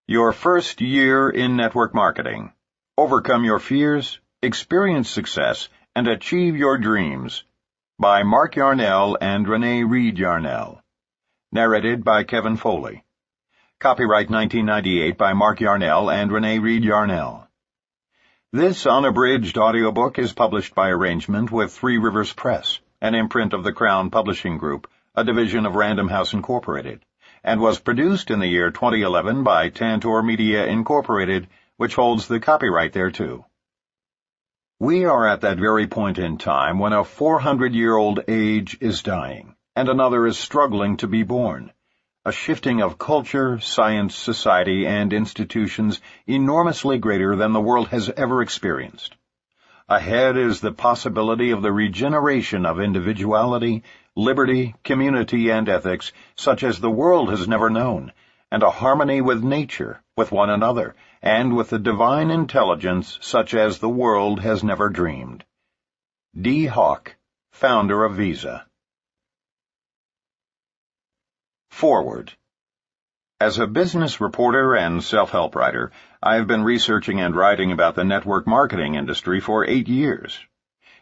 Your first year in network marketing. Overcome your fears, experience success, and achieve your dreams. By Mark Yarnell and Rene Reid Yarnell. Narrated by Kevin Foley. Copyright 1998 by Mark Yarnell and Rene Reid Yarnell. This unabridged audiobook is published by arrangement with Three Rivers Press, an imprint of the Crown Publishing Group, a division of Random House Incorporated, and was produced in the year 2011 by Tantor Media Incorporated, which holds the copyright thereto. We are at that very point in time when a 400-year-old age is dying, and another is struggling to be born. A shifting of culture, science, society, and institutions enormously greater than the world has ever experienced. Ahead is the possibility of the regeneration of individuality, liberty, community, and ethics such as the world has never known, and a harmony with nature, with one another, and with the divine intelligence such as the world has never dreamed. D. Hawk, founder of Visa. Forward. As a business reporter and self-help writer, I have been researching and writing about the network marketing industry for 8 years.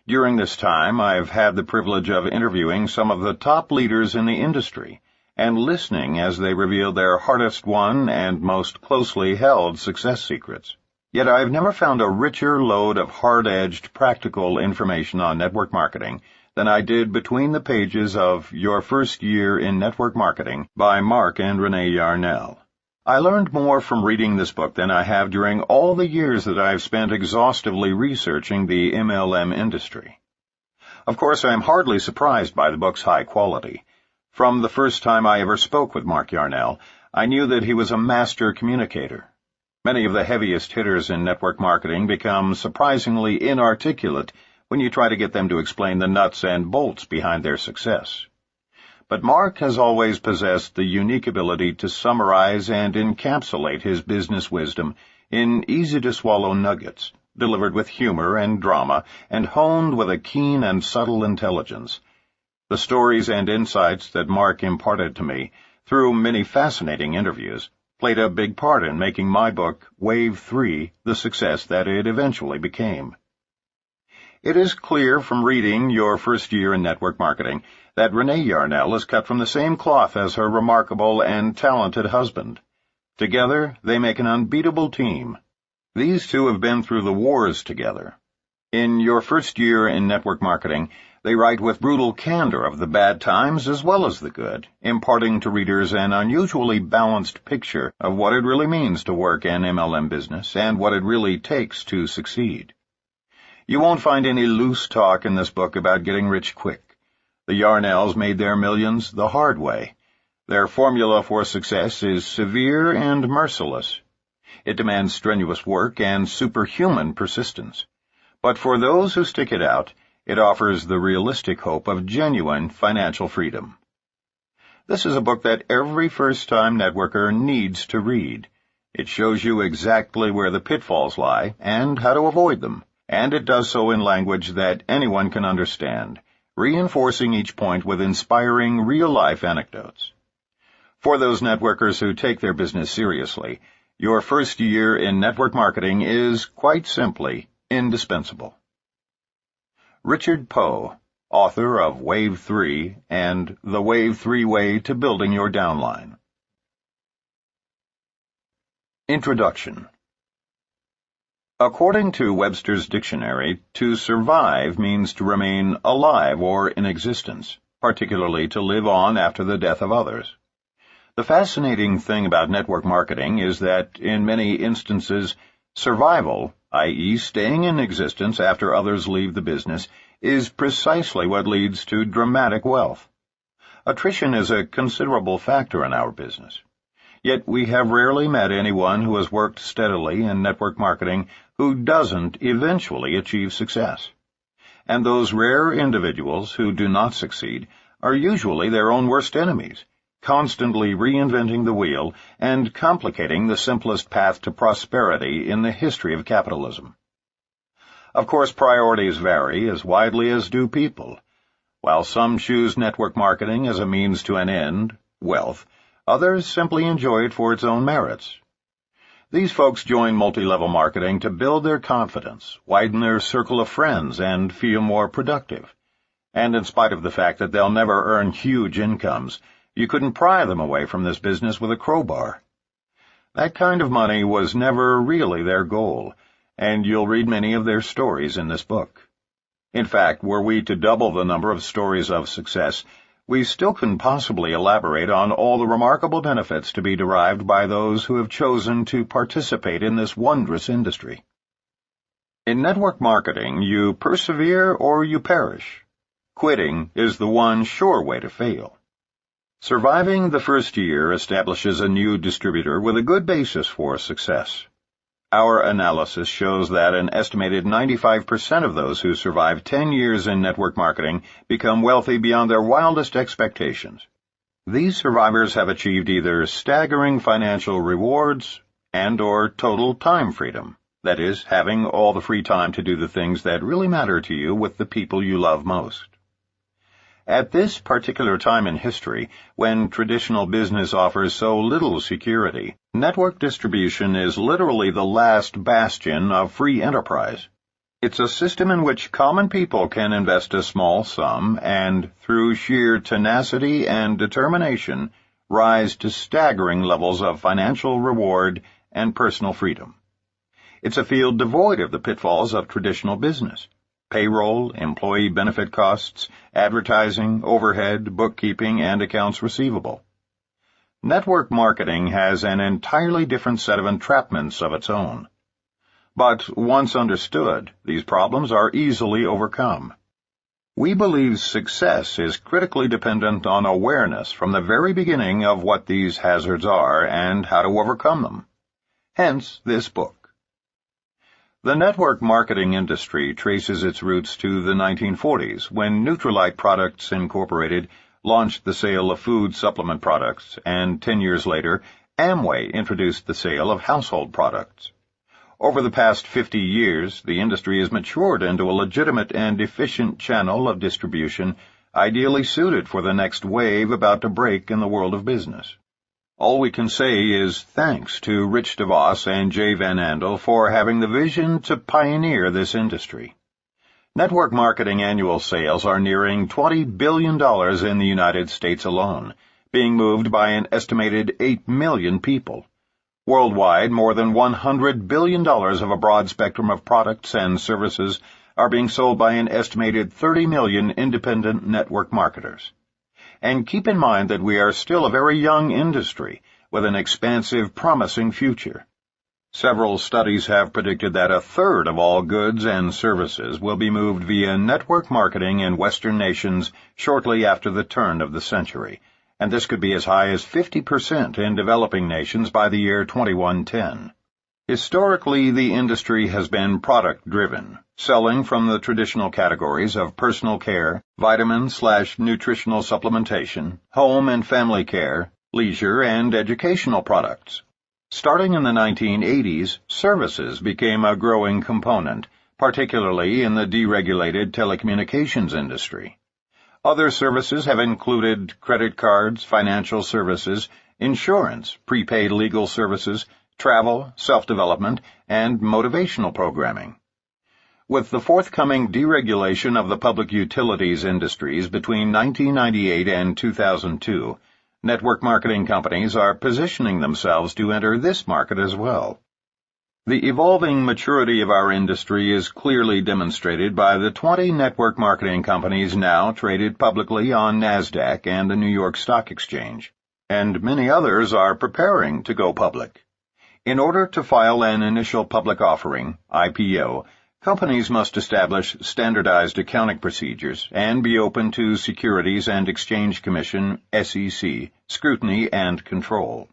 During this time, I've had the privilege of interviewing some of the top leaders in the industry and listening as they reveal their hardest-won and most closely held success secrets. Yet I've never found a richer load of hard-edged, practical information on network marketing than I did between the pages of Your First Year in Network Marketing by Mark and Rene Yarnell. I learned more from reading this book than I have during all the years that I've spent exhaustively researching the MLM industry. Of course, I am hardly surprised by the book's high quality. From the first time I ever spoke with Mark Yarnell, I knew that he was a master communicator. Many of the heaviest hitters in network marketing become surprisingly inarticulate when you try to get them to explain the nuts and bolts behind their success. But Mark has always possessed the unique ability to summarize and encapsulate his business wisdom in easy-to-swallow nuggets, delivered with humor and drama, and honed with a keen and subtle intelligence. The stories and insights that Mark imparted to me, through many fascinating interviews, played a big part in making my book, Wave 3, the success that it eventually became. It is clear from reading Your First Year in Network Marketing that Rene Yarnell is cut from the same cloth as her remarkable and talented husband. Together, they make an unbeatable team. These two have been through the wars together. In Your First Year in Network Marketing, they write with brutal candor of the bad times as well as the good, imparting to readers an unusually balanced picture of what it really means to work an MLM business and what it really takes to succeed. You won't find any loose talk in this book about getting rich quick. The Yarnells made their millions the hard way. Their formula for success is severe and merciless. It demands strenuous work and superhuman persistence. But for those who stick it out, it offers the realistic hope of genuine financial freedom. This is a book that every first-time networker needs to read. It shows you exactly where the pitfalls lie and how to avoid them. And it does so in language that anyone can understand, reinforcing each point with inspiring real-life anecdotes. For those networkers who take their business seriously, Your First Year in Network Marketing is, quite simply, indispensable. Richard Poe, author of Wave 3 and The Wave 3 Way to Building Your Downline. Introduction. According to Webster's Dictionary, to survive means to remain alive or in existence, particularly to live on after the death of others. The fascinating thing about network marketing is that, in many instances, survival, i.e. staying in existence after others leave the business, is precisely what leads to dramatic wealth. Attrition is a considerable factor in our business. Yet we have rarely met anyone who has worked steadily in network marketing who doesn't eventually achieve success. And those rare individuals who do not succeed are usually their own worst enemies, constantly reinventing the wheel and complicating the simplest path to prosperity in the history of capitalism. Of course, priorities vary as widely as do people. While some choose network marketing as a means to an end, wealth, others simply enjoy it for its own merits. These folks join multi-level marketing to build their confidence, widen their circle of friends, and feel more productive. And in spite of the fact that they'll never earn huge incomes, you couldn't pry them away from this business with a crowbar. That kind of money was never really their goal, and you'll read many of their stories in this book. In fact, were we to double the number of stories of success, we still couldn't possibly elaborate on all the remarkable benefits to be derived by those who have chosen to participate in this wondrous industry. In network marketing, you persevere or you perish. Quitting is the one sure way to fail. Surviving the first year establishes a new distributor with a good basis for success. Our analysis shows that an estimated 95% of those who survive 10 years in network marketing become wealthy beyond their wildest expectations. These survivors have achieved either staggering financial rewards and/or total time freedom, that is, having all the free time to do the things that really matter to you with the people you love most. At this particular time in history, when traditional business offers so little security, network distribution is literally the last bastion of free enterprise. It's a system in which common people can invest a small sum and, through sheer tenacity and determination, rise to staggering levels of financial reward and personal freedom. It's a field devoid of the pitfalls of traditional business. Payroll, employee benefit costs, advertising, overhead, bookkeeping, and accounts receivable. Network marketing has an entirely different set of entrapments of its own. But once understood, these problems are easily overcome. We believe success is critically dependent on awareness from the very beginning of what these hazards are and how to overcome them. Hence this book. The network marketing industry traces its roots to the 1940s, when Nutrilite Products Incorporated launched the sale of food supplement products, and 10 years later, Amway introduced the sale of household products. Over the past 50 years, the industry has matured into a legitimate and efficient channel of distribution, ideally suited for the next wave about to break in the world of business. All we can say is thanks to Rich DeVos and Jay Van Andel for having the vision to pioneer this industry. Network marketing annual sales are nearing $20 billion in the United States alone, being moved by an estimated 8 million people. Worldwide, more than $100 billion of a broad spectrum of products and services are being sold by an estimated 30 million independent network marketers. And keep in mind that we are still a very young industry with an expansive, promising future. Several studies have predicted that a third of all goods and services will be moved via network marketing in Western nations shortly after the turn of the century, and this could be as high as 50% in developing nations by the year 2110. Historically, the industry has been product-driven, selling from the traditional categories of personal care, vitamin/nutritional supplementation, home and family care, leisure, and educational products. Starting in the 1980s, services became a growing component, particularly in the deregulated telecommunications industry. Other services have included credit cards, financial services, insurance, prepaid legal services, travel, self-development, and motivational programming. With the forthcoming deregulation of the public utilities industries between 1998 and 2002, network marketing companies are positioning themselves to enter this market as well. The evolving maturity of our industry is clearly demonstrated by the 20 network marketing companies now traded publicly on NASDAQ and the New York Stock Exchange, and many others are preparing to go public. In order to file an initial public offering, IPO, companies must establish standardized accounting procedures and be open to Securities and Exchange Commission, SEC, scrutiny and control.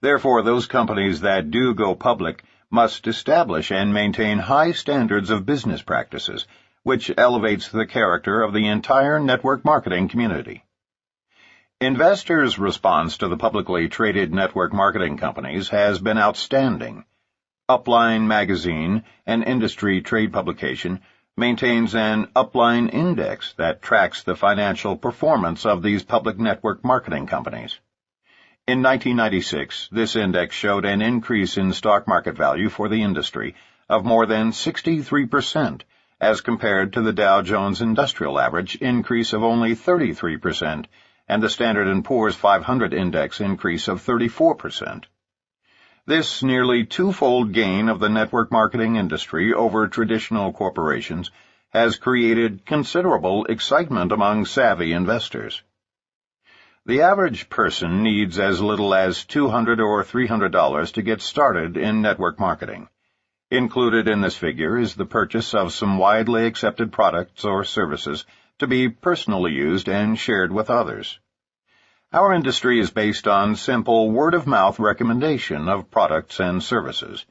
Therefore, those companies that do go public must establish and maintain high standards of business practices, which elevates the character of the entire network marketing community. Investors' response to the publicly traded network marketing companies has been outstanding. Upline Magazine, an industry trade publication, maintains an Upline Index that tracks the financial performance of these public network marketing companies. In 1996, this index showed an increase in stock market value for the industry of more than 63%, as compared to the Dow Jones Industrial Average increase of only 33% and the Standard & Poor's 500 index increase of 34%. This nearly twofold gain of the network marketing industry over traditional corporations has created considerable excitement among savvy investors. The average person needs as little as $200 or $300 to get started in network marketing. Included in this figure is the purchase of some widely accepted products or services to be personally used and shared with others. Our industry is based on simple word-of-mouth recommendation of products and services.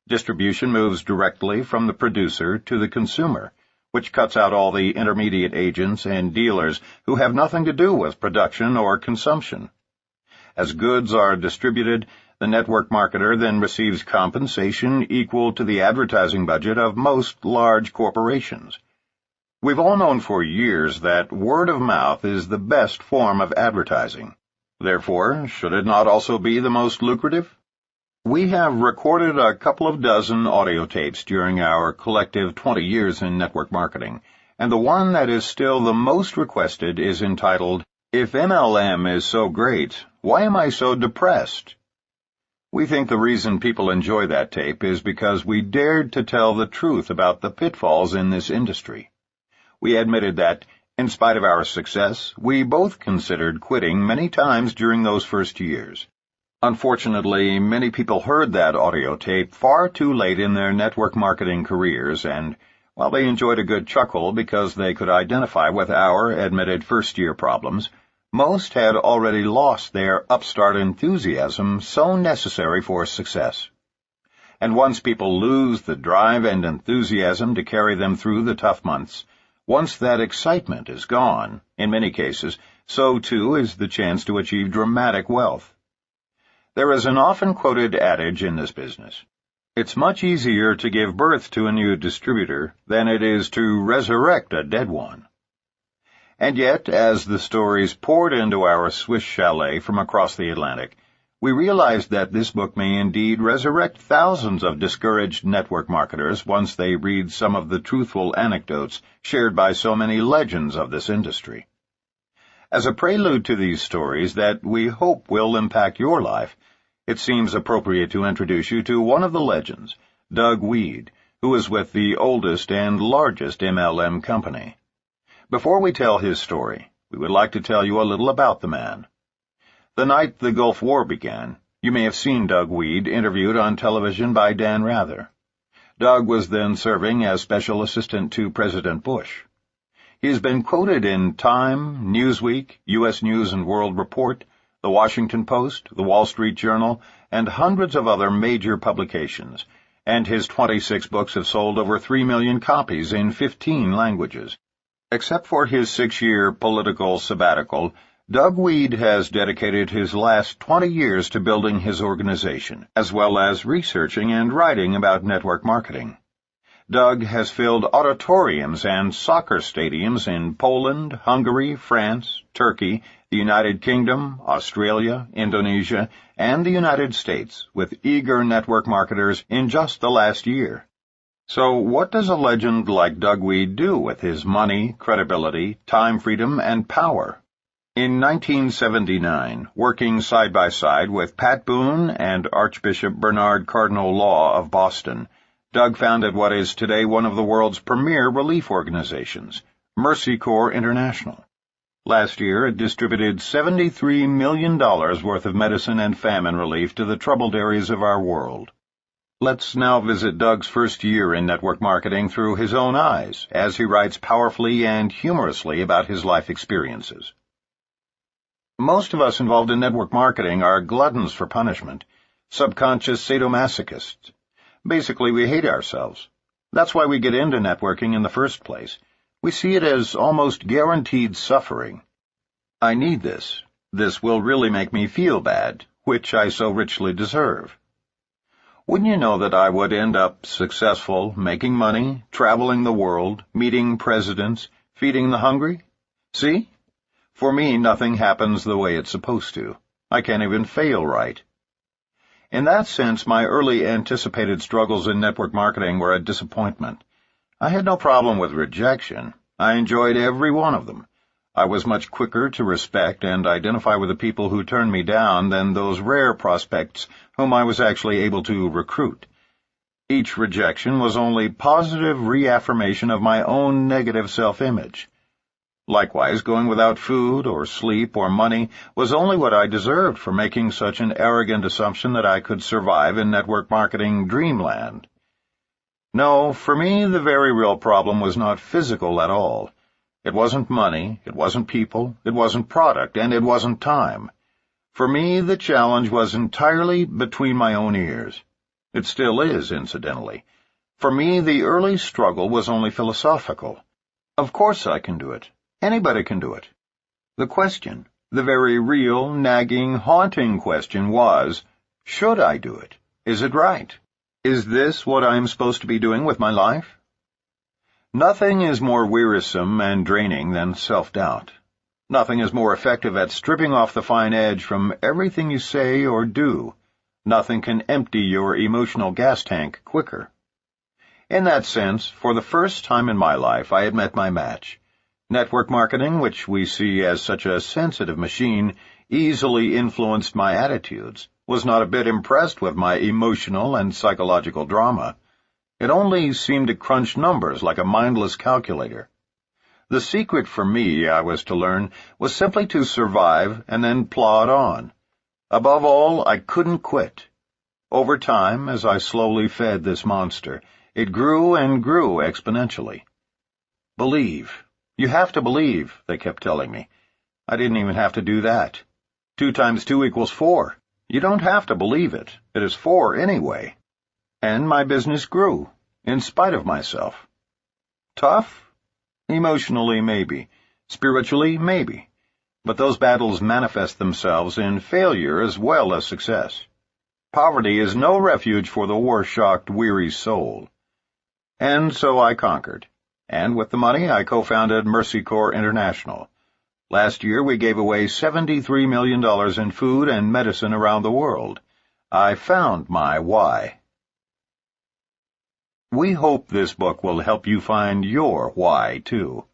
Distribution moves directly from the producer to the consumer, which cuts out all the intermediate agents and dealers who have nothing to do with production or consumption. As goods are distributed, the network marketer then receives compensation equal to the advertising budget of most large corporations. We've all known for years that word of mouth is the best form of advertising. Therefore, should it not also be the most lucrative? We have recorded a couple of dozen audio tapes during our collective 20 years in network marketing, and the one that is still the most requested is entitled, "If MLM is so great, why am I so depressed?" We think the reason people enjoy that tape is because we dared to tell the truth about the pitfalls in this industry. We admitted that, in spite of our success, we both considered quitting many times during those first years. Unfortunately, many people heard that audio tape far too late in their network marketing careers, and while they enjoyed a good chuckle because they could identify with our admitted first-year problems, most had already lost their upstart enthusiasm so necessary for success. And once people lose the drive and enthusiasm to carry them through the tough months, once that excitement is gone, in many cases, so too is the chance to achieve dramatic wealth. There is an often-quoted adage in this business. It's much easier to give birth to a new distributor than it is to resurrect a dead one. And yet, as the stories poured into our Swiss chalet from across the Atlantic, we realized that this book may indeed resurrect thousands of discouraged network marketers once they read some of the truthful anecdotes shared by so many legends of this industry. As a prelude to these stories that we hope will impact your life, it seems appropriate to introduce you to one of the legends, Doug Reid, who is with the oldest and largest MLM company. Before we tell his story, we would like to tell you a little about the man. The night the Gulf War began, you may have seen Doug Reid interviewed on television by Dan Rather. Doug was then serving as Special Assistant to President Bush. He has been quoted in Time, Newsweek, U.S. News and World Report, The Washington Post, The Wall Street Journal, and hundreds of other major publications, and his 26 books have sold over 3 million copies in 15 languages. Except for his 6-year political sabbatical, Doug Reid has dedicated his last 20 years to building his organization, as well as researching and writing about network marketing. Doug has filled auditoriums and soccer stadiums in Poland, Hungary, France, Turkey, the United Kingdom, Australia, Indonesia, and the United States with eager network marketers in just the last year. So what does a legend like Doug Reid do with his money, credibility, time freedom, and power? In 1979, working side by side with Pat Boone and Archbishop Bernard Cardinal Law of Boston, Doug founded what is today one of the world's premier relief organizations, Mercy Corps International. Last year, it distributed $73 million worth of medicine and famine relief to the troubled areas of our world. Let's now visit Doug's first year in network marketing through his own eyes, as he writes powerfully and humorously about his life experiences. Most of us involved in network marketing are gluttons for punishment, subconscious sadomasochists. Basically, we hate ourselves. That's why we get into networking in the first place. We see it as almost guaranteed suffering. I need this. This will really make me feel bad, which I so richly deserve. Wouldn't you know that I would end up successful, making money, traveling the world, meeting presidents, feeding the hungry? See? For me, nothing happens the way it's supposed to. I can't even fail right. In that sense, my early anticipated struggles in network marketing were a disappointment. I had no problem with rejection. I enjoyed every one of them. I was much quicker to respect and identify with the people who turned me down than those rare prospects whom I was actually able to recruit. Each rejection was only positive reaffirmation of my own negative self-image. Likewise, going without food or sleep or money was only what I deserved for making such an arrogant assumption that I could survive in network marketing dreamland. No, for me, the very real problem was not physical at all. It wasn't money, it wasn't people, it wasn't product, and it wasn't time. For me, the challenge was entirely between my own ears. It still is, incidentally. For me, the early struggle was only philosophical. Of course I can do it. Anybody can do it. The question, the very real, nagging, haunting question was, should I do it? Is it right? Is this what I'm supposed to be doing with my life? Nothing is more wearisome and draining than self-doubt. Nothing is more effective at stripping off the fine edge from everything you say or do. Nothing can empty your emotional gas tank quicker. In that sense, for the first time in my life, I had met my match. Network marketing, which we see as such a sensitive machine, easily influenced my attitudes, was not a bit impressed with my emotional and psychological drama. It only seemed to crunch numbers like a mindless calculator. The secret for me, I was to learn, was simply to survive and then plod on. Above all, I couldn't quit. Over time, as I slowly fed this monster, it grew and grew exponentially. Believe. You have to believe, they kept telling me. I didn't even have to do that. 2 times 2 equals 4. You don't have to believe it. It is 4 anyway. And my business grew, in spite of myself. Tough? Emotionally, maybe. Spiritually, maybe. But those battles manifest themselves in failure as well as success. Poverty is no refuge for the war-shocked, weary soul. And so I conquered. And with the money, I co-founded Mercy Corps International. Last year, we gave away $73 million in food and medicine around the world. I found my why. We hope this book will help you find your why, too.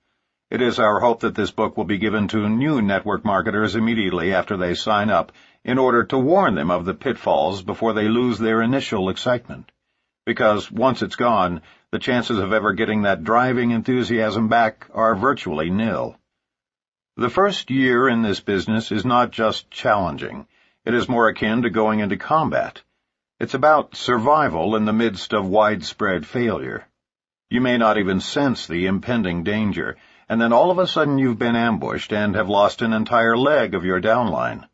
It is our hope that this book will be given to new network marketers immediately after they sign up in order to warn them of the pitfalls before they lose their initial excitement. Because once it's gone, the chances of ever getting that driving enthusiasm back are virtually nil. The first year in this business is not just challenging. It is more akin to going into combat. It's about survival in the midst of widespread failure. You may not even sense the impending danger, and then all of a sudden you've been ambushed and have lost an entire leg of your downline.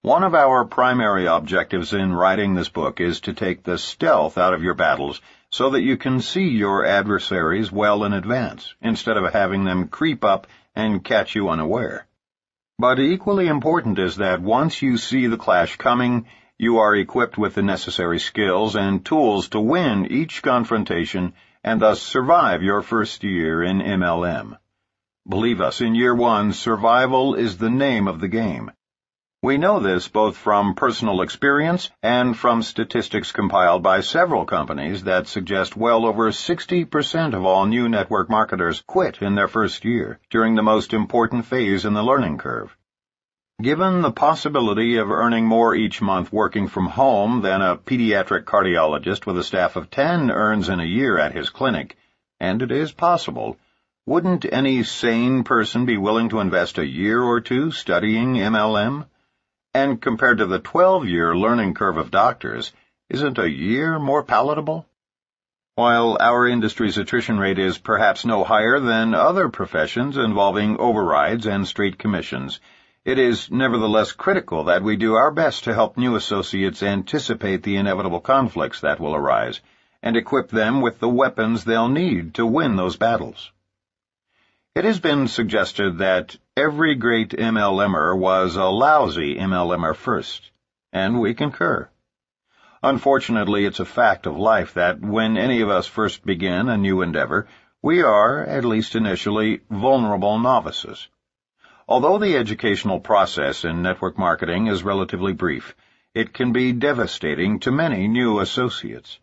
One of our primary objectives in writing this book is to take the stealth out of your battles so that you can see your adversaries well in advance, instead of having them creep up and catch you unaware. But equally important is that once you see the clash coming, you are equipped with the necessary skills and tools to win each confrontation and thus survive your first year in MLM. Believe us, in year 1, survival is the name of the game. We know this both from personal experience and from statistics compiled by several companies that suggest well over 60% of all new network marketers quit in their first year, during the most important phase in the learning curve. Given the possibility of earning more each month working from home than a pediatric cardiologist with a staff of 10 earns in a year at his clinic, and it is possible, wouldn't any sane person be willing to invest a year or 2 studying MLM? And compared to the 12-year learning curve of doctors, isn't a year more palatable? While our industry's attrition rate is perhaps no higher than other professions involving overrides and straight commissions, it is nevertheless critical that we do our best to help new associates anticipate the inevitable conflicts that will arise, and equip them with the weapons they'll need to win those battles. It has been suggested that every great MLMer was a lousy MLMer first, and we concur. Unfortunately, it's a fact of life that when any of us first begin a new endeavor, we are, at least initially, vulnerable novices. Although the educational process in network marketing is relatively brief, it can be devastating to many new associates.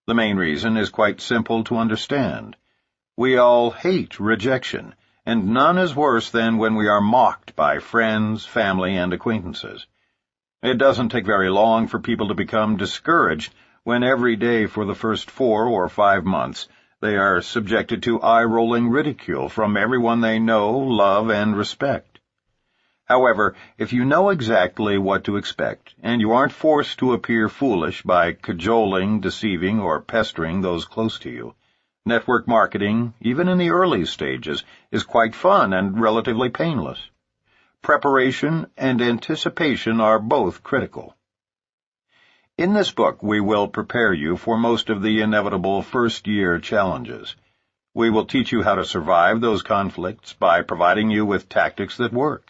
The main reason is quite simple to understand. We all hate rejection, and none is worse than when we are mocked by friends, family, and acquaintances. It doesn't take very long for people to become discouraged when every day for the first 4 or 5 months they are subjected to eye-rolling ridicule from everyone they know, love, and respect. However, if you know exactly what to expect, and you aren't forced to appear foolish by cajoling, deceiving, or pestering those close to you, network marketing, even in the early stages, is quite fun and relatively painless. Preparation and anticipation are both critical. In this book, we will prepare you for most of the inevitable first-year challenges. We will teach you how to survive those conflicts by providing you with tactics that work.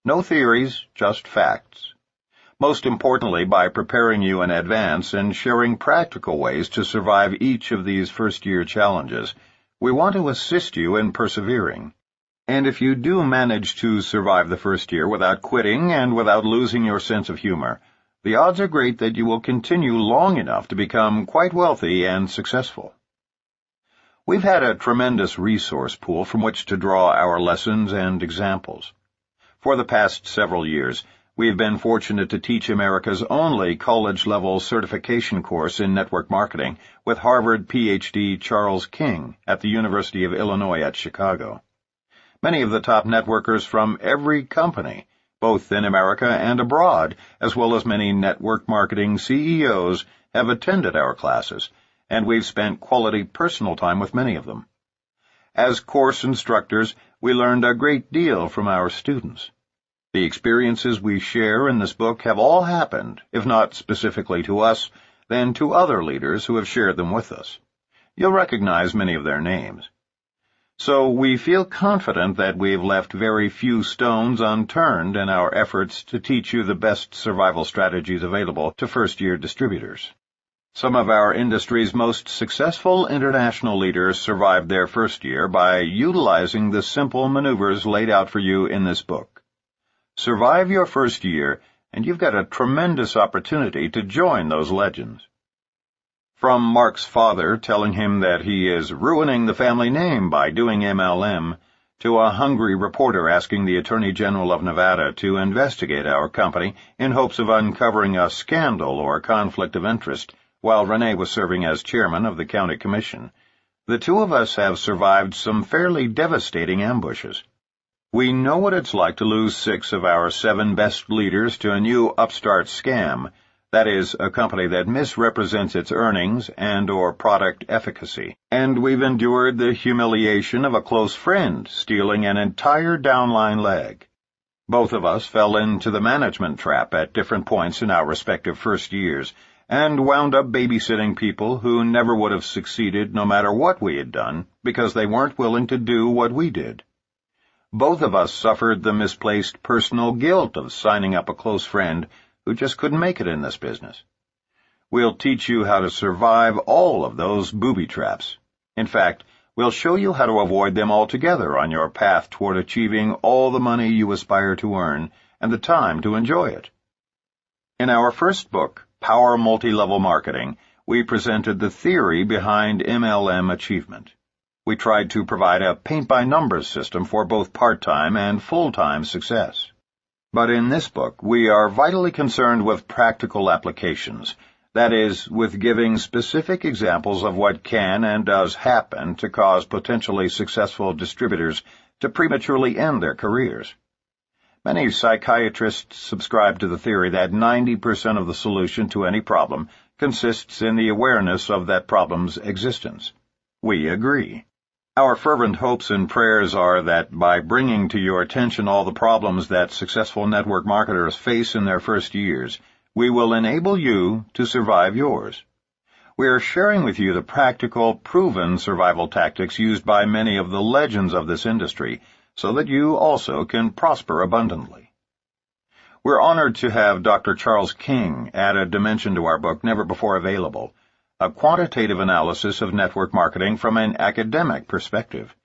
No theories, just facts. Most importantly, by preparing you in advance and sharing practical ways to survive each of these first-year challenges, we want to assist you in persevering. And if you do manage to survive the first year without quitting and without losing your sense of humor, the odds are great that you will continue long enough to become quite wealthy and successful. We've had a tremendous resource pool from which to draw our lessons and examples. For the past several years, we've been fortunate to teach America's only college-level certification course in network marketing with Harvard Ph.D. Charles King at the University of Illinois at Chicago. Many of the top networkers from every company, both in America and abroad, as well as many network marketing CEOs, have attended our classes, and we've spent quality personal time with many of them. As course instructors, we learned a great deal from our students. The experiences we share in this book have all happened, if not specifically to us, then to other leaders who have shared them with us. You'll recognize many of their names. So we feel confident that we've left very few stones unturned in our efforts to teach you the best survival strategies available to first-year distributors. Some of our industry's most successful international leaders survived their first year by utilizing the simple maneuvers laid out for you in this book. Survive your first year, and you've got a tremendous opportunity to join those legends. From Mark's father telling him that he is ruining the family name by doing MLM, to a hungry reporter asking the Attorney General of Nevada to investigate our company in hopes of uncovering a scandal or conflict of interest, while Rene was serving as chairman of the county commission, the two of us have survived some fairly devastating ambushes. We know what it's like to lose 6 of our 7 best leaders to a new upstart scam, that is, a company that misrepresents its earnings and or product efficacy, and we've endured the humiliation of a close friend stealing an entire downline leg. Both of us fell into the management trap at different points in our respective first years, and wound up babysitting people who never would have succeeded no matter what we had done, because they weren't willing to do what we did. Both of us suffered the misplaced personal guilt of signing up a close friend who just couldn't make it in this business. We'll teach you how to survive all of those booby traps. In fact, we'll show you how to avoid them altogether on your path toward achieving all the money you aspire to earn and the time to enjoy it. In our first book, Power Multi-Level Marketing, we presented the theory behind MLM achievement. We tried to provide a paint-by-numbers system for both part-time and full-time success. But in this book, we are vitally concerned with practical applications, that is, with giving specific examples of what can and does happen to cause potentially successful distributors to prematurely end their careers. Many psychiatrists subscribe to the theory that 90% of the solution to any problem consists in the awareness of that problem's existence. We agree. Our fervent hopes and prayers are that by bringing to your attention all the problems that successful network marketers face in their first years, we will enable you to survive yours. We are sharing with you the practical, proven survival tactics used by many of the legends of this industry, so that you also can prosper abundantly. We're honored to have Dr. Charles King add a dimension to our book never before available, a quantitative analysis of network marketing from an academic perspective.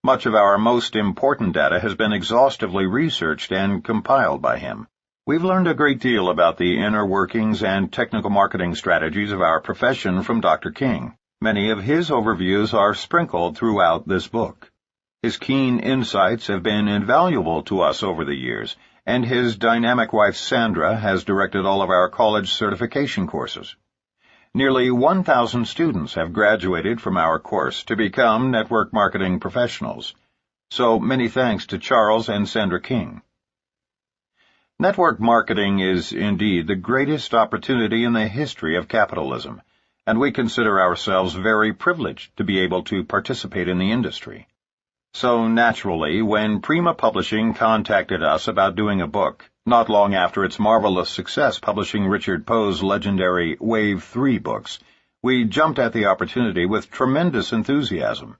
Much of our most important data has been exhaustively researched and compiled by him. We've learned a great deal about the inner workings and technical marketing strategies of our profession from Dr. King. Many of his overviews are sprinkled throughout this book. His keen insights have been invaluable to us over the years, and his dynamic wife Sandra has directed all of our college certification courses. Nearly 1,000 students have graduated from our course to become network marketing professionals. So many thanks to Charles and Sandra King. Network marketing is indeed the greatest opportunity in the history of capitalism, and we consider ourselves very privileged to be able to participate in the industry. So naturally, when Prima Publishing contacted us about doing a book, not long after its marvelous success publishing Richard Poe's legendary Wave 3 books, we jumped at the opportunity with tremendous enthusiasm.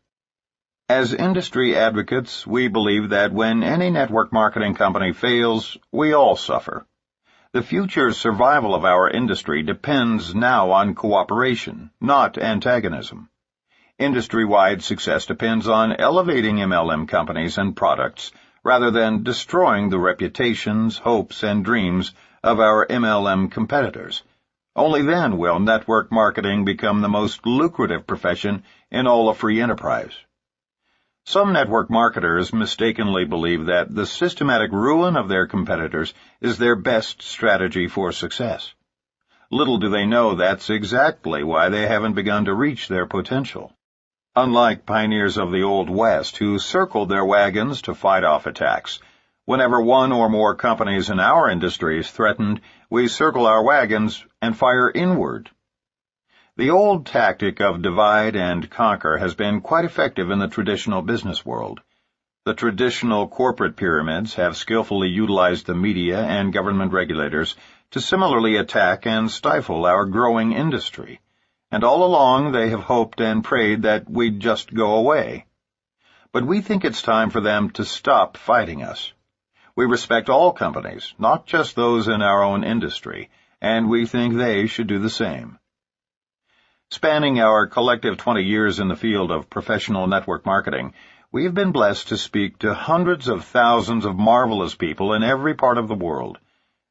As industry advocates, we believe that when any network marketing company fails, we all suffer. The future survival of our industry depends now on cooperation, not antagonism. Industry-wide success depends on elevating MLM companies and products rather than destroying the reputations, hopes, and dreams of our MLM competitors. Only then will network marketing become the most lucrative profession in all of free enterprise. Some network marketers mistakenly believe that the systematic ruin of their competitors is their best strategy for success. Little do they know that's exactly why they haven't begun to reach their potential. Unlike pioneers of the Old West who circled their wagons to fight off attacks, whenever one or more companies in our industry is threatened, we circle our wagons and fire inward. The old tactic of divide and conquer has been quite effective in the traditional business world. The traditional corporate pyramids have skillfully utilized the media and government regulators to similarly attack and stifle our growing industry. And all along they have hoped and prayed that we'd just go away. But we think it's time for them to stop fighting us. We respect all companies, not just those in our own industry, and we think they should do the same. Spanning our collective 20 years in the field of professional network marketing, we've been blessed to speak to hundreds of thousands of marvelous people in every part of the world.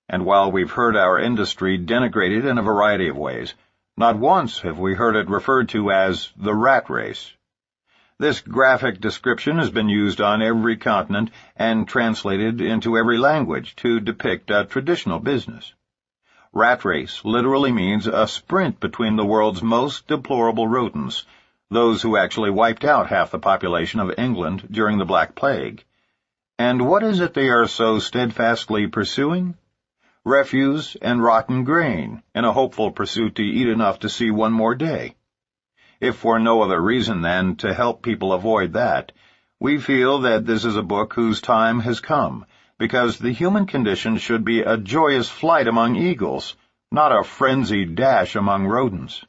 And while we've heard our industry denigrated in a variety of ways, not once have we heard it referred to as the rat race. This graphic description has been used on every continent and translated into every language to depict a traditional business. Rat race literally means a sprint between the world's most deplorable rodents, those who actually wiped out half the population of England during the Black Plague. And what is it they are so steadfastly pursuing? Refuse and rotten grain, in a hopeful pursuit to eat enough to see one more day. If for no other reason than to help people avoid that, we feel that this is a book whose time has come, because the human condition should be a joyous flight among eagles, not a frenzied dash among rodents.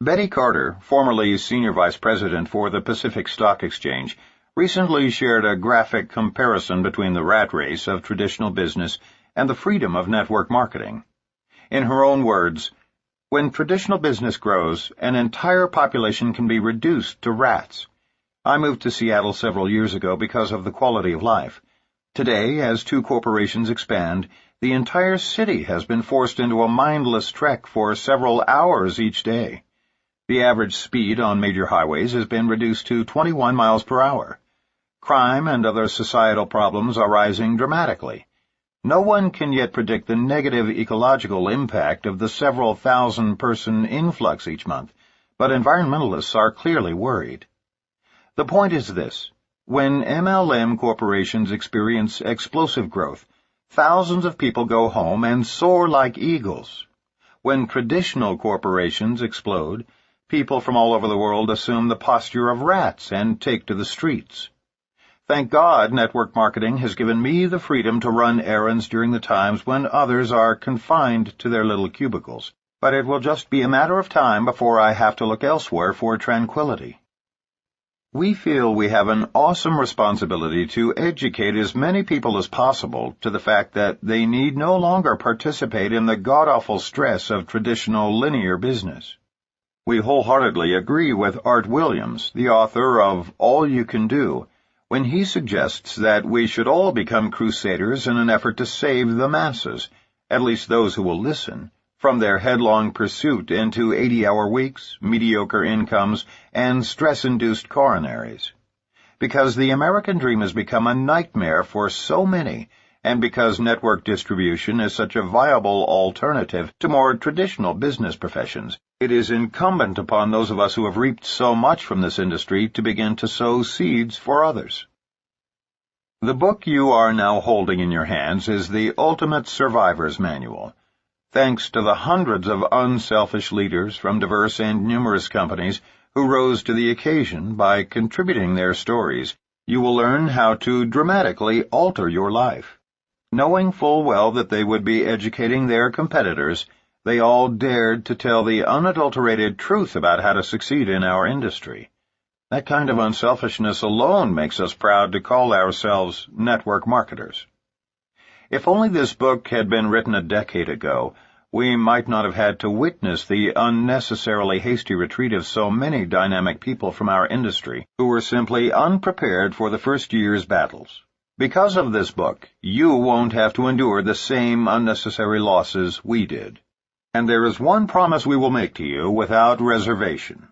Betty Carter, formerly Senior Vice President for the Pacific Stock Exchange, recently shared a graphic comparison between the rat race of traditional business and the freedom of network marketing. In her own words, "When traditional business grows, an entire population can be reduced to rats. I moved to Seattle several years ago because of the quality of life. Today, as two corporations expand, the entire city has been forced into a mindless trek for several hours each day. The average speed on major highways has been reduced to 21 miles per hour. Crime and other societal problems are rising dramatically. No one can yet predict the negative ecological impact of the several thousand-person influx each month, but environmentalists are clearly worried. The point is this. When MLM corporations experience explosive growth, thousands of people go home and soar like eagles. When traditional corporations explode, people from all over the world assume the posture of rats and take to the streets. Thank God network marketing has given me the freedom to run errands during the times when others are confined to their little cubicles, but it will just be a matter of time before I have to look elsewhere for tranquility. We feel we have an awesome responsibility to educate as many people as possible to the fact that they need no longer participate in the god-awful stress of traditional linear business. We wholeheartedly agree with Art Williams, the author of All You Can Do, when he suggests that we should all become crusaders in an effort to save the masses, at least those who will listen, from their headlong pursuit into 80-hour weeks, mediocre incomes, and stress-induced coronaries. Because the American dream has become a nightmare for so many, and because network distribution is such a viable alternative to more traditional business professions, it is incumbent upon those of us who have reaped so much from this industry to begin to sow seeds for others. The book you are now holding in your hands is the Ultimate Survivor's Manual. Thanks to the hundreds of unselfish leaders from diverse and numerous companies who rose to the occasion by contributing their stories, you will learn how to dramatically alter your life. Knowing full well that they would be educating their competitors, they all dared to tell the unadulterated truth about how to succeed in our industry. That kind of unselfishness alone makes us proud to call ourselves network marketers. If only this book had been written a decade ago, we might not have had to witness the unnecessarily hasty retreat of so many dynamic people from our industry who were simply unprepared for the first year's battles. Because of this book, you won't have to endure the same unnecessary losses we did. And there is one promise we will make to you without reservation.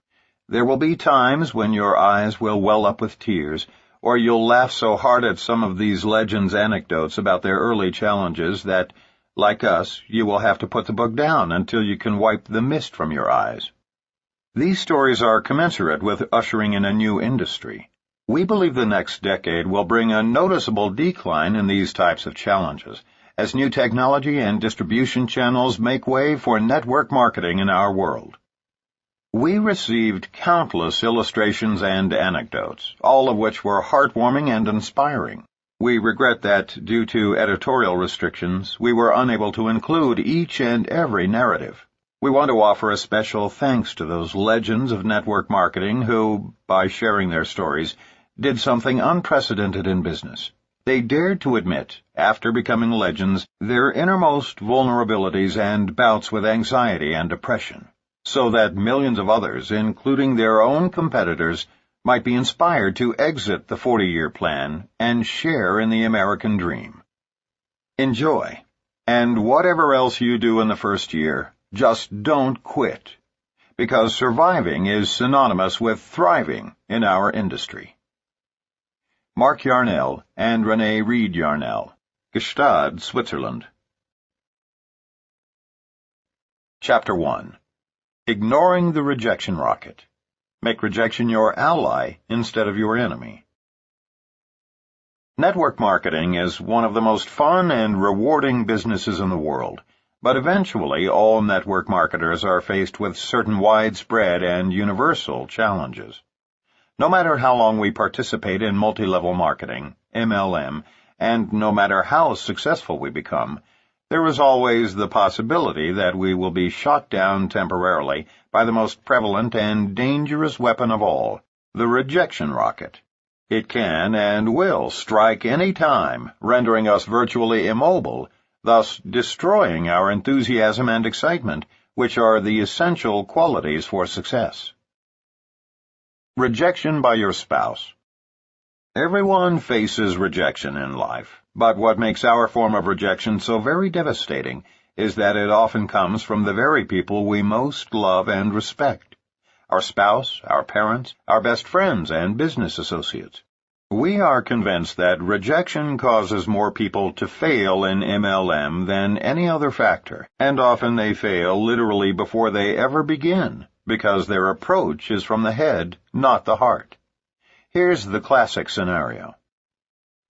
There will be times when your eyes will well up with tears, or you'll laugh so hard at some of these legends' anecdotes about their early challenges that, like us, you will have to put the book down until you can wipe the mist from your eyes. These stories are commensurate with ushering in a new industry. We believe the next decade will bring a noticeable decline in these types of challenges, as new technology and distribution channels make way for network marketing in our world. We received countless illustrations and anecdotes, all of which were heartwarming and inspiring. We regret that, due to editorial restrictions, we were unable to include each and every narrative. We want to offer a special thanks to those legends of network marketing who, by sharing their stories, did something unprecedented in business. They dared to admit, after becoming legends, their innermost vulnerabilities and bouts with anxiety and depression, so that millions of others, including their own competitors, might be inspired to exit the 40-year plan and share in the American dream. Enjoy, and whatever else you do in the first year, just don't quit, because surviving is synonymous with thriving in our industry. Mark Yarnell and Rene Reid Yarnell, Gstaad, Switzerland. Chapter 1. Ignoring the Rejection Rocket. Make rejection your ally instead of your enemy. Network marketing is one of the most fun and rewarding businesses in the world, but eventually all network marketers are faced with certain widespread and universal challenges. No matter how long we participate in multi-level marketing, MLM, and no matter how successful we become, there is always the possibility that we will be shot down temporarily by the most prevalent and dangerous weapon of all, the rejection rocket. It can and will strike any time, rendering us virtually immobile, thus destroying our enthusiasm and excitement, which are the essential qualities for success. Rejection by your spouse. Everyone faces rejection in life, but what makes our form of rejection so very devastating is that it often comes from the very people we most love and respect. Our spouse, our parents, our best friends, and business associates. We are convinced that rejection causes more people to fail in MLM than any other factor, and often they fail literally before they ever begin, because their approach is from the head, not the heart. Here's the classic scenario.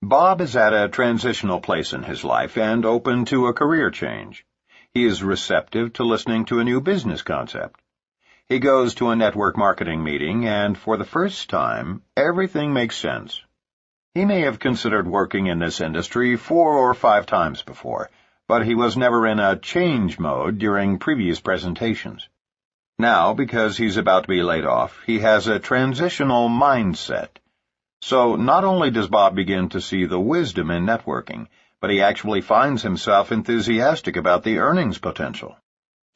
Bob is at a transitional place in his life and open to a career change. He is receptive to listening to a new business concept. He goes to a network marketing meeting, and for the first time, everything makes sense. He may have considered working in this industry 4 or 5 times before, but he was never in a change mode during previous presentations. Now, because he's about to be laid off, he has a transitional mindset. So not only does Bob begin to see the wisdom in networking, but he actually finds himself enthusiastic about the earnings potential.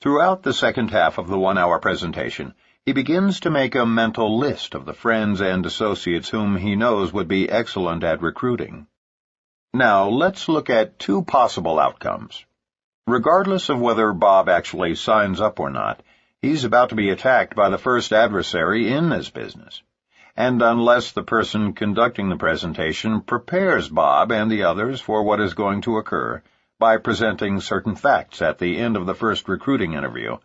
Throughout the second half of the 1-hour presentation, He begins to make a mental list of the friends and associates whom he knows would be excellent at recruiting. Now, let's look at two possible outcomes. Regardless of whether Bob actually signs up or not, he's about to be attacked by the first adversary in this business. And unless the person conducting the presentation prepares Bob and the others for what is going to occur by presenting certain facts at the end of the first recruiting interview,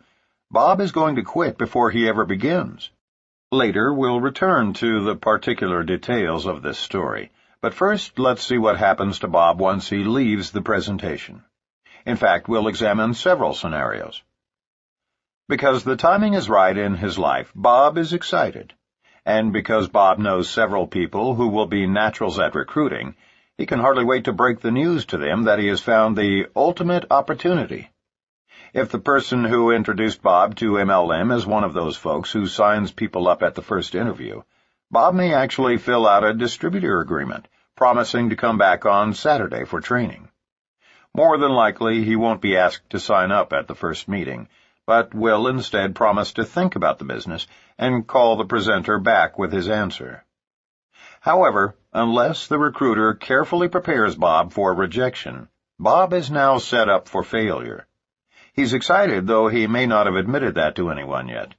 Bob is going to quit before he ever begins. Later, we'll return to the particular details of this story, but first let's see what happens to Bob once he leaves the presentation. In fact, we'll examine several scenarios. Because the timing is right in his life, Bob is excited. And because Bob knows several people who will be naturals at recruiting, he can hardly wait to break the news to them that he has found the ultimate opportunity. If the person who introduced Bob to MLM is one of those folks who signs people up at the first interview, Bob may actually fill out a distributor agreement, promising to come back on Saturday for training. More than likely, he won't be asked to sign up at the first meeting, but will instead promise to think about the business and call the presenter back with his answer. However, unless the recruiter carefully prepares Bob for rejection, Bob is now set up for failure. He's excited, though he may not have admitted that to anyone yet.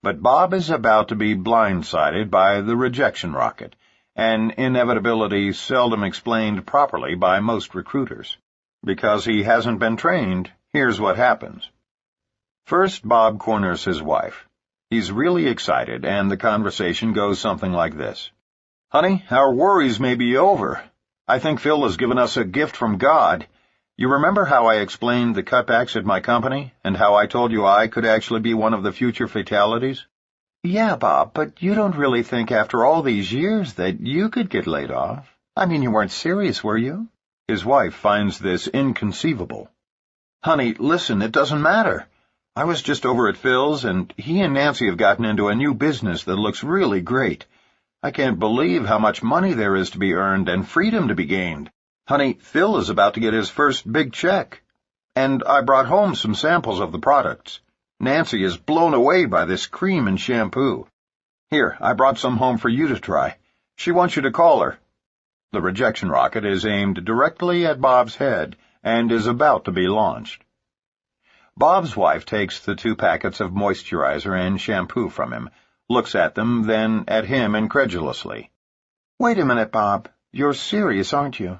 But Bob is about to be blindsided by the rejection rocket, an inevitability seldom explained properly by most recruiters. Because he hasn't been trained, here's what happens. First, Bob corners his wife. He's really excited, and the conversation goes something like this. "Honey, our worries may be over. I think Phil has given us a gift from God. You remember how I explained the cutbacks at my company, and how I told you I could actually be one of the future fatalities?" "Yeah, Bob, but you don't really think after all these years that you could get laid off? I mean, you weren't serious, were you?" His wife finds this inconceivable. "Honey, listen, it doesn't matter. I was just over at Phil's, and he and Nancy have gotten into a new business that looks really great. I can't believe how much money there is to be earned and freedom to be gained. Honey, Phil is about to get his first big check. And I brought home some samples of the products. Nancy is blown away by this cream and shampoo. Here, I brought some home for you to try. She wants you to call her." The rejection rocket is aimed directly at Bob's head and is about to be launched. Bob's wife takes the 2 packets of moisturizer and shampoo from him, looks at them, then at him incredulously. "Wait a minute, Bob. You're serious, aren't you?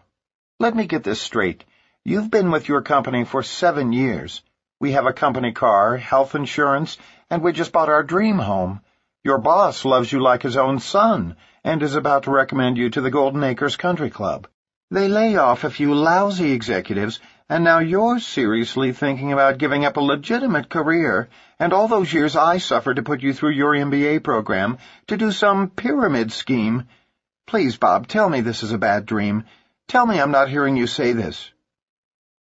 Let me get this straight. You've been with your company for 7 years. We have a company car, health insurance, and we just bought our dream home. Your boss loves you like his own son and is about to recommend you to the Golden Acres Country Club. They lay off a few lousy executives, and now you're seriously thinking about giving up a legitimate career, and all those years I suffered to put you through your MBA program to do some pyramid scheme. Please, Bob, tell me this is a bad dream. Tell me I'm not hearing you say this."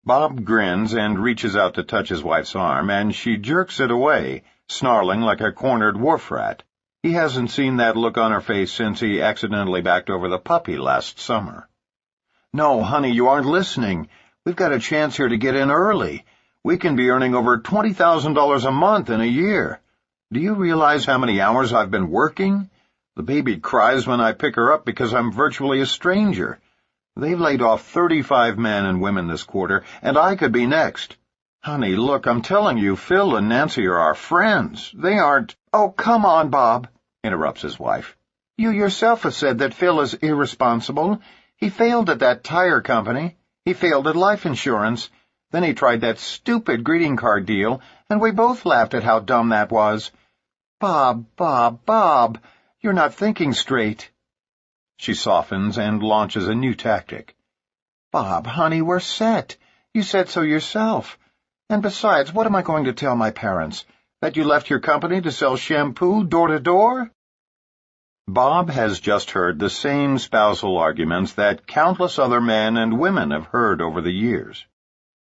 Bob grins and reaches out to touch his wife's arm, and she jerks it away, snarling like a cornered wharf rat. He hasn't seen that look on her face since he accidentally backed over the puppy last summer. "No, honey, you aren't listening. We've got a chance here to get in early. We can be earning over $20,000 a month in a year. Do you realize how many hours I've been working? The baby cries when I pick her up because I'm virtually a stranger. They've laid off 35 men and women this quarter, and I could be next. Honey, look, I'm telling you, Phil and Nancy are our friends. They aren't—" "Oh, come on, Bob," interrupts his wife. "You yourself have said that Phil is irresponsible. He failed at that tire company. He failed at life insurance. Then he tried that stupid greeting card deal, and we both laughed at how dumb that was. Bob, you're not thinking straight." She softens and launches a new tactic. "Bob, honey, we're set. You said so yourself. And besides, what am I going to tell my parents? That you left your company to sell shampoo door to door?" Bob has just heard the same spousal arguments that countless other men and women have heard over the years.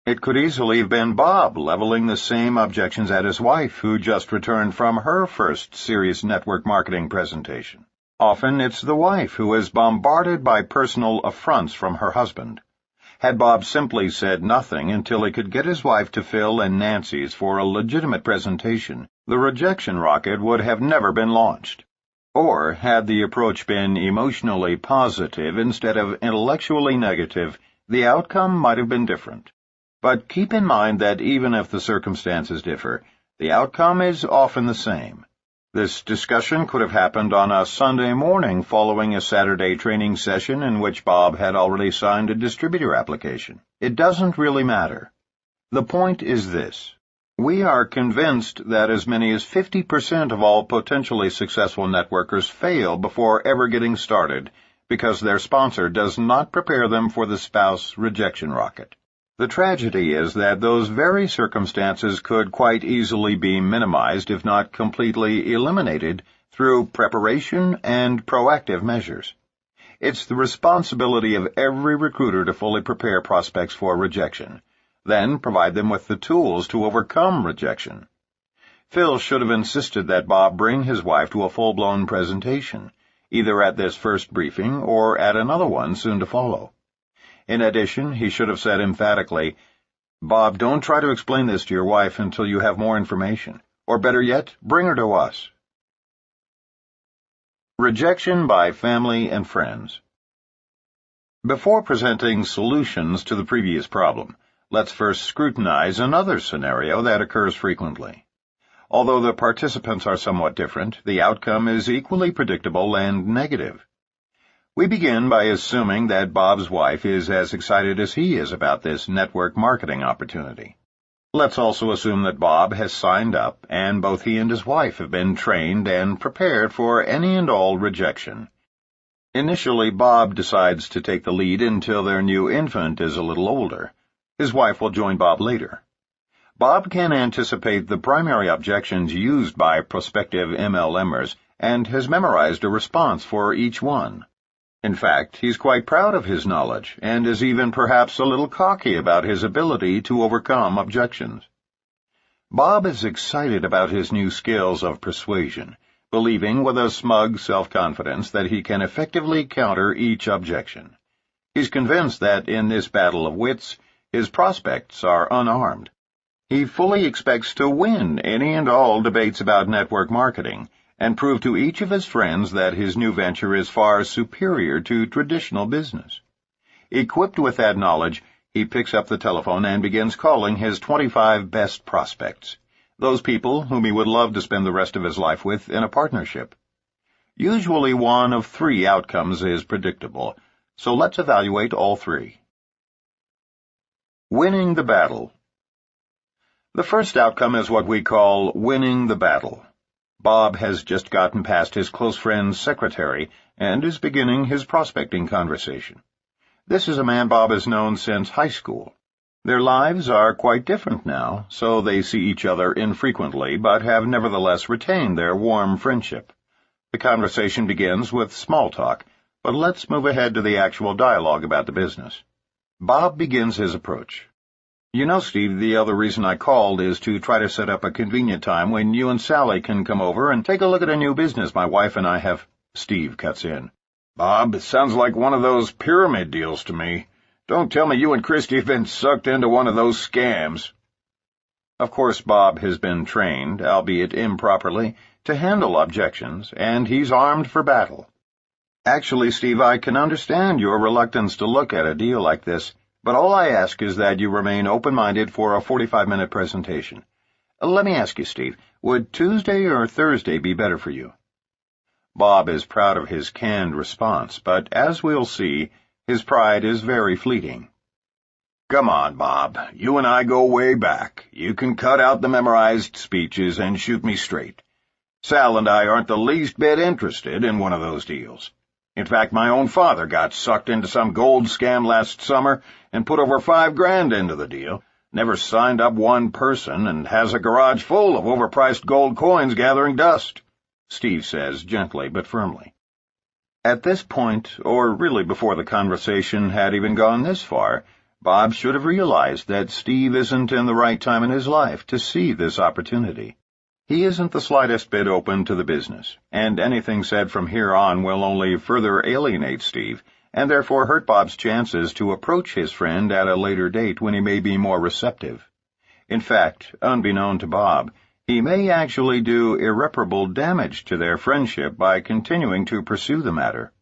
It could easily have been Bob leveling the same objections at his wife, who just returned from her first serious network marketing presentation. Often it's the wife who is bombarded by personal affronts from her husband. Had Bob simply said nothing until he could get his wife to Phil and Nancy's for a legitimate presentation, the rejection rocket would have never been launched. Or, had the approach been emotionally positive instead of intellectually negative, the outcome might have been different. But keep in mind that even if the circumstances differ, the outcome is often the same. This discussion could have happened on a Sunday morning following a Saturday training session in which Bob had already signed a distributor application. It doesn't really matter. The point is this. We are convinced that as many as 50% of all potentially successful networkers fail before ever getting started because their sponsor does not prepare them for the spouse rejection rocket. The tragedy is that those very circumstances could quite easily be minimized, if not completely eliminated, through preparation and proactive measures. It's the responsibility of every recruiter to fully prepare prospects for rejection, then provide them with the tools to overcome rejection. Phil should have insisted that Bob bring his wife to a full-blown presentation, either at this first briefing or at another one soon to follow. In addition, he should have said emphatically, "Bob, don't try to explain this to your wife until you have more information. Or better yet, bring her to us." Rejection by family and friends. Before presenting solutions to the previous problem, let's first scrutinize another scenario that occurs frequently. Although the participants are somewhat different, the outcome is equally predictable and negative. We begin by assuming that Bob's wife is as excited as he is about this network marketing opportunity. Let's also assume that Bob has signed up, and both he and his wife have been trained and prepared for any and all rejection. Initially, Bob decides to take the lead until their new infant is a little older. His wife will join Bob later. Bob can anticipate the primary objections used by prospective MLMers and has memorized a response for each one. In fact, he's quite proud of his knowledge and is even perhaps a little cocky about his ability to overcome objections. Bob is excited about his new skills of persuasion, believing with a smug self-confidence that he can effectively counter each objection. He's convinced that in this battle of wits, his prospects are unarmed. He fully expects to win any and all debates about network marketing, and prove to each of his friends that his new venture is far superior to traditional business. Equipped with that knowledge, he picks up the telephone and begins calling his 25 best prospects, those people whom he would love to spend the rest of his life with in a partnership. Usually one of three outcomes is predictable, so let's evaluate all three. Winning the battle. The first outcome is what we call winning the battle. Bob has just gotten past his close friend's secretary and is beginning his prospecting conversation. This is a man Bob has known since high school. Their lives are quite different now, so they see each other infrequently, but have nevertheless retained their warm friendship. The conversation begins with small talk, but let's move ahead to the actual dialogue about the business. Bob begins his approach. "You know, Steve, the other reason I called is to try to set up a convenient time when you and Sally can come over and take a look at a new business my wife and I have—" Steve cuts in. "Bob, it sounds like one of those pyramid deals to me. Don't tell me you and Christy have been sucked into one of those scams." Of course, Bob has been trained, albeit improperly, to handle objections, and he's armed for battle. "Actually, Steve, I can understand your reluctance to look at a deal like this, but all I ask is that you remain open-minded for a 45-minute presentation. Let me ask you, Steve, would Tuesday or Thursday be better for you?" Bob is proud of his canned response, but as we'll see, his pride is very fleeting. "Come on, Bob. You and I go way back. You can cut out the memorized speeches and shoot me straight. Sal and I aren't the least bit interested in one of those deals. In fact, my own father got sucked into some gold scam last summer and put over $5,000 into the deal, never signed up one person, and has a garage full of overpriced gold coins gathering dust," Steve says gently but firmly. At this point, or really before the conversation had even gone this far, Bob should have realized that Steve isn't in the right time in his life to see this opportunity. He isn't the slightest bit open to the business, and anything said from here on will only further alienate Steve, and therefore hurt Bob's chances to approach his friend at a later date when he may be more receptive. In fact, unbeknown to Bob, He may actually do irreparable damage to their friendship by continuing to pursue the matter.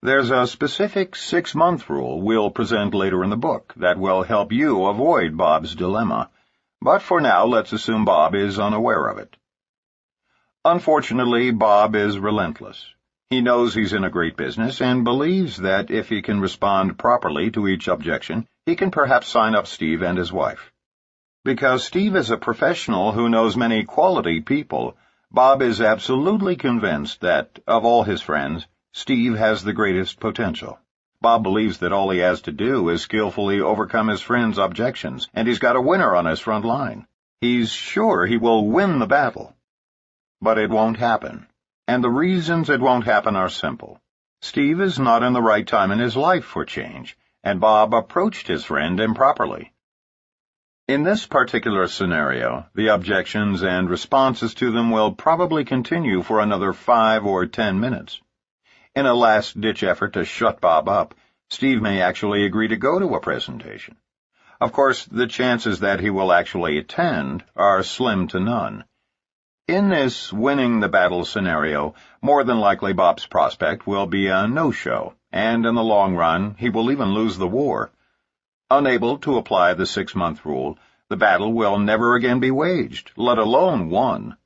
There's a specific 6-month rule we'll present later in the book that will help you avoid Bob's dilemma, but for now let's assume Bob is unaware of it. Unfortunately, Bob is relentless. He knows he's in a great business and believes that if he can respond properly to each objection, he can perhaps sign up Steve and his wife. Because Steve is a professional who knows many quality people, Bob is absolutely convinced that, of all his friends, Steve has the greatest potential. Bob believes that all he has to do is skillfully overcome his friend's objections, and he's got a winner on his front line. He's sure he will win the battle. But it won't happen. And the reasons it won't happen are simple. Steve is not in the right time in his life for change, and Bob approached his friend improperly. In this particular scenario, the objections and responses to them will probably continue for another 5 or 10 minutes. In a last-ditch effort to shut Bob up, Steve may actually agree to go to a presentation. Of course, the chances that he will actually attend are slim to none. In this winning-the-battle scenario, more than likely Bob's prospect will be a no-show, and in the long run, he will even lose the war. Unable to apply the 6-month rule, the battle will never again be waged, let alone won.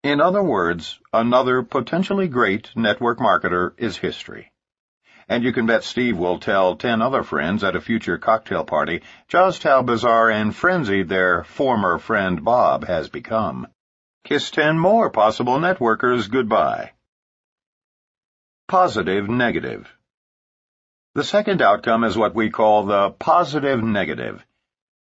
In other words, another potentially great network marketer is history. And you can bet Steve will tell 10 other friends at a future cocktail party just how bizarre and frenzied their former friend Bob has become. Kiss 10 more possible networkers goodbye. Positive negative. The second outcome is what we call the positive negative.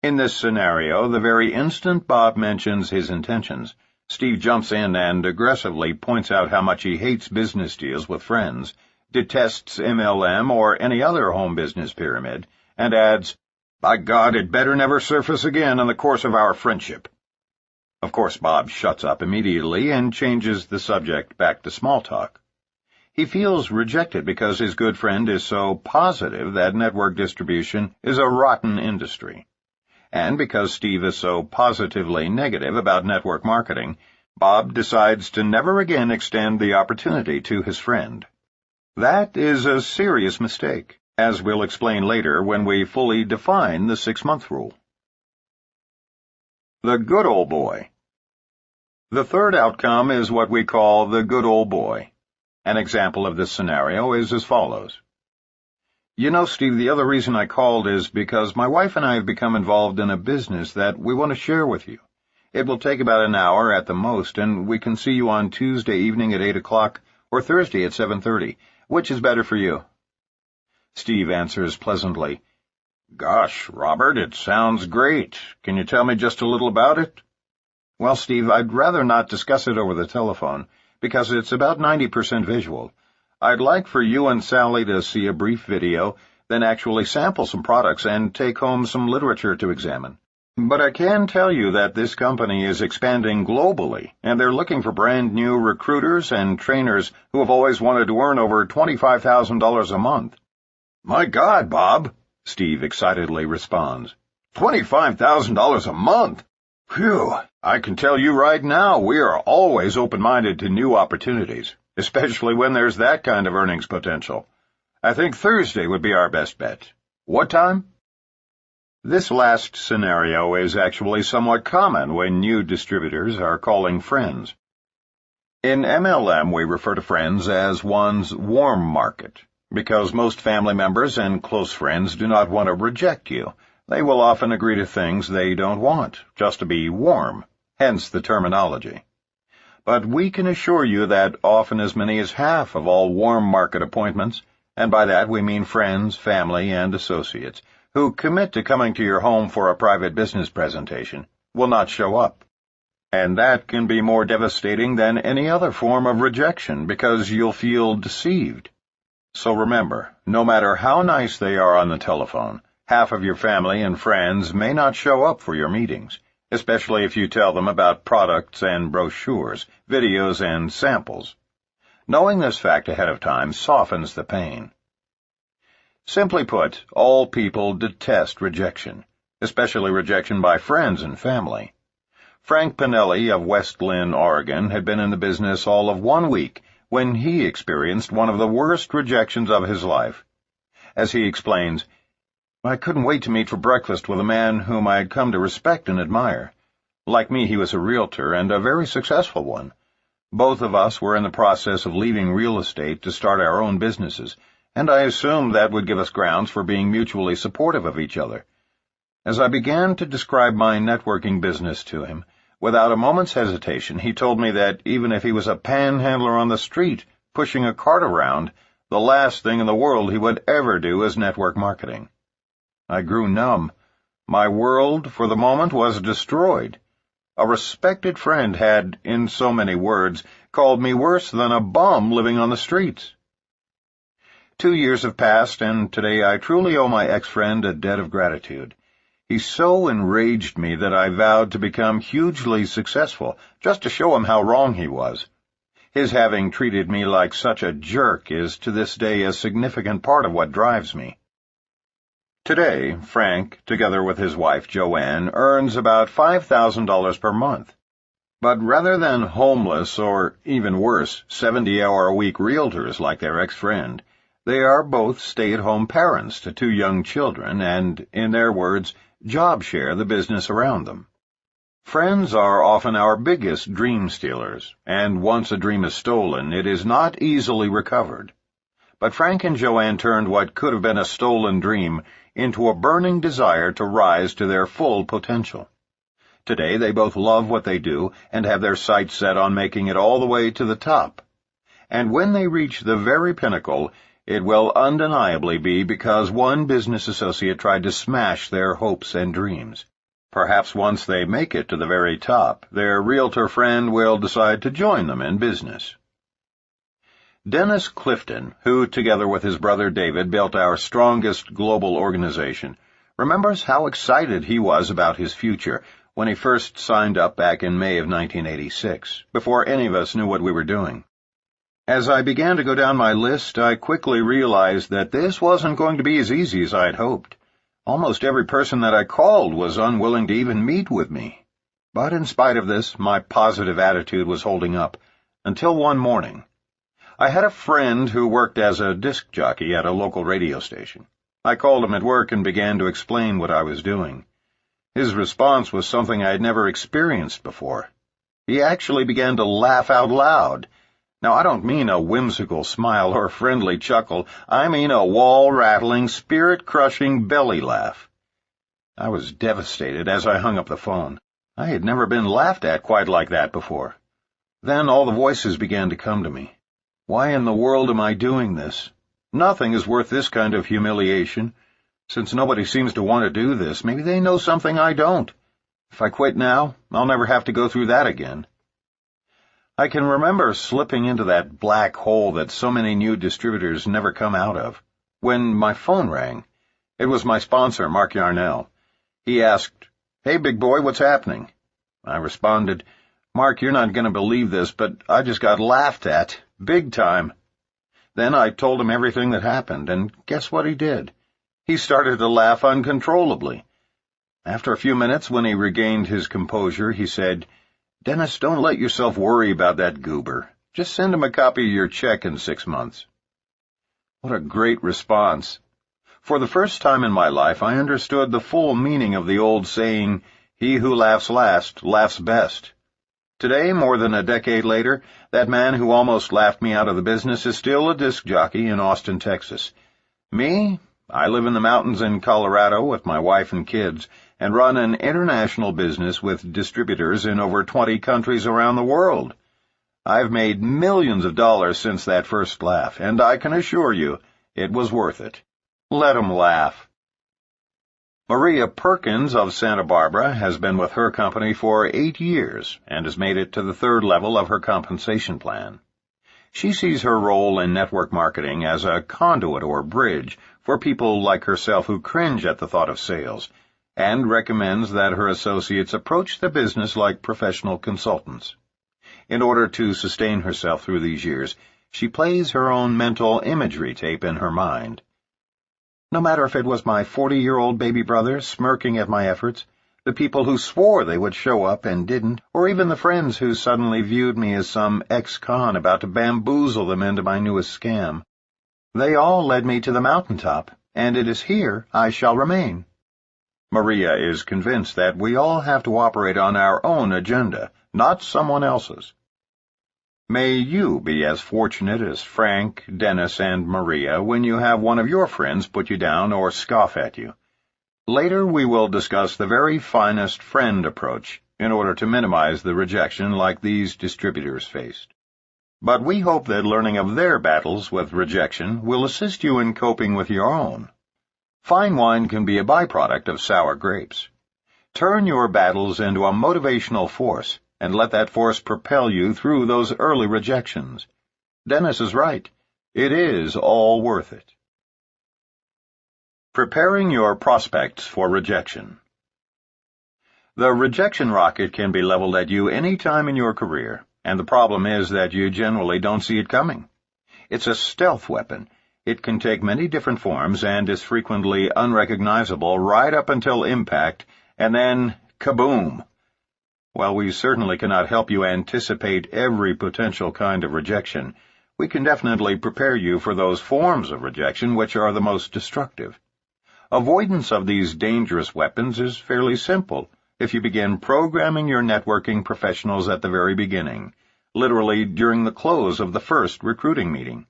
In this scenario, the very instant Bob mentions his intentions, Steve jumps in and aggressively points out how much he hates business deals with friends, detests MLM or any other home business pyramid, and adds, "By God, it better never surface again in the course of our friendship." Of course, Bob shuts up immediately and changes the subject back to small talk. He feels rejected because his good friend is so positive that network distribution is a rotten industry. And because Steve is so positively negative about network marketing, Bob decides to never again extend the opportunity to his friend. That is a serious mistake, as we'll explain later when we fully define the 6-month rule. The good old boy. The third outcome is what we call the good old boy. An example of this scenario is as follows. "You know, Steve, the other reason I called is because my wife and I have become involved in a business that we want to share with you. It will take about an hour at the most, and we can see you on Tuesday evening at 8 o'clock or Thursday at 7:30. Which is better for you?" Steve answers pleasantly, "Gosh, Robert, it sounds great. Can you tell me just a little about it?" "Well, Steve, I'd rather not discuss it over the telephone, because it's about 90% visual. I'd like for you and Sally to see a brief video, then actually sample some products and take home some literature to examine. But I can tell you that this company is expanding globally, and they're looking for brand-new recruiters and trainers who have always wanted to earn over $25,000 a month." "My God, Bob," Steve excitedly responds. $25,000 a month? Phew, I can tell you right now we are always open-minded to new opportunities, especially when there's that kind of earnings potential. I think Thursday would be our best bet. What time? This last scenario is actually somewhat common when new distributors are calling friends. In MLM, we refer to friends as one's warm market, because most family members and close friends do not want to reject you. They will often agree to things they don't want, just to be warm, hence the terminology. But we can assure you that often as many as half of all warm market appointments, and by that we mean friends, family, and associates, who commit to coming to your home for a private business presentation, will not show up. And that can be more devastating than any other form of rejection because you'll feel deceived. So remember, no matter how nice they are on the telephone, half of your family and friends may not show up for your meetings, especially if you tell them about products and brochures, videos and samples. Knowing this fact ahead of time softens the pain. Simply put, all people detest rejection, especially rejection by friends and family. Frank Pinelli of West Lynn, Oregon, had been in the business all of 1 week when he experienced one of the worst rejections of his life. As he explains, "I couldn't wait to meet for breakfast with a man whom I had come to respect and admire. Like me, he was a realtor, and a very successful one. Both of us were in the process of leaving real estate to start our own businesses, and I assumed that would give us grounds for being mutually supportive of each other. As I began to describe my networking business to him, without a moment's hesitation, he told me that even if he was a panhandler on the street, pushing a cart around, the last thing in the world he would ever do is network marketing. I grew numb. My world, for the moment, was destroyed. A respected friend had, in so many words, called me worse than a bum living on the streets. 2 years have passed, and today I truly owe my ex-friend a debt of gratitude. He so enraged me that I vowed to become hugely successful, just to show him how wrong he was. His having treated me like such a jerk is to this day a significant part of what drives me. Today, Frank, together with his wife Joanne, earns about $5,000 per month. But rather than homeless or, even worse, 70-hour-a-week realtors like their ex-friend, they are both stay-at-home parents to 2 young children and, in their words, job share the business around them. Friends are often our biggest dream stealers, and once a dream is stolen, it is not easily recovered. But Frank and Joanne turned what could have been a stolen dream into a burning desire to rise to their full potential. Today they both love what they do and have their sights set on making it all the way to the top. And when they reach the very pinnacle, it will undeniably be because one business associate tried to smash their hopes and dreams. Perhaps once they make it to the very top, their realtor friend will decide to join them in business. Dennis Clifton, who, together with his brother David, built our strongest global organization, remembers how excited he was about his future when he first signed up back in May of 1986, before any of us knew what we were doing. As I began to go down my list, I quickly realized that this wasn't going to be as easy as I had hoped. Almost every person that I called was unwilling to even meet with me. But in spite of this, my positive attitude was holding up, until one morning. I had a friend who worked as a disc jockey at a local radio station. I called him at work and began to explain what I was doing. His response was something I had never experienced before. He actually began to laugh out loud. Now, I don't mean a whimsical smile or friendly chuckle. I mean a wall-rattling, spirit-crushing belly laugh. I was devastated as I hung up the phone. I had never been laughed at quite like that before. Then all the voices began to come to me. Why in the world am I doing this? Nothing is worth this kind of humiliation. Since nobody seems to want to do this, maybe they know something I don't. If I quit now, I'll never have to go through that again. I can remember slipping into that black hole that so many new distributors never come out of. When my phone rang, it was my sponsor, Mark Yarnell. He asked, "Hey, big boy, what's happening?" I responded, "Mark, you're not going to believe this, but I just got laughed at. Big time." Then I told him everything that happened, and guess what he did? He started to laugh uncontrollably. After a few minutes, when he regained his composure, he said, "Dennis, don't let yourself worry about that goober. Just send him a copy of your check in 6 months." What a great response. For the first time in my life, I understood the full meaning of the old saying, "He who laughs last laughs best." Today, more than a decade later, that man who almost laughed me out of the business is still a disc jockey in Austin, Texas. Me? I live in the mountains in Colorado with my wife and kids and run an international business with distributors in over 20 countries around the world. I've made millions of dollars since that first laugh, and I can assure you it was worth it. Let 'em laugh. Maria Perkins of Santa Barbara has been with her company for 8 years and has made it to the 3rd level of her compensation plan. She sees her role in network marketing as a conduit or bridge for people like herself who cringe at the thought of sales, and recommends that her associates approach the business like professional consultants. In order to sustain herself through these years, she plays her own mental imagery tape in her mind. No matter if it was my 40-year-old baby brother smirking at my efforts, The people who swore they would show up and didn't, or even the friends who suddenly viewed me as some ex-con about to bamboozle them into my newest scam. They all led me to the mountaintop, and it is here I shall remain. Maria is convinced that we all have to operate on our own agenda, not someone else's. May you be as fortunate as Frank, Dennis, and Maria when you have one of your friends put you down or scoff at you. Later we will discuss the very finest friend approach in order to minimize the rejection like these distributors faced. But we hope that learning of their battles with rejection will assist you in coping with your own. Fine wine can be a byproduct of sour grapes. Turn your battles into a motivational force and let that force propel you through those early rejections. Dennis is right. It is all worth it. Preparing your prospects for rejection. The rejection rocket can be leveled at you any time in your career, and the problem is that you generally don't see it coming. It's a stealth weapon. It can take many different forms and is frequently unrecognizable right up until impact, and then kaboom! While we certainly cannot help you anticipate every potential kind of rejection, we can definitely prepare you for those forms of rejection which are the most destructive. Avoidance of these dangerous weapons is fairly simple if you begin programming your networking professionals at the very beginning, literally during the close of the first recruiting meeting.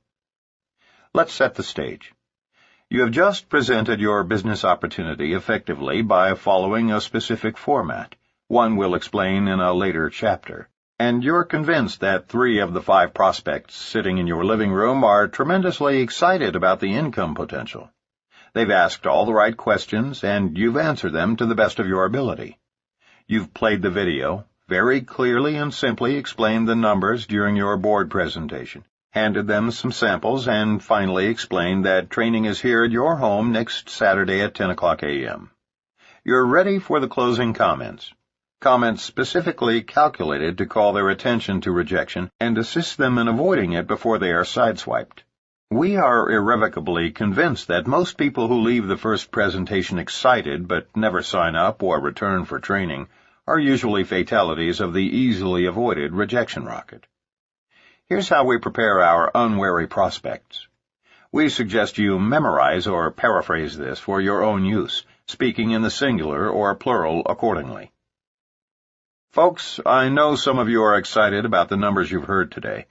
Let's set the stage. You have just presented your business opportunity effectively by following a specific format. One we'll explain in a later chapter. And you're convinced that 3 of the 5 prospects sitting in your living room are tremendously excited about the income potential. They've asked all the right questions, and you've answered them to the best of your ability. You've played the video, very clearly and simply explained the numbers during your board presentation, handed them some samples, and finally explained that training is here at your home next Saturday at 10 o'clock a.m. You're ready for the closing comments. Comments specifically calculated to call their attention to rejection and assist them in avoiding it before they are sideswiped. We are irrevocably convinced that most people who leave the first presentation excited but never sign up or return for training are usually fatalities of the easily avoided rejection rocket. Here's how we prepare our unwary prospects. We suggest you memorize or paraphrase this for your own use, speaking in the singular or plural accordingly. Folks, I know some of you are excited about the numbers you've heard today.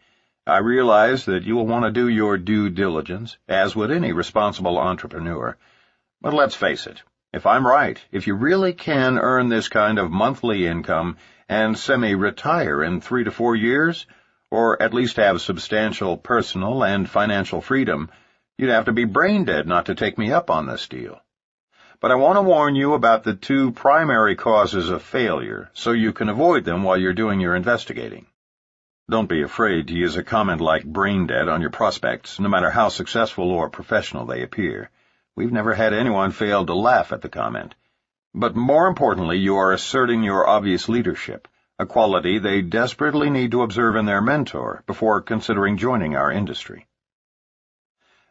I realize that you will want to do your due diligence, as would any responsible entrepreneur. But let's face it, if I'm right, if you really can earn this kind of monthly income and semi-retire in 3 to 4 years, or at least have substantial personal and financial freedom, you'd have to be brain dead not to take me up on this deal. But I want to warn you about the 2 primary causes of failure, so you can avoid them while you're doing your investigating. Don't be afraid to use a comment like brain dead on your prospects, no matter how successful or professional they appear. We've never had anyone fail to laugh at the comment. But more importantly, you are asserting your obvious leadership, a quality they desperately need to observe in their mentor before considering joining our industry.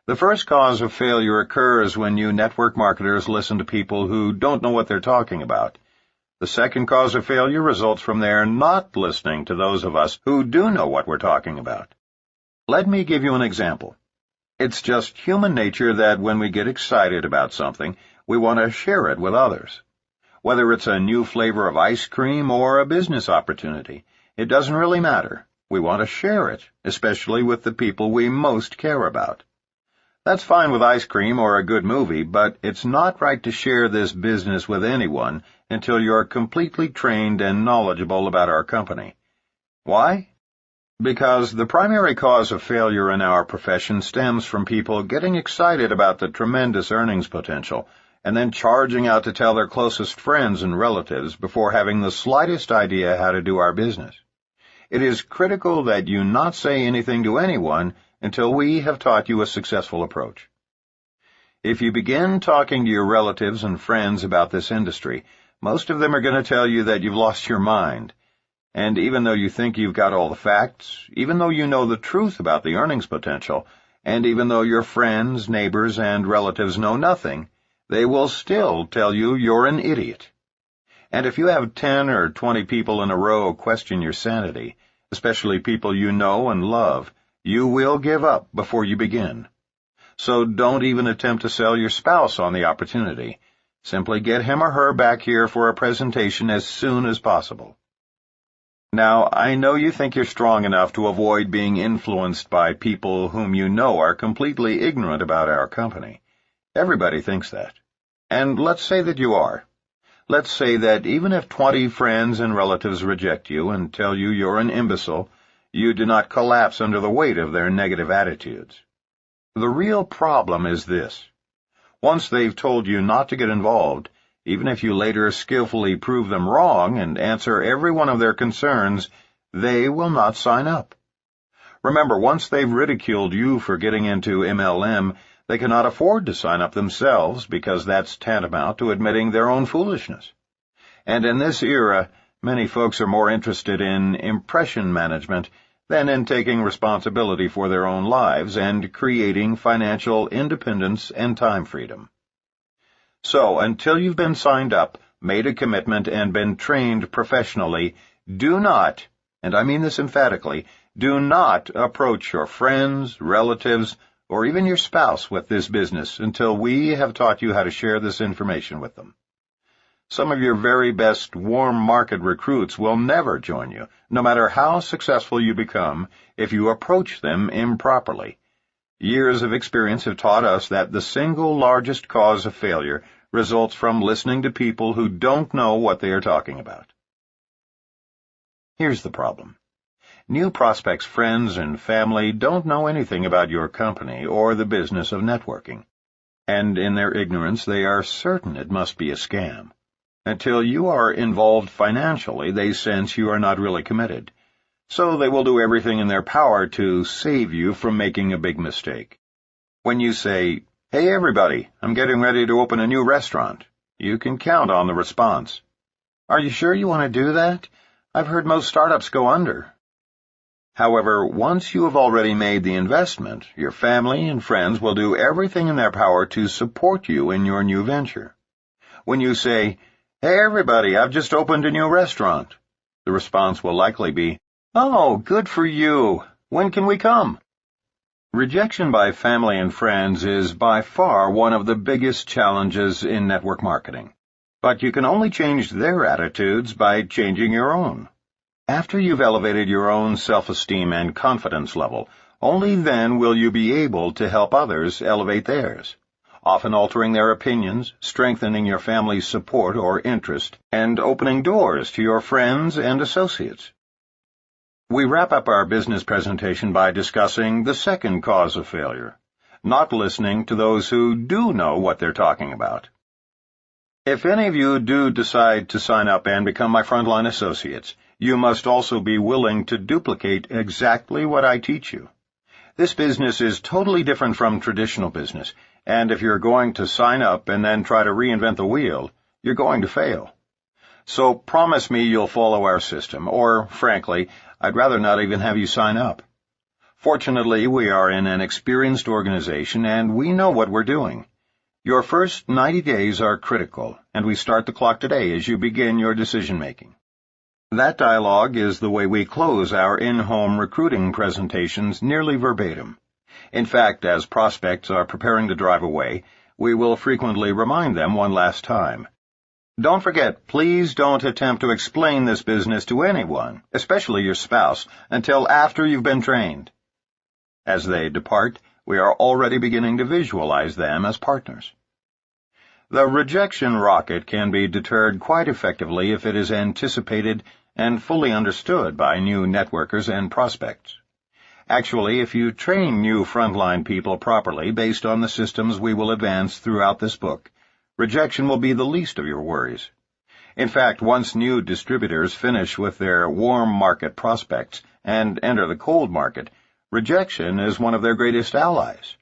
The first cause of failure occurs when you network marketers listen to people who don't know what they're talking about. The second cause of failure results from their not listening to those of us who do know what we're talking about. Let me give you an example. It's just human nature that when we get excited about something, we want to share it with others. Whether it's a new flavor of ice cream or a business opportunity, it doesn't really matter. We want to share it, especially with the people we most care about. That's fine with ice cream or a good movie, but it's not right to share this business with anyone until you're completely trained and knowledgeable about our company. Why? Because the primary cause of failure in our profession stems from people getting excited about the tremendous earnings potential and then charging out to tell their closest friends and relatives before having the slightest idea how to do our business. It is critical that you not say anything to anyone until we have taught you a successful approach. If you begin talking to your relatives and friends about this industry, most of them are going to tell you that you've lost your mind. And even though you think you've got all the facts, even though you know the truth about the earnings potential, and even though your friends, neighbors, and relatives know nothing, they will still tell you you're an idiot. And if you have 10 or 20 people in a row question your sanity, especially people you know and love, you will give up before you begin. So don't even attempt to sell your spouse on the opportunity. Simply get him or her back here for a presentation as soon as possible. Now, I know you think you're strong enough to avoid being influenced by people whom you know are completely ignorant about our company. Everybody thinks that. And let's say that you are. Let's say that even if 20 friends and relatives reject you and tell you you're an imbecile, you do not collapse under the weight of their negative attitudes. The real problem is this. Once they've told you not to get involved, even if you later skillfully prove them wrong and answer every one of their concerns, they will not sign up. Remember, once they've ridiculed you for getting into MLM, they cannot afford to sign up themselves because that's tantamount to admitting their own foolishness. And in this era, many folks are more interested in impression management than in taking responsibility for their own lives and creating financial independence and time freedom. So, until you've been signed up, made a commitment, and been trained professionally, do not, and I mean this emphatically, do not approach your friends, relatives, or even your spouse with this business until we have taught you how to share this information with them. Some of your very best warm market recruits will never join you, no matter how successful you become, if you approach them improperly. Years of experience have taught us that the single largest cause of failure results from listening to people who don't know what they are talking about. Here's the problem. New prospects' friends and family don't know anything about your company or the business of networking, and in their ignorance they are certain it must be a scam. Until you are involved financially, they sense you are not really committed. So they will do everything in their power to save you from making a big mistake. When you say, "Hey everybody, I'm getting ready to open a new restaurant," you can count on the response. "Are you sure you want to do that? I've heard most startups go under." However, once you have already made the investment, your family and friends will do everything in their power to support you in your new venture. When you say, "Hey everybody, I've just opened a new restaurant," the response will likely be, "Oh, good for you. When can we come?" Rejection by family and friends is by far one of the biggest challenges in network marketing. But you can only change their attitudes by changing your own. After you've elevated your own self-esteem and confidence level, only then will you be able to help others elevate theirs, often altering their opinions, strengthening your family's support or interest, and opening doors to your friends and associates. We wrap up our business presentation by discussing the second cause of failure, not listening to those who do know what they're talking about. If any of you do decide to sign up and become my frontline associates, you must also be willing to duplicate exactly what I teach you. This business is totally different from traditional business, and if you're going to sign up and then try to reinvent the wheel, you're going to fail. So promise me you'll follow our system, or, frankly, I'd rather not even have you sign up. Fortunately, we are in an experienced organization, and we know what we're doing. Your first 90 days are critical, and we start the clock today as you begin your decision-making. That dialogue is the way we close our in-home recruiting presentations nearly verbatim. In fact, as prospects are preparing to drive away, we will frequently remind them one last time. Don't forget, please don't attempt to explain this business to anyone, especially your spouse, until after you've been trained. As they depart, we are already beginning to visualize them as partners. The rejection rocket can be deterred quite effectively if it is anticipated and fully understood by new networkers and prospects. Actually, if you train new frontline people properly based on the systems we will advance throughout this book, rejection will be the least of your worries. In fact, once new distributors finish with their warm market prospects and enter the cold market, rejection is one of their greatest allies.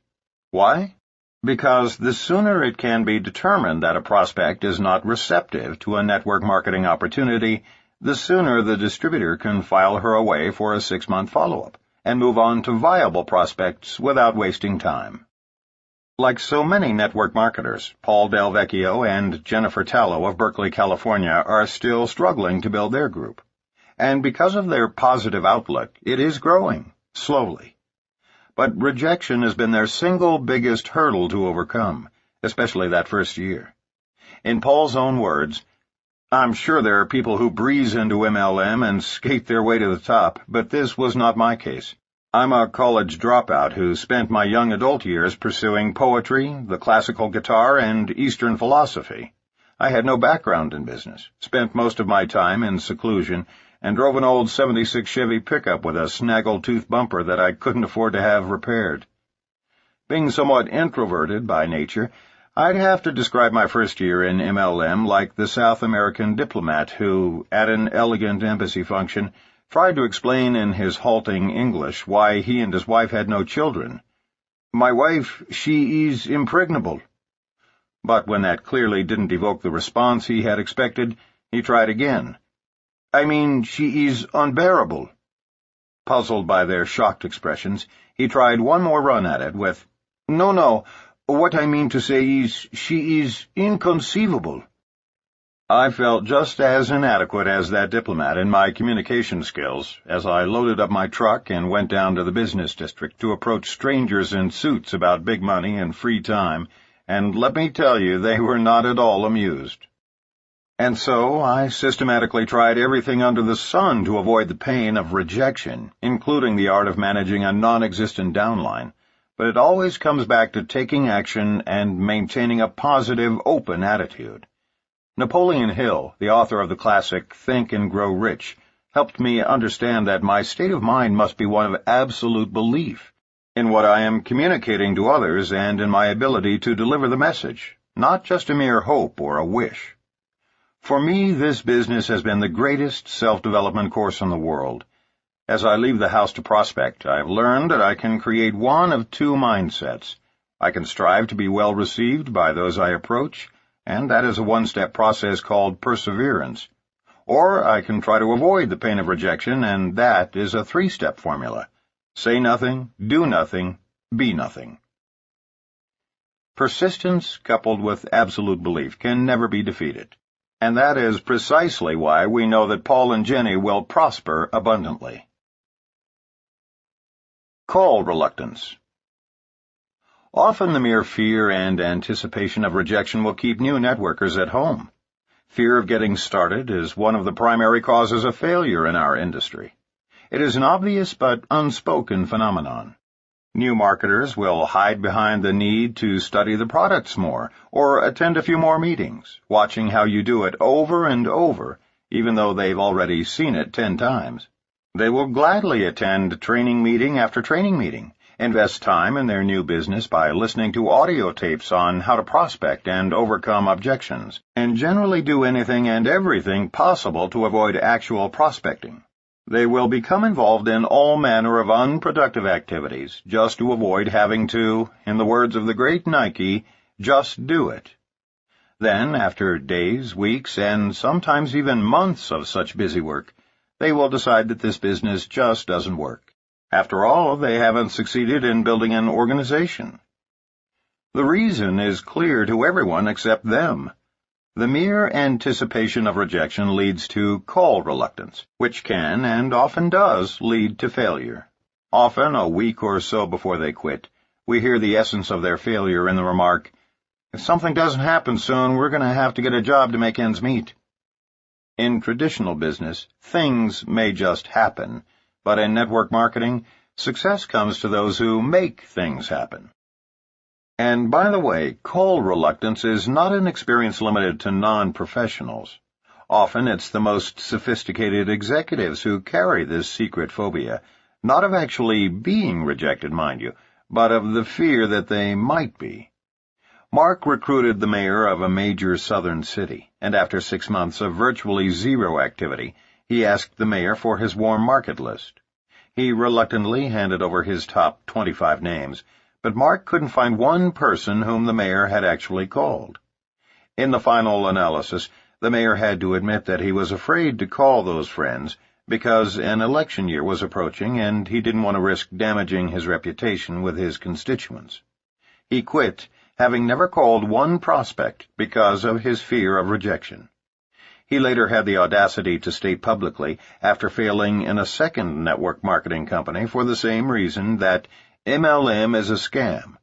Why? Because the sooner it can be determined that a prospect is not receptive to a network marketing opportunity, the sooner the distributor can file her away for a 6-month follow-up and move on to viable prospects without wasting time. Like so many network marketers, Paul Del Vecchio and Jennifer Tallow of Berkeley, California, are still struggling to build their group. And because of their positive outlook, it is growing, slowly. But rejection has been their single biggest hurdle to overcome, especially that first year. In Paul's own words, "I'm sure there are people who breeze into MLM and skate their way to the top, but this was not my case. I'm a college dropout who spent my young adult years pursuing poetry, the classical guitar, and Eastern philosophy. I had no background in business, spent most of my time in seclusion, and drove an old '76 Chevy pickup with a snaggle-tooth bumper that I couldn't afford to have repaired. Being somewhat introverted by nature, I'd have to describe my first year in MLM like the South American diplomat who, at an elegant embassy function, tried to explain in his halting English why he and his wife had no children. "My wife, she is impregnable." But when that clearly didn't evoke the response he had expected, he tried again. "I mean, she is unbearable." Puzzled by their shocked expressions, he tried one more run at it with, No, what I mean to say is, she is inconceivable." I felt just as inadequate as that diplomat in my communication skills as I loaded up my truck and went down to the business district to approach strangers in suits about big money and free time, and let me tell you, they were not at all amused. And so I systematically tried everything under the sun to avoid the pain of rejection, including the art of managing a non-existent downline, but it always comes back to taking action and maintaining a positive, open attitude. Napoleon Hill, the author of the classic Think and Grow Rich, helped me understand that my state of mind must be one of absolute belief in what I am communicating to others and in my ability to deliver the message, not just a mere hope or a wish. For me, this business has been the greatest self-development course in the world. As I leave the house to prospect, I've learned that I can create one of two mindsets. I can strive to be well received by those I approach, and that is a one-step process called perseverance. Or I can try to avoid the pain of rejection, and that is a three-step formula. Say nothing, do nothing, be nothing. Persistence coupled with absolute belief can never be defeated. And that is precisely why we know that Paul and Jenny will prosper abundantly. Call reluctance. Often the mere fear and anticipation of rejection will keep new networkers at home. Fear of getting started is one of the primary causes of failure in our industry. It is an obvious but unspoken phenomenon. New marketers will hide behind the need to study the products more, or attend a few more meetings, watching how you do it over and over, even though they've already seen it 10 times. They will gladly attend training meeting after training meeting, invest time in their new business by listening to audio tapes on how to prospect and overcome objections, and generally do anything and everything possible to avoid actual prospecting. They will become involved in all manner of unproductive activities just to avoid having to, in the words of the great Nike, just do it. Then, after days, weeks, and sometimes even months of such busy work, they will decide that this business just doesn't work. After all, they haven't succeeded in building an organization. The reason is clear to everyone except them. The mere anticipation of rejection leads to call reluctance, which can, and often does, lead to failure. Often, a week or so before they quit, we hear the essence of their failure in the remark, "If something doesn't happen soon, we're going to have to get a job to make ends meet." In traditional business, things may just happen, but in network marketing, success comes to those who make things happen. And by the way, call reluctance is not an experience limited to non-professionals. Often it's the most sophisticated executives who carry this secret phobia, not of actually being rejected, mind you, but of the fear that they might be. Mark recruited the mayor of a major southern city, and after 6 months of virtually zero activity, he asked the mayor for his warm market list. He reluctantly handed over his top 25 names, but Mark couldn't find one person whom the mayor had actually called. In the final analysis, the mayor had to admit that he was afraid to call those friends because an election year was approaching and he didn't want to risk damaging his reputation with his constituents. He quit, having never called one prospect because of his fear of rejection. He later had the audacity to state publicly, after failing in a second network marketing company for the same reason, that MLM is a scam.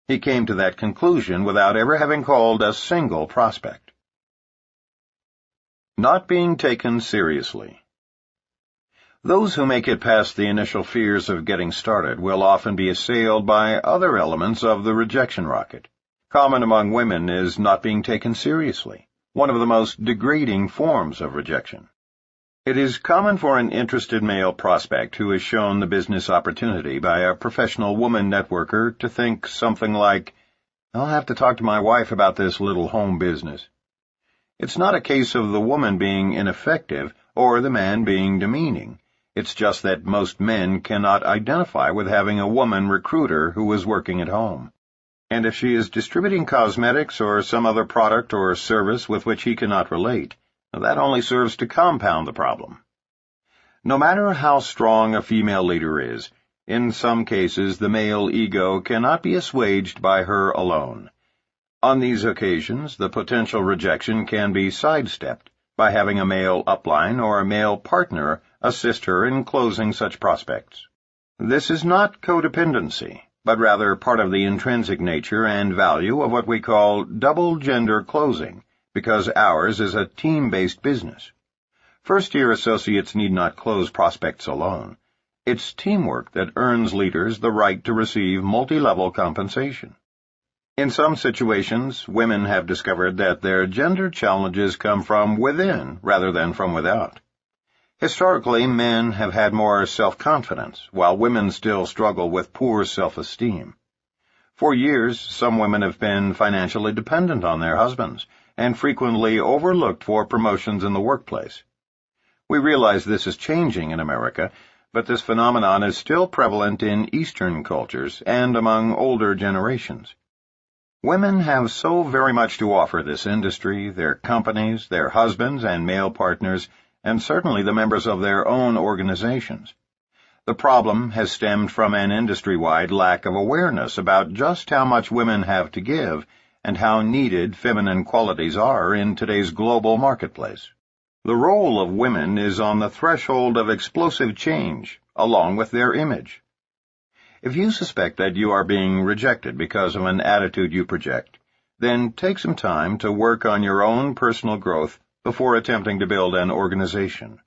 He came to that conclusion without ever having called a single prospect. Not being taken seriously. Those who make it past the initial fears of getting started will often be assailed by other elements of the rejection rocket. Common among women is not being taken seriously, one of the most degrading forms of rejection. It is common for an interested male prospect who is shown the business opportunity by a professional woman networker to think something like, "I'll have to talk to my wife about this little home business." It's not a case of the woman being ineffective or the man being demeaning. It's just that most men cannot identify with having a woman recruiter who is working at home. And if she is distributing cosmetics or some other product or service with which he cannot relate, that only serves to compound the problem. No matter how strong a female leader is, in some cases the male ego cannot be assuaged by her alone. On these occasions, the potential rejection can be sidestepped by having a male upline or a male partner assist her in closing such prospects. This is not codependency, but rather part of the intrinsic nature and value of what we call double-gender closing, because ours is a team-based business. First-year associates need not close prospects alone. It's teamwork that earns leaders the right to receive multi-level compensation. In some situations, women have discovered that their gender challenges come from within rather than from without. Historically, men have had more self-confidence, while women still struggle with poor self-esteem. For years, some women have been financially dependent on their husbands, and frequently overlooked for promotions in the workplace. We realize this is changing in America, but this phenomenon is still prevalent in Eastern cultures and among older generations. Women have so very much to offer this industry, their companies, their husbands and male partners, and certainly the members of their own organizations. The problem has stemmed from an industry-wide lack of awareness about just how much women have to give and how needed feminine qualities are in today's global marketplace. The role of women is on the threshold of explosive change, along with their image. If you suspect that you are being rejected because of an attitude you project, then take some time to work on your own personal growth before attempting to build an organization.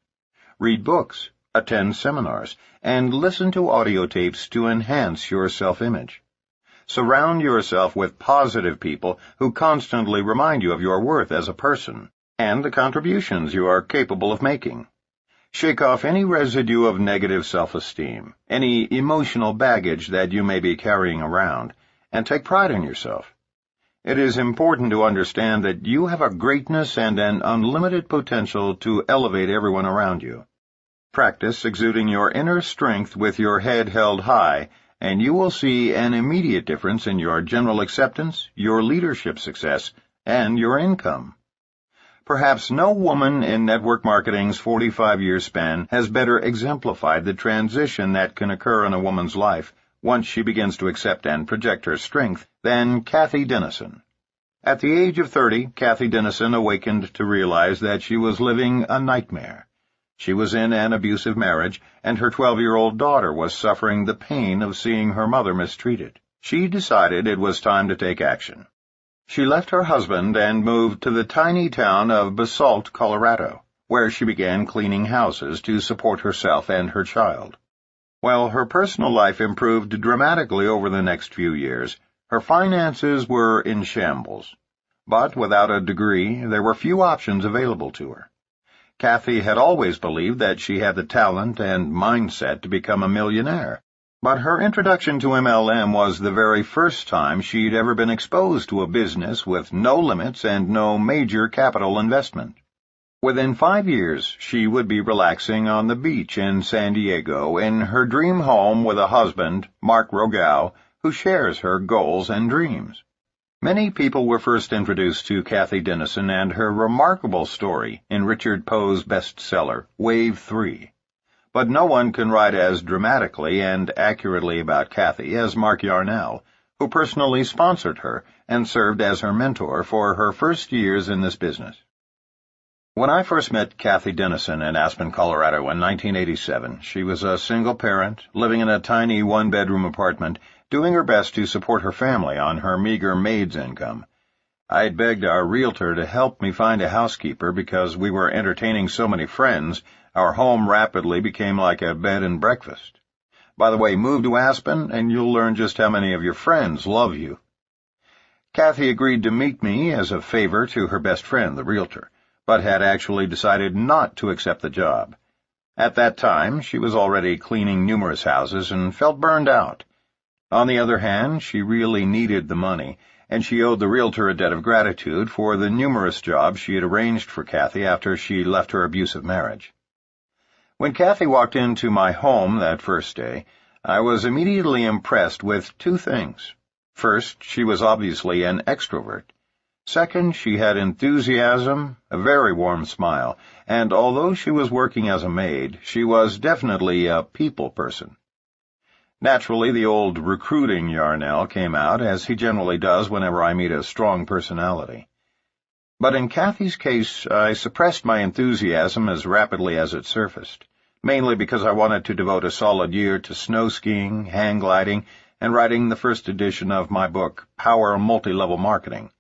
Read books, attend seminars, and listen to audio tapes to enhance your self-image. Surround yourself with positive people who constantly remind you of your worth as a person and the contributions you are capable of making. Shake off any residue of negative self-esteem, any emotional baggage that you may be carrying around, and take pride in yourself. It is important to understand that you have a greatness and an unlimited potential to elevate everyone around you. Practice exuding your inner strength with your head held high, and you will see an immediate difference in your general acceptance, your leadership success, and your income. Perhaps no woman in network marketing's 45-year span has better exemplified the transition that can occur in a woman's life once she begins to accept and project her strength than Kathy Dennison. At the age of 30, Kathy Dennison awakened to realize that she was living a nightmare. She was in an abusive marriage, and her 12-year-old daughter was suffering the pain of seeing her mother mistreated. She decided it was time to take action. She left her husband and moved to the tiny town of Basalt, Colorado, where she began cleaning houses to support herself and her child. While her personal life improved dramatically over the next few years, her finances were in shambles. But without a degree, there were few options available to her. Kathy had always believed that she had the talent and mindset to become a millionaire, but her introduction to MLM was the very first time she'd ever been exposed to a business with no limits and no major capital investment. Within 5 years, she would be relaxing on the beach in San Diego in her dream home with a husband, Mark Rogao, who shares her goals and dreams. Many people were first introduced to Kathy Dennison and her remarkable story in Richard Poe's bestseller, Wave 3. But no one can write as dramatically and accurately about Kathy as Mark Yarnell, who personally sponsored her and served as her mentor for her first years in this business. When I first met Kathy Dennison in Aspen, Colorado in 1987, she was a single parent, living in a tiny one-bedroom apartment, doing her best to support her family on her meager maid's income. I'd begged our realtor to help me find a housekeeper because we were entertaining so many friends, our home rapidly became like a bed and breakfast. By the way, move to Aspen and you'll learn just how many of your friends love you. Kathy agreed to meet me as a favor to her best friend, the realtor, but had actually decided not to accept the job. At that time, she was already cleaning numerous houses and felt burned out. On the other hand, she really needed the money, and she owed the realtor a debt of gratitude for the numerous jobs she had arranged for Kathy after she left her abusive marriage. When Kathy walked into my home that first day, I was immediately impressed with two things. First, she was obviously an extrovert. Second, she had enthusiasm, a very warm smile, and although she was working as a maid, she was definitely a people person. Naturally, the old recruiting Yarnell came out, as he generally does whenever I meet a strong personality. But in Kathy's case, I suppressed my enthusiasm as rapidly as it surfaced, mainly because I wanted to devote a solid year to snow skiing, hang gliding, and writing the first edition of my book, Power Multi-Level Marketing.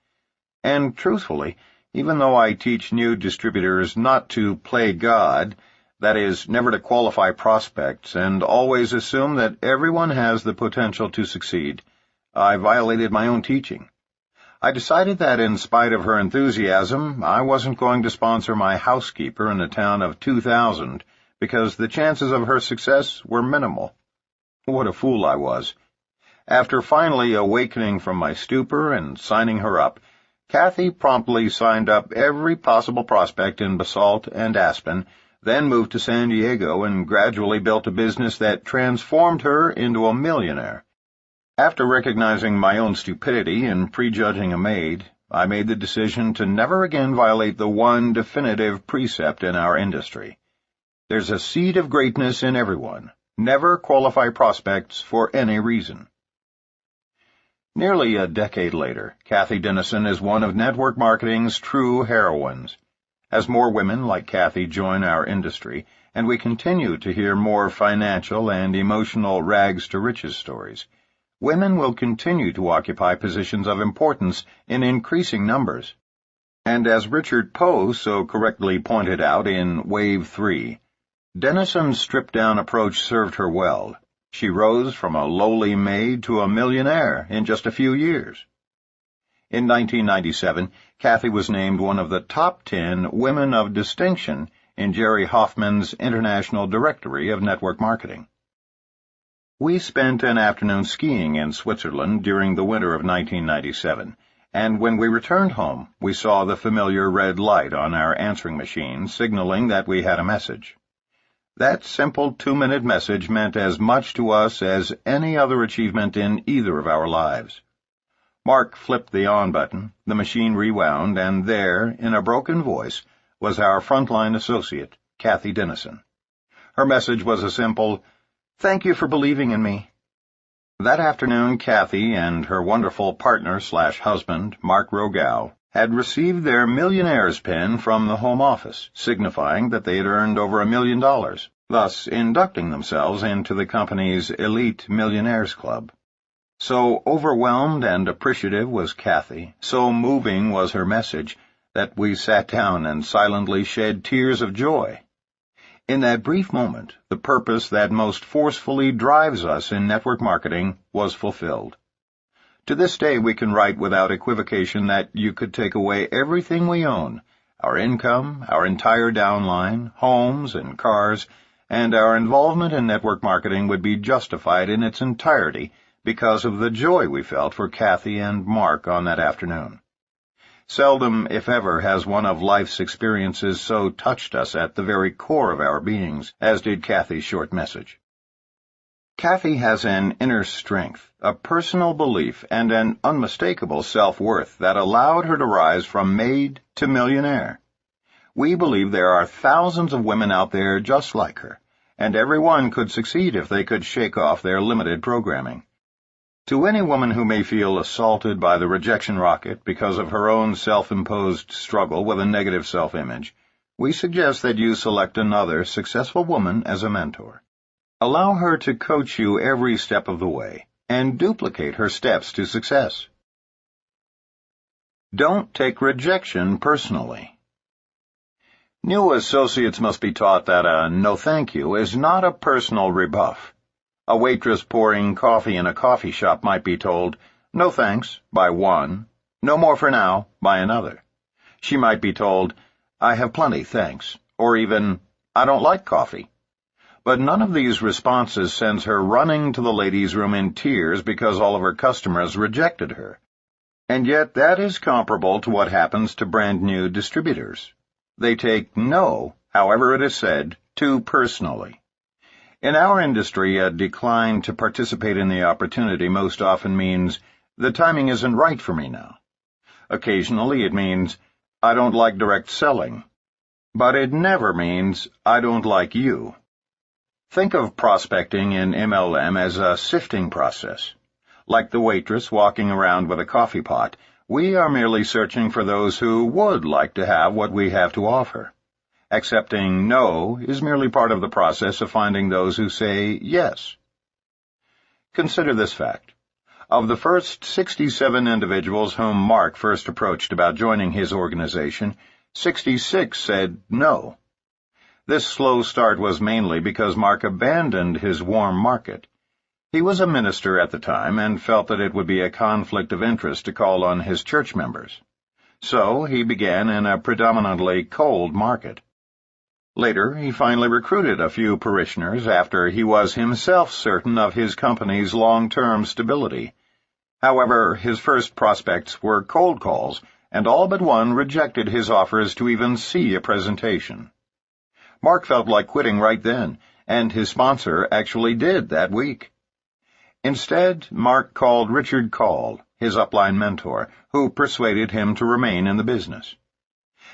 And truthfully, even though I teach new distributors not to play God, that is, never to qualify prospects and always assume that everyone has the potential to succeed, I violated my own teaching. I decided that in spite of her enthusiasm, I wasn't going to sponsor my housekeeper in a town of 2,000 because the chances of her success were minimal. What a fool I was. After finally awakening from my stupor and signing her up, Kathy promptly signed up every possible prospect in Basalt and Aspen, then moved to San Diego and gradually built a business that transformed her into a millionaire. After recognizing my own stupidity in prejudging a maid, I made the decision to never again violate the one definitive precept in our industry. There's a seed of greatness in everyone. Never qualify prospects for any reason. Nearly a decade later, Kathy Dennison is one of network marketing's true heroines. As more women like Kathy join our industry, and we continue to hear more financial and emotional rags-to-riches stories, women will continue to occupy positions of importance in increasing numbers. And as Richard Poe so correctly pointed out in Wave 3, Dennison's stripped-down approach served her well. She rose from a lowly maid to a millionaire in just a few years. In 1997, Kathy was named one of the top 10 women of distinction in Jerry Hoffman's International Directory of Network Marketing. We spent an afternoon skiing in Switzerland during the winter of 1997, and when we returned home, we saw the familiar red light on our answering machine signaling that we had a message. That simple 2-minute message meant as much to us as any other achievement in either of our lives. Mark flipped the on button, the machine rewound, and there, in a broken voice, was our frontline associate, Kathy Dennison. Her message was a simple, "Thank you for believing in me." That afternoon, Kathy and her wonderful partner/husband, Mark Rogow, had received their millionaire's pin from the home office, signifying that they had earned over $1 million, thus inducting themselves into the company's elite millionaires club. So overwhelmed and appreciative was Kathy, so moving was her message, that we sat down and silently shed tears of joy. In that brief moment, the purpose that most forcefully drives us in network marketing was fulfilled. To this day, we can write without equivocation that you could take away everything we own, our income, our entire downline, homes and cars, and our involvement in network marketing would be justified in its entirety because of the joy we felt for Kathy and Mark on that afternoon. Seldom, if ever, has one of life's experiences so touched us at the very core of our beings as did Kathy's short message. Kathy has an inner strength, a personal belief, and an unmistakable self-worth that allowed her to rise from maid to millionaire. We believe there are thousands of women out there just like her, and every one could succeed if they could shake off their limited programming. To any woman who may feel assaulted by the rejection rocket because of her own self-imposed struggle with a negative self-image, we suggest that you select another successful woman as a mentor. Allow her to coach you every step of the way, and duplicate her steps to success. Don't take rejection personally. New associates must be taught that a no thank you is not a personal rebuff. A waitress pouring coffee in a coffee shop might be told, "No thanks," by one, "No more for now," by another. She might be told, "I have plenty, thanks," or even, "I don't like coffee." But none of these responses sends her running to the ladies' room in tears because all of her customers rejected her. And yet that is comparable to what happens to brand new distributors. They take no, however it is said, too personally. In our industry, a decline to participate in the opportunity most often means, "The timing isn't right for me now." Occasionally it means, "I don't like direct selling." But it never means, "I don't like you." Think of prospecting in MLM as a sifting process. Like the waitress walking around with a coffee pot, we are merely searching for those who would like to have what we have to offer. Accepting no is merely part of the process of finding those who say yes. Consider this fact. Of the first 67 individuals whom Mark first approached about joining his organization, 66 said no. This slow start was mainly because Mark abandoned his warm market. He was a minister at the time and felt that it would be a conflict of interest to call on his church members. So he began in a predominantly cold market. Later, he finally recruited a few parishioners after he was himself certain of his company's long-term stability. However, his first prospects were cold calls, and all but one rejected his offers to even see a presentation. Mark felt like quitting right then, and his sponsor actually did that week. Instead, Mark called Richard Call, his upline mentor, who persuaded him to remain in the business.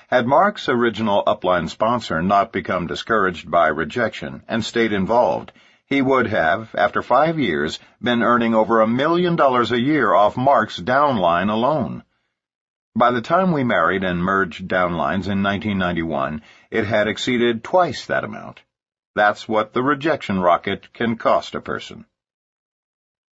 Had Mark's original upline sponsor not become discouraged by rejection and stayed involved, he would have, after 5 years, been earning over $1 million a year off Mark's downline alone. By the time we married and merged downlines in 1991, it had exceeded twice that amount. That's what the rejection rocket can cost a person.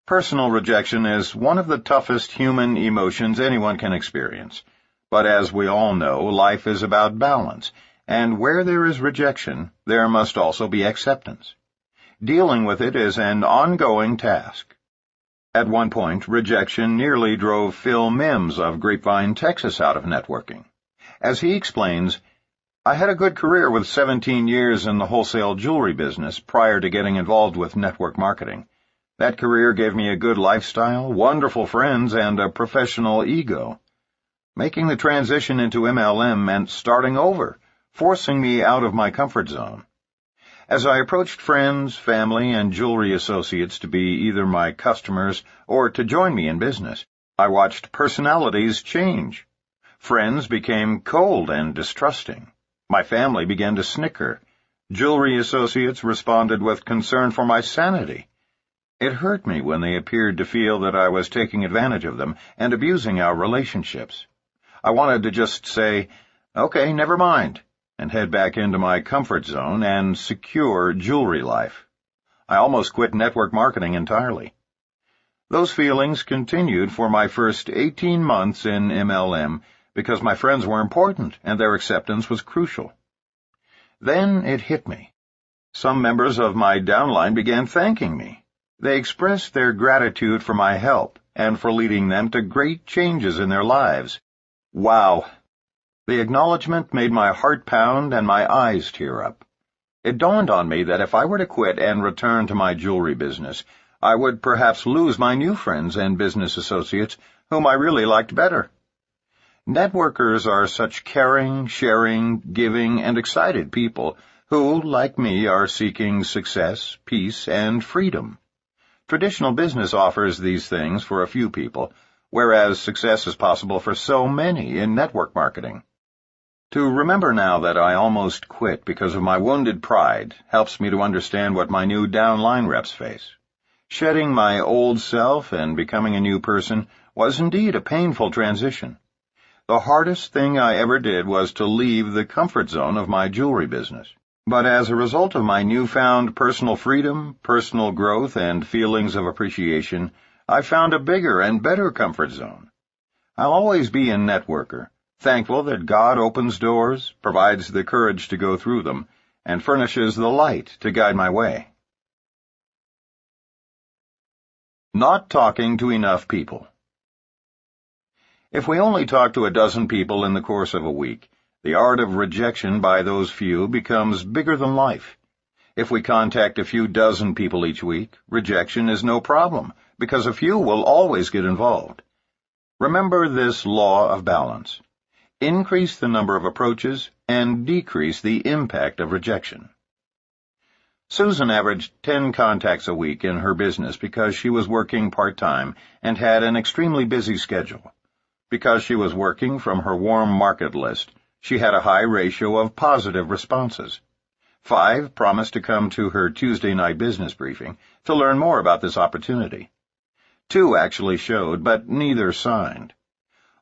Personal rejection is one of the toughest human emotions anyone can experience. But as we all know, life is about balance, and where there is rejection, there must also be acceptance. Dealing with it is an ongoing task. At one point, rejection nearly drove Phil Mims of Grapevine, Texas, out of networking. As he explains, "I had a good career with 17 years in the wholesale jewelry business prior to getting involved with network marketing. That career gave me a good lifestyle, wonderful friends, and a professional ego. Making the transition into MLM meant starting over, forcing me out of my comfort zone. As I approached friends, family, and jewelry associates to be either my customers or to join me in business, I watched personalities change. Friends became cold and distrusting. My family began to snicker. Jewelry associates responded with concern for my sanity. It hurt me when they appeared to feel that I was taking advantage of them and abusing our relationships. I wanted to just say, okay, never mind, and head back into my comfort zone and secure jewelry life. I almost quit network marketing entirely. Those feelings continued for my first 18 months in MLM because my friends were important and their acceptance was crucial. Then it hit me. Some members of my downline began thanking me. They expressed their gratitude for my help and for leading them to great changes in their lives. Wow! The acknowledgement made my heart pound and my eyes tear up. It dawned on me that if I were to quit and return to my jewelry business, I would perhaps lose my new friends and business associates whom I really liked better. Networkers are such caring, sharing, giving, and excited people who, like me, are seeking success, peace, and freedom. Traditional business offers these things for a few people, whereas success is possible for so many in network marketing. To remember now that I almost quit because of my wounded pride helps me to understand what my new downline reps face. Shedding my old self and becoming a new person was indeed a painful transition. The hardest thing I ever did was to leave the comfort zone of my jewelry business. But as a result of my newfound personal freedom, personal growth, and feelings of appreciation, I found a bigger and better comfort zone. I'll always be a networker, thankful that God opens doors, provides the courage to go through them, and furnishes the light to guide my way. Not talking to enough people. If we only talk to a dozen people in the course of a week, the art of rejection by those few becomes bigger than life. If we contact a few dozen people each week, rejection is no problem, because a few will always get involved. Remember this law of balance. Increase the number of approaches and decrease the impact of rejection. Susan averaged 10 contacts a week in her business because she was working part-time and had an extremely busy schedule. Because she was working from her warm market list, she had a high ratio of positive responses. 5 promised to come to her Tuesday night business briefing to learn more about this opportunity. 2 actually showed, but neither signed.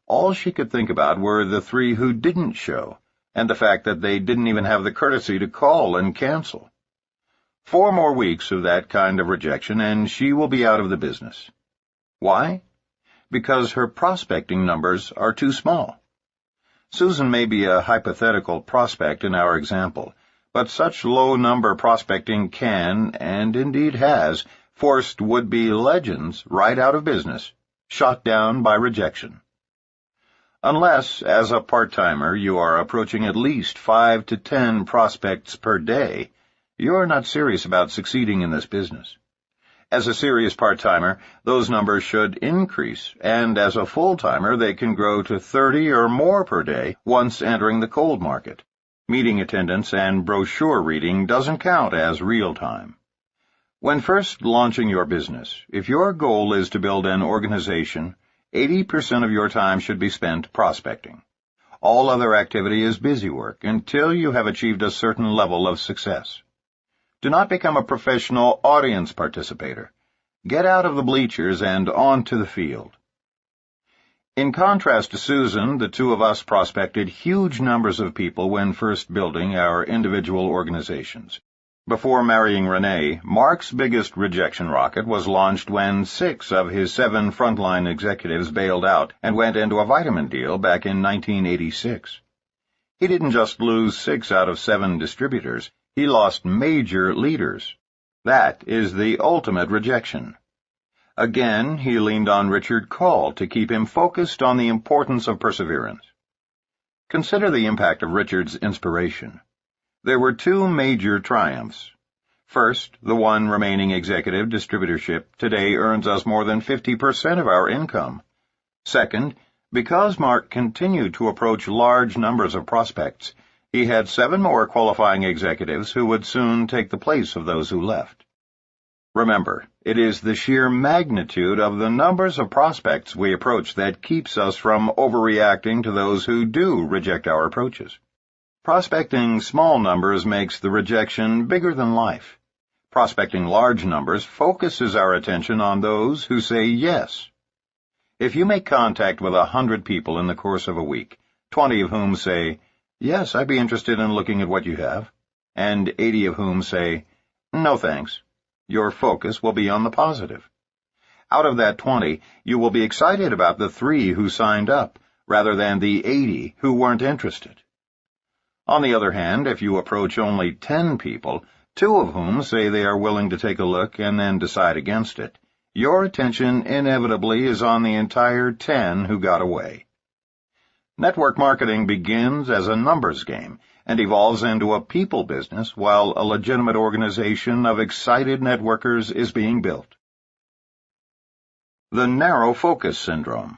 All she could think about were the 3 who didn't show, and the fact that they didn't even have the courtesy to call and cancel. 4 more weeks of that kind of rejection, and she will be out of the business. Why? Because her prospecting numbers are too small. Susan may be a hypothetical prospect in our example, but such low-number prospecting can, and indeed has, forced would-be legends right out of business, shot down by rejection. Unless, as a part-timer, you are approaching at least 5 to 10 prospects per day, you are not serious about succeeding in this business. As a serious part-timer, those numbers should increase, and as a full-timer, they can grow to 30 or more per day once entering the cold market. Meeting attendance and brochure reading doesn't count as real time. When first launching your business, if your goal is to build an organization, 80% of your time should be spent prospecting. All other activity is busy work until you have achieved a certain level of success. Do not become a professional audience participator. Get out of the bleachers and onto the field. In contrast to Susan, the 2 of us prospected huge numbers of people when first building our individual organizations. Before marrying Rene, Mark's biggest rejection rocket was launched when 6 of his 7 frontline executives bailed out and went into a vitamin deal back in 1986. He didn't just lose 6 out of 7 distributors. He lost major leaders. That is the ultimate rejection. Again, he leaned on Richard Call to keep him focused on the importance of perseverance. Consider the impact of Richard's inspiration. There were 2 major triumphs. First, the one remaining executive distributorship today earns us more than 50% of our income. Second, because Mark continued to approach large numbers of prospects, he had 7 more qualifying executives who would soon take the place of those who left. Remember, it is the sheer magnitude of the numbers of prospects we approach that keeps us from overreacting to those who do reject our approaches. Prospecting small numbers makes the rejection bigger than life. Prospecting large numbers focuses our attention on those who say yes. If you make contact with 100 people in the course of a week, 20 of whom say, "Yes, I'd be interested in looking at what you have," and 80 of whom say, "No thanks," your focus will be on the positive. Out of that 20, you will be excited about the 3 who signed up, rather than the 80 who weren't interested. On the other hand, if you approach only 10 people, 2 of whom say they are willing to take a look and then decide against it, your attention inevitably is on the entire 10 who got away. Network marketing begins as a numbers game and evolves into a people business while a legitimate organization of excited networkers is being built. The narrow focus syndrome.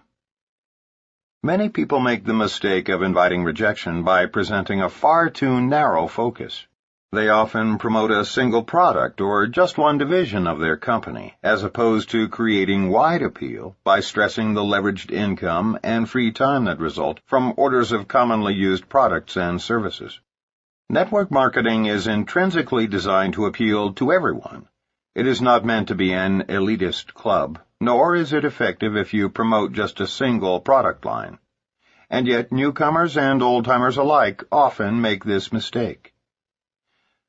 Many people make the mistake of inviting rejection by presenting a far too narrow focus. They often promote a single product or just one division of their company, as opposed to creating wide appeal by stressing the leveraged income and free time that result from orders of commonly used products and services. Network marketing is intrinsically designed to appeal to everyone. It is not meant to be an elitist club, nor is it effective if you promote just a single product line. And yet newcomers and old-timers alike often make this mistake.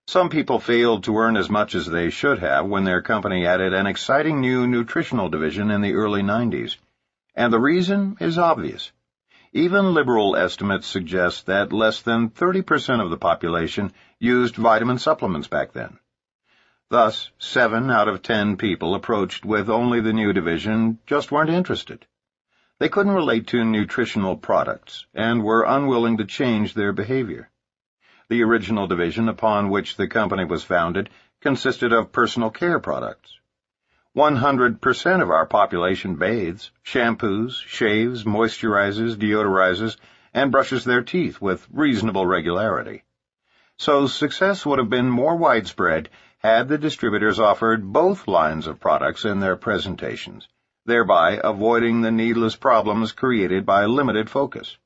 Some people failed to earn as much as they should have when their company added an exciting new nutritional division in the early 90s. And the reason is obvious. Even liberal estimates suggest that less than 30% of the population used vitamin supplements back then. Thus, 7 out of 10 people approached with only the new division just weren't interested. They couldn't relate to nutritional products and were unwilling to change their behavior. The original division upon which the company was founded consisted of personal care products. 100% of our population bathes, shampoos, shaves, moisturizes, deodorizes, and brushes their teeth with reasonable regularity. So success would have been more widespread had the distributors offered both lines of products in their presentations, thereby avoiding the needless problems created by limited focus.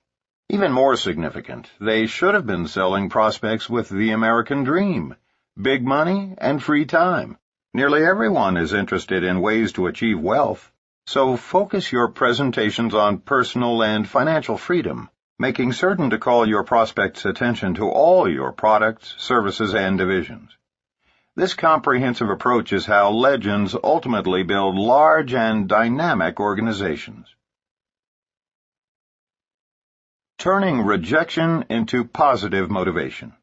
Even more significant, they should have been selling prospects with the American dream, big money and free time. Nearly everyone is interested in ways to achieve wealth, so focus your presentations on personal and financial freedom, making certain to call your prospects' attention to all your products, services, and divisions. This comprehensive approach is how legends ultimately build large and dynamic organizations. Turning rejection into positive motivation.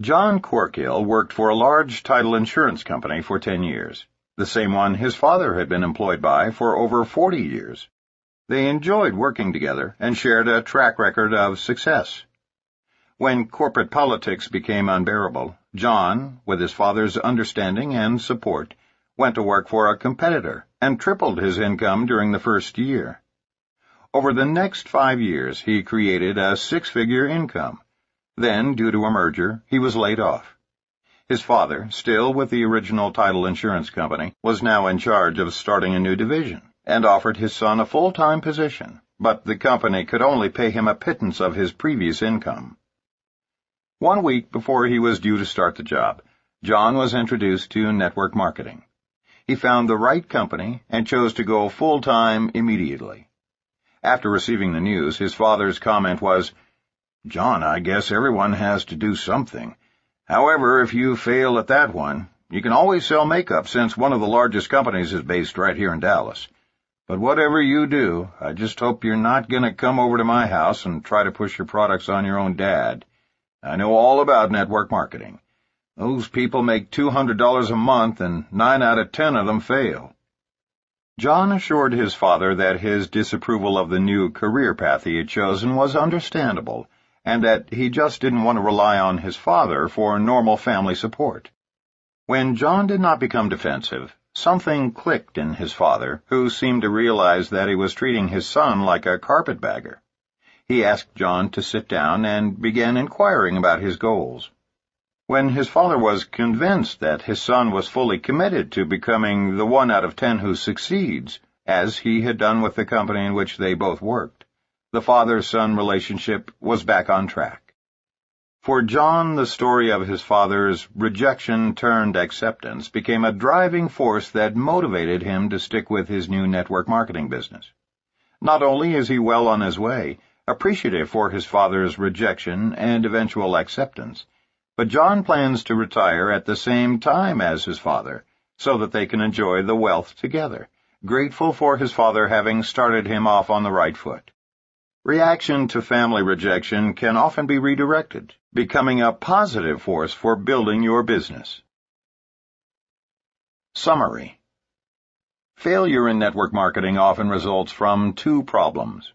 John Corkill worked for a large title insurance company for 10 years, the same one his father had been employed by for over 40 years. They enjoyed working together and shared a track record of success. When corporate politics became unbearable, John, with his father's understanding and support, went to work for a competitor and tripled his income during the first year. Over the next 5 years, he created a 6-figure income. Then, due to a merger, he was laid off. His father, still with the original title insurance company, was now in charge of starting a new division and offered his son a full-time position, but the company could only pay him a pittance of his previous income. 1 week before he was due to start the job, John was introduced to network marketing. He found the right company and chose to go full-time immediately. After receiving the news, his father's comment was, "John, I guess everyone has to do something. However, if you fail at that one, you can always sell makeup since one of the largest companies is based right here in Dallas. But whatever you do, I just hope you're not going to come over to my house and try to push your products on your own dad. I know all about network marketing. Those people make $200 a month, and 9 out of 10 of them fail." John assured his father that his disapproval of the new career path he had chosen was understandable, and that he just didn't want to rely on his father for normal family support. When John did not become defensive, something clicked in his father, who seemed to realize that he was treating his son like a carpetbagger. He asked John to sit down and began inquiring about his goals. When his father was convinced that his son was fully committed to becoming the 1 out of 10 who succeeds, as he had done with the company in which they both worked, the father-son relationship was back on track. For John, the story of his father's rejection-turned-acceptance became a driving force that motivated him to stick with his new network marketing business. Not only is he well on his way, appreciative for his father's rejection and eventual acceptance, but John plans to retire at the same time as his father, so that they can enjoy the wealth together, grateful for his father having started him off on the right foot. Reaction to family rejection can often be redirected, becoming a positive force for building your business. Summary. Failure in network marketing often results from 2 problems.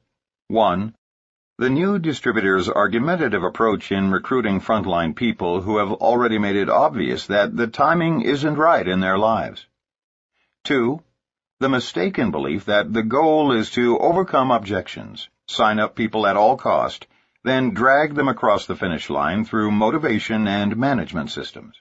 1. The new distributor's argumentative approach in recruiting frontline people who have already made it obvious that the timing isn't right in their lives. 2. The mistaken belief that the goal is to overcome objections, sign up people at all cost, then drag them across the finish line through motivation and management systems.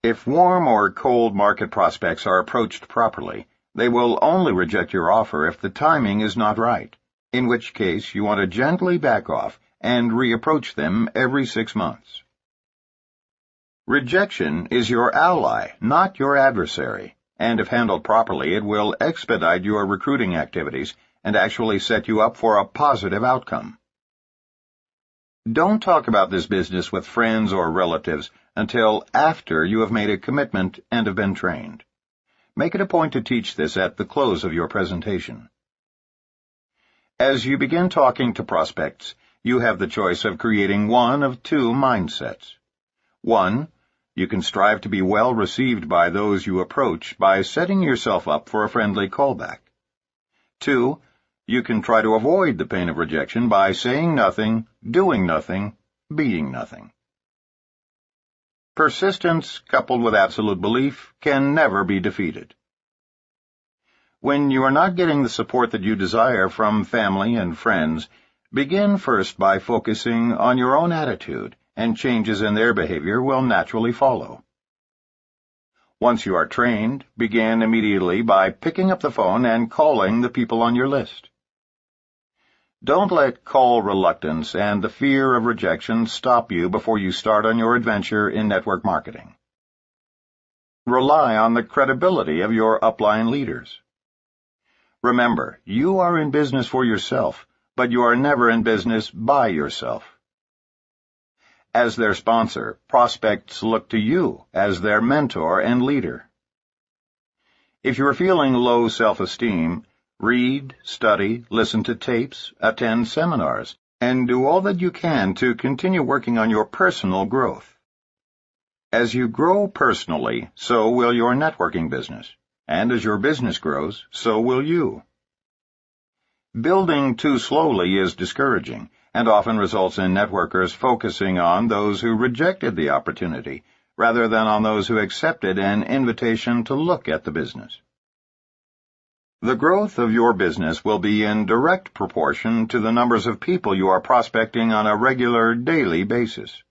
If warm or cold market prospects are approached properly, they will only reject your offer if the timing is not right, in which case you want to gently back off and reapproach them every 6 months. Rejection is your ally, not your adversary, and if handled properly, it will expedite your recruiting activities and actually set you up for a positive outcome. Don't talk about this business with friends or relatives until after you have made a commitment and have been trained. Make it a point to teach this at the close of your presentation. As you begin talking to prospects, you have the choice of creating one of two mindsets. 1. You can strive to be well received by those you approach by setting yourself up for a friendly callback. 2. You can try to avoid the pain of rejection by saying nothing, doing nothing, being nothing. Persistence, coupled with absolute belief, can never be defeated. When you are not getting the support that you desire from family and friends, begin first by focusing on your own attitude, and changes in their behavior will naturally follow. Once you are trained, begin immediately by picking up the phone and calling the people on your list. Don't let call reluctance and the fear of rejection stop you before you start on your adventure in network marketing. Rely on the credibility of your upline leaders. Remember, you are in business for yourself, but you are never in business by yourself. As their sponsor, prospects look to you as their mentor and leader. If you are feeling low self-esteem, read, study, listen to tapes, attend seminars, and do all that you can to continue working on your personal growth. As you grow personally, so will your networking business, and as your business grows, so will you. Building too slowly is discouraging, and often results in networkers focusing on those who rejected the opportunity, rather than on those who accepted an invitation to look at the business. The growth of your business will be in direct proportion to the numbers of people you are prospecting on a regular, daily basis.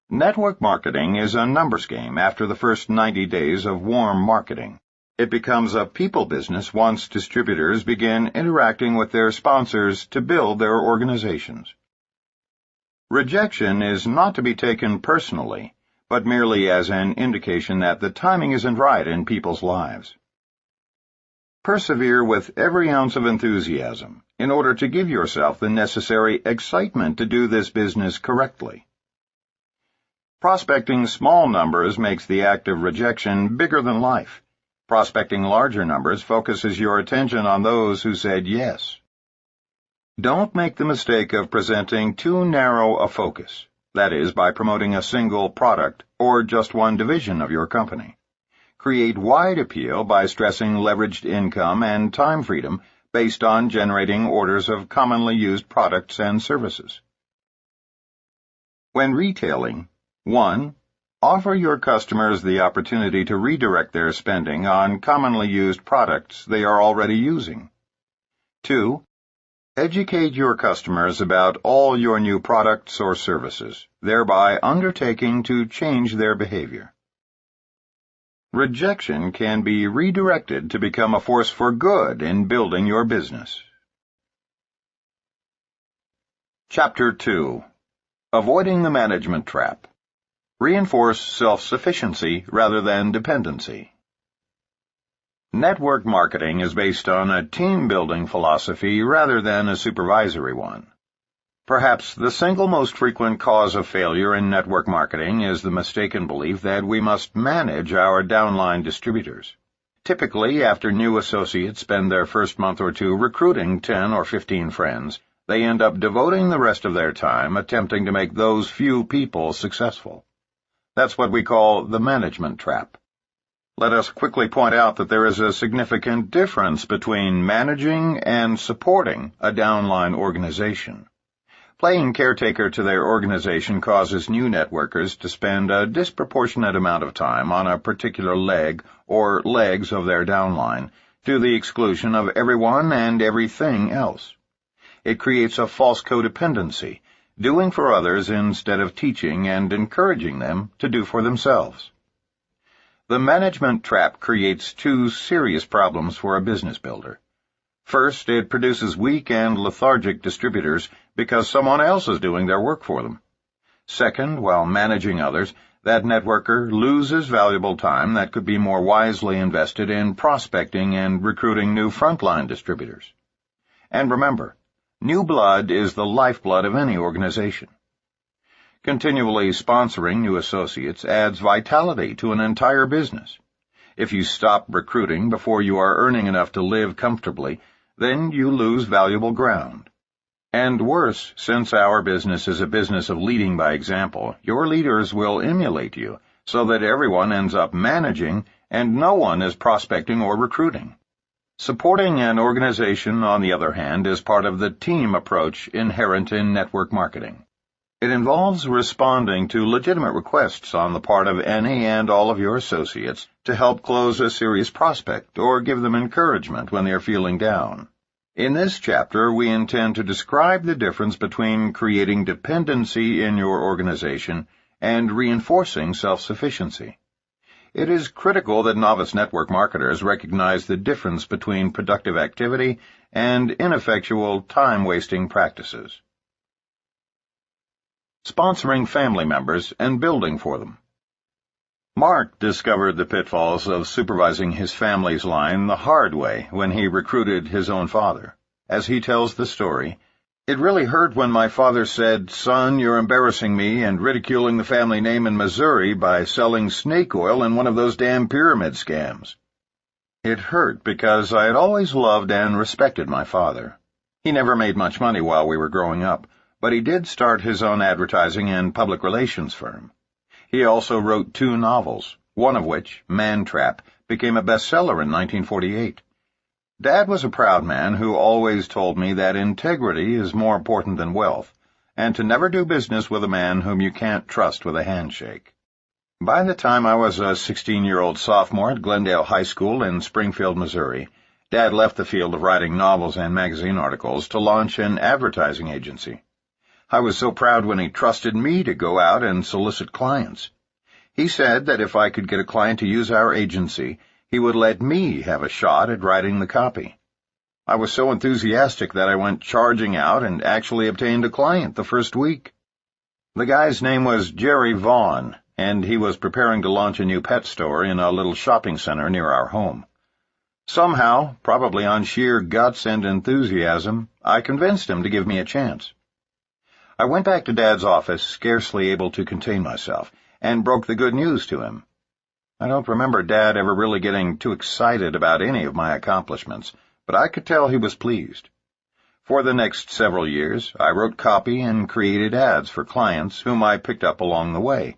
Network marketing is a numbers game after the first 90 days of warm marketing. It becomes a people business once distributors begin interacting with their sponsors to build their organizations. Rejection is not to be taken personally, but merely as an indication that the timing isn't right in people's lives. Persevere with every ounce of enthusiasm in order to give yourself the necessary excitement to do this business correctly. Prospecting small numbers makes the act of rejection bigger than life. Prospecting larger numbers focuses your attention on those who said yes. Don't make the mistake of presenting too narrow a focus, that is, by promoting a single product or just one division of your company. Create wide appeal by stressing leveraged income and time freedom based on generating orders of commonly used products and services. When retailing, 1. Offer your customers the opportunity to redirect their spending on commonly used products they are already using. 2. Educate your customers about all your new products or services, thereby undertaking to change their behavior. Rejection can be redirected to become a force for good in building your business. Chapter 2. Avoiding the Management Trap. Reinforce self-sufficiency rather than dependency. Network marketing is based on a team-building philosophy rather than a supervisory one. Perhaps the single most frequent cause of failure in network marketing is the mistaken belief that we must manage our downline distributors. Typically, after new associates spend their first month or two recruiting 10 or 15 friends, they end up devoting the rest of their time attempting to make those few people successful. That's what we call the management trap. Let us quickly point out that there is a significant difference between managing and supporting a downline organization. Playing caretaker to their organization causes new networkers to spend a disproportionate amount of time on a particular leg or legs of their downline, to the exclusion of everyone and everything else. It creates a false codependency, doing for others instead of teaching and encouraging them to do for themselves. The management trap creates two serious problems for a business builder. First, it produces weak and lethargic distributors because someone else is doing their work for them. Second, while managing others, that networker loses valuable time that could be more wisely invested in prospecting and recruiting new frontline distributors. And remember, new blood is the lifeblood of any organization. Continually sponsoring new associates adds vitality to an entire business. If you stop recruiting before you are earning enough to live comfortably, then you lose valuable ground. And worse, since our business is a business of leading by example, your leaders will emulate you so that everyone ends up managing and no one is prospecting or recruiting. Supporting an organization, on the other hand, is part of the team approach inherent in network marketing. It involves responding to legitimate requests on the part of any and all of your associates to help close a serious prospect or give them encouragement when they are feeling down. In this chapter, we intend to describe the difference between creating dependency in your organization and reinforcing self-sufficiency. It is critical that novice network marketers recognize the difference between productive activity and ineffectual time-wasting practices. Sponsoring family members and building for them. Mark discovered the pitfalls of supervising his family's line the hard way when he recruited his own father. As he tells the story, "It really hurt when my father said, 'Son, you're embarrassing me and ridiculing the family name in Missouri by selling snake oil in one of those damn pyramid scams.' It hurt because I had always loved and respected my father. He never made much money while we were growing up, but he did start his own advertising and public relations firm. He also wrote 2 novels, one of which, Man Trap, became a bestseller in 1948. Dad was a proud man who always told me that integrity is more important than wealth, and to never do business with a man whom you can't trust with a handshake." By the time I was a 16-year-old sophomore at Glendale High School in Springfield, Missouri, Dad left the field of writing novels and magazine articles to launch an advertising agency. I was so proud when he trusted me to go out and solicit clients. He said that if I could get a client to use our agency, he would let me have a shot at writing the copy. I was so enthusiastic that I went charging out and actually obtained a client the first week. The guy's name was Jerry Vaughn, and he was preparing to launch a new pet store in a little shopping center near our home. Somehow, probably on sheer guts and enthusiasm, I convinced him to give me a chance. I went back to Dad's office, scarcely able to contain myself, and broke the good news to him. I don't remember Dad ever really getting too excited about any of my accomplishments, but I could tell he was pleased. For the next several years, I wrote copy and created ads for clients whom I picked up along the way.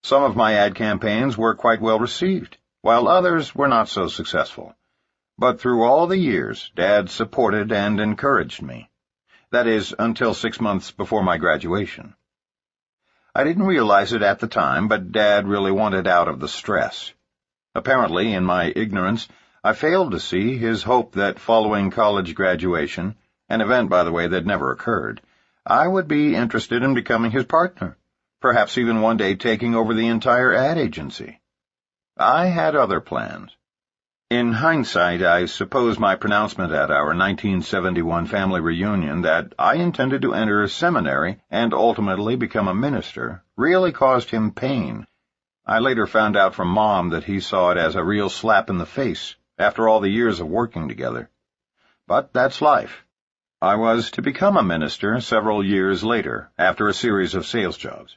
Some of my ad campaigns were quite well received, while others were not so successful. But through all the years, Dad supported and encouraged me. That is, until 6 months before my graduation. I didn't realize it at the time, but Dad really wanted out of the stress. Apparently, in my ignorance, I failed to see his hope that following college graduation, an event, by the way, that never occurred, I would be interested in becoming his partner, perhaps even one day taking over the entire ad agency. I had other plans. In hindsight, I suppose my pronouncement at our 1971 family reunion that I intended to enter a seminary and ultimately become a minister really caused him pain. I later found out from Mom that he saw it as a real slap in the face after all the years of working together. But that's life. I was to become a minister several years later, after a series of sales jobs.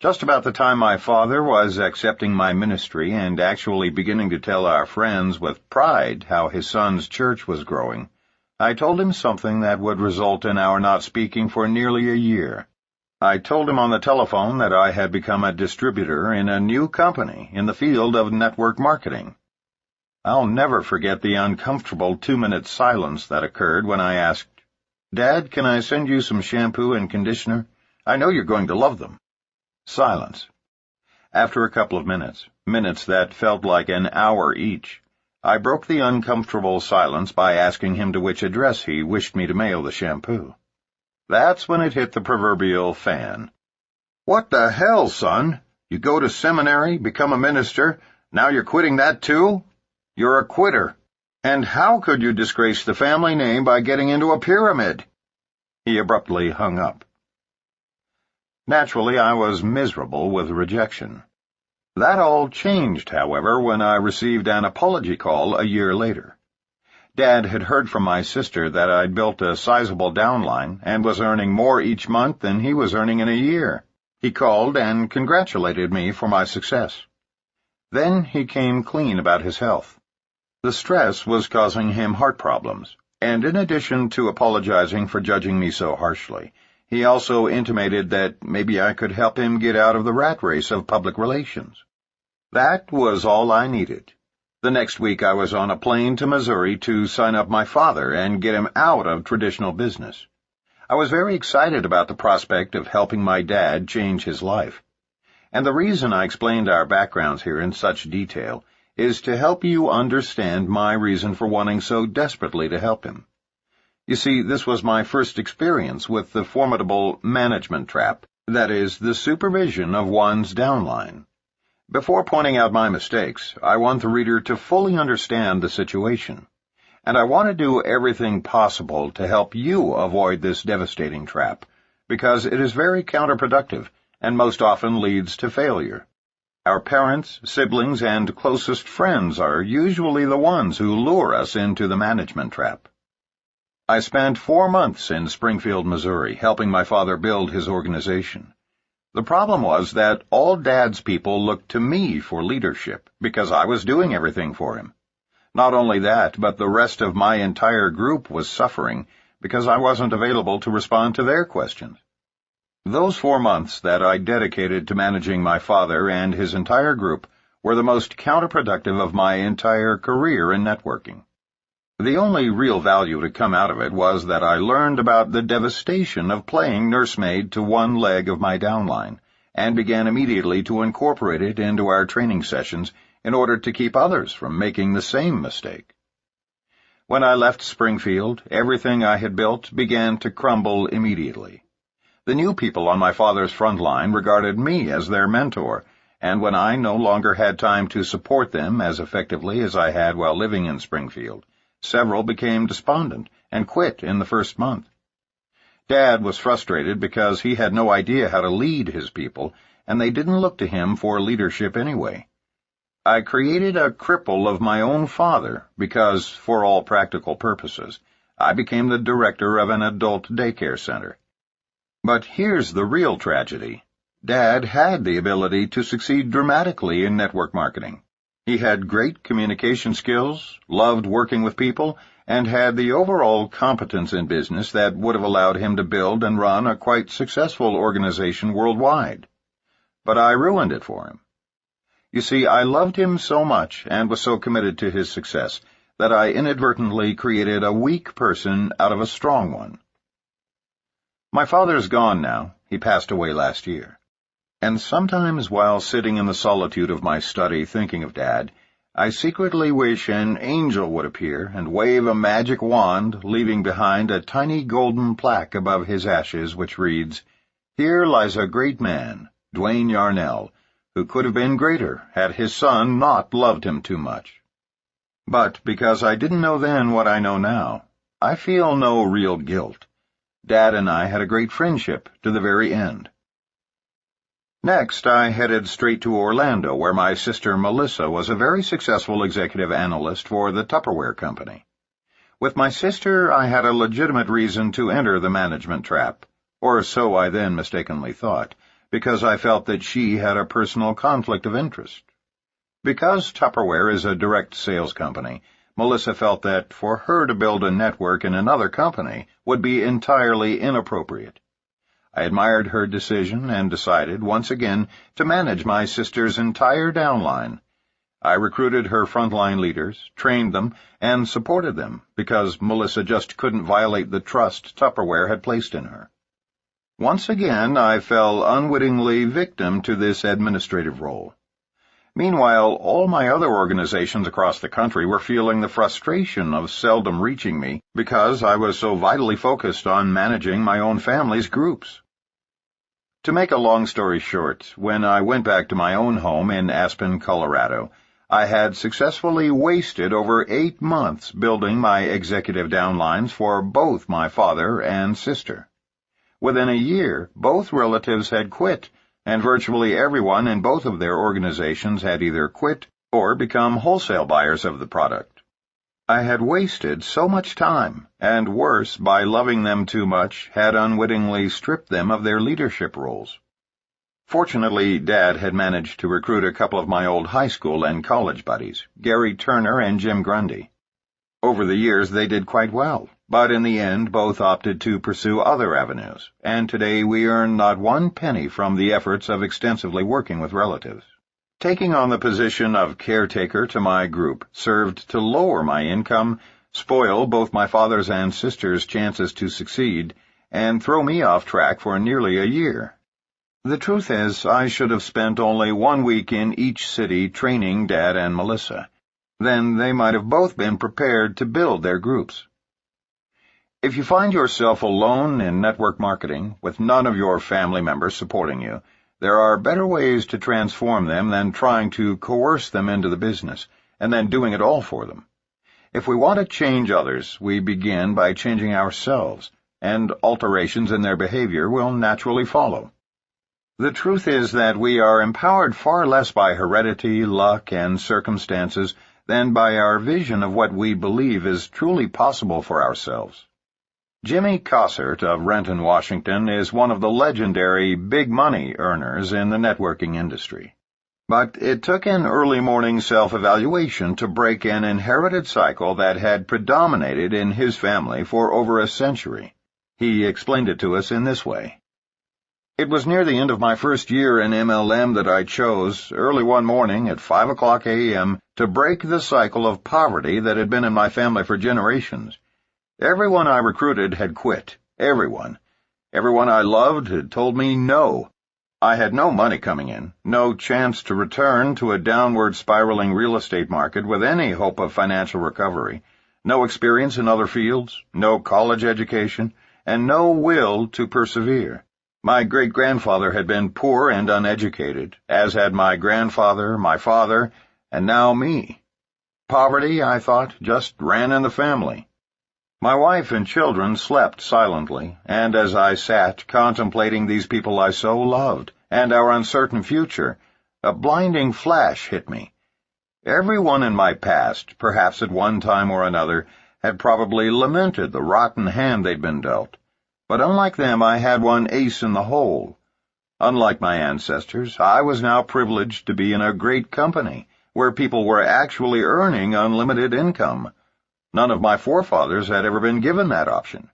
Just about the time my father was accepting my ministry and actually beginning to tell our friends with pride how his son's church was growing, I told him something that would result in our not speaking for nearly a year. I told him on the telephone that I had become a distributor in a new company in the field of network marketing. I'll never forget the uncomfortable 2-minute silence that occurred when I asked, "Dad, can I send you some shampoo and conditioner? I know you're going to love them." Silence. After a couple of minutes that felt like an hour each, I broke the uncomfortable silence by asking him to which address he wished me to mail the shampoo. That's when it hit the proverbial fan. "What the hell, son? You go to seminary, become a minister, now you're quitting that too? You're a quitter. And how could you disgrace the family name by getting into a pyramid?" He abruptly hung up. Naturally, I was miserable with rejection. That all changed, however, when I received an apology call a year later. Dad had heard from my sister that I'd built a sizable downline and was earning more each month than he was earning in a year. He called and congratulated me for my success. Then he came clean about his health. The stress was causing him heart problems, and in addition to apologizing for judging me so harshly, he also intimated that maybe I could help him get out of the rat race of public relations. That was all I needed. The next week I was on a plane to Missouri to sign up my father and get him out of traditional business. I was very excited about the prospect of helping my dad change his life. And the reason I explained our backgrounds here in such detail is to help you understand my reason for wanting so desperately to help him. You see, this was my first experience with the formidable management trap, that is, the supervision of one's downline. Before pointing out my mistakes, I want the reader to fully understand the situation, and I want to do everything possible to help you avoid this devastating trap, because it is very counterproductive and most often leads to failure. Our parents, siblings, and closest friends are usually the ones who lure us into the management trap. I spent 4 months in Springfield, Missouri, helping my father build his organization. The problem was that all Dad's people looked to me for leadership because I was doing everything for him. Not only that, but the rest of my entire group was suffering because I wasn't available to respond to their questions. Those 4 months that I dedicated to managing my father and his entire group were the most counterproductive of my entire career in networking. The only real value to come out of it was that I learned about the devastation of playing nursemaid to one leg of my downline, and began immediately to incorporate it into our training sessions in order to keep others from making the same mistake. When I left Springfield, everything I had built began to crumble immediately. The new people on my father's front line regarded me as their mentor, and when I no longer had time to support them as effectively as I had while living in Springfield, several became despondent and quit in the first month. Dad was frustrated because he had no idea how to lead his people, and they didn't look to him for leadership anyway. I created a cripple of my own father because, for all practical purposes, I became the director of an adult daycare center. But here's the real tragedy. Dad had the ability to succeed dramatically in network marketing. He had great communication skills, loved working with people, and had the overall competence in business that would have allowed him to build and run a quite successful organization worldwide. But I ruined it for him. You see, I loved him so much and was so committed to his success that I inadvertently created a weak person out of a strong one. My father's gone now. He passed away last year. And sometimes while sitting in the solitude of my study thinking of Dad, I secretly wish an angel would appear and wave a magic wand, leaving behind a tiny golden plaque above his ashes which reads, "Here lies a great man, Dwayne Yarnell, who could have been greater had his son not loved him too much." But because I didn't know then what I know now, I feel no real guilt. Dad and I had a great friendship to the very end. Next, I headed straight to Orlando, where my sister Melissa was a very successful executive analyst for the Tupperware Company. With my sister, I had a legitimate reason to enter the management trap, or so I then mistakenly thought, because I felt that she had a personal conflict of interest. Because Tupperware is a direct sales company, Melissa felt that for her to build a network in another company would be entirely inappropriate. I admired her decision and decided, once again, to manage my sister's entire downline. I recruited her frontline leaders, trained them, and supported them, because Melissa just couldn't violate the trust Tupperware had placed in her. Once again, I fell unwittingly victim to this administrative role. Meanwhile, all my other organizations across the country were feeling the frustration of seldom reaching me because I was so vitally focused on managing my own family's groups. To make a long story short, when I went back to my own home in Aspen, Colorado, I had successfully wasted over 8 months building my executive downlines for both my father and sister. Within a year, both relatives had quit, and virtually everyone in both of their organizations had either quit or become wholesale buyers of the product. I had wasted so much time, and worse, by loving them too much, had unwittingly stripped them of their leadership roles. Fortunately, Dad had managed to recruit a couple of my old high school and college buddies, Gary Turner and Jim Grundy. Over the years, they did quite well, but in the end, both opted to pursue other avenues, and today we earn not one penny from the efforts of extensively working with relatives. Taking on the position of caretaker to my group served to lower my income, spoil both my father's and sister's chances to succeed, and throw me off track for nearly a year. The truth is, I should have spent only 1 week in each city training Dad and Melissa. Then they might have both been prepared to build their groups. If you find yourself alone in network marketing, with none of your family members supporting you, there are better ways to transform them than trying to coerce them into the business, and then doing it all for them. If we want to change others, we begin by changing ourselves, and alterations in their behavior will naturally follow. The truth is that we are empowered far less by heredity, luck, and circumstances than by our vision of what we believe is truly possible for ourselves. Jimmy Cossert of Renton, Washington, is one of the legendary big money earners in the networking industry. But it took an early morning self-evaluation to break an inherited cycle that had predominated in his family for over a century. He explained it to us in this way. It was near the end of my first year in MLM that I chose, early one morning at 5 o'clock a.m., to break the cycle of poverty that had been in my family for generations. Everyone I recruited had quit. Everyone. Everyone I loved had told me no. I had no money coming in, no chance to return to a downward spiraling real estate market with any hope of financial recovery, no experience in other fields, no college education, and no will to persevere. My great-grandfather had been poor and uneducated, as had my grandfather, my father, and now me. Poverty, I thought, just ran in the family. My wife and children slept silently, and as I sat contemplating these people I so loved, and our uncertain future, a blinding flash hit me. Everyone in my past, perhaps at one time or another, had probably lamented the rotten hand they'd been dealt. But unlike them, I had one ace in the hole. Unlike my ancestors, I was now privileged to be in a great company, where people were actually earning unlimited income. None of my forefathers had ever been given that option.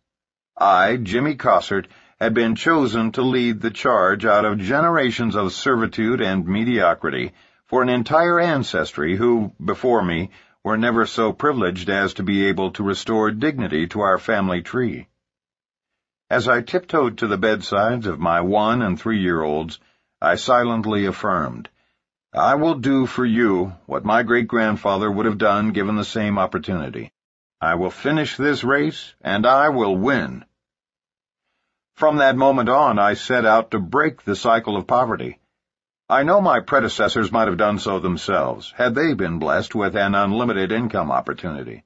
I, Jimmy Cossert, had been chosen to lead the charge out of generations of servitude and mediocrity for an entire ancestry who, before me, were never so privileged as to be able to restore dignity to our family tree. As I tiptoed to the bedsides of my 1- and 3-year-olds, I silently affirmed, I will do for you what my great-grandfather would have done given the same opportunity. I will finish this race, and I will win. From that moment on, I set out to break the cycle of poverty. I know my predecessors might have done so themselves, had they been blessed with an unlimited income opportunity.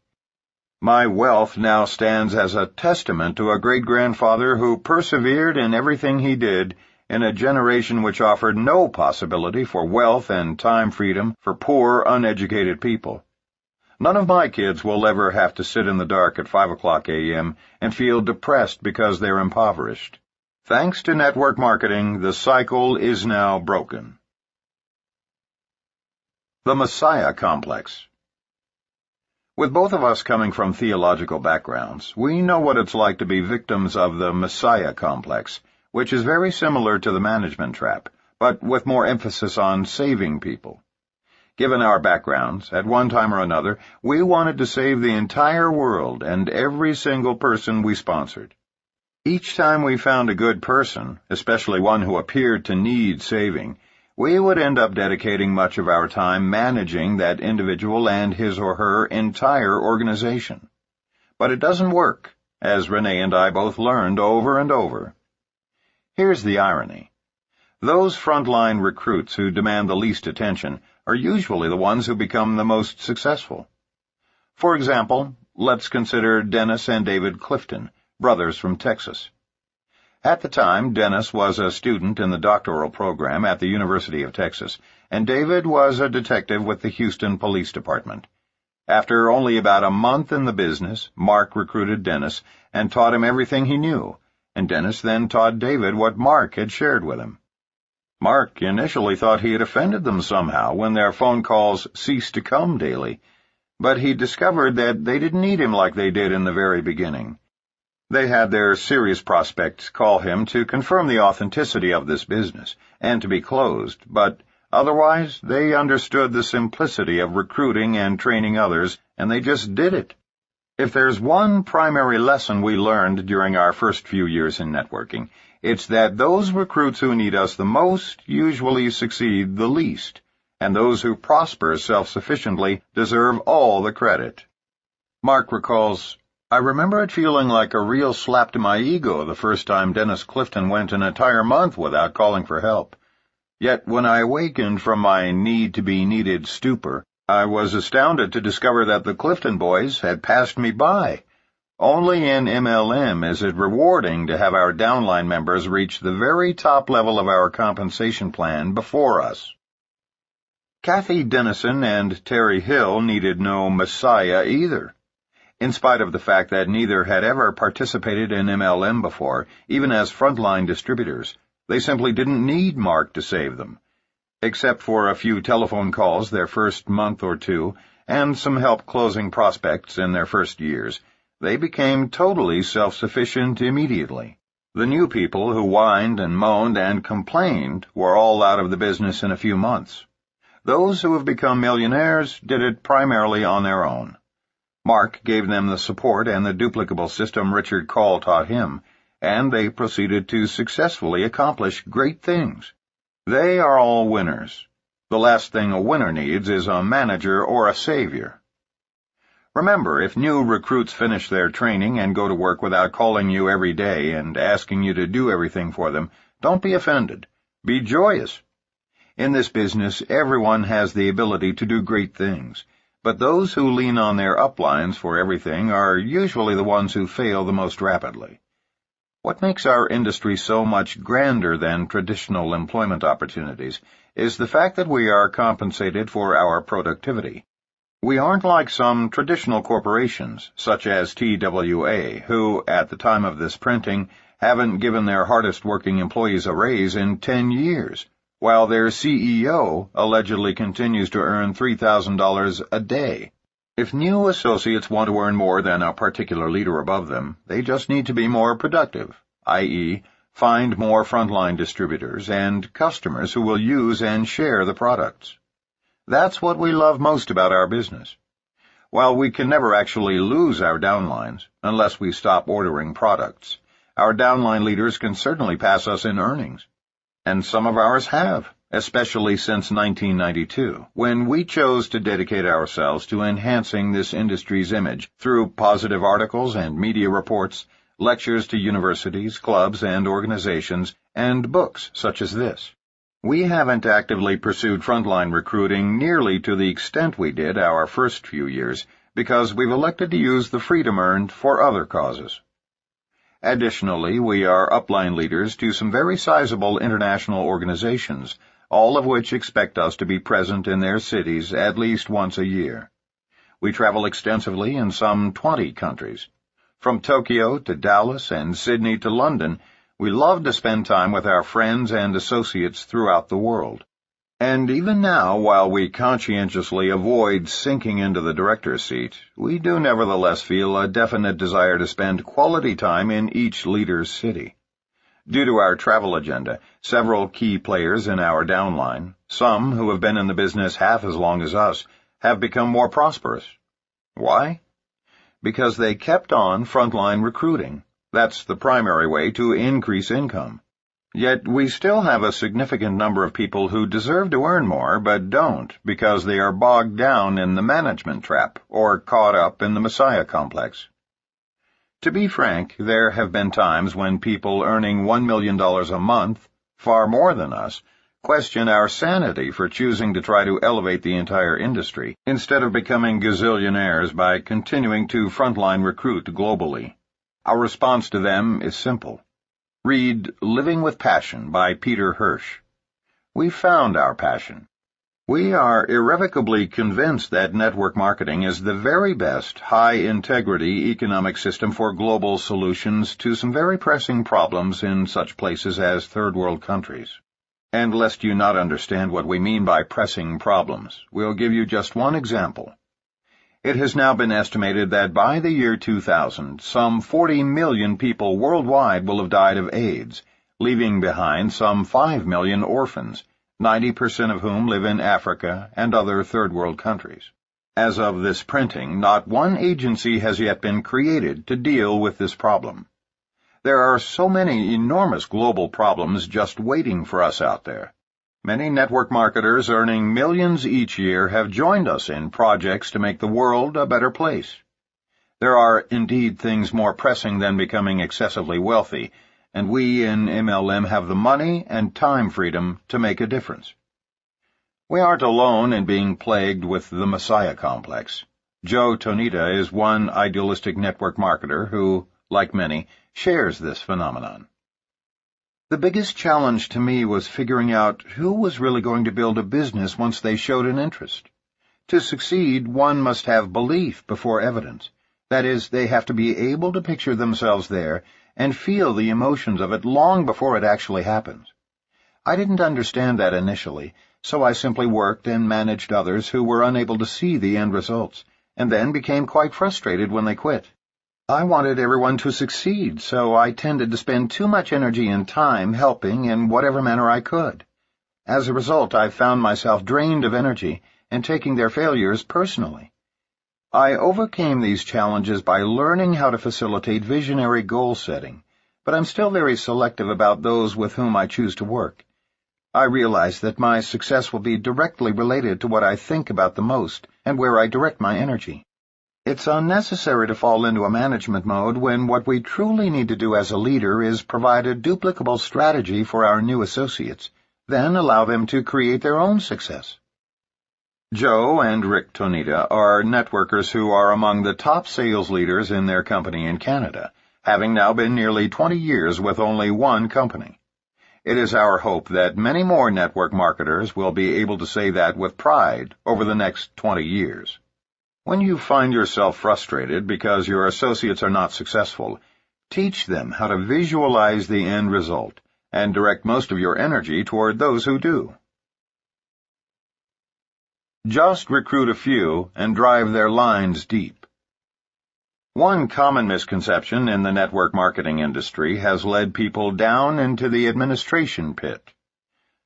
My wealth now stands as a testament to a great-grandfather who persevered in everything he did in a generation which offered no possibility for wealth and time freedom for poor, uneducated people. None of my kids will ever have to sit in the dark at 5 o'clock a.m. and feel depressed because they're impoverished. Thanks to network marketing, the cycle is now broken. The Messiah Complex. With both of us coming from theological backgrounds, we know what it's like to be victims of the Messiah complex, which is very similar to the management trap, but with more emphasis on saving people. Given our backgrounds, at one time or another, we wanted to save the entire world and every single person we sponsored. Each time we found a good person, especially one who appeared to need saving, we would end up dedicating much of our time managing that individual and his or her entire organization. But it doesn't work, as Rene and I both learned over and over. Here's the irony. Those frontline recruits who demand the least attention are usually the ones who become the most successful. For example, let's consider Dennis and David Clifton, brothers from Texas. At the time, Dennis was a student in the doctoral program at the University of Texas, and David was a detective with the Houston Police Department. After only about a month in the business, Mark recruited Dennis and taught him everything he knew, and Dennis then taught David what Mark had shared with him. Mark initially thought he had offended them somehow when their phone calls ceased to come daily, but he discovered that they didn't need him like they did in the very beginning. They had their serious prospects call him to confirm the authenticity of this business and to be closed, but otherwise they understood the simplicity of recruiting and training others, and they just did it. If there's one primary lesson we learned during our first few years in networking, it's that those recruits who need us the most usually succeed the least, and those who prosper self-sufficiently deserve all the credit. Mark recalls, "I remember it feeling like a real slap to my ego the first time Dennis Clifton went an entire month without calling for help. Yet when I awakened from my need-to-be-needed stupor, I was astounded to discover that the Clifton boys had passed me by. Only in MLM is it rewarding to have our downline members reach the very top level of our compensation plan before us." Kathy Dennison and Terry Hill needed no messiah either. In spite of the fact that neither had ever participated in MLM before, even as frontline distributors, they simply didn't need Mark to save them. Except for a few telephone calls their first month or two, and some help closing prospects in their first years, they became totally self-sufficient immediately. The new people who whined and moaned and complained were all out of the business in a few months. Those who have become millionaires did it primarily on their own. Mark gave them the support and the duplicable system Richard Call taught him, and they proceeded to successfully accomplish great things. They are all winners. The last thing a winner needs is a manager or a savior. Remember, if new recruits finish their training and go to work without calling you every day and asking you to do everything for them, don't be offended. Be joyous. In this business, everyone has the ability to do great things, but those who lean on their uplines for everything are usually the ones who fail the most rapidly. What makes our industry so much grander than traditional employment opportunities is the fact that we are compensated for our productivity. We aren't like some traditional corporations, such as TWA, who, at the time of this printing, haven't given their hardest-working employees a raise in 10 years, while their CEO allegedly continues to earn $3,000 a day. If new associates want to earn more than a particular leader above them, they just need to be more productive, i.e., find more frontline distributors and customers who will use and share the products. That's what we love most about our business. While we can never actually lose our downlines, unless we stop ordering products, our downline leaders can certainly pass us in earnings. And some of ours have, especially since 1992, when we chose to dedicate ourselves to enhancing this industry's image through positive articles and media reports, lectures to universities, clubs, and organizations, and books such as this. We haven't actively pursued frontline recruiting nearly to the extent we did our first few years because we've elected to use the freedom earned for other causes. Additionally, we are upline leaders to some very sizable international organizations, all of which expect us to be present in their cities at least once a year. We travel extensively in some 20 countries. From Tokyo to Dallas and Sydney to London, we love to spend time with our friends and associates throughout the world. And even now, while we conscientiously avoid sinking into the director's seat, we do nevertheless feel a definite desire to spend quality time in each leader's city. Due to our travel agenda, several key players in our downline, some who have been in the business half as long as us, have become more prosperous. Why? Because they kept on frontline recruiting. That's the primary way to increase income. Yet we still have a significant number of people who deserve to earn more but don't because they are bogged down in the management trap or caught up in the Messiah complex. To be frank, there have been times when people earning $1 million a month, far more than us, question our sanity for choosing to try to elevate the entire industry instead of becoming gazillionaires by continuing to frontline recruit globally. Our response to them is simple. Reid, Living with Passion by Peter Hirsch. We found our passion. We are irrevocably convinced that network marketing is the very best high-integrity economic system for global solutions to some very pressing problems in such places as third-world countries. And lest you not understand what we mean by pressing problems, we'll give you just one example. It has now been estimated that by the year 2000, some 40 million people worldwide will have died of AIDS, leaving behind some 5 million orphans, 90% of whom live in Africa and other third-world countries. As of this printing, not one agency has yet been created to deal with this problem. There are so many enormous global problems just waiting for us out there. Many network marketers earning millions each year have joined us in projects to make the world a better place. There are indeed things more pressing than becoming excessively wealthy, and we in MLM have the money and time freedom to make a difference. We aren't alone in being plagued with the Messiah complex. Joe Tonita is one idealistic network marketer who, like many, shares this phenomenon. The biggest challenge to me was figuring out who was really going to build a business once they showed an interest. To succeed, one must have belief before evidence. That is, they have to be able to picture themselves there and feel the emotions of it long before it actually happens. I didn't understand that initially, so I simply worked and managed others who were unable to see the end results, and then became quite frustrated when they quit. I wanted everyone to succeed, so I tended to spend too much energy and time helping in whatever manner I could. As a result, I found myself drained of energy and taking their failures personally. I overcame these challenges by learning how to facilitate visionary goal setting, but I'm still very selective about those with whom I choose to work. I realize that my success will be directly related to what I think about the most and where I direct my energy. It's unnecessary to fall into a management mode when what we truly need to do as a leader is provide a duplicable strategy for our new associates, then allow them to create their own success. Joe and Rick Tonita are networkers who are among the top sales leaders in their company in Canada, having now been nearly 20 years with only one company. It is our hope that many more network marketers will be able to say that with pride over the next 20 years. When you find yourself frustrated because your associates are not successful, teach them how to visualize the end result and direct most of your energy toward those who do. Just recruit a few and drive their lines deep. One common misconception in the network marketing industry has led people down into the administration pit.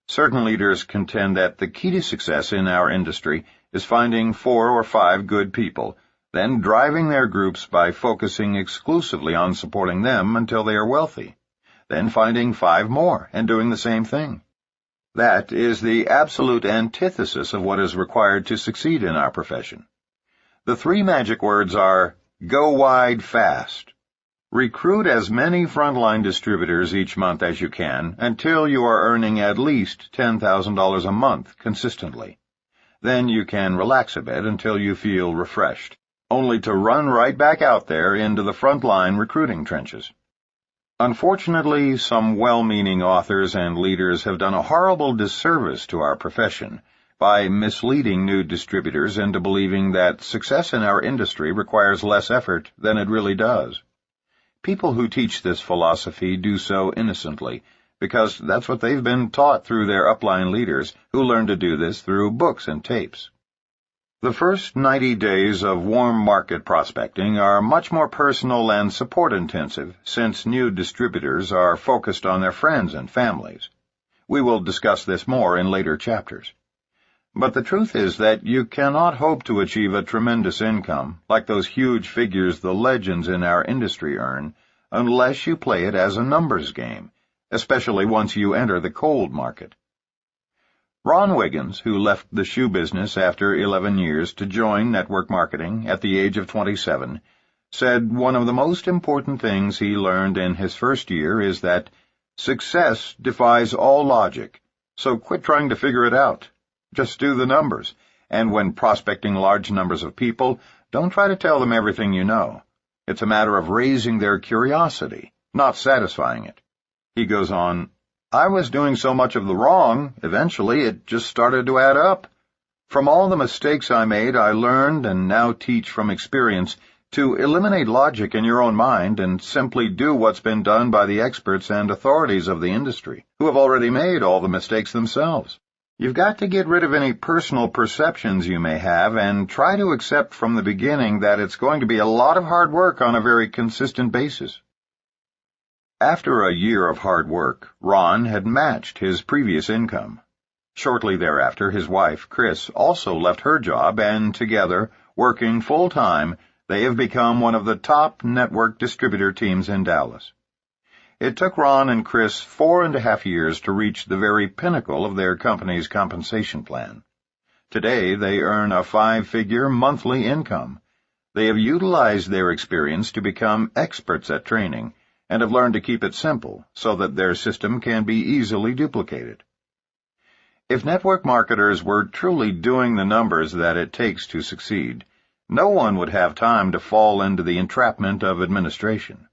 Certain leaders contend that the key to success in our industry is finding 4 or 5 good people, then driving their groups by focusing exclusively on supporting them until they are wealthy, then finding 5 more and doing the same thing. That is the absolute antithesis of what is required to succeed in our profession. The 3 magic words are, go wide fast. Recruit as many frontline distributors each month as you can until you are earning at least $10,000 a month consistently. Then you can relax a bit until you feel refreshed, only to run right back out there into the frontline recruiting trenches. Unfortunately, some well-meaning authors and leaders have done a horrible disservice to our profession by misleading new distributors into believing that success in our industry requires less effort than it really does. People who teach this philosophy do so innocently, because that's what they've been taught through their upline leaders, who learned to do this through books and tapes. The first 90 days of warm market prospecting are much more personal and support-intensive, since new distributors are focused on their friends and families. We will discuss this more in later chapters. But the truth is that you cannot hope to achieve a tremendous income, like those huge figures the legends in our industry earn, unless you play it as a numbers game, especially once you enter the cold market. Ron Wiggins, who left the shoe business after 11 years to join network marketing at the age of 27, said one of the most important things he learned in his first year is that success defies all logic, so quit trying to figure it out. Just do the numbers, and when prospecting large numbers of people, don't try to tell them everything you know. It's a matter of raising their curiosity, not satisfying it. He goes on, "I was doing so much of the wrong, eventually it just started to add up. From all the mistakes I made, I learned and now teach from experience to eliminate logic in your own mind and simply do what's been done by the experts and authorities of the industry, who have already made all the mistakes themselves. You've got to get rid of any personal perceptions you may have and try to accept from the beginning that it's going to be a lot of hard work on a very consistent basis." After a year of hard work, Ron had matched his previous income. Shortly thereafter, his wife, Chris, also left her job, and together, working full-time, they have become one of the top network distributor teams in Dallas. It took Ron and Chris 4.5 years to reach the very pinnacle of their company's compensation plan. Today, they earn a 5-figure monthly income. They have utilized their experience to become experts at training and have learned to keep it simple so that their system can be easily duplicated. If network marketers were truly doing the numbers that it takes to succeed, no one would have time to fall into the entrapment of administration.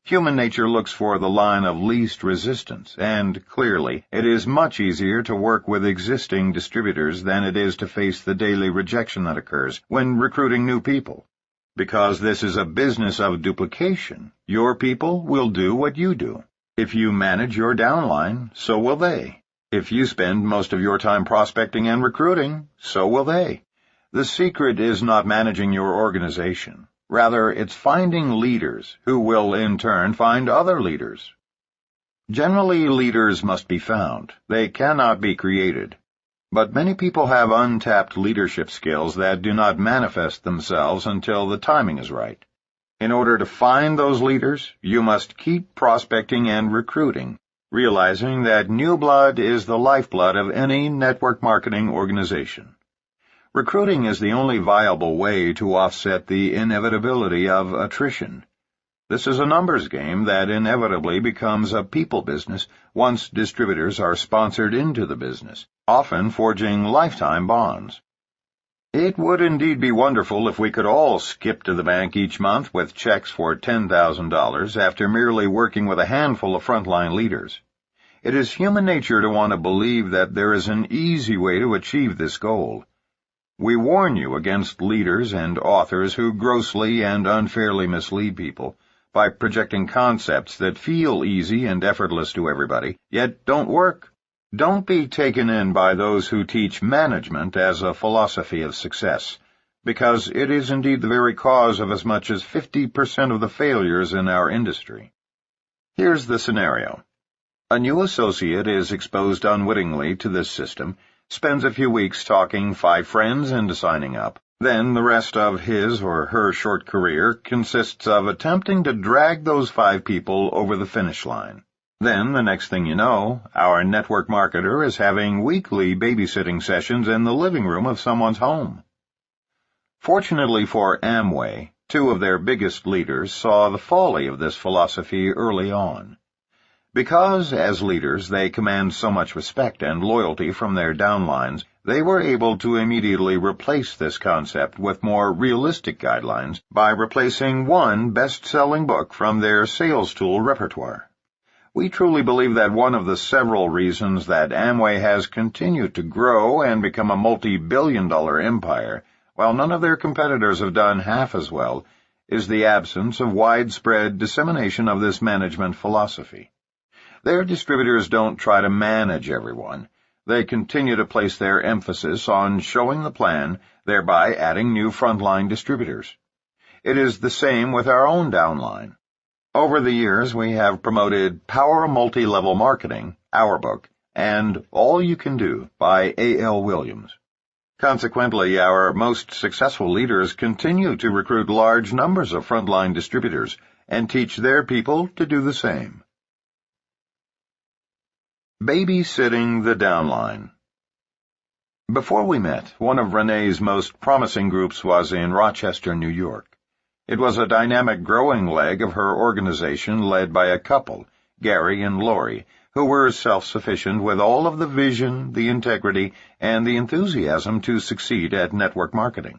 Human nature looks for the line of least resistance, and clearly, it is much easier to work with existing distributors than it is to face the daily rejection that occurs when recruiting new people. Because this is a business of duplication, your people will do what you do. If you manage your downline, so will they. If you spend most of your time prospecting and recruiting, so will they. The secret is not managing your organization. Rather, it's finding leaders who will, in turn, find other leaders. Generally, leaders must be found. They cannot be created. But many people have untapped leadership skills that do not manifest themselves until the timing is right. In order to find those leaders, you must keep prospecting and recruiting, realizing that new blood is the lifeblood of any network marketing organization. Recruiting is the only viable way to offset the inevitability of attrition. This is a numbers game that inevitably becomes a people business once distributors are sponsored into the business, often forging lifetime bonds. It would indeed be wonderful if we could all skip to the bank each month with checks for $10,000 after merely working with a handful of frontline leaders. It is human nature to want to believe that there is an easy way to achieve this goal. We warn you against leaders and authors who grossly and unfairly mislead people by projecting concepts that feel easy and effortless to everybody, yet don't work. Don't be taken in by those who teach management as a philosophy of success, because it is indeed the very cause of as much as 50% of the failures in our industry. Here's the scenario. A new associate is exposed unwittingly to this system, spends a few weeks talking 5 friends into signing up. Then the rest of his or her short career consists of attempting to drag those 5 people over the finish line. Then, the next thing you know, our network marketer is having weekly babysitting sessions in the living room of someone's home. Fortunately for Amway, 2 of their biggest leaders saw the folly of this philosophy early on. Because, as leaders, they command so much respect and loyalty from their downlines, they were able to immediately replace this concept with more realistic guidelines by replacing one best-selling book from their sales tool repertoire. We truly believe that one of the several reasons that Amway has continued to grow and become a multi-billion-dollar empire, while none of their competitors have done half as well, is the absence of widespread dissemination of this management philosophy. Their distributors don't try to manage everyone. They continue to place their emphasis on showing the plan, thereby adding new frontline distributors. It is the same with our own downline. Over the years, we have promoted Power Multi-Level Marketing, our book, and All You Can Do by A.L. Williams. Consequently, our most successful leaders continue to recruit large numbers of frontline distributors and teach their people to do the same. Babysitting the downline. Before we met, one of Rene's most promising groups was in Rochester, New York. It was a dynamic growing leg of her organization led by a couple, Gary and Lori, who were self-sufficient with all of the vision, the integrity, and the enthusiasm to succeed at network marketing.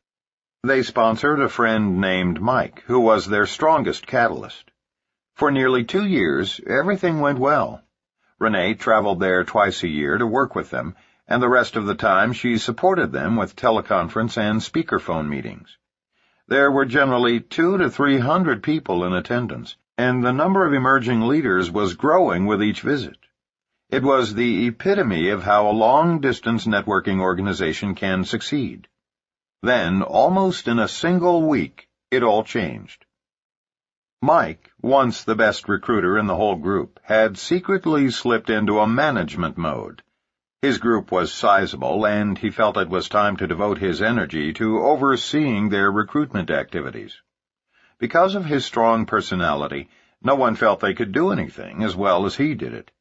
They sponsored a friend named Mike, who was their strongest catalyst. For nearly 2 years, everything went well. Rene traveled there twice a year to work with them, and the rest of the time she supported them with teleconference and speakerphone meetings. There were generally 200 to 300 people in attendance, and the number of emerging leaders was growing with each visit. It was the epitome of how a long-distance networking organization can succeed. Then, almost in a single week, it all changed. Mike, once the best recruiter in the whole group, had secretly slipped into a management mode. His group was sizable, and he felt it was time to devote his energy to overseeing their recruitment activities. Because of his strong personality, no one felt they could do anything as well as he did it.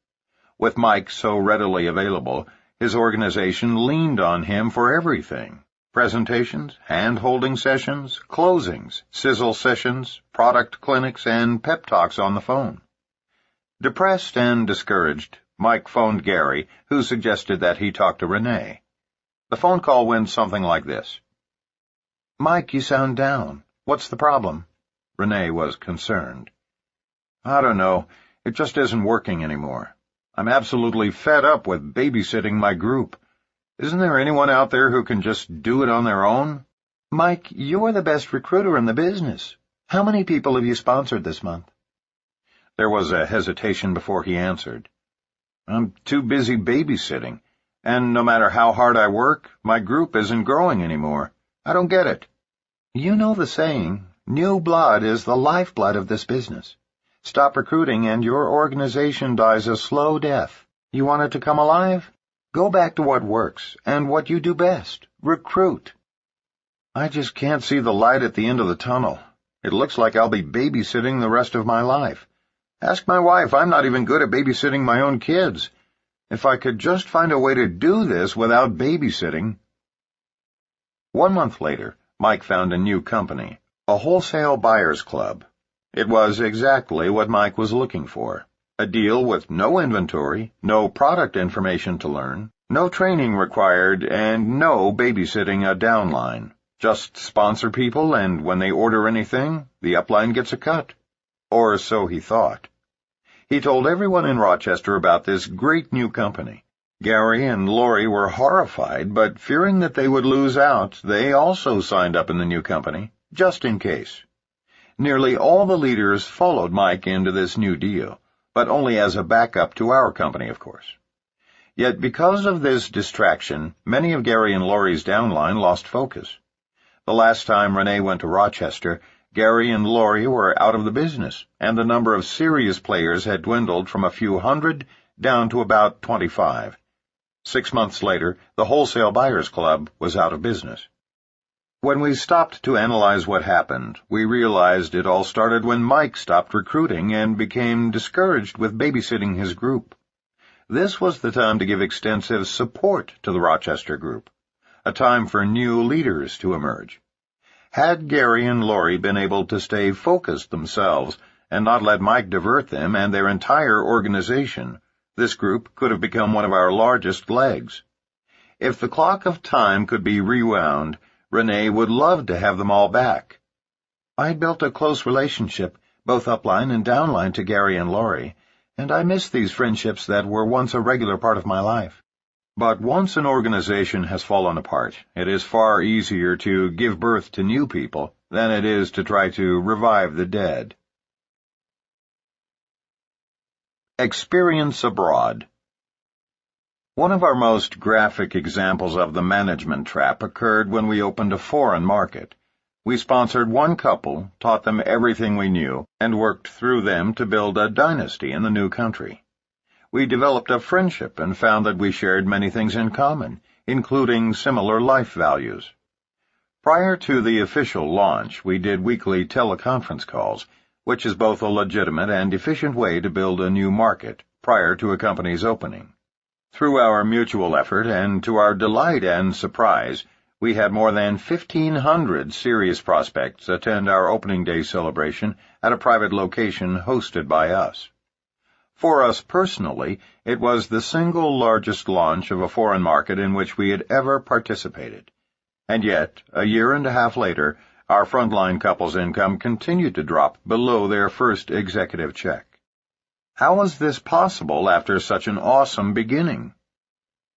With Mike so readily available, his organization leaned on him for everything: presentations, hand-holding sessions, closings, sizzle sessions, product clinics, and pep talks on the phone. Depressed and discouraged, Mike phoned Gary, who suggested that he talk to Rene. The phone call went something like this. "Mike, you sound down. What's the problem?" Rene was concerned. "I don't know. It just isn't working anymore. I'm absolutely fed up with babysitting my group. Isn't there anyone out there who can just do it on their own?" "Mike, you're the best recruiter in the business. How many people have you sponsored this month?" There was a hesitation before he answered. "I'm too busy babysitting, and no matter how hard I work, my group isn't growing anymore. I don't get it." "You know the saying, new blood is the lifeblood of this business. Stop recruiting and your organization dies a slow death. You want it to come alive? Go back to what works and what you do best. Recruit." "I just can't see the light at the end of the tunnel. It looks like I'll be babysitting the rest of my life. Ask my wife, I'm not even good at babysitting my own kids. If I could just find a way to do this without babysitting." 1 month later, Mike found a new company, a wholesale buyers club. It was exactly what Mike was looking for: a deal with no inventory, no product information to learn, no training required, and no babysitting a downline. Just sponsor people, and when they order anything, the upline gets a cut. Or so he thought. He told everyone in Rochester about this great new company. Gary and Lori were horrified, but fearing that they would lose out, they also signed up in the new company, just in case. Nearly all the leaders followed Mike into this new deal, but only as a backup to our company, of course. Yet because of this distraction, many of Gary and Lori's downline lost focus. The last time Rene went to Rochester, Gary and Lori were out of the business, and the number of serious players had dwindled from a few hundred down to about 25. 6 months later, the Wholesale Buyers Club was out of business. When we stopped to analyze what happened, we realized it all started when Mike stopped recruiting and became discouraged with babysitting his group. This was the time to give extensive support to the Rochester group, a time for new leaders to emerge. Had Gary and Lori been able to stay focused themselves and not let Mike divert them and their entire organization, this group could have become one of our largest legs. If the clock of time could be rewound, Rene would love to have them all back. I built a close relationship, both upline and downline, to Gary and Lori, and I miss these friendships that were once a regular part of my life. But once an organization has fallen apart, it is far easier to give birth to new people than it is to try to revive the dead. Experience abroad. One of our most graphic examples of the management trap occurred when we opened a foreign market. We sponsored one couple, taught them everything we knew, and worked through them to build a dynasty in the new country. We developed a friendship and found that we shared many things in common, including similar life values. Prior to the official launch, we did weekly teleconference calls, which is both a legitimate and efficient way to build a new market prior to a company's opening. Through our mutual effort, and to our delight and surprise, we had more than 1,500 serious prospects attend our opening day celebration at a private location hosted by us. For us personally, it was the single largest launch of a foreign market in which we had ever participated. And yet, a year and a half later, Our frontline couple's income continued to drop below their first executive check. How was this possible after such an awesome beginning?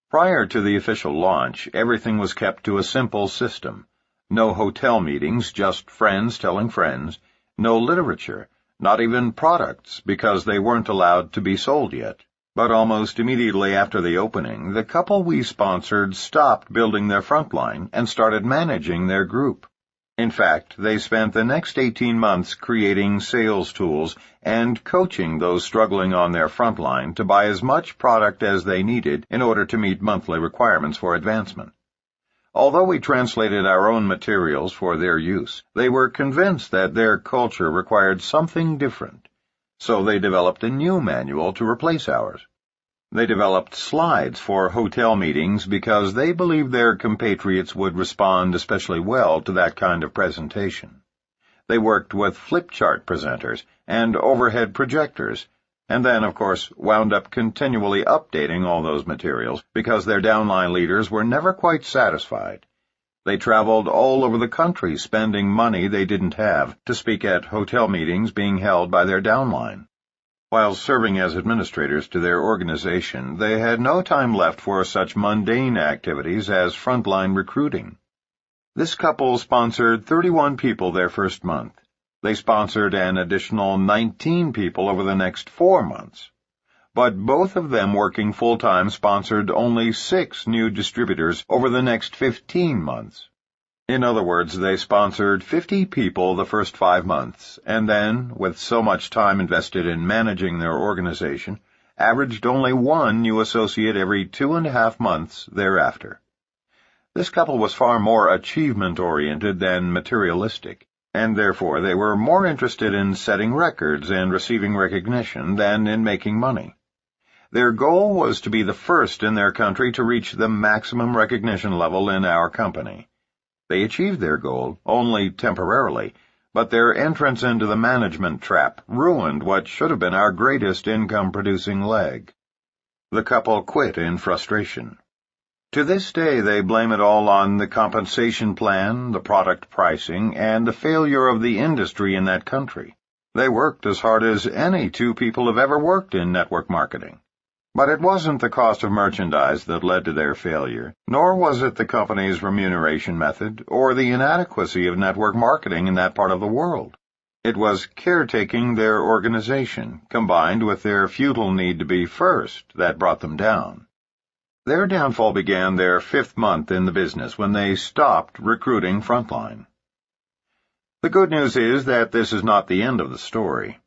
Prior to the official launch, everything was kept to a simple system. No hotel meetings, just friends telling friends. No literature, not even products, because they weren't allowed to be sold yet. But almost immediately after the opening, the couple we sponsored stopped building their frontline and started managing their group. In fact, they spent the next 18 months creating sales tools and coaching those struggling on their frontline to buy as much product as they needed in order to meet monthly requirements for advancement. Although we translated our own materials for their use, they were convinced that their culture required something different, so they developed a new manual to replace ours. They developed slides for hotel meetings because they believed their compatriots would respond especially well to that kind of presentation. They worked with flip chart presenters and overhead projectors, and then, of course, wound up continually updating all those materials because their downline leaders were never quite satisfied. They traveled all over the country spending money they didn't have to speak at hotel meetings being held by their downline. While serving as administrators to their organization, they had no time left for such mundane activities as frontline recruiting. This couple sponsored 31 people their first month. They sponsored an additional 19 people over the next 4 months. But both of them working full-time sponsored only 6 new distributors over the next 15 months. In other words, they sponsored 50 people the first 5 months, and then, with so much time invested in managing their organization, averaged only 1 new associate every 2.5 months thereafter. This couple was far more achievement-oriented than materialistic, and therefore they were more interested in setting records and receiving recognition than in making money. Their goal was to be the first in their country to reach the maximum recognition level in our company. They achieved their goal, only temporarily, but their entrance into the management trap ruined what should have been our greatest income-producing leg. The couple quit in frustration. To this day, they blame it all on the compensation plan, the product pricing, and the failure of the industry in that country. They worked as hard as any 2 people have ever worked in network marketing. But it wasn't the cost of merchandise that led to their failure, nor was it the company's remuneration method or the inadequacy of network marketing in that part of the world. It was caretaking their organization, combined with their futile need to be first, that brought them down. Their downfall began their 5th month in the business when they stopped recruiting frontline. The good news is that this is not the end of the story.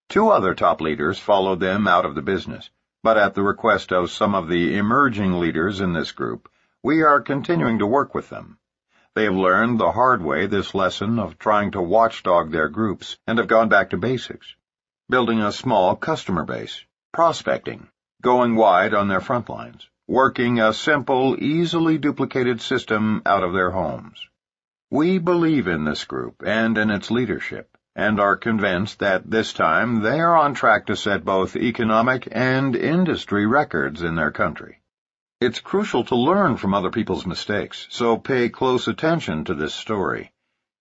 2 other top leaders followed them out of the business. But at the request of some of the emerging leaders in this group, we are continuing to work with them. They have learned the hard way this lesson of trying to watchdog their groups and have gone back to basics, building a small customer base, prospecting, going wide on their front lines, working a simple, easily duplicated system out of their homes. We believe in this group and in its leadership, and are convinced that this time they are on track to set both economic and industry records in their country. It's crucial to learn from other people's mistakes, so pay close attention to this story.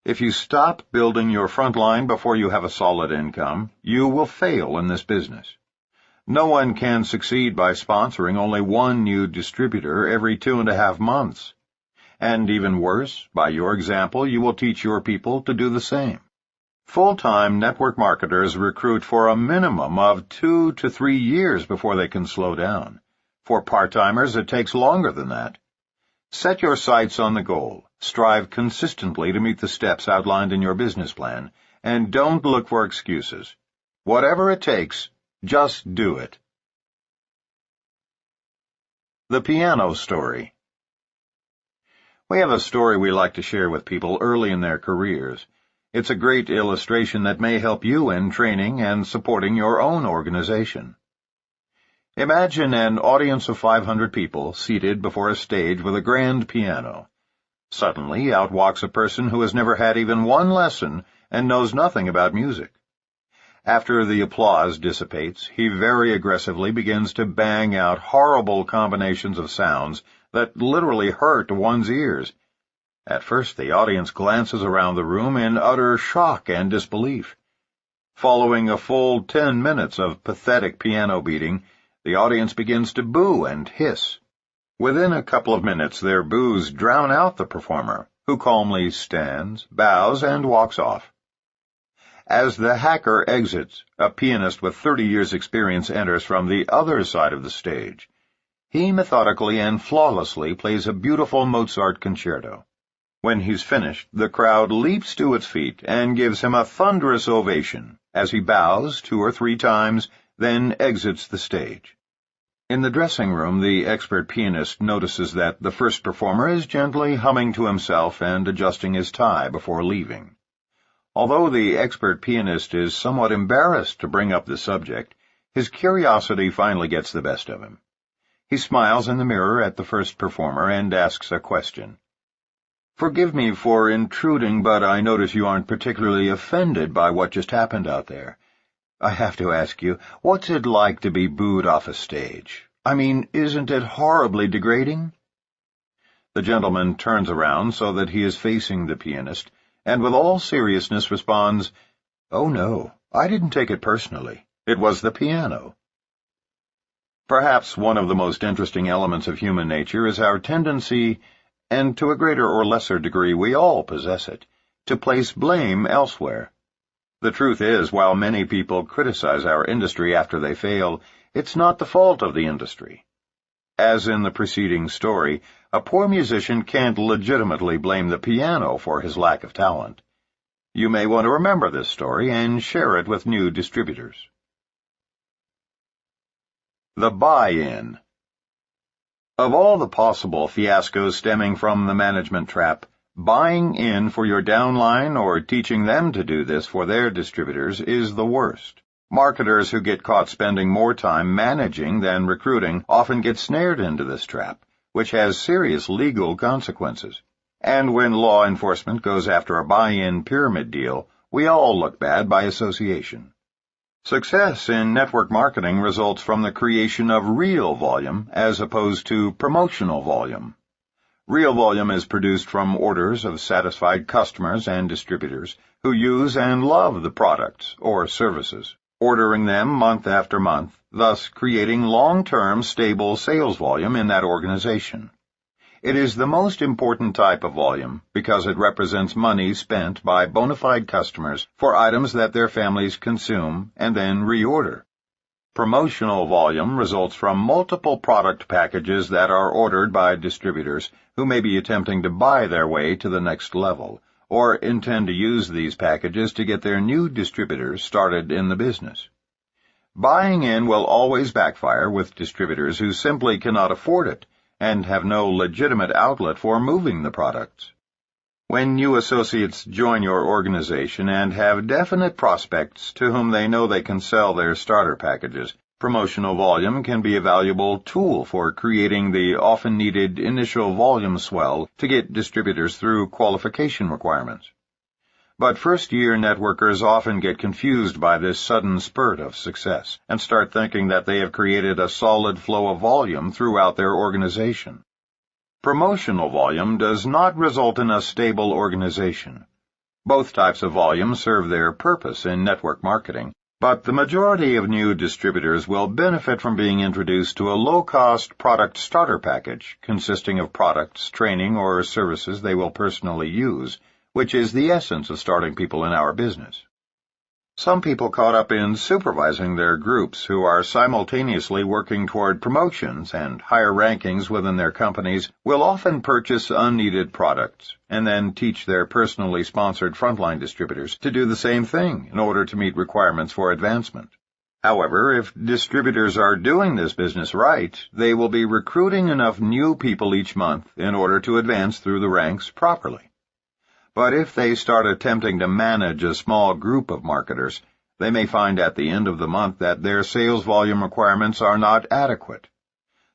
If you stop building your front line before you have a solid income, you will fail in this business. No one can succeed by sponsoring only 1 new distributor every 2.5 months. And even worse, by your example, you will teach your people to do the same. Full-time network marketers recruit for a minimum of 2 to 3 years before they can slow down. For part-timers, it takes longer than that. Set your sights on the goal, strive consistently to meet the steps outlined in your business plan, and don't look for excuses. Whatever it takes, just do it. The Piano Story. We have a story we like to share with people early in their careers. It's a great illustration that may help you in training and supporting your own organization. Imagine an audience of 500 people seated before a stage with a grand piano. Suddenly, out walks a person who has never had even 1 lesson and knows nothing about music. After the applause dissipates, he very aggressively begins to bang out horrible combinations of sounds that literally hurt one's ears. At first, the audience glances around the room in utter shock and disbelief. Following a full 10 minutes of pathetic piano beating, the audience begins to boo and hiss. Within a couple of minutes, their boos drown out the performer, who calmly stands, bows, and walks off. As the hacker exits, a pianist with 30 years' experience enters from the other side of the stage. He methodically and flawlessly plays a beautiful Mozart concerto. When he's finished, the crowd leaps to its feet and gives him a thunderous ovation as he bows 2 or 3 times, then exits the stage. In the dressing room, the expert pianist notices that the first performer is gently humming to himself and adjusting his tie before leaving. Although the expert pianist is somewhat embarrassed to bring up the subject, his curiosity finally gets the best of him. He smiles in the mirror at the first performer and asks a question. "Forgive me for intruding, but I notice you aren't particularly offended by what just happened out there. I have to ask you, what's it like to be booed off a stage? I mean, isn't it horribly degrading?" The gentleman turns around so that he is facing the pianist, and with all seriousness responds, "Oh no, I didn't take it personally. It was the piano." Perhaps one of the most interesting elements of human nature is our tendency, and to a greater or lesser degree we all possess it, to place blame elsewhere. The truth is, while many people criticize our industry after they fail, it's not the fault of the industry. As in the preceding story, a poor musician can't legitimately blame the piano for his lack of talent. You may want to remember this story and share it with new distributors. The buy-in. Of all the possible fiascos stemming from the management trap, buying in for your downline or teaching them to do this for their distributors is the worst. Marketers who get caught spending more time managing than recruiting often get snared into this trap, which has serious legal consequences. And when law enforcement goes after a buy-in pyramid deal, we all look bad by association. Success in network marketing results from the creation of real volume as opposed to promotional volume. Real volume is produced from orders of satisfied customers and distributors who use and love the products or services, ordering them month after month, thus creating long-term stable sales volume in that organization. It is the most important type of volume because it represents money spent by bona fide customers for items that their families consume and then reorder. Promotional volume results from multiple product packages that are ordered by distributors who may be attempting to buy their way to the next level, or intend to use these packages to get their new distributors started in the business. Buying in will always backfire with distributors who simply cannot afford it and have no legitimate outlet for moving the products. When new associates join your organization and have definite prospects to whom they know they can sell their starter packages, promotional volume can be a valuable tool for creating the often needed initial volume swell to get distributors through qualification requirements. But first-year networkers often get confused by this sudden spurt of success and start thinking that they have created a solid flow of volume throughout their organization. Promotional volume does not result in a stable organization. Both types of volume serve their purpose in network marketing, but the majority of new distributors will benefit from being introduced to a low-cost product starter package consisting of products, training, or services they will personally use, which is the essence of starting people in our business. Some people caught up in supervising their groups who are simultaneously working toward promotions and higher rankings within their companies will often purchase unneeded products and then teach their personally sponsored frontline distributors to do the same thing in order to meet requirements for advancement. However, if distributors are doing this business right, they will be recruiting enough new people each month in order to advance through the ranks properly. But if they start attempting to manage a small group of marketers, they may find at the end of the month that their sales volume requirements are not adequate.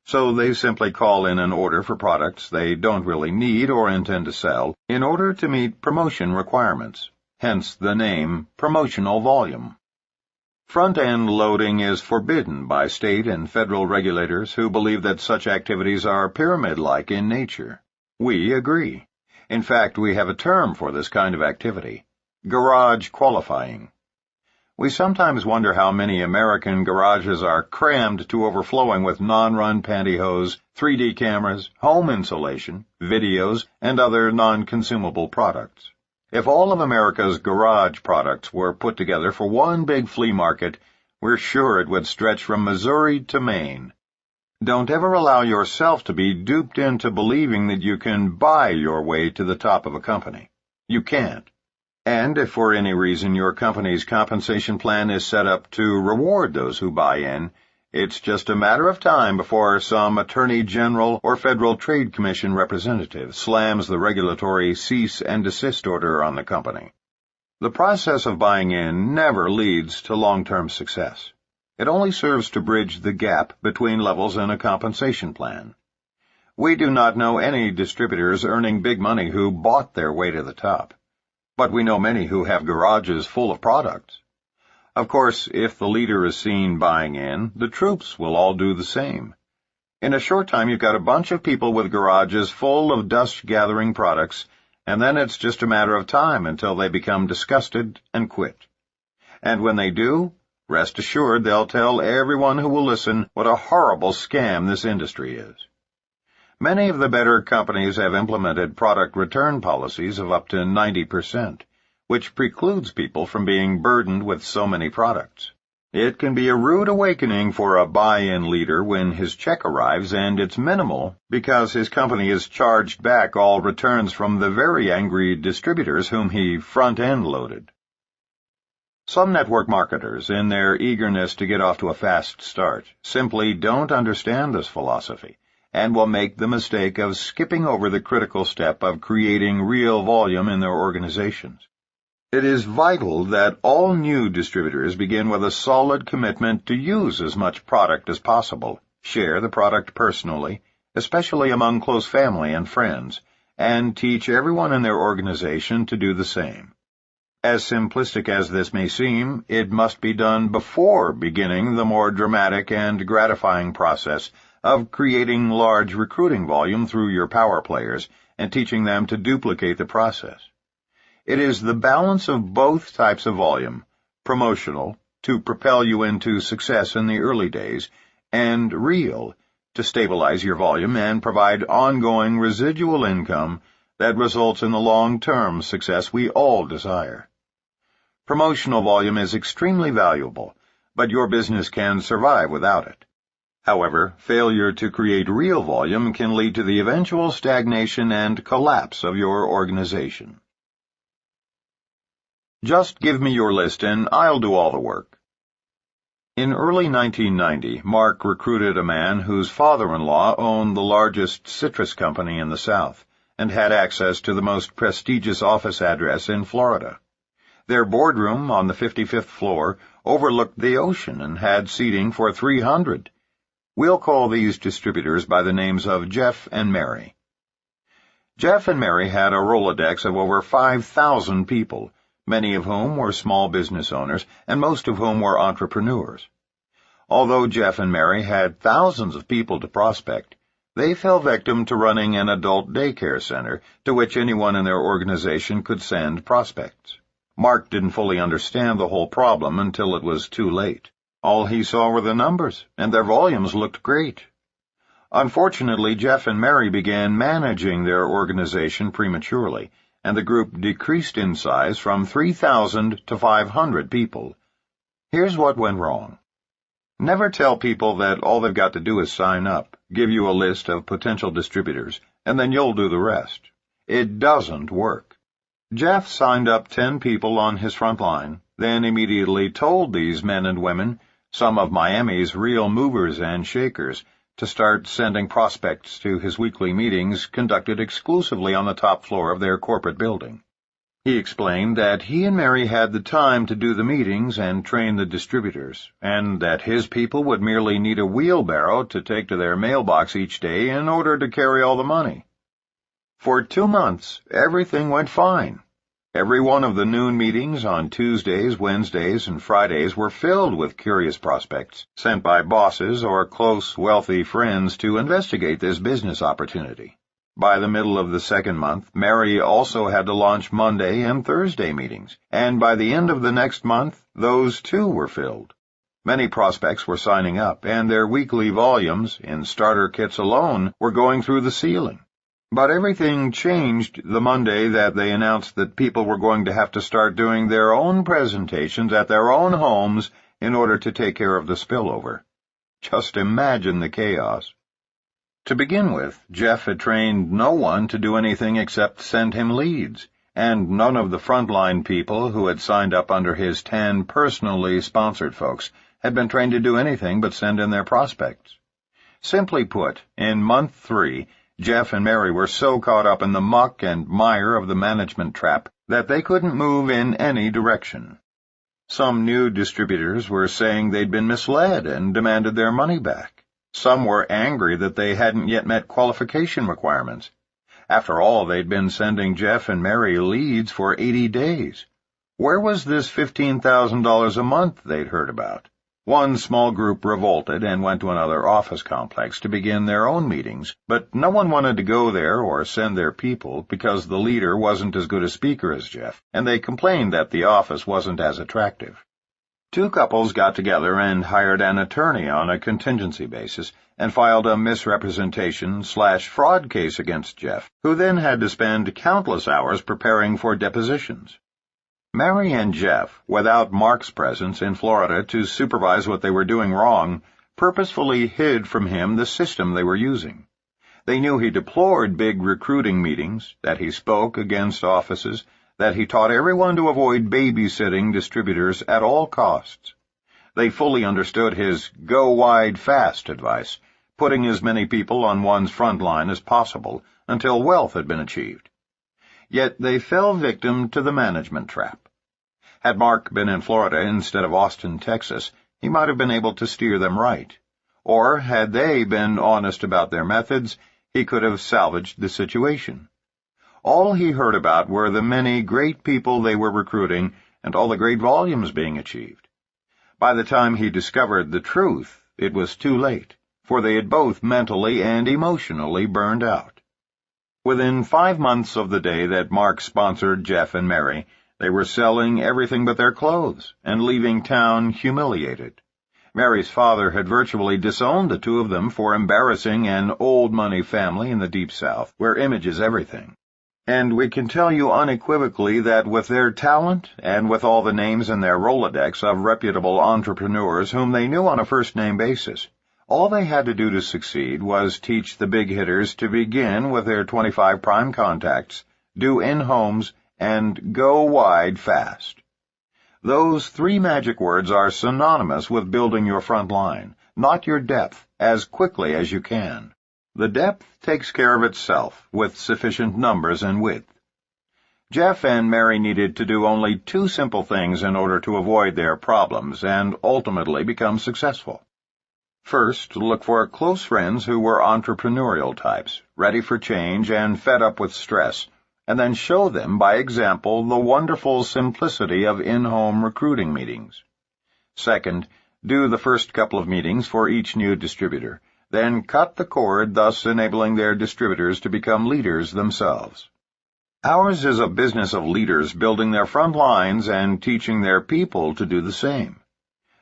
So they simply call in an order for products they don't really need or intend to sell in order to meet promotion requirements, hence the name promotional volume. Front-end loading is forbidden by state and federal regulators who believe that such activities are pyramid-like in nature. We agree. In fact, we have a term for this kind of activity: garage qualifying. We sometimes wonder how many American garages are crammed to overflowing with non-run pantyhose, 3D cameras, home insulation, videos, and other non-consumable products. If all of America's garage products were put together for one big flea market, we're sure it would stretch from Missouri to Maine. Don't ever allow yourself to be duped into believing that you can buy your way to the top of a company. You can't. And if for any reason your company's compensation plan is set up to reward those who buy in, it's just a matter of time before some Attorney General or Federal Trade Commission representative slams the regulatory cease and desist order on the company. The process of buying in never leads to long-term success. It only serves to bridge the gap between levels in a compensation plan. We do not know any distributors earning big money who bought their way to the top. But we know many who have garages full of products. Of course, if the leader is seen buying in, the troops will all do the same. In a short time, you've got a bunch of people with garages full of dust-gathering products, and then it's just a matter of time until they become disgusted and quit. And when they do, rest assured they'll tell everyone who will listen what a horrible scam this industry is. Many of the better companies have implemented product return policies of up to 90%, which precludes people from being burdened with so many products. It can be a rude awakening for a buy-in leader when his check arrives and it's minimal because his company has charged back all returns from the very angry distributors whom he front-end loaded. Some network marketers, in their eagerness to get off to a fast start, simply don't understand this philosophy, and will make the mistake of skipping over the critical step of creating real volume in their organizations. It is vital that all new distributors begin with a solid commitment to use as much product as possible, share the product personally, especially among close family and friends, and teach everyone in their organization to do the same. As simplistic as this may seem, it must be done before beginning the more dramatic and gratifying process of creating large recruiting volume through your power players and teaching them to duplicate the process. It is the balance of both types of volume, promotional, to propel you into success in the early days, and real, to stabilize your volume and provide ongoing residual income that results in the long-term success we all desire. Promotional volume is extremely valuable, but your business can survive without it. However, failure to create real volume can lead to the eventual stagnation and collapse of your organization. Just give me your list and I'll do all the work. In early 1990, Mark recruited a man whose father-in-law owned the largest citrus company in the South and had access to the most prestigious office address in Florida. Their boardroom on the 55th floor overlooked the ocean and had seating for 300. We'll call these distributors by the names of Jeff and Mary. Jeff and Mary had a Rolodex of over 5,000 people, many of whom were small business owners and most of whom were entrepreneurs. Although Jeff and Mary had thousands of people to prospect, they fell victim to running an adult daycare center to which anyone in their organization could send prospects. Mark didn't fully understand the whole problem until it was too late. All he saw were the numbers, and their volumes looked great. Unfortunately, Jeff and Mary began managing their organization prematurely, and the group decreased in size from 3,000 to 500 people. Here's what went wrong. Never tell people that all they've got to do is sign up, give you a list of potential distributors, and then you'll do the rest. It doesn't work. Jeff signed up 10 people on his front line, then immediately told these men and women, some of Miami's real movers and shakers, to start sending prospects to his weekly meetings conducted exclusively on the top floor of their corporate building. He explained that he and Mary had the time to do the meetings and train the distributors, and that his people would merely need a wheelbarrow to take to their mailbox each day in order to carry all the money. For 2 months, everything went fine. Every one of the noon meetings on Tuesdays, Wednesdays, and Fridays were filled with curious prospects sent by bosses or close, wealthy friends to investigate this business opportunity. By the middle of the second month, Mary also had to launch Monday and Thursday meetings, and by the end of the next month, those too were filled. Many prospects were signing up, and their weekly volumes, in starter kits alone, were going through the ceiling. But everything changed the Monday that they announced that people were going to have to start doing their own presentations at their own homes in order to take care of the spillover. Just imagine the chaos. To begin with, Jeff had trained no one to do anything except send him leads, and none of the frontline people who had signed up under his 10 personally sponsored folks had been trained to do anything but send in their prospects. Simply put, in month 3, Jeff and Mary were so caught up in the muck and mire of the management trap that they couldn't move in any direction. Some new distributors were saying they'd been misled and demanded their money back. Some were angry that they hadn't yet met qualification requirements. After all, they'd been sending Jeff and Mary leads for 80 days. Where was this $15,000 a month they'd heard about? One small group revolted and went to another office complex to begin their own meetings, but no one wanted to go there or send their people because the leader wasn't as good a speaker as Jeff, and they complained that the office wasn't as attractive. 2 couples got together and hired an attorney on a contingency basis and filed a misrepresentation/fraud case against Jeff, who then had to spend countless hours preparing for depositions. Mary and Jeff, without Mark's presence in Florida to supervise what they were doing wrong, purposefully hid from him the system they were using. They knew he deplored big recruiting meetings, that he spoke against offices, that he taught everyone to avoid babysitting distributors at all costs. They fully understood his go wide fast advice, putting as many people on one's front line as possible until wealth had been achieved. Yet they fell victim to the management trap. Had Mark been in Florida instead of Austin, Texas, he might have been able to steer them right. Or, had they been honest about their methods, he could have salvaged the situation. All he heard about were the many great people they were recruiting and all the great volumes being achieved. By the time he discovered the truth, it was too late, for they had both mentally and emotionally burned out. Within 5 months of the day that Mark sponsored Jeff and Mary, they were selling everything but their clothes and leaving town humiliated. Mary's father had virtually disowned the 2 of them for embarrassing an old-money family in the Deep South, where image is everything. And we can tell you unequivocally that with their talent and with all the names in their Rolodex of reputable entrepreneurs whom they knew on a first-name basis, all they had to do to succeed was teach the big hitters to begin with their 25 prime contacts, do in-homes, and go wide fast. Those 3 magic words are synonymous with building your front line, not your depth, as quickly as you can. The depth takes care of itself, with sufficient numbers and width. Jeff and Mary needed to do only 2 simple things in order to avoid their problems and ultimately become successful. First, look for close friends who were entrepreneurial types, ready for change and fed up with stress, and then show them by example the wonderful simplicity of in-home recruiting meetings. Second, do the first couple of meetings for each new distributor, then cut the cord, thus enabling their distributors to become leaders themselves. Ours is a business of leaders building their front lines and teaching their people to do the same.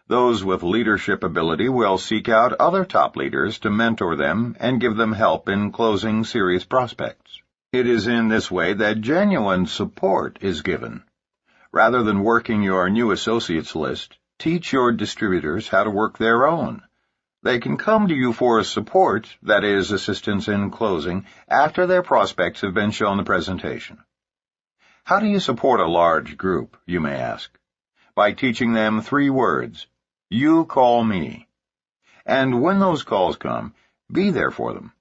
Those with leadership ability will seek out other top leaders to mentor them and give them help in closing serious prospects. It is in this way that genuine support is given. Rather than working your new associates list, teach your distributors how to work their own. They can come to you for support, that is, assistance in closing, after their prospects have been shown the presentation. How do you support a large group, you may ask? By teaching them 3 words. You call me. And when those calls come, be there for them.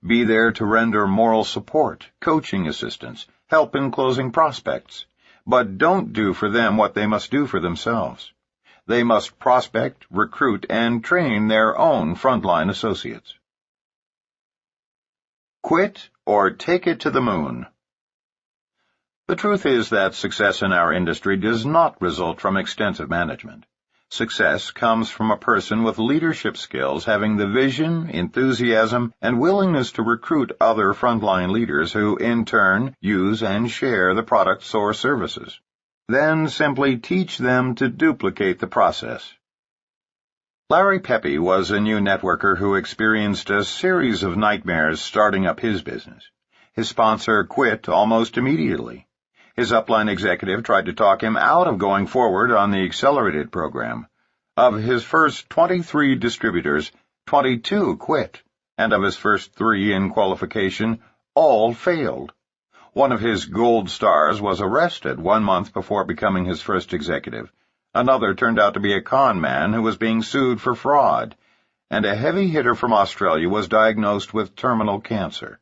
Be there to render moral support, coaching assistance, help in closing prospects. But don't do for them what they must do for themselves. They must prospect, recruit, and train their own frontline associates. Quit or take it to the moon. The truth is that success in our industry does not result from extensive management. Success comes from a person with leadership skills having the vision, enthusiasm, and willingness to recruit other frontline leaders who, in turn, use and share the products or services. Then simply teach them to duplicate the process. Larry Pepe was a new networker who experienced a series of nightmares starting up his business. His sponsor quit almost immediately. His upline executive tried to talk him out of going forward on the accelerated program. Of his first 23 distributors, 22 quit, and of his first 3 in qualification, all failed. One of his gold stars was arrested 1 month before becoming his first executive. Another turned out to be a con man who was being sued for fraud, and a heavy hitter from Australia was diagnosed with terminal cancer.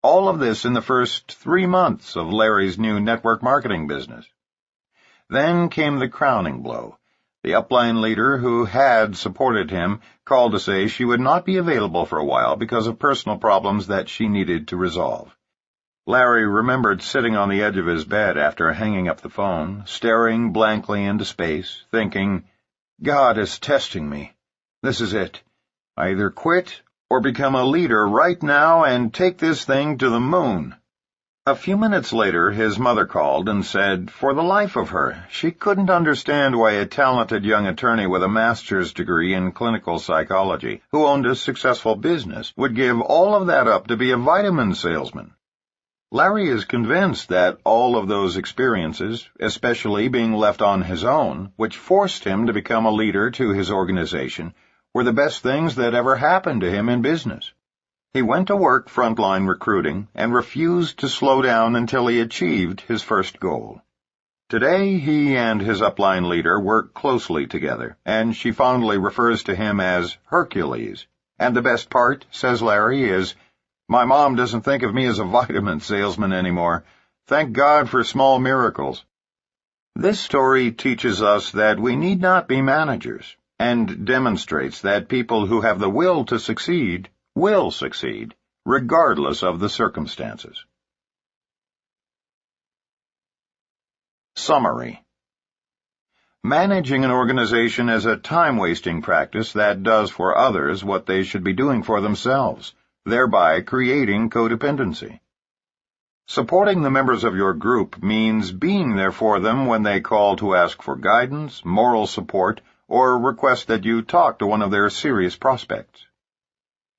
All of this in the first 3 months of Larry's new network marketing business. Then came the crowning blow. The upline leader who had supported him called to say she would not be available for a while because of personal problems that she needed to resolve. Larry remembered sitting on the edge of his bed after hanging up the phone, staring blankly into space, thinking, God is testing me. This is it. I either quit or become a leader right now and take this thing to the moon. A few minutes later, his mother called and said, for the life of her, she couldn't understand why a talented young attorney with a master's degree in clinical psychology, who owned a successful business, would give all of that up to be a vitamin salesman. Larry is convinced that all of those experiences, especially being left on his own, which forced him to become a leader to his organization, were the best things that ever happened to him in business. He went to work frontline recruiting and refused to slow down until he achieved his first goal. Today, he and his upline leader work closely together, and she fondly refers to him as Hercules. And the best part, says Larry, is, my mom doesn't think of me as a vitamin salesman anymore. Thank God for small miracles. This story teaches us that we need not be managers, and demonstrates that people who have the will to succeed will succeed, regardless of the circumstances. Summary. Managing an organization is a time-wasting practice that does for others what they should be doing for themselves, thereby creating codependency. Supporting the members of your group means being there for them when they call to ask for guidance, moral support, or request that you talk to one of their serious prospects.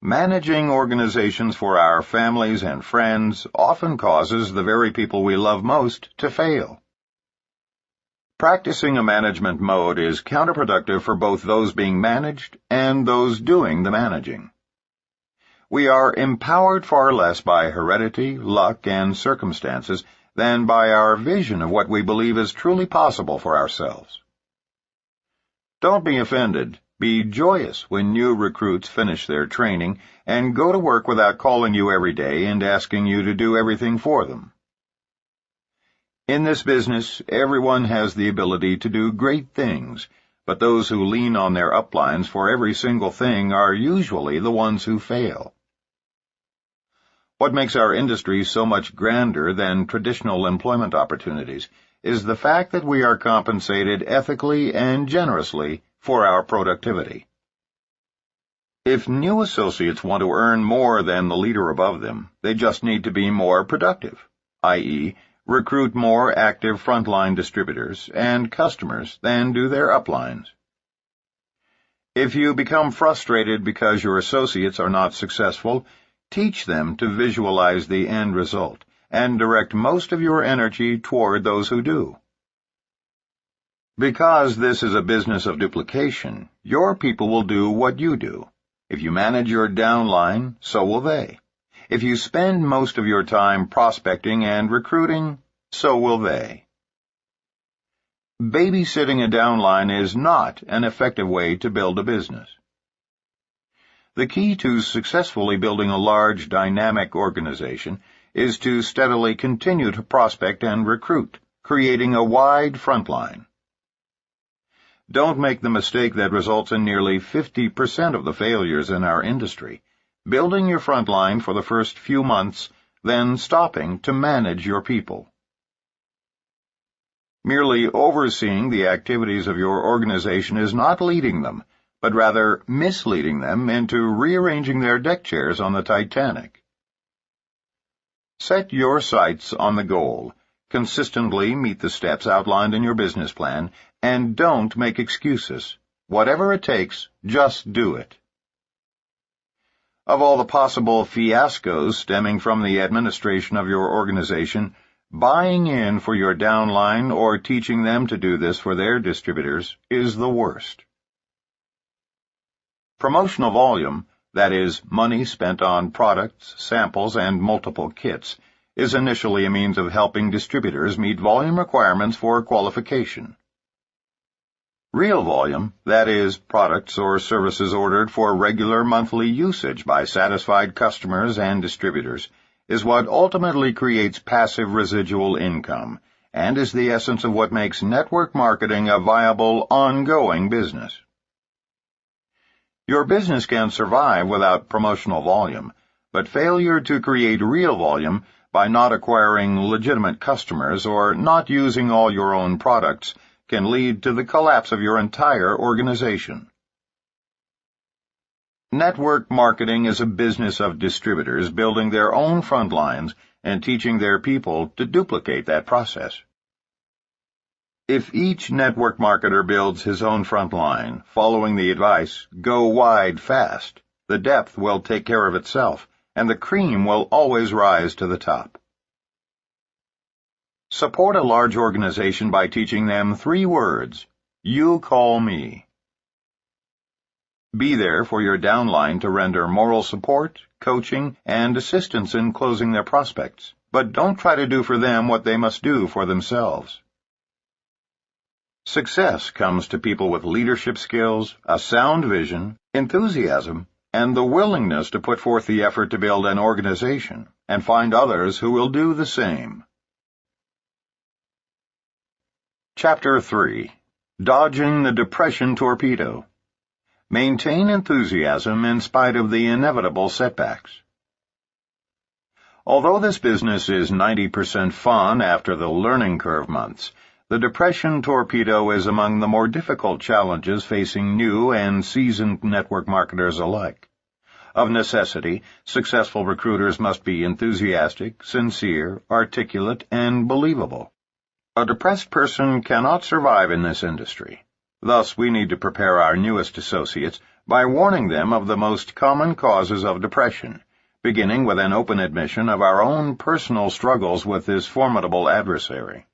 Managing organizations for our families and friends often causes the very people we love most to fail. Practicing a management mode is counterproductive for both those being managed and those doing the managing. We are empowered far less by heredity, luck, and circumstances than by our vision of what we believe is truly possible for ourselves. Don't be offended. Be joyous when new recruits finish their training and go to work without calling you every day and asking you to do everything for them. In this business, everyone has the ability to do great things, but those who lean on their uplines for every single thing are usually the ones who fail. What makes our industry so much grander than traditional employment opportunities is the fact that we are compensated ethically and generously for our productivity. If new associates want to earn more than the leader above them, they just need to be more productive, i.e., recruit more active frontline distributors and customers than do their uplines. If you become frustrated because your associates are not successful, teach them to visualize the end result and direct most of your energy toward those who do. Because this is a business of duplication, your people will do what you do. If you manage your downline, so will they. If you spend most of your time prospecting and recruiting, so will they. Babysitting a downline is not an effective way to build a business. The key to successfully building a large, dynamic organization is to steadily continue to prospect and recruit, creating a wide front line. Don't make the mistake that results in nearly 50% of the failures in our industry, building your front line for the first few months, then stopping to manage your people. Merely overseeing the activities of your organization is not leading them, but rather misleading them into rearranging their deck chairs on the Titanic. Set your sights on the goal, consistently meet the steps outlined in your business plan, and don't make excuses. Whatever it takes, just do it. Of all the possible fiascos stemming from the administration of your organization, buying in for your downline or teaching them to do this for their distributors is the worst. Promotional volume, that is, money spent on products, samples, and multiple kits, is initially a means of helping distributors meet volume requirements for qualification. Real volume, that is, products or services ordered for regular monthly usage by satisfied customers and distributors, is what ultimately creates passive residual income, and is the essence of what makes network marketing a viable, ongoing business. Your business can survive without promotional volume, but failure to create real volume by not acquiring legitimate customers or not using all your own products can lead to the collapse of your entire organization. Network marketing is a business of distributors building their own front lines and teaching their people to duplicate that process. If each network marketer builds his own front line, following the advice, "Go wide fast," the depth will take care of itself, and the cream will always rise to the top. Support a large organization by teaching them 3 words: "You call me." Be there for your downline to render moral support, coaching, and assistance in closing their prospects, but don't try to do for them what they must do for themselves. Success comes to people with leadership skills, a sound vision, enthusiasm, and the willingness to put forth the effort to build an organization and find others who will do the same. Chapter 3. Dodging the Depression Torpedo. Maintain enthusiasm in spite of the inevitable setbacks. Although this business is 90% fun after the learning curve months, the depression torpedo is among the more difficult challenges facing new and seasoned network marketers alike. Of necessity, successful recruiters must be enthusiastic, sincere, articulate, and believable. A depressed person cannot survive in this industry. Thus, we need to prepare our newest associates by warning them of the most common causes of depression, beginning with an open admission of our own personal struggles with this formidable adversary.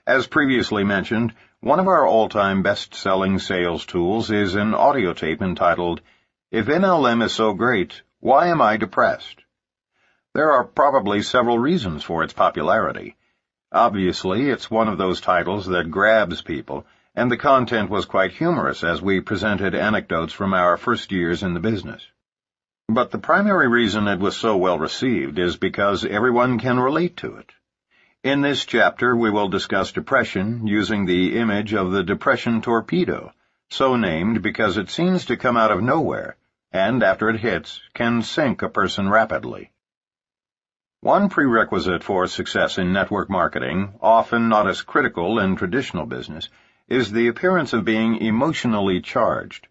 As previously mentioned, one of our all-time best-selling sales tools is an audio tape entitled, "If NLM is so great, why am I depressed?" There are probably several reasons for its popularity. Obviously, it's one of those titles that grabs people, and the content was quite humorous as we presented anecdotes from our first years in the business. But the primary reason it was so well received is because everyone can relate to it. In this chapter, we will discuss depression using the image of the depression torpedo, so named because it seems to come out of nowhere, and after it hits, can sink a person rapidly. One prerequisite for success in network marketing, often not as critical in traditional business, is the appearance of being emotionally charged.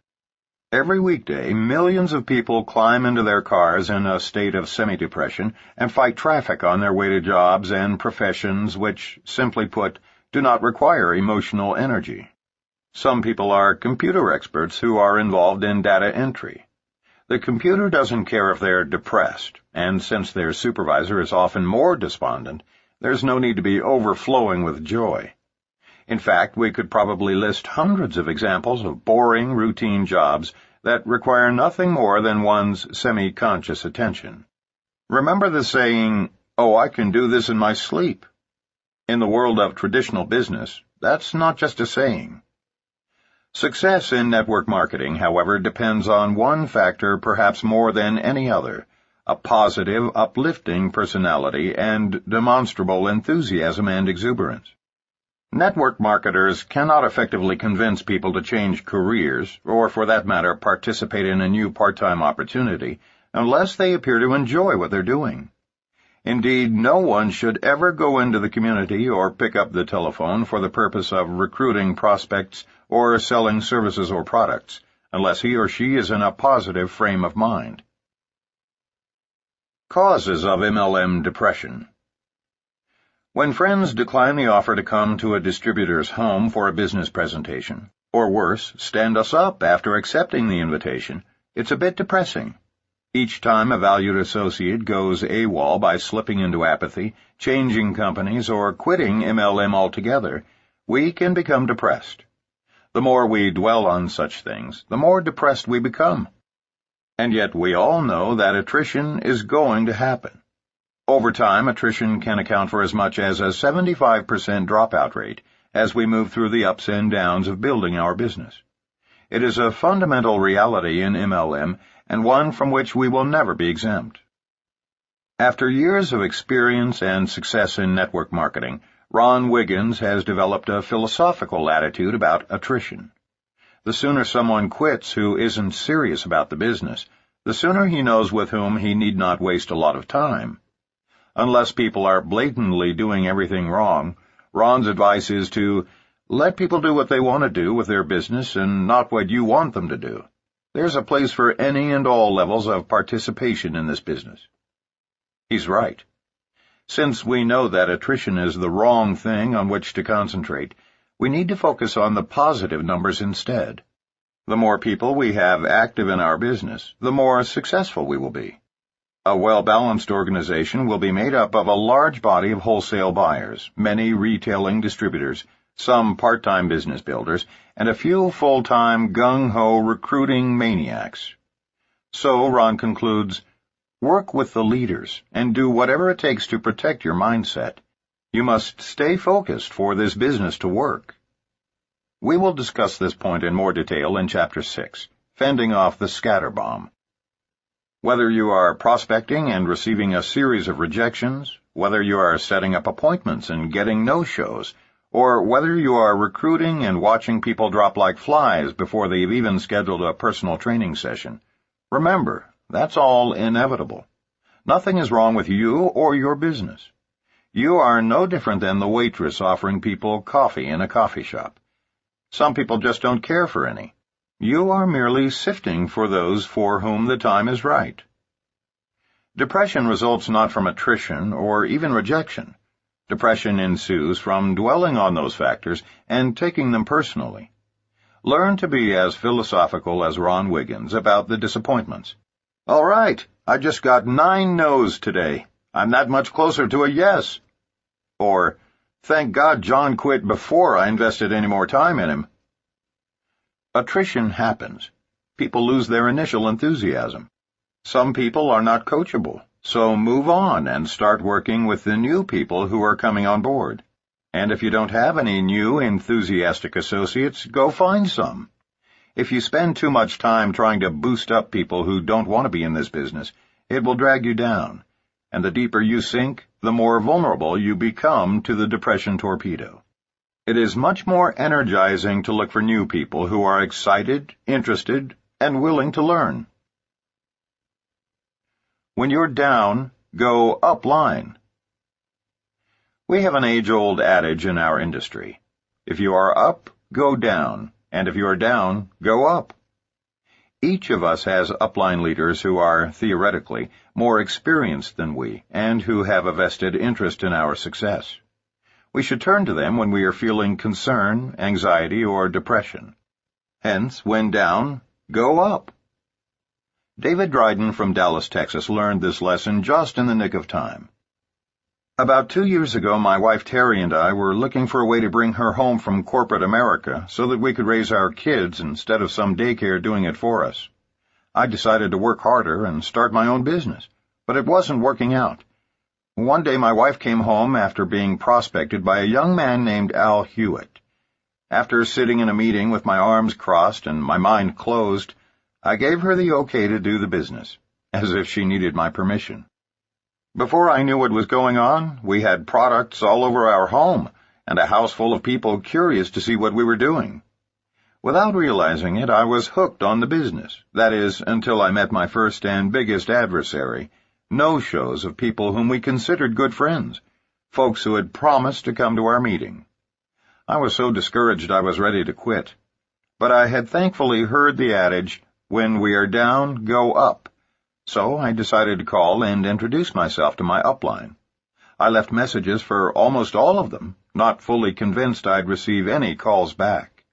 Every weekday, millions of people climb into their cars in a state of semi-depression and fight traffic on their way to jobs and professions which, simply put, do not require emotional energy. Some people are computer experts who are involved in data entry. The computer doesn't care if they're depressed, and since their supervisor is often more despondent, there's no need to be overflowing with joy. In fact, we could probably list hundreds of examples of boring, routine jobs that require nothing more than one's semi-conscious attention. Remember the saying, "Oh, I can do this in my sleep." In the world of traditional business, that's not just a saying. Success in network marketing, however, depends on one factor perhaps more than any other, a positive, uplifting personality and demonstrable enthusiasm and exuberance. Network marketers cannot effectively convince people to change careers, or for that matter participate in a new part-time opportunity, unless they appear to enjoy what they're doing. Indeed, no one should ever go into the community or pick up the telephone for the purpose of recruiting prospects or selling services or products, unless he or she is in a positive frame of mind. Causes of MLM depression. When friends decline the offer to come to a distributor's home for a business presentation, or worse, stand us up after accepting the invitation, it's a bit depressing. Each time a valued associate goes AWOL by slipping into apathy, changing companies, or quitting MLM altogether, we can become depressed. The more we dwell on such things, the more depressed we become. And yet we all know that attrition is going to happen. Over time, attrition can account for as much as a 75% dropout rate as we move through the ups and downs of building our business. It is a fundamental reality in MLM, and one from which we will never be exempt. After years of experience and success in network marketing, Ron Wiggins has developed a philosophical attitude about attrition. The sooner someone quits who isn't serious about the business, the sooner he knows with whom he need not waste a lot of time. Unless people are blatantly doing everything wrong, Ron's advice is to let people do what they want to do with their business and not what you want them to do. There's a place for any and all levels of participation in this business. He's right. Since we know that attrition is the wrong thing on which to concentrate, we need to focus on the positive numbers instead. The more people we have active in our business, the more successful we will be. A well-balanced organization will be made up of a large body of wholesale buyers, many retailing distributors, some part-time business builders, and a few full-time gung-ho recruiting maniacs. So, Ron concludes, work with the leaders and do whatever it takes to protect your mindset. You must stay focused for this business to work. We will discuss this point in more detail in Chapter 6, Fending Off the Scatterbomb. Whether you are prospecting and receiving a series of rejections, whether you are setting up appointments and getting no-shows, or whether you are recruiting and watching people drop like flies before they've even scheduled a personal training session, remember, that's all inevitable. Nothing is wrong with you or your business. You are no different than the waitress offering people coffee in a coffee shop. Some people just don't care for any. You are merely sifting for those for whom the time is right. Depression results not from attrition or even rejection. Depression ensues from dwelling on those factors and taking them personally. Learn to be as philosophical as Ron Wiggins about the disappointments. All right, I just got 9 no's today. I'm that much closer to a yes. Or, thank God John quit before I invested any more time in him. Attrition happens. People lose their initial enthusiasm. Some people are not coachable. So move on and start working with the new people who are coming on board. And if you don't have any new enthusiastic associates, go find some. If you spend too much time trying to boost up people who don't want to be in this business, it will drag you down. And the deeper you sink, the more vulnerable you become to the depression torpedo. It is much more energizing to look for new people who are excited, interested, and willing to learn. When you're down, go upline. We have an age-old adage in our industry. If you are up, go down, and if you are down, go up. Each of us has upline leaders who are, theoretically, more experienced than we, and who have a vested interest in our success. We should turn to them when we are feeling concern, anxiety, or depression. Hence, when down, go up. David Dryden from Dallas, Texas, learned this lesson just in the nick of time. About 2 years ago, my wife Terry and I were looking for a way to bring her home from corporate America so that we could raise our kids instead of some daycare doing it for us. I decided to work harder and start my own business, but it wasn't working out. One day my wife came home after being prospected by a young man named Al Hewitt. After sitting in a meeting with my arms crossed and my mind closed, I gave her the okay to do the business, as if she needed my permission. Before I knew what was going on, we had products all over our home and a house full of people curious to see what we were doing. Without realizing it, I was hooked on the business, that is, until I met my first and biggest adversary, no-shows of people whom we considered good friends, folks who had promised to come to our meeting. I was so discouraged I was ready to quit. But I had thankfully heard the adage, "When we are down, go up." So I decided to call and introduce myself to my upline. I left messages for almost all of them, not fully convinced I'd receive any calls back.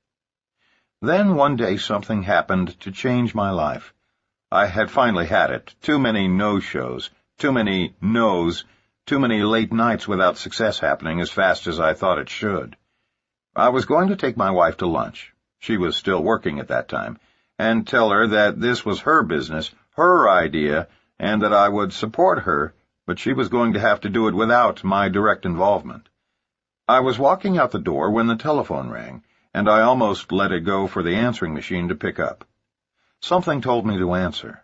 Then one day something happened to change my life. I had finally had it. Too many no-shows, too many no's, too many late nights without success happening as fast as I thought it should. I was going to take my wife to lunch. She was still working at that time, and tell her that this was her business, her idea, and that I would support her, but she was going to have to do it without my direct involvement. I was walking out the door when the telephone rang, and I almost let it go for the answering machine to pick up. Something told me to answer.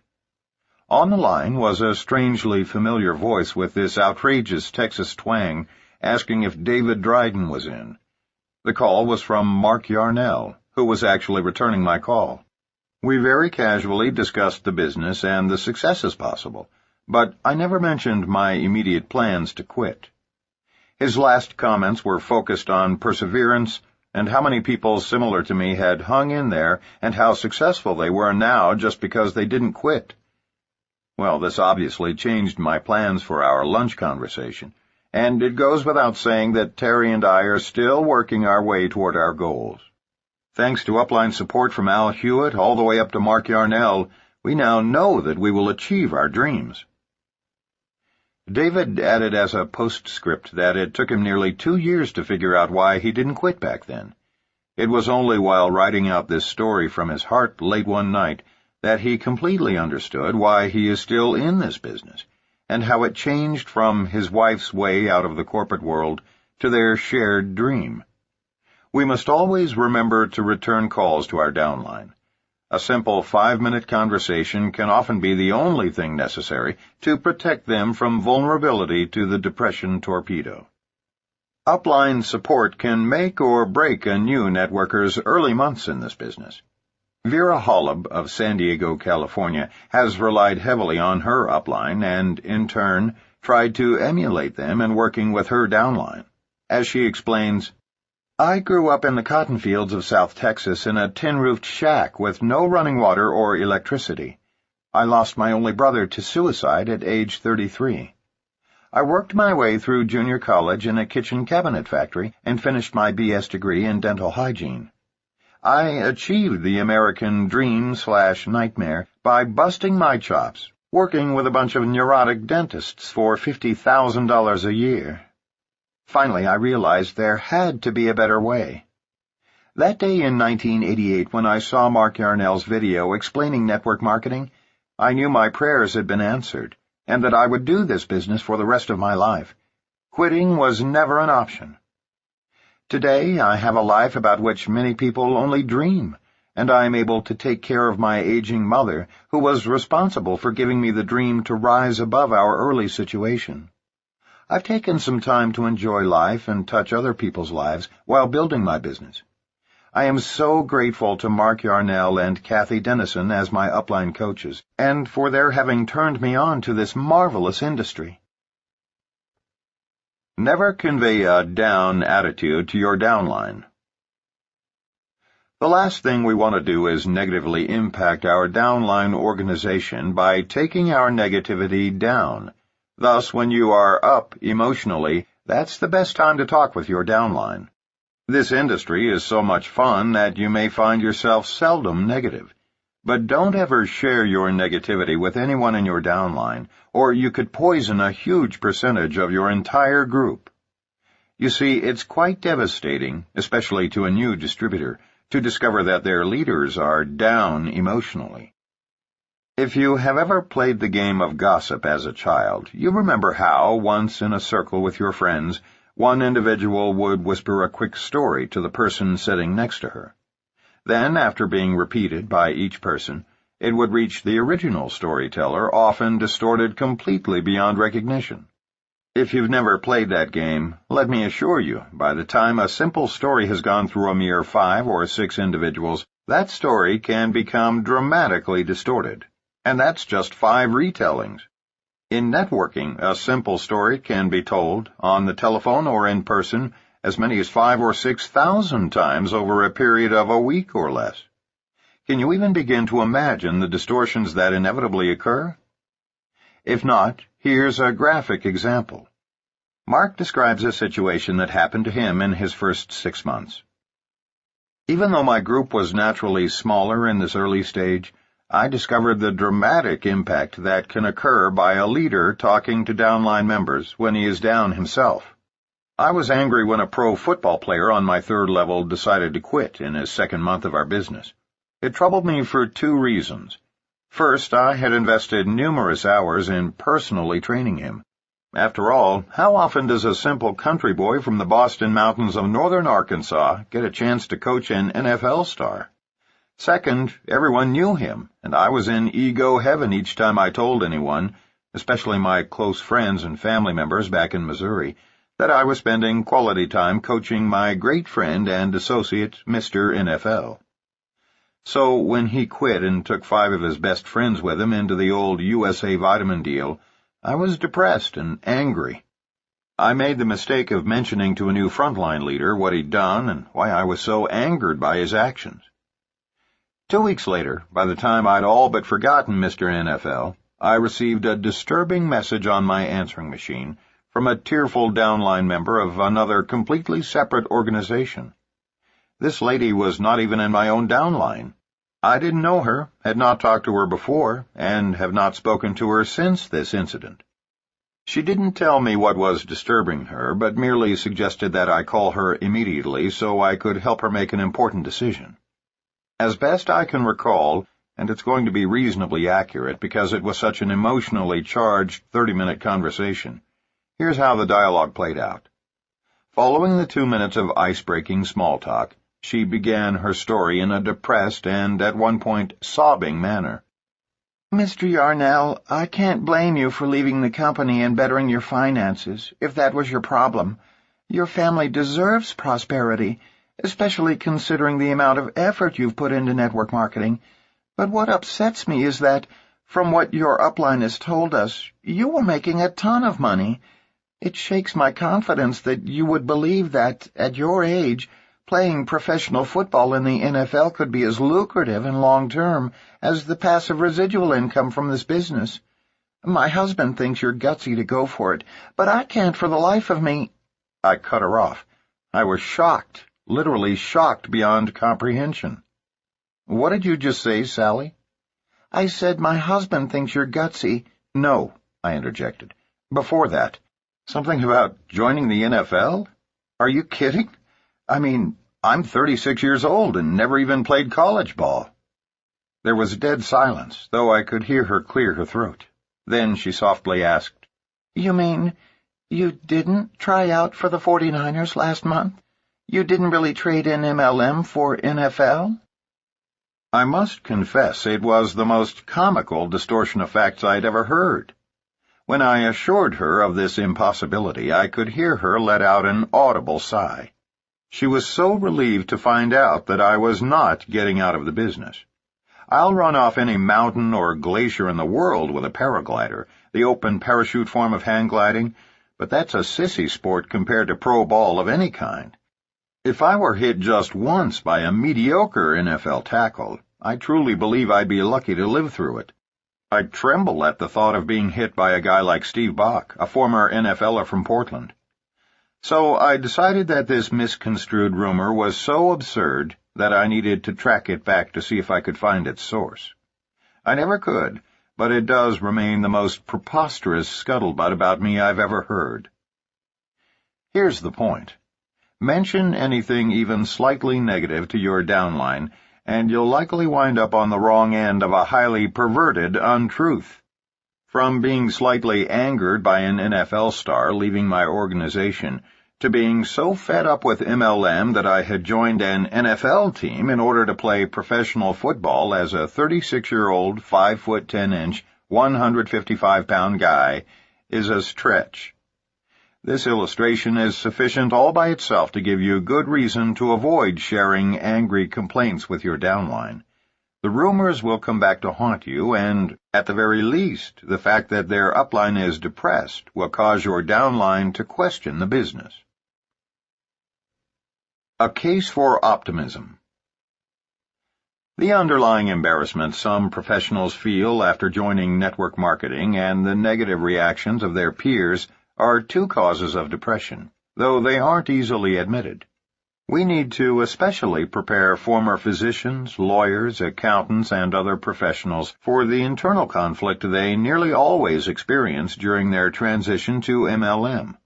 On the line was a strangely familiar voice with this outrageous Texas twang, asking if David Dryden was in. The call was from Mark Yarnell, who was actually returning my call. We very casually discussed the business and the successes possible, but I never mentioned my immediate plans to quit. His last comments were focused on perseverance and how many people similar to me had hung in there and how successful they were now just because they didn't quit. Well, this obviously changed my plans for our lunch conversation, and it goes without saying that Terry and I are still working our way toward our goals. Thanks to upline support from Al Hewitt all the way up to Mark Yarnell, we now know that we will achieve our dreams. David added as a postscript that it took him nearly 2 years to figure out why he didn't quit back then. It was only while writing out this story from his heart late one night that he completely understood why he is still in this business, and how it changed from his wife's way out of the corporate world to their shared dream. We must always remember to return calls to our downline. A simple 5-minute conversation can often be the only thing necessary to protect them from vulnerability to the depression torpedo. Upline support can make or break a new networker's early months in this business. Vera Holub of San Diego, California, has relied heavily on her upline and, in turn, tried to emulate them in working with her downline. As she explains, "I grew up in the cotton fields of South Texas in a tin-roofed shack with no running water or electricity. I lost my only brother to suicide at age 33. I worked my way through junior college in a kitchen cabinet factory and finished my BS degree in dental hygiene. I achieved the American dream/nightmare by busting my chops, working with a bunch of neurotic dentists for $50,000 a year. Finally, I realized there had to be a better way. That day in 1988, when I saw Mark Yarnell's video explaining network marketing, I knew my prayers had been answered, and that I would do this business for the rest of my life. Quitting was never an option. Today, I have a life about which many people only dream, and I am able to take care of my aging mother, who was responsible for giving me the dream to rise above our early situation. I've taken some time to enjoy life and touch other people's lives while building my business. I am so grateful to Mark Yarnell and Kathy Dennison as my upline coaches, and for their having turned me on to this marvelous industry." Never convey a down attitude to your downline. The last thing we want to do is negatively impact our downline organization by taking our negativity down. Thus, when you are up emotionally, that's the best time to talk with your downline. This industry is so much fun that you may find yourself seldom negative. But don't ever share your negativity with anyone in your downline, or you could poison a huge percentage of your entire group. You see, it's quite devastating, especially to a new distributor, to discover that their leaders are down emotionally. If you have ever played the game of gossip as a child, you remember how, once in a circle with your friends, one individual would whisper a quick story to the person sitting next to her. Then, after being repeated by each person, it would reach the original storyteller, often distorted completely beyond recognition. If you've never played that game, let me assure you, by the time a simple story has gone through a mere 5 or 6 individuals, that story can become dramatically distorted. And that's just 5 retellings. In networking, a simple story can be told, on the telephone or in person, as many as 5,000 or 6,000 times over a period of a week or less. Can you even begin to imagine the distortions that inevitably occur? If not, here's a graphic example. Mark describes a situation that happened to him in his first 6 months. Even though my group was naturally smaller in this early stage, I discovered the dramatic impact that can occur by a leader talking to downline members when he is down himself. I was angry when a pro football player on my third level decided to quit in his second month of our business. It troubled me for 2 reasons. First, I had invested numerous hours in personally training him. After all, how often does a simple country boy from the Boston Mountains of northern Arkansas get a chance to coach an NFL star? Second, everyone knew him, and I was in ego heaven each time I told anyone, especially my close friends and family members back in Missouri, that I was spending quality time coaching my great friend and associate, Mr. NFL. So when he quit and took 5 of his best friends with him into the old USA Vitamin deal, I was depressed and angry. I made the mistake of mentioning to a new frontline leader what he'd done and why I was so angered by his actions. 2 weeks later, by the time I'd all but forgotten Mr. NFL, I received a disturbing message on my answering machine from a tearful downline member of another completely separate organization. This lady was not even in my own downline. I didn't know her, had not talked to her before, and have not spoken to her since this incident. She didn't tell me what was disturbing her, but merely suggested that I call her immediately so I could help her make an important decision. As best I can recall, and it's going to be reasonably accurate because it was such an emotionally charged 30-minute conversation, here's how the dialogue played out. Following the 2 minutes of ice-breaking small talk, she began her story in a depressed and, at one point, sobbing manner. Mr. Yarnell, I can't blame you for leaving the company and bettering your finances, if that was your problem. Your family deserves prosperity, especially considering the amount of effort you've put into network marketing. But what upsets me is that, from what your upline has told us, you were making a ton of money. It shakes my confidence that you would believe that, at your age, playing professional football in the NFL could be as lucrative and long-term as the passive residual income from this business. My husband thinks you're gutsy to go for it, but I can't for the life of me. I cut her off. I was shocked, literally shocked beyond comprehension. What did you just say, Sally? I said my husband thinks you're gutsy. No, I interjected. Before that, something about joining the NFL? Are you kidding? I mean, I'm 36 years old and never even played college ball. There was dead silence, though I could hear her clear her throat. Then she softly asked, You mean you didn't try out for the 49ers last month? You didn't really trade in MLM for NFL? I must confess it was the most comical distortion of facts I'd ever heard. When I assured her of this impossibility, I could hear her let out an audible sigh. She was so relieved to find out that I was not getting out of the business. I'll run off any mountain or glacier in the world with a paraglider, the open parachute form of hang gliding, but that's a sissy sport compared to pro ball of any kind. If I were hit just once by a mediocre NFL tackle, I truly believe I'd be lucky to live through it. I'd tremble at the thought of being hit by a guy like Steve Bach, a former NFLer from Portland. So I decided that this misconstrued rumor was so absurd that I needed to track it back to see if I could find its source. I never could, but it does remain the most preposterous scuttlebutt about me I've ever heard. Here's the point. Mention anything even slightly negative to your downline, and you'll likely wind up on the wrong end of a highly perverted untruth. From being slightly angered by an NFL star leaving my organization, to being so fed up with MLM that I had joined an NFL team in order to play professional football as a 36-year-old, 5'10" 155-pound guy, is a stretch. This illustration is sufficient all by itself to give you good reason to avoid sharing angry complaints with your downline. The rumors will come back to haunt you, and, at the very least, the fact that their upline is depressed will cause your downline to question the business. A case for optimism. The underlying embarrassment some professionals feel after joining network marketing and the negative reactions of their peers are two causes of depression, though they aren't easily admitted. We need to especially prepare former physicians, lawyers, accountants, and other professionals for the internal conflict they nearly always experience during their transition to MLM.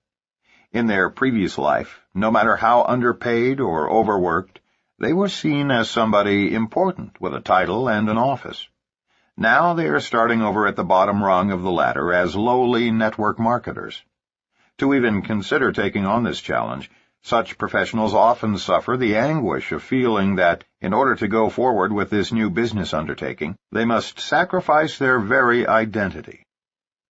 In their previous life, no matter how underpaid or overworked, they were seen as somebody important with a title and an office. Now they are starting over at the bottom rung of the ladder as lowly network marketers. To even consider taking on this challenge, such professionals often suffer the anguish of feeling that, in order to go forward with this new business undertaking, they must sacrifice their very identity.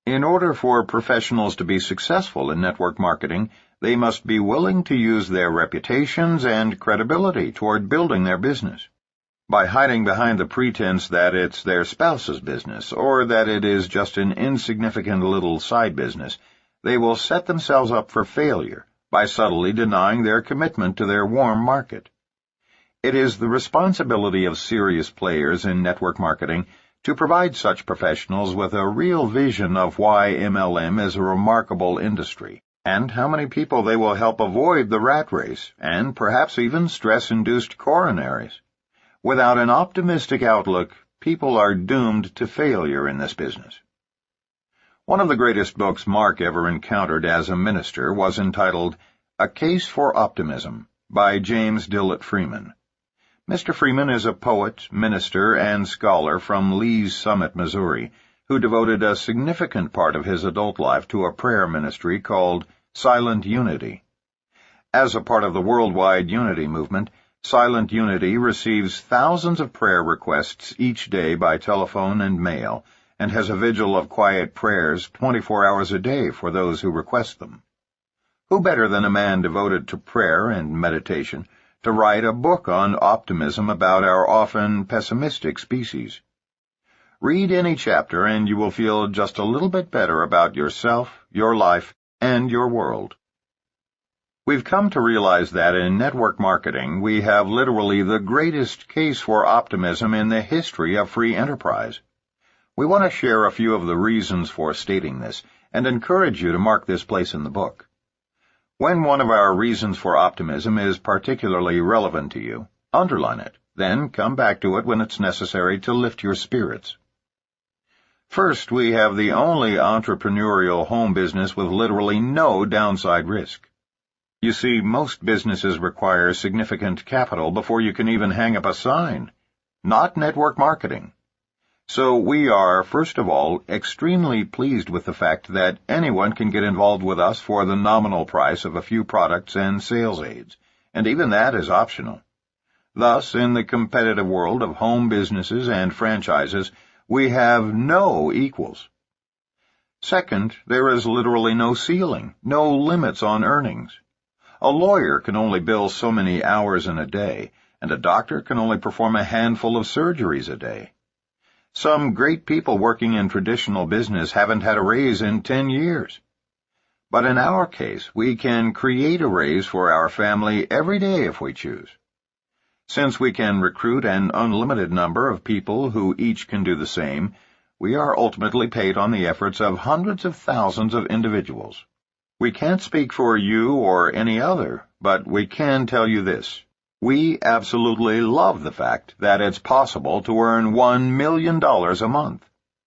In order for professionals to be successful in network marketing, they must be willing to use their reputations and credibility toward building their business. By hiding behind the pretense that it's their spouse's business or that it is just an insignificant little side business, they will set themselves up for failure by subtly denying their commitment to their warm market. It is the responsibility of serious players in network marketing to provide such professionals with a real vision of why MLM is a remarkable industry, and how many people they will help avoid the rat race, and perhaps even stress-induced coronaries. Without an optimistic outlook, people are doomed to failure in this business. One of the greatest books Mark ever encountered as a minister was entitled A Case for Optimism by James Dillett Freeman. Mr. Freeman is a poet, minister, and scholar from Lee's Summit, Missouri, who devoted a significant part of his adult life to a prayer ministry called Silent Unity. As a part of the worldwide unity movement, Silent Unity receives thousands of prayer requests each day by telephone and mail, and has a vigil of quiet prayers 24 hours a day for those who request them. Who better than a man devoted to prayer and meditation to write a book on optimism about our often pessimistic species? Read any chapter and you will feel just a little bit better about yourself, your life, and your world. We've come to realize that in network marketing we have literally the greatest case for optimism in the history of free enterprise. We want to share a few of the reasons for stating this and encourage you to mark this place in the book. When one of our reasons for optimism is particularly relevant to you, underline it, then come back to it when it's necessary to lift your spirits. First, we have the only entrepreneurial home business with literally no downside risk. You see, most businesses require significant capital before you can even hang up a sign. Not network marketing. So we are, first of all, extremely pleased with the fact that anyone can get involved with us for the nominal price of a few products and sales aids, and even that is optional. Thus, in the competitive world of home businesses and franchises, we have no equals. Second, there is literally no ceiling, no limits on earnings. A lawyer can only bill so many hours in a day, and a doctor can only perform a handful of surgeries a day. Some great people working in traditional business haven't had a raise in 10 years. But in our case, we can create a raise for our family every day if we choose. Since we can recruit an unlimited number of people who each can do the same, we are ultimately paid on the efforts of hundreds of thousands of individuals. We can't speak for you or any other, but we can tell you this. We absolutely love the fact that it's possible to earn $1 million a month.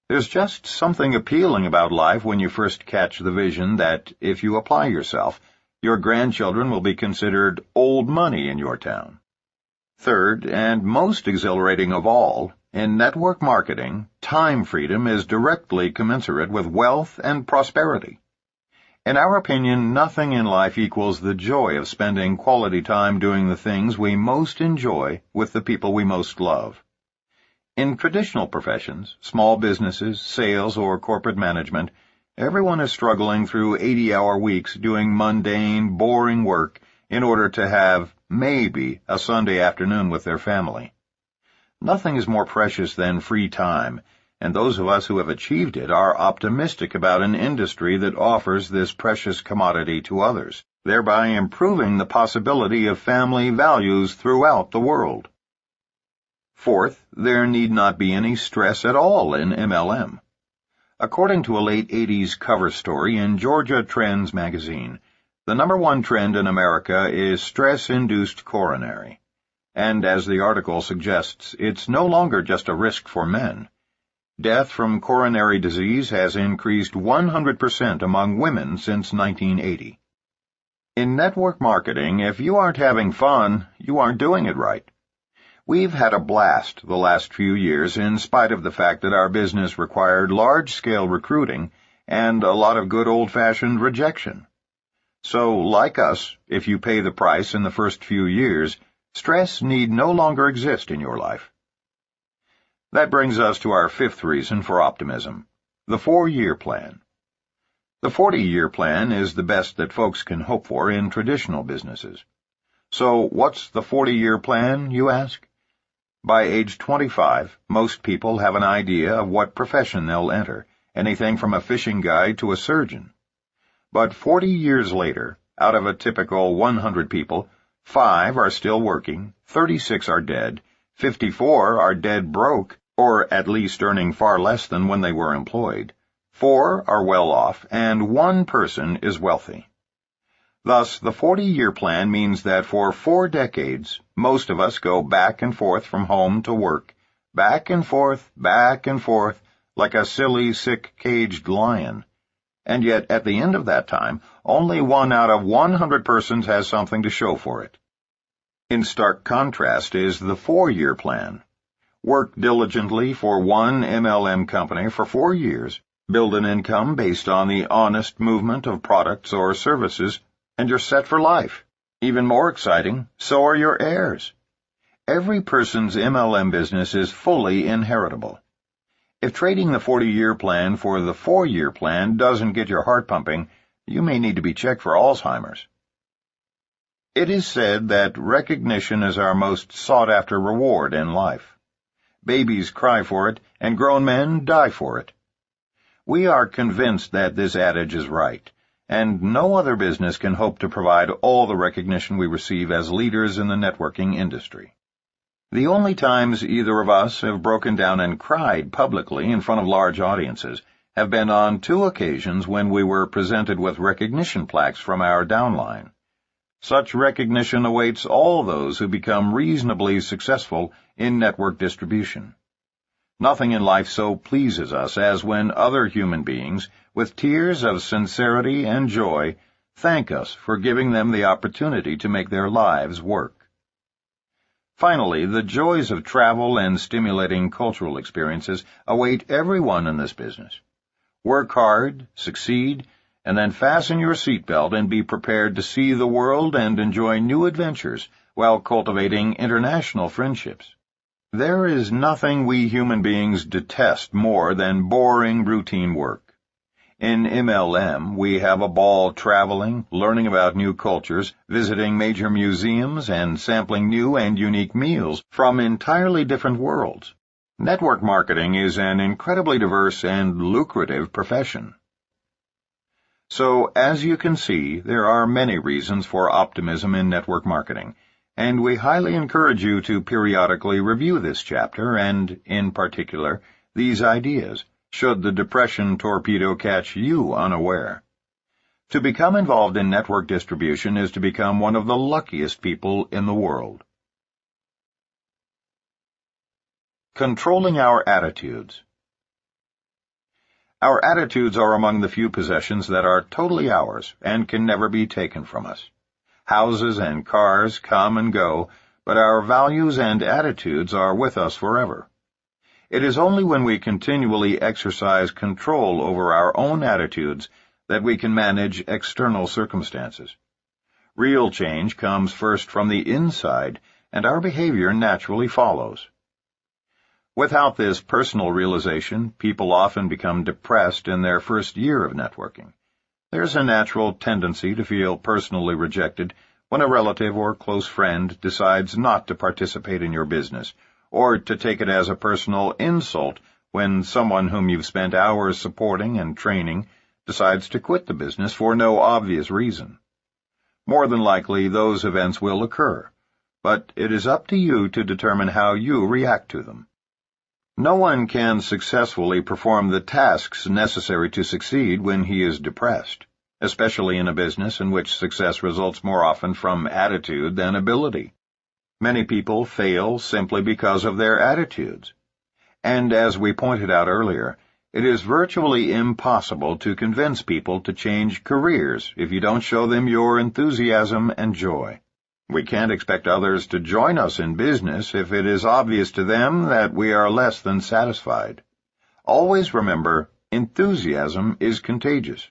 There's just something appealing about life when you first catch the vision that, if you apply yourself, your grandchildren will be considered old money in your town. Third, and most exhilarating of all, in network marketing, time freedom is directly commensurate with wealth and prosperity. In our opinion, nothing in life equals the joy of spending quality time doing the things we most enjoy with the people we most love. In traditional professions, small businesses, sales, or corporate management, everyone is struggling through 80-hour weeks doing mundane, boring work in order to have maybe a Sunday afternoon with their family. Nothing is more precious than free time, and those of us who have achieved it are optimistic about an industry that offers this precious commodity to others, thereby improving the possibility of family values throughout the world. Fourth, there need not be any stress at all in MLM. According to a late 80s cover story in Georgia Trends magazine, the #1 trend in America is stress-induced coronary. And as the article suggests, it's no longer just a risk for men. Death from coronary disease has increased 100% among women since 1980. In network marketing, if you aren't having fun, you aren't doing it right. We've had a blast the last few years in spite of the fact that our business required large-scale recruiting and a lot of good old-fashioned rejection. So, like us, if you pay the price in the first few years, stress need no longer exist in your life. That brings us to our fifth reason for optimism, the 4-year plan. The 40-year plan is the best that folks can hope for in traditional businesses. So what's the 40-year plan, you ask? By age 25, most people have an idea of what profession they'll enter, anything from a fishing guide to a surgeon. But 40 years later, out of a typical 100 people, 5 are still working, 36 are dead, 54 are dead broke, or at least earning far less than when they were employed, 4 are well off, and 1 person is wealthy. Thus, the 40-year plan means that for 4 decades, most of us go back and forth from home to work, back and forth, like a silly, sick, caged lion. And yet, at the end of that time, only 1 out of 100 persons has something to show for it. In stark contrast is the 4-year plan. Work diligently for one MLM company for 4 years, build an income based on the honest movement of products or services, and you're set for life. Even more exciting, so are your heirs. Every person's MLM business is fully inheritable. If trading the 40-year plan for the 4-year plan doesn't get your heart pumping, you may need to be checked for Alzheimer's. It is said that recognition is our most sought-after reward in life. Babies cry for it, and grown men die for it. We are convinced that this adage is right, and no other business can hope to provide all the recognition we receive as leaders in the networking industry. The only times either of us have broken down and cried publicly in front of large audiences have been on 2 occasions when we were presented with recognition plaques from our downline. Such recognition awaits all those who become reasonably successful in network distribution. Nothing in life so pleases us as when other human beings, with tears of sincerity and joy, thank us for giving them the opportunity to make their lives work. Finally, the joys of travel and stimulating cultural experiences await everyone in this business. Work hard, succeed, and then fasten your seatbelt and be prepared to see the world and enjoy new adventures while cultivating international friendships. There is nothing we human beings detest more than boring routine work. In MLM, we have a ball traveling, learning about new cultures, visiting major museums, and sampling new and unique meals from entirely different worlds. Network marketing is an incredibly diverse and lucrative profession. So, as you can see, there are many reasons for optimism in network marketing, and we highly encourage you to periodically review this chapter and, in particular, these ideas, should the depression torpedo catch you unaware. To become involved in network distribution is to become one of the luckiest people in the world. Controlling our attitudes. Our attitudes are among the few possessions that are totally ours and can never be taken from us. Houses and cars come and go, but our values and attitudes are with us forever. It is only when we continually exercise control over our own attitudes that we can manage external circumstances. Real change comes first from the inside, and our behavior naturally follows. Without this personal realization, people often become depressed in their first year of networking. There's a natural tendency to feel personally rejected when a relative or close friend decides not to participate in your business, or to take it as a personal insult when someone whom you've spent hours supporting and training decides to quit the business for no obvious reason. More than likely, those events will occur, but it is up to you to determine how you react to them. No one can successfully perform the tasks necessary to succeed when he is depressed, especially in a business in which success results more often from attitude than ability. Many people fail simply because of their attitudes. And as we pointed out earlier, it is virtually impossible to convince people to change careers if you don't show them your enthusiasm and joy. We can't expect others to join us in business if it is obvious to them that we are less than satisfied. Always remember, enthusiasm is contagious.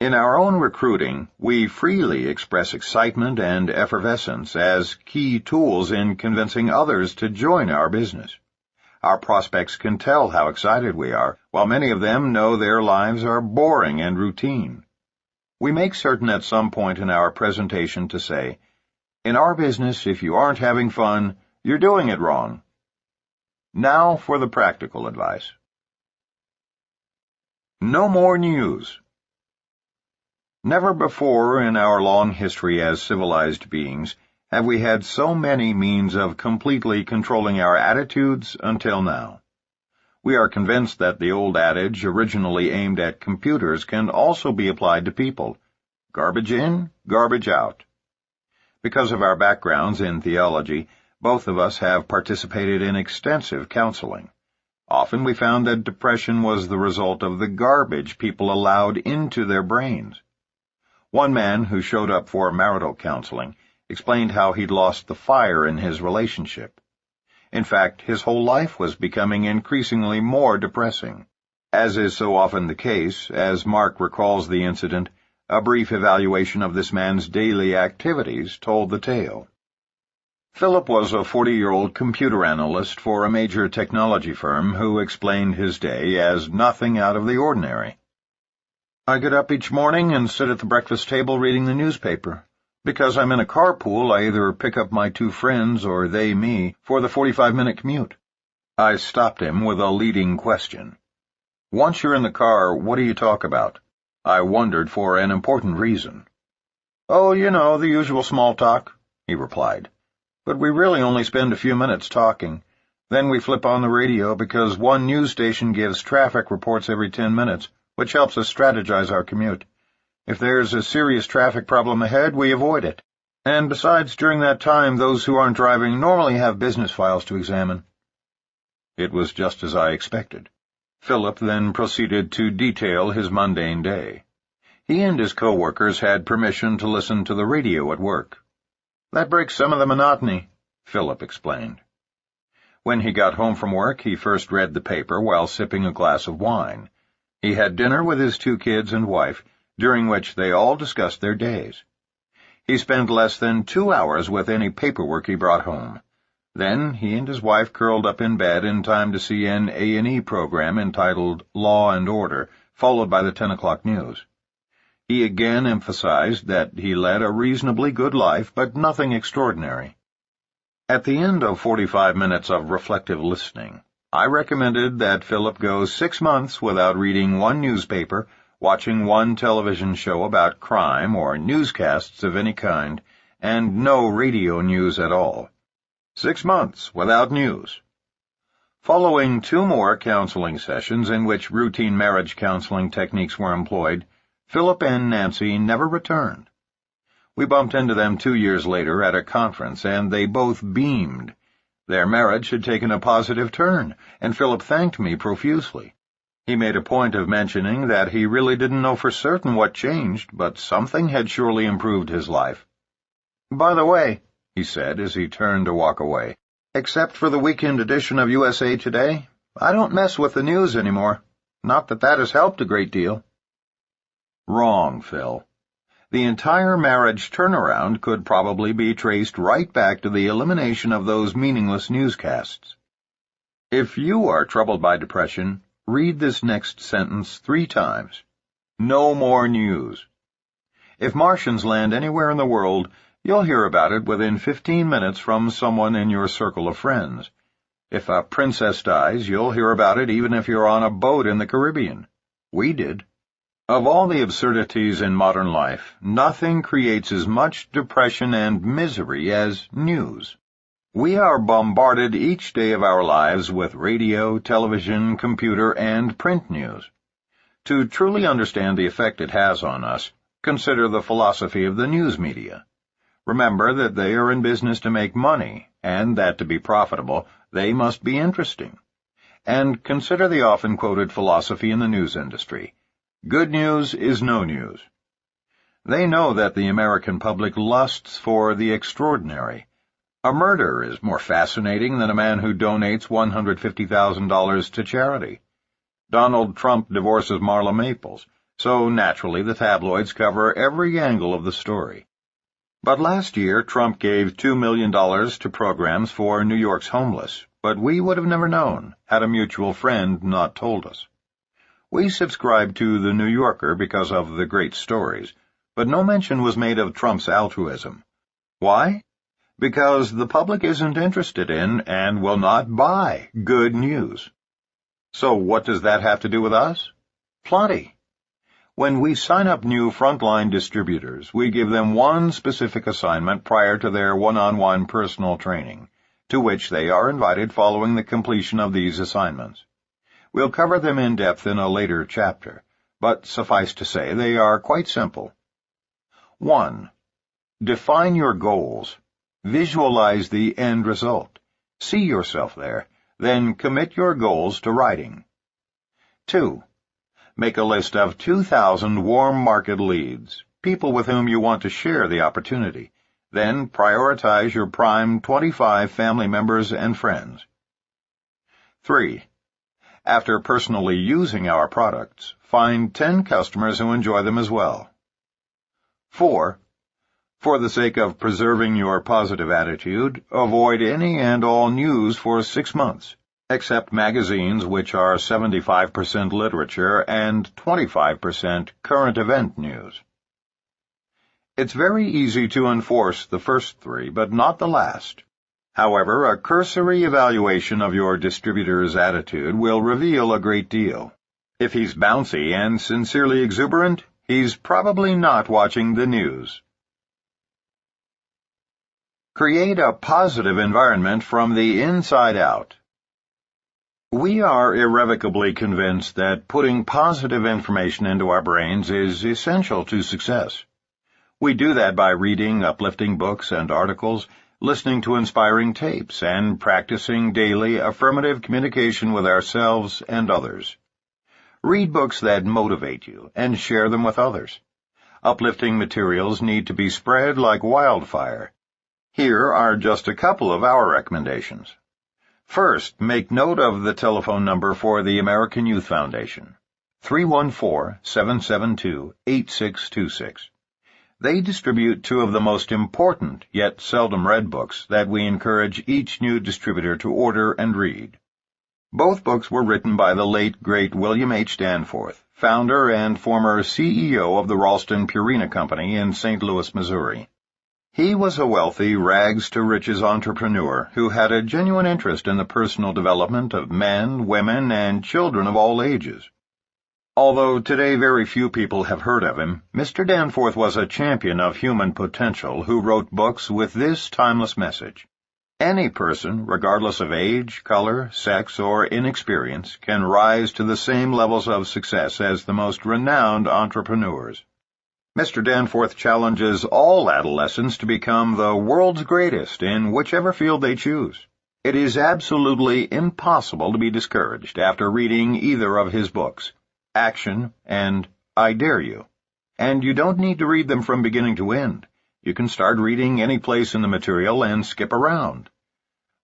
In our own recruiting, we freely express excitement and effervescence as key tools in convincing others to join our business. Our prospects can tell how excited we are, while many of them know their lives are boring and routine. We make certain at some point in our presentation to say, "In our business, if you aren't having fun, you're doing it wrong." Now for the practical advice. No more news. Never before in our long history as civilized beings have we had so many means of completely controlling our attitudes until now. We are convinced that the old adage, originally aimed at computers, can also be applied to people. Garbage in, garbage out. Because of our backgrounds in theology, both of us have participated in extensive counseling. Often we found that depression was the result of the garbage people allowed into their brains. One man who showed up for marital counseling explained how he'd lost the fire in his relationship. In fact, his whole life was becoming increasingly more depressing. As is so often the case, as Mark recalls the incident, a brief evaluation of this man's daily activities told the tale. Philip was a 40-year-old computer analyst for a major technology firm who explained his day as nothing out of the ordinary. "I get up each morning and sit at the breakfast table reading the newspaper. Because I'm in a carpool, I either pick up my two friends or they me for the 45-minute commute." I stopped him with a leading question. "Once you're in the car, what do you talk about?" I wondered for an important reason. "Oh, you know, the usual small talk," he replied. "But we really only spend a few minutes talking. Then we flip on the radio because one news station gives traffic reports every 10 minutes, which helps us strategize our commute. If there's a serious traffic problem ahead, we avoid it. And besides, during that time, those who aren't driving normally have business files to examine." It was just as I expected. Philip then proceeded to detail his mundane day. He and his co-workers had permission to listen to the radio at work. "That breaks some of the monotony," Philip explained. When he got home from work, he first read the paper while sipping a glass of wine. He had dinner with his two kids and wife, during which they all discussed their days. He spent less than 2 hours with any paperwork he brought home. Then he and his wife curled up in bed in time to see an A&E program entitled Law and Order, followed by the 10 o'clock news. He again emphasized that he led a reasonably good life, but nothing extraordinary. At the end of 45 minutes of reflective listening, I recommended that Philip go 6 months without reading one newspaper, watching one television show about crime or newscasts of any kind, and no radio news at all. 6 months without news. Following 2 more counseling sessions in which routine marriage counseling techniques were employed, Philip and Nancy never returned. We bumped into them 2 years later at a conference, and they both beamed. Their marriage had taken a positive turn, and Philip thanked me profusely. He made a point of mentioning that he really didn't know for certain what changed, but something had surely improved his life. "By the way," he said as he turned to walk away, "except for the weekend edition of USA Today, I don't mess with the news anymore. Not that that has helped a great deal." Wrong, Phil. The entire marriage turnaround could probably be traced right back to the elimination of those meaningless newscasts. If you are troubled by depression, read this next sentence 3 times. No more news. If Martians land anywhere in the world, you'll hear about it within 15 minutes from someone in your circle of friends. If a princess dies, you'll hear about it even if you're on a boat in the Caribbean. We did. Of all the absurdities in modern life, nothing creates as much depression and misery as news. We are bombarded each day of our lives with radio, television, computer, and print news. To truly understand the effect it has on us, consider the philosophy of the news media. Remember that they are in business to make money, and that to be profitable, they must be interesting. And consider the often quoted philosophy in the news industry. Good news is no news. They know that the American public lusts for the extraordinary. A murder is more fascinating than a man who donates $150,000 to charity. Donald Trump divorces Marla Maples, so naturally the tabloids cover every angle of the story. But last year, Trump gave $2 million to programs for New York's homeless, but we would have never known had a mutual friend not told us. We subscribed to The New Yorker because of the great stories, but no mention was made of Trump's altruism. Why? Because the public isn't interested in and will not buy good news. So what does that have to do with us? Plenty. When we sign up new frontline distributors, we give them one specific assignment prior to their one-on-one personal training, to which they are invited following the completion of these assignments. We'll cover them in depth in a later chapter, but suffice to say they are quite simple. 1. Define your goals. Visualize the end result. See yourself there, then commit your goals to writing. 2. Make a list of 2,000 warm market leads, people with whom you want to share the opportunity. Then prioritize your prime 25 family members and friends. 3. After personally using our products, find 10 customers who enjoy them as well. 4. For the sake of preserving your positive attitude, avoid any and all news for 6 months, except magazines which are 75% literature and 25% current event news. It's very easy to enforce the first 3, but not the last. However, a cursory evaluation of your distributor's attitude will reveal a great deal. If he's bouncy and sincerely exuberant, he's probably not watching the news. Create a positive environment from the inside out. We are irrevocably convinced that putting positive information into our brains is essential to success. We do that by reading uplifting books and articles, listening to inspiring tapes, and practicing daily affirmative communication with ourselves and others. Read books that motivate you and share them with others. Uplifting materials need to be spread like wildfire. Here are just a couple of our recommendations. First, make note of the telephone number for the American Youth Foundation, 314-772-8626. They distribute 2 of the most important yet seldom read books that we encourage each new distributor to order and read. Both books were written by the late, great William H. Danforth, founder and former CEO of the Ralston Purina Company in St. Louis, Missouri. He was a wealthy, rags-to-riches entrepreneur who had a genuine interest in the personal development of men, women, and children of all ages. Although today very few people have heard of him, Mr. Danforth was a champion of human potential who wrote books with this timeless message. Any person, regardless of age, color, sex, or inexperience, can rise to the same levels of success as the most renowned entrepreneurs. Mr. Danforth challenges all adolescents to become the world's greatest in whichever field they choose. It is absolutely impossible to be discouraged after reading either of his books, Action and I Dare You. And you don't need to read them from beginning to end. You can start reading any place in the material and skip around.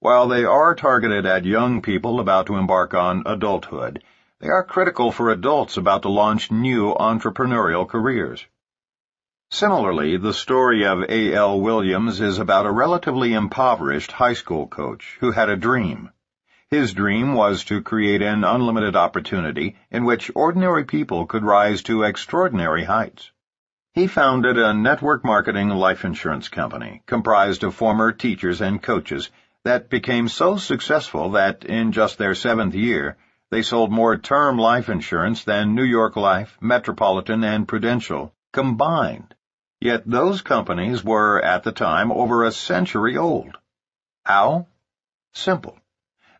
While they are targeted at young people about to embark on adulthood, they are critical for adults about to launch new entrepreneurial careers. Similarly, the story of A.L. Williams is about a relatively impoverished high school coach who had a dream. His dream was to create an unlimited opportunity in which ordinary people could rise to extraordinary heights. He founded a network marketing life insurance company comprised of former teachers and coaches that became so successful that in just their 7th year, they sold more term life insurance than New York Life, Metropolitan, and Prudential combined. Yet those companies were, at the time, over a century old. How? Simple.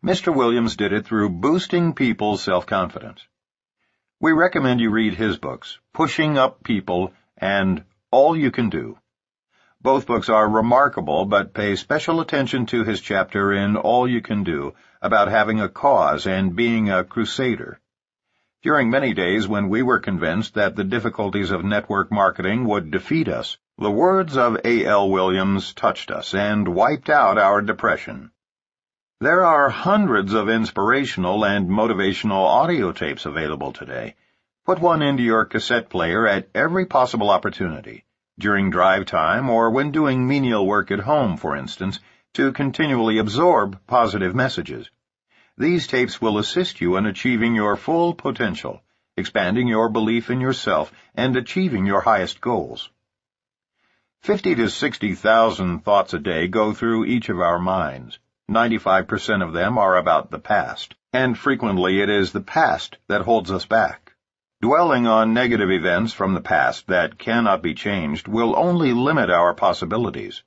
Mr. Williams did it through boosting people's self-confidence. We recommend you read his books, Pushing Up People and All You Can Do. Both books are remarkable, but pay special attention to his chapter in All You Can Do about having a cause and being a crusader. During many days when we were convinced that the difficulties of network marketing would defeat us, the words of A.L. Williams touched us and wiped out our depression. There are hundreds of inspirational and motivational audio tapes available today. Put one into your cassette player at every possible opportunity, during drive time or when doing menial work at home, for instance, to continually absorb positive messages. These tapes will assist you in achieving your full potential, expanding your belief in yourself, and achieving your highest goals. 50 to 60,000 thoughts a day go through each of our minds. 95% of them are about the past, and frequently it is the past that holds us back. Dwelling on negative events from the past that cannot be changed will only limit our possibilities.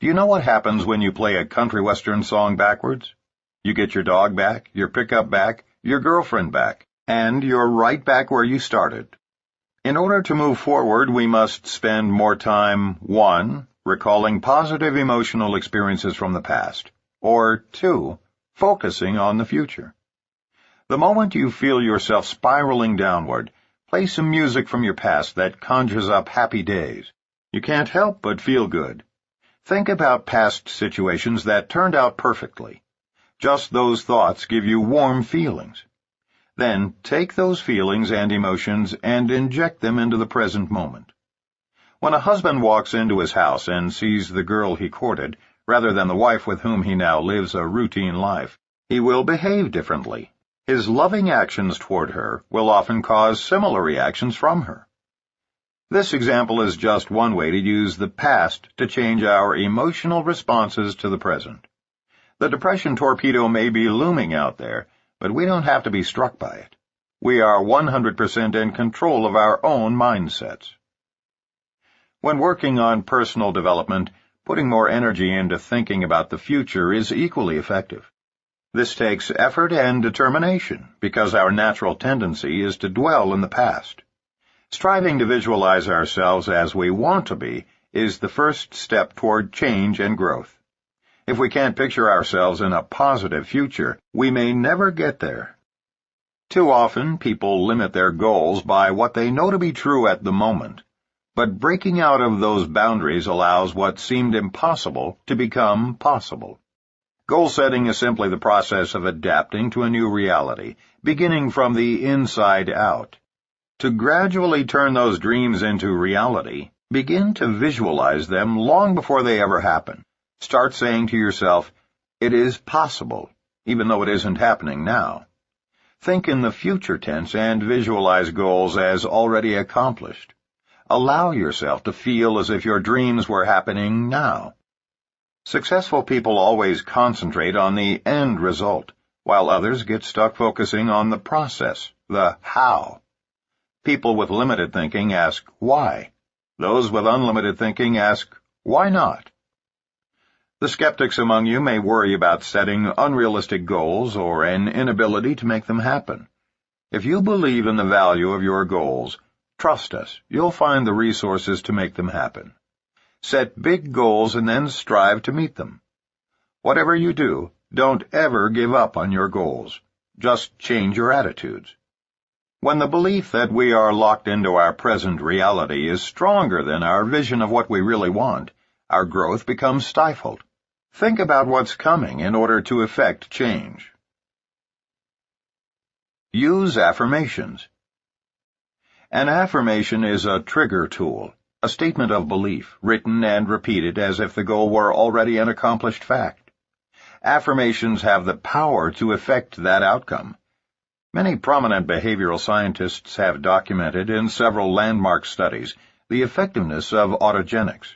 Do you know what happens when you play a country western song backwards? You get your dog back, your pickup back, your girlfriend back, and you're right back where you started. In order to move forward, we must spend more time, 1, recalling positive emotional experiences from the past, or 2, focusing on the future. The moment you feel yourself spiraling downward, play some music from your past that conjures up happy days. You can't help but feel good. Think about past situations that turned out perfectly. Just those thoughts give you warm feelings. Then take those feelings and emotions and inject them into the present moment. When a husband walks into his house and sees the girl he courted, rather than the wife with whom he now lives a routine life, he will behave differently. His loving actions toward her will often cause similar reactions from her. This example is just one way to use the past to change our emotional responses to the present. The depression torpedo may be looming out there, but we don't have to be struck by it. We are 100% in control of our own mindsets. When working on personal development, putting more energy into thinking about the future is equally effective. This takes effort and determination, because our natural tendency is to dwell in the past. Striving to visualize ourselves as we want to be is the first step toward change and growth. If we can't picture ourselves in a positive future, we may never get there. Too often, people limit their goals by what they know to be true at the moment, but breaking out of those boundaries allows what seemed impossible to become possible. Goal setting is simply the process of adapting to a new reality, beginning from the inside out. To gradually turn those dreams into reality, begin to visualize them long before they ever happen. Start saying to yourself, it is possible, even though it isn't happening now. Think in the future tense and visualize goals as already accomplished. Allow yourself to feel as if your dreams were happening now. Successful people always concentrate on the end result, while others get stuck focusing on the process, the how. People with limited thinking ask why. Those with unlimited thinking ask why not. The skeptics among you may worry about setting unrealistic goals or an inability to make them happen. If you believe in the value of your goals, trust us, you'll find the resources to make them happen. Set big goals and then strive to meet them. Whatever you do, don't ever give up on your goals. Just change your attitudes. When the belief that we are locked into our present reality is stronger than our vision of what we really want, our growth becomes stifled. Think about what's coming in order to effect change. Use affirmations. An affirmation is a trigger tool, a statement of belief, written and repeated as if the goal were already an accomplished fact. Affirmations have the power to effect that outcome. Many prominent behavioral scientists have documented in several landmark studies the effectiveness of autogenics.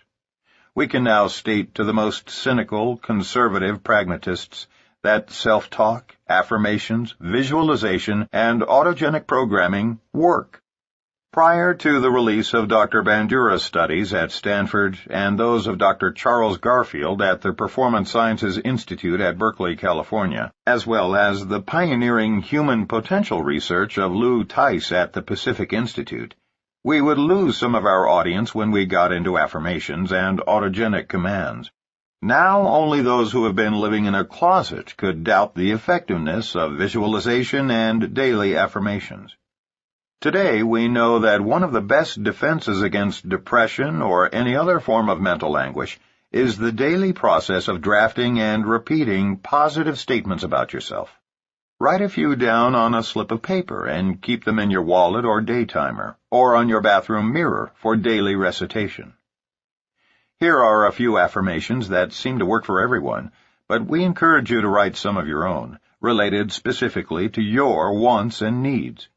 We can now state to the most cynical, conservative pragmatists that self-talk, affirmations, visualization, and autogenic programming work. Prior to the release of Dr. Bandura's studies at Stanford and those of Dr. Charles Garfield at the Performance Sciences Institute at Berkeley, California, as well as the pioneering human potential research of Lou Tice at the Pacific Institute, we would lose some of our audience when we got into affirmations and autogenic commands. Now only those who have been living in a closet could doubt the effectiveness of visualization and daily affirmations. Today, we know that one of the best defenses against depression or any other form of mental anguish is the daily process of drafting and repeating positive statements about yourself. Write a few down on a slip of paper and keep them in your wallet or daytimer, or on your bathroom mirror for daily recitation. Here are a few affirmations that seem to work for everyone, but we encourage you to write some of your own, related specifically to your wants and needs.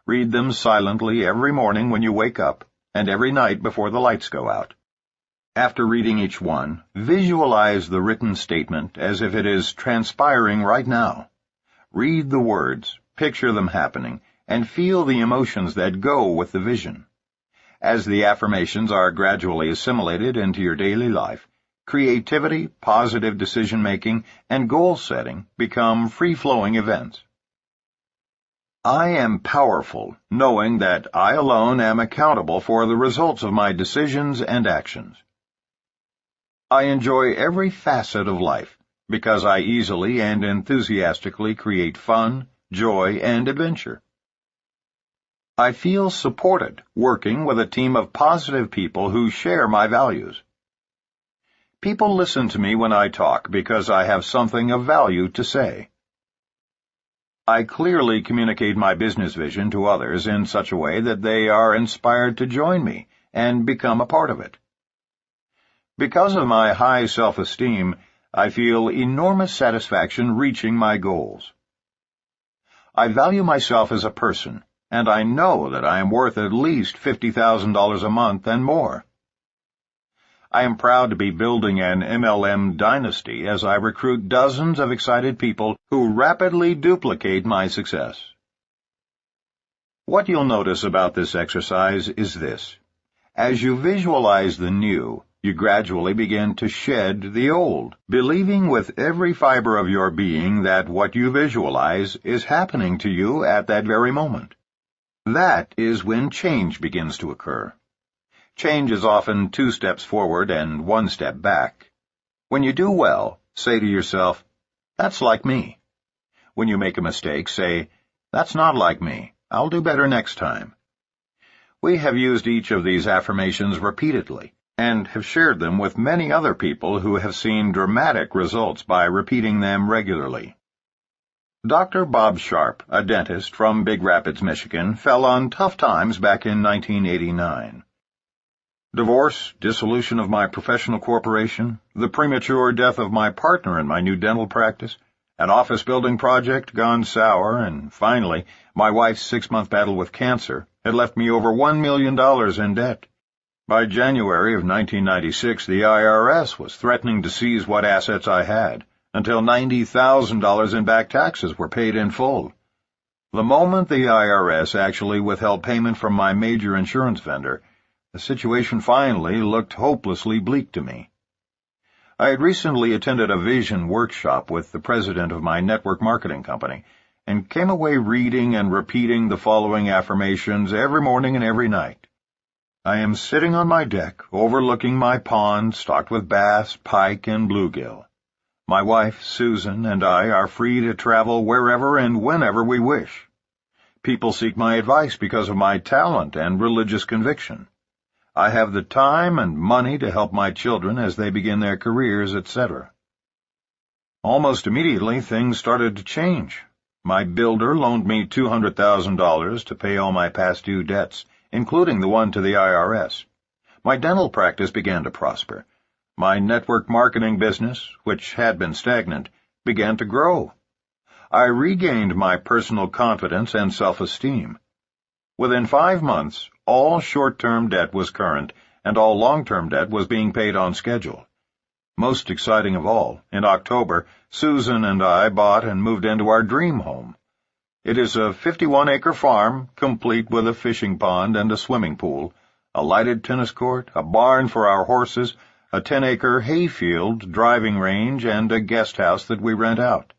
Read them silently every morning when you wake up, and every night before the lights go out. After reading each one, visualize the written statement as if it is transpiring right now. Read the words, picture them happening, and feel the emotions that go with the vision. As the affirmations are gradually assimilated into your daily life, creativity, positive decision-making, and goal-setting become free-flowing events. I am powerful, knowing that I alone am accountable for the results of my decisions and actions. I enjoy every facet of life because I easily and enthusiastically create fun, joy, and adventure. I feel supported working with a team of positive people who share my values. People listen to me when I talk because I have something of value to say. I clearly communicate my business vision to others in such a way that they are inspired to join me and become a part of it. Because of my high self-esteem, I feel enormous satisfaction reaching my goals. I value myself as a person, and I know that I am worth at least $50,000 a month and more. I am proud to be building an MLM dynasty as I recruit dozens of excited people who rapidly duplicate my success. What you'll notice about this exercise is this. As you visualize the new, you gradually begin to shed the old, believing with every fiber of your being that what you visualize is happening to you at that very moment. That is when change begins to occur. Change is often 2 steps forward and 1 step back. When you do well, say to yourself, "That's like me." When you make a mistake, say, "That's not like me. I'll do better next time." We have used each of these affirmations repeatedly and have shared them with many other people who have seen dramatic results by repeating them regularly. Dr. Bob Sharp, a dentist from Big Rapids, Michigan, fell on tough times back in 1989. Divorce, dissolution of my professional corporation, the premature death of my partner in my new dental practice, an office building project gone sour, and finally, my wife's 6-month battle with cancer had left me over $1 million in debt. By January of 1996, the IRS was threatening to seize what assets I had, until $90,000 in back taxes were paid in full. The moment the IRS actually withheld payment from my major insurance vendor, the situation finally looked hopelessly bleak to me. I had recently attended a vision workshop with the president of my network marketing company and came away reading and repeating the following affirmations every morning and every night. I am sitting on my deck overlooking my pond stocked with bass, pike, and bluegill. My wife, Susan, and I are free to travel wherever and whenever we wish. People seek my advice because of my talent and religious conviction. I have the time and money to help my children as they begin their careers, etc. Almost immediately, things started to change. My builder loaned me $200,000 to pay all my past due debts, including the one to the IRS. My dental practice began to prosper. My network marketing business, which had been stagnant, began to grow. I regained my personal confidence and self-esteem. Within 5 months, all short-term debt was current, and all long-term debt was being paid on schedule. Most exciting of all, in October, Susan and I bought and moved into our dream home. It is a 51-acre farm, complete with a fishing pond and a swimming pool, a lighted tennis court, a barn for our horses, a 10-acre hayfield, driving range, and a guest house that we rent out.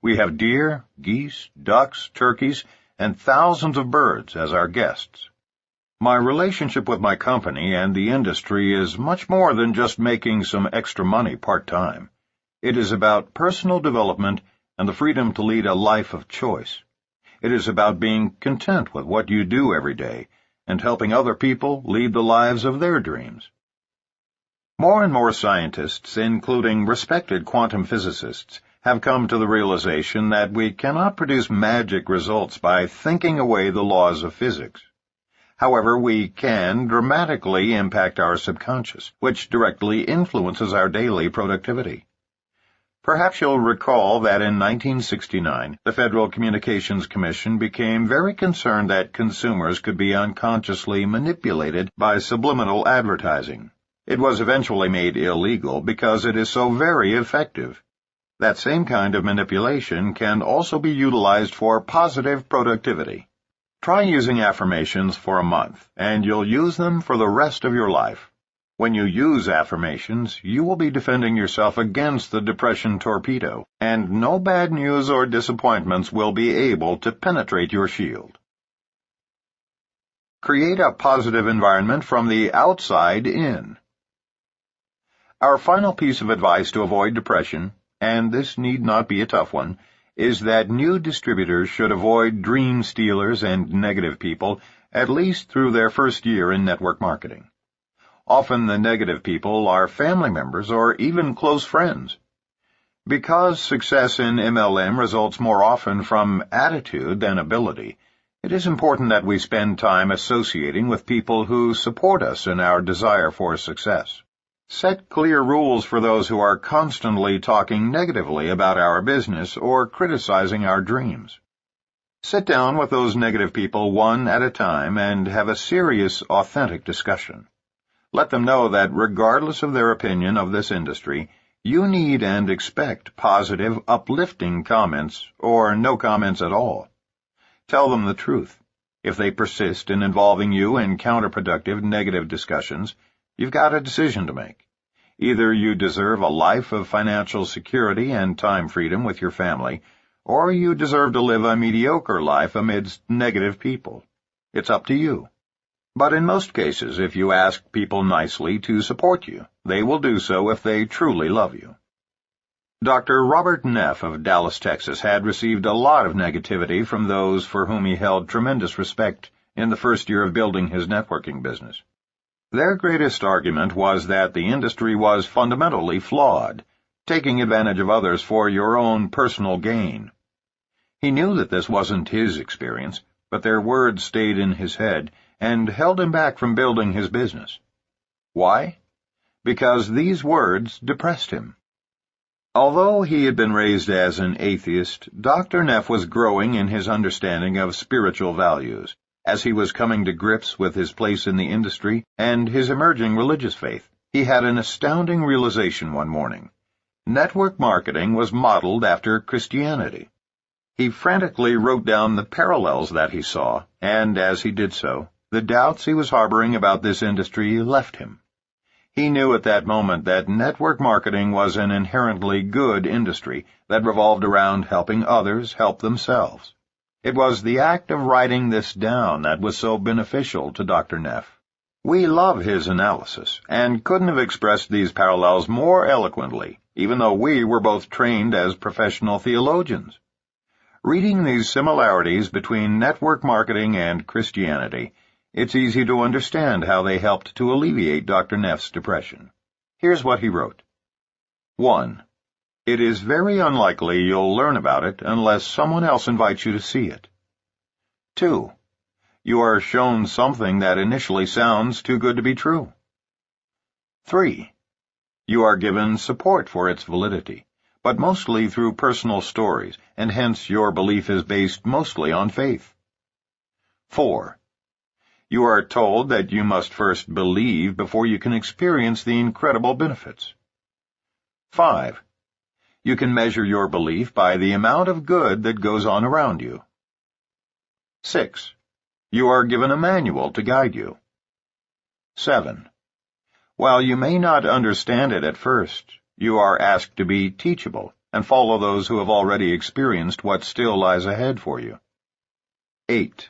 We have deer, geese, ducks, turkeys, and thousands of birds as our guests. My relationship with my company and the industry is much more than just making some extra money part-time. It is about personal development and the freedom to lead a life of choice. It is about being content with what you do every day and helping other people lead the lives of their dreams. More and more scientists, including respected quantum physicists, have come to the realization that we cannot produce magic results by thinking away the laws of physics. However, we can dramatically impact our subconscious, which directly influences our daily productivity. Perhaps you'll recall that in 1969, the Federal Communications Commission became very concerned that consumers could be unconsciously manipulated by subliminal advertising. It was eventually made illegal because it is so very effective. That same kind of manipulation can also be utilized for positive productivity. Try using affirmations for a month, and you'll use them for the rest of your life. When you use affirmations, you will be defending yourself against the depression torpedo, and no bad news or disappointments will be able to penetrate your shield. Create a positive environment from the outside in. Our final piece of advice to avoid depression, and this need not be a tough one, is that new distributors should avoid dream stealers and negative people at least through their first year in network marketing. Often the negative people are family members or even close friends. Because success in MLM results more often from attitude than ability, it is important that we spend time associating with people who support us in our desire for success. Set clear rules for those who are constantly talking negatively about our business or criticizing our dreams. Sit down with those negative people one at a time and have a serious, authentic discussion. Let them know that regardless of their opinion of this industry, you need and expect positive, uplifting comments or no comments at all. Tell them the truth. If they persist in involving you in counterproductive, negative discussions, you've got a decision to make. Either you deserve a life of financial security and time freedom with your family, or you deserve to live a mediocre life amidst negative people. It's up to you. But in most cases, if you ask people nicely to support you, they will do so if they truly love you. Dr. Robert Neff of Dallas, Texas, had received a lot of negativity from those for whom he held tremendous respect in the first year of building his networking business. Their greatest argument was that the industry was fundamentally flawed, taking advantage of others for your own personal gain. He knew that this wasn't his experience, but their words stayed in his head and held him back from building his business. Why? Because these words depressed him. Although he had been raised as an atheist, Dr. Neff was growing in his understanding of spiritual values, as he was coming to grips with his place in the industry and his emerging religious faith. He had an astounding realization one morning. Network marketing was modeled after Christianity. He frantically wrote down the parallels that he saw, and as he did so, the doubts he was harboring about this industry left him. He knew at that moment that network marketing was an inherently good industry that revolved around helping others help themselves. It was the act of writing this down that was so beneficial to Dr. Neff. We love his analysis, and couldn't have expressed these parallels more eloquently, even though we were both trained as professional theologians. Reading these similarities between network marketing and Christianity, it's easy to understand how they helped to alleviate Dr. Neff's depression. Here's what he wrote. 1. It is very unlikely you'll learn about it unless someone else invites you to see it. 2. You are shown something that initially sounds too good to be true. 3. You are given support for its validity, but mostly through personal stories, and hence your belief is based mostly on faith. 4. You are told that you must first believe before you can experience the incredible benefits. 5. You can measure your belief by the amount of good that goes on around you. 6. You are given a manual to guide you. 7. While you may not understand it at first, you are asked to be teachable and follow those who have already experienced what still lies ahead for you. 8.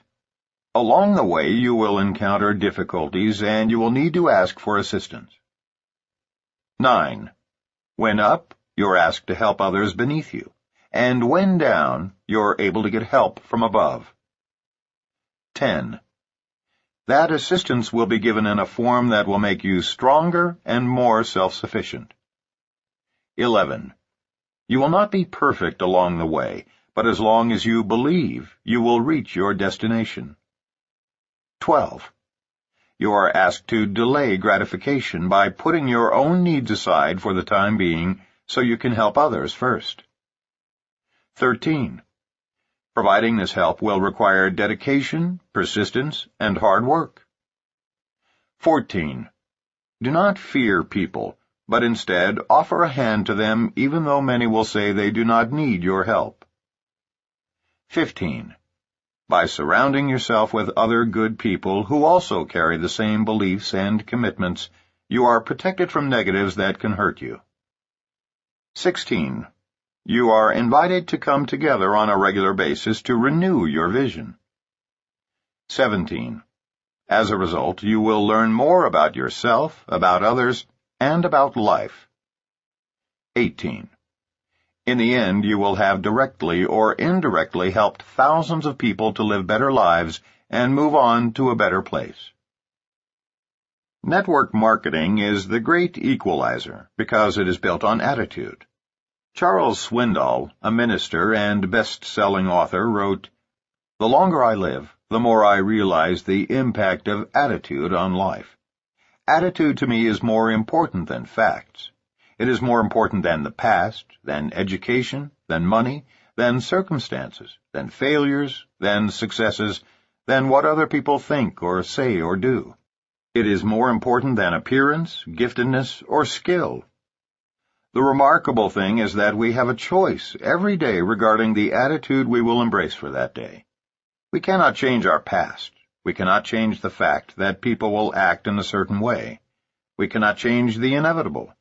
Along the way you will encounter difficulties and you will need to ask for assistance. 9. When up, you're asked to help others beneath you, and when down, you're able to get help from above. 10. That assistance will be given in a form that will make you stronger and more self-sufficient. 11. You will not be perfect along the way, but as long as you believe, you will reach your destination. 12. You are asked to delay gratification by putting your own needs aside for the time being so you can help others first. 13. Providing this help will require dedication, persistence, and hard work. 14. Do not fear people, but instead offer a hand to them even though many will say they do not need your help. 15. By surrounding yourself with other good people who also carry the same beliefs and commitments, you are protected from negatives that can hurt you. 16. You are invited to come together on a regular basis to renew your vision. 17. As a result, you will learn more about yourself, about others, and about life. 18. In the end, you will have directly or indirectly helped thousands of people to live better lives and move on to a better place. Network marketing is the great equalizer because it is built on attitude. Charles Swindoll, a minister and best-selling author, wrote, "The longer I live, the more I realize the impact of attitude on life. Attitude to me is more important than facts. It is more important than the past, than education, than money, than circumstances, than failures, than successes, than what other people think or say or do. It is more important than appearance, giftedness, or skill. The remarkable thing is that we have a choice every day regarding the attitude we will embrace for that day. We cannot change our past. We cannot change the fact that people will act in a certain way. We cannot change the inevitable.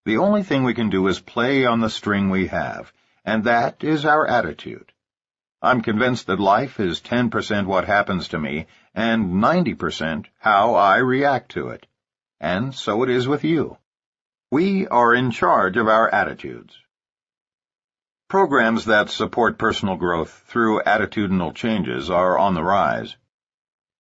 The only thing we can do is play on the string we have, and that is our attitude. I'm convinced that life is 10% what happens to me and 90% how I react to it. And so it is with you. We are in charge of our attitudes." Programs that support personal growth through attitudinal changes are on the rise.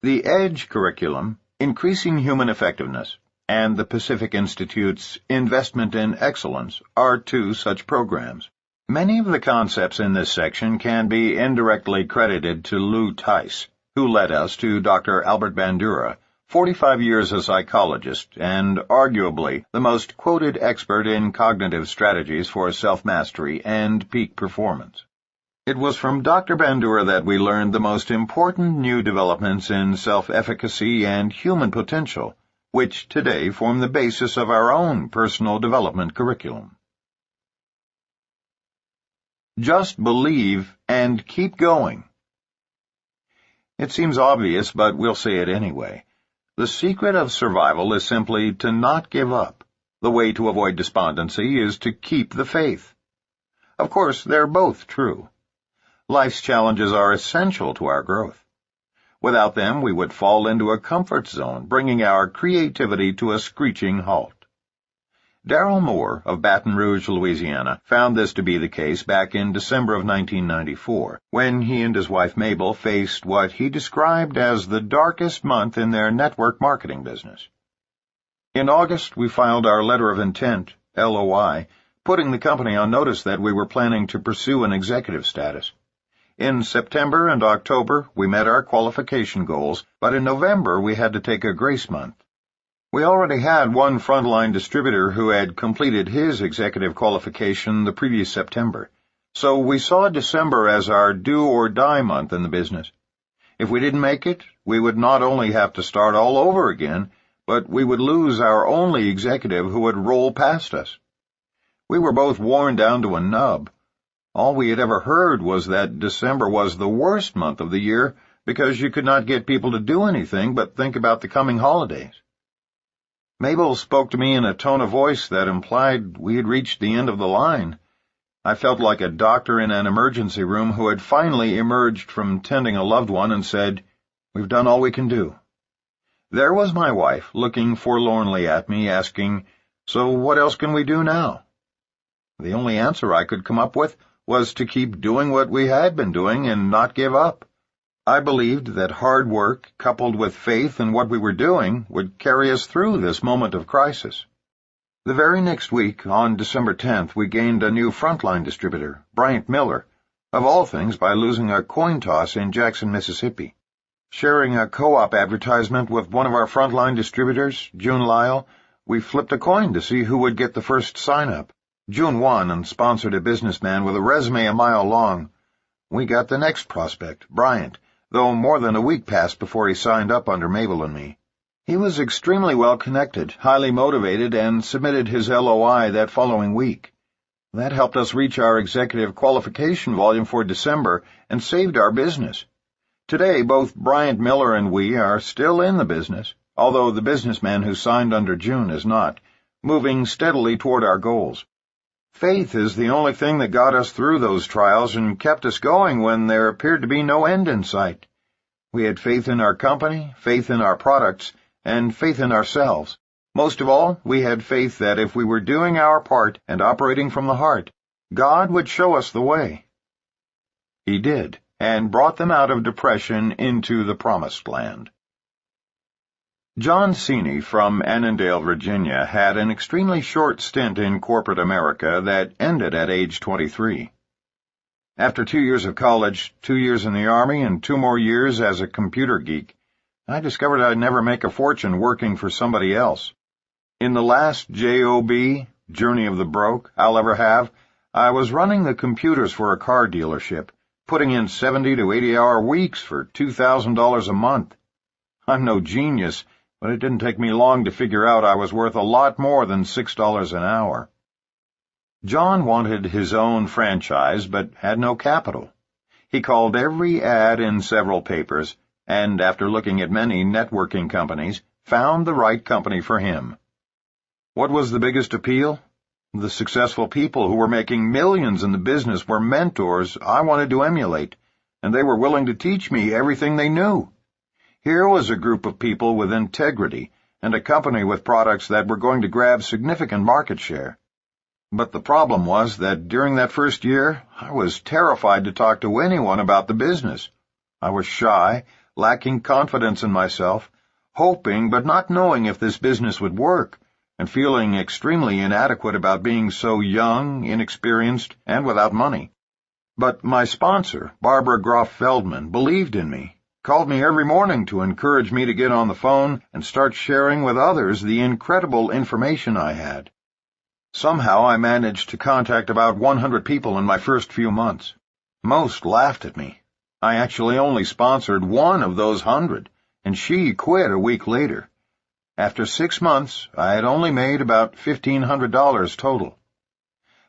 The EDGE curriculum, Increasing Human Effectiveness, and the Pacific Institute's Investment in Excellence are two such programs. Many of the concepts in this section can be indirectly credited to Lou Tice, who led us to Dr. Albert Bandura, 45 years a psychologist and arguably the most quoted expert in cognitive strategies for self-mastery and peak performance. It was from Dr. Bandura that we learned the most important new developments in self-efficacy and human potential, which today form the basis of our own personal development curriculum. Just believe and keep going. It seems obvious, but we'll say it anyway. The secret of survival is simply to not give up. The way to avoid despondency is to keep the faith. Of course, they're both true. Life's challenges are essential to our growth. Without them, we would fall into a comfort zone, bringing our creativity to a screeching halt. Darrell Moore of Baton Rouge, Louisiana, found this to be the case back in December of 1994, when he and his wife Mabel faced what he described as the darkest month in their network marketing business. In August, we filed our letter of intent, LOI, putting the company on notice that we were planning to pursue an executive status. In September and October, we met our qualification goals, but in November we had to take a grace month. We already had one frontline distributor who had completed his executive qualification the previous September, so we saw December as our do-or-die month in the business. If we didn't make it, we would not only have to start all over again, but we would lose our only executive who would roll past us. We were both worn down to a nub. All we had ever heard was that December was the worst month of the year because you could not get people to do anything but think about the coming holidays. Mabel spoke to me in a tone of voice that implied we had reached the end of the line. I felt like a doctor in an emergency room who had finally emerged from tending a loved one and said, "We've done all we can do." There was my wife, looking forlornly at me, asking, "So what else can we do now?" The only answer I could come up with was to keep doing what we had been doing and not give up. I believed that hard work, coupled with faith in what we were doing, would carry us through this moment of crisis. The very next week, on December 10th, we gained a new frontline distributor, Bryant Miller, of all things by losing a coin toss in Jackson, Mississippi. Sharing a co-op advertisement with one of our frontline distributors, June Lyle, we flipped a coin to see who would get the first sign-up. June won and sponsored a businessman with a resume a mile long. We got the next prospect, Bryant, though more than a week passed before he signed up under Mabel and me. He was extremely well connected, highly motivated, and submitted his LOI that following week. That helped us reach our executive qualification volume for December and saved our business. Today, both Bryant Miller and we are still in the business, although the businessman who signed under June is not, moving steadily toward our goals. Faith is the only thing that got us through those trials and kept us going when there appeared to be no end in sight. We had faith in our company, faith in our products, and faith in ourselves. Most of all, we had faith that if we were doing our part and operating from the heart, God would show us the way. He did, and brought them out of depression into the Promised Land. John Cheney from Annandale, Virginia, had an extremely short stint in corporate America that ended at age 23. After 2 years of college, 2 years in the Army, and 2 more years as a computer geek, I discovered I'd never make a fortune working for somebody else. In the last JOB, Journey of the Broke, I'll ever have, I was running the computers for a car dealership, putting in 70 to 80-hour weeks for $2,000 a month. I'm no genius, but it didn't take me long to figure out I was worth a lot more than $6 an hour. John wanted his own franchise, but had no capital. He called every ad in several papers, and after looking at many networking companies, found the right company for him. What was the biggest appeal? The successful people who were making millions in the business were mentors I wanted to emulate, and they were willing to teach me everything they knew. Here was a group of people with integrity and a company with products that were going to grab significant market share. But the problem was that during that first year, I was terrified to talk to anyone about the business. I was shy, lacking confidence in myself, hoping but not knowing if this business would work, and feeling extremely inadequate about being so young, inexperienced, and without money. But my sponsor, Barbara Groff-Feldman, believed in me, called me every morning to encourage me to get on the phone and start sharing with others the incredible information I had. Somehow I managed to contact about 100 people in my first few months. Most laughed at me. I actually only sponsored one of those 100, and she quit a week later. After 6 months, I had only made about $1,500 total.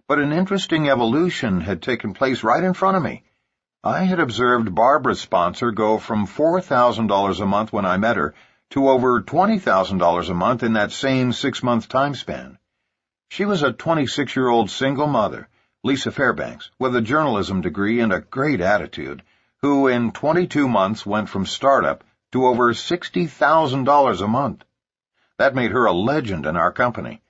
But an interesting evolution had taken place right in front of me. I had observed Barbara's sponsor go from $4,000 a month when I met her to over $20,000 a month in that same 6-month time span. She was a 26-year-old single mother, Lisa Fairbanks, with a journalism degree and a great attitude, who in 22 months went from startup to over $60,000 a month. That made her a legend in our company,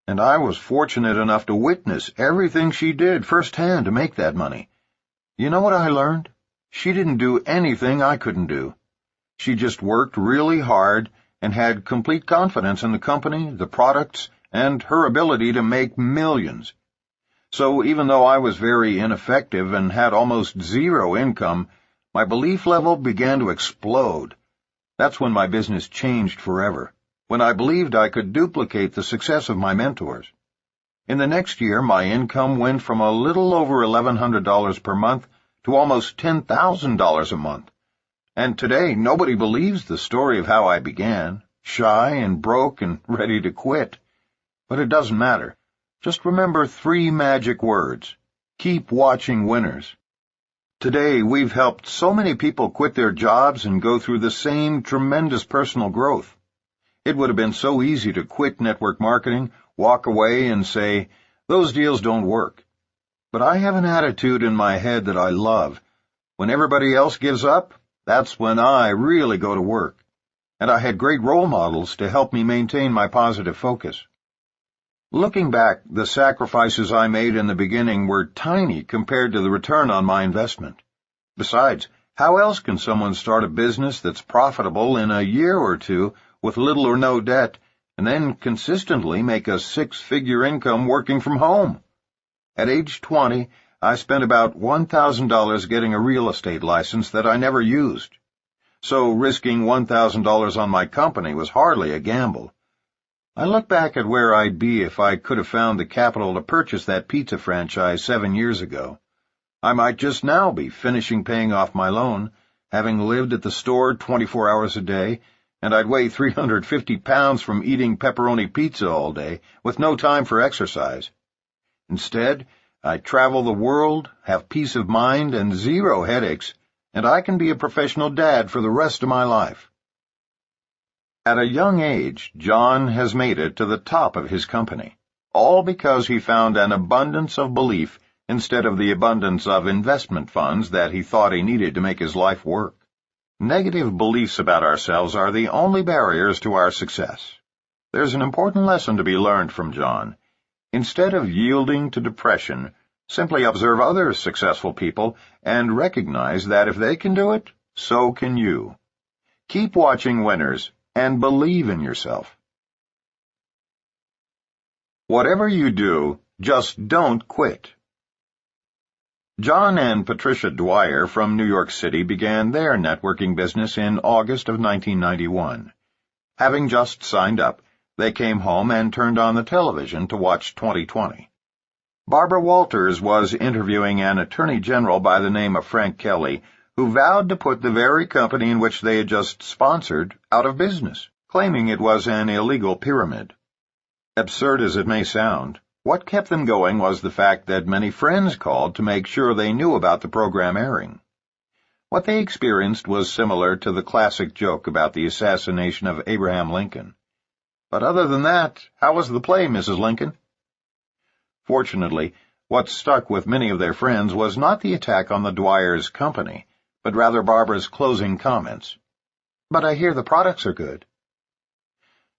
and I was fortunate enough to witness everything she did firsthand to make that money. You know what I learned? She didn't do anything I couldn't do. She just worked really hard and had complete confidence in the company, the products, and her ability to make millions. So even though I was very ineffective and had almost zero income, my belief level began to explode. That's when my business changed forever, when I believed I could duplicate the success of my mentors. In the next year, my income went from a little over $1,100 per month to almost $10,000 a month. And today, nobody believes the story of how I began, shy and broke and ready to quit. But it doesn't matter. Just remember 3 magic words. Keep watching winners. Today, we've helped so many people quit their jobs and go through the same tremendous personal growth. It would have been so easy to quit network marketing, walk away, and say, "Those deals don't work." But I have an attitude in my head that I love. When everybody else gives up, that's when I really go to work. And I had great role models to help me maintain my positive focus. Looking back, the sacrifices I made in the beginning were tiny compared to the return on my investment. Besides, how else can someone start a business that's profitable in a year or two with little or no debt, and then consistently make a 6-figure income working from home? At age 20, I spent about $1,000 getting a real estate license that I never used. So risking $1,000 on my company was hardly a gamble. I look back at where I'd be if I could have found the capital to purchase that pizza franchise 7 years ago. I might just now be finishing paying off my loan, having lived at the store 24 hours a day, and I'd weigh 350 pounds from eating pepperoni pizza all day, with no time for exercise. Instead, I travel the world, have peace of mind and 0 headaches, and I can be a professional dad for the rest of my life. At a young age, John has made it to the top of his company, all because he found an abundance of belief instead of the abundance of investment funds that he thought he needed to make his life work. Negative beliefs about ourselves are the only barriers to our success. There's an important lesson to be learned from John. Instead of yielding to depression, simply observe other successful people and recognize that if they can do it, so can you. Keep watching winners and believe in yourself. Whatever you do, just don't quit. John and Patricia Dwyer from New York City began their networking business in August of 1991. Having just signed up, they came home and turned on the television to watch 2020. Barbara Walters was interviewing an attorney general by the name of Frank Kelly, who vowed to put the very company in which they had just sponsored out of business, claiming it was an illegal pyramid. Absurd as it may sound, what kept them going was the fact that many friends called to make sure they knew about the program airing. What they experienced was similar to the classic joke about the assassination of Abraham Lincoln. But other than that, how was the play, Mrs. Lincoln? Fortunately, what stuck with many of their friends was not the attack on the Dwyers' company, but rather Barbara's closing comments. "But I hear the products are good."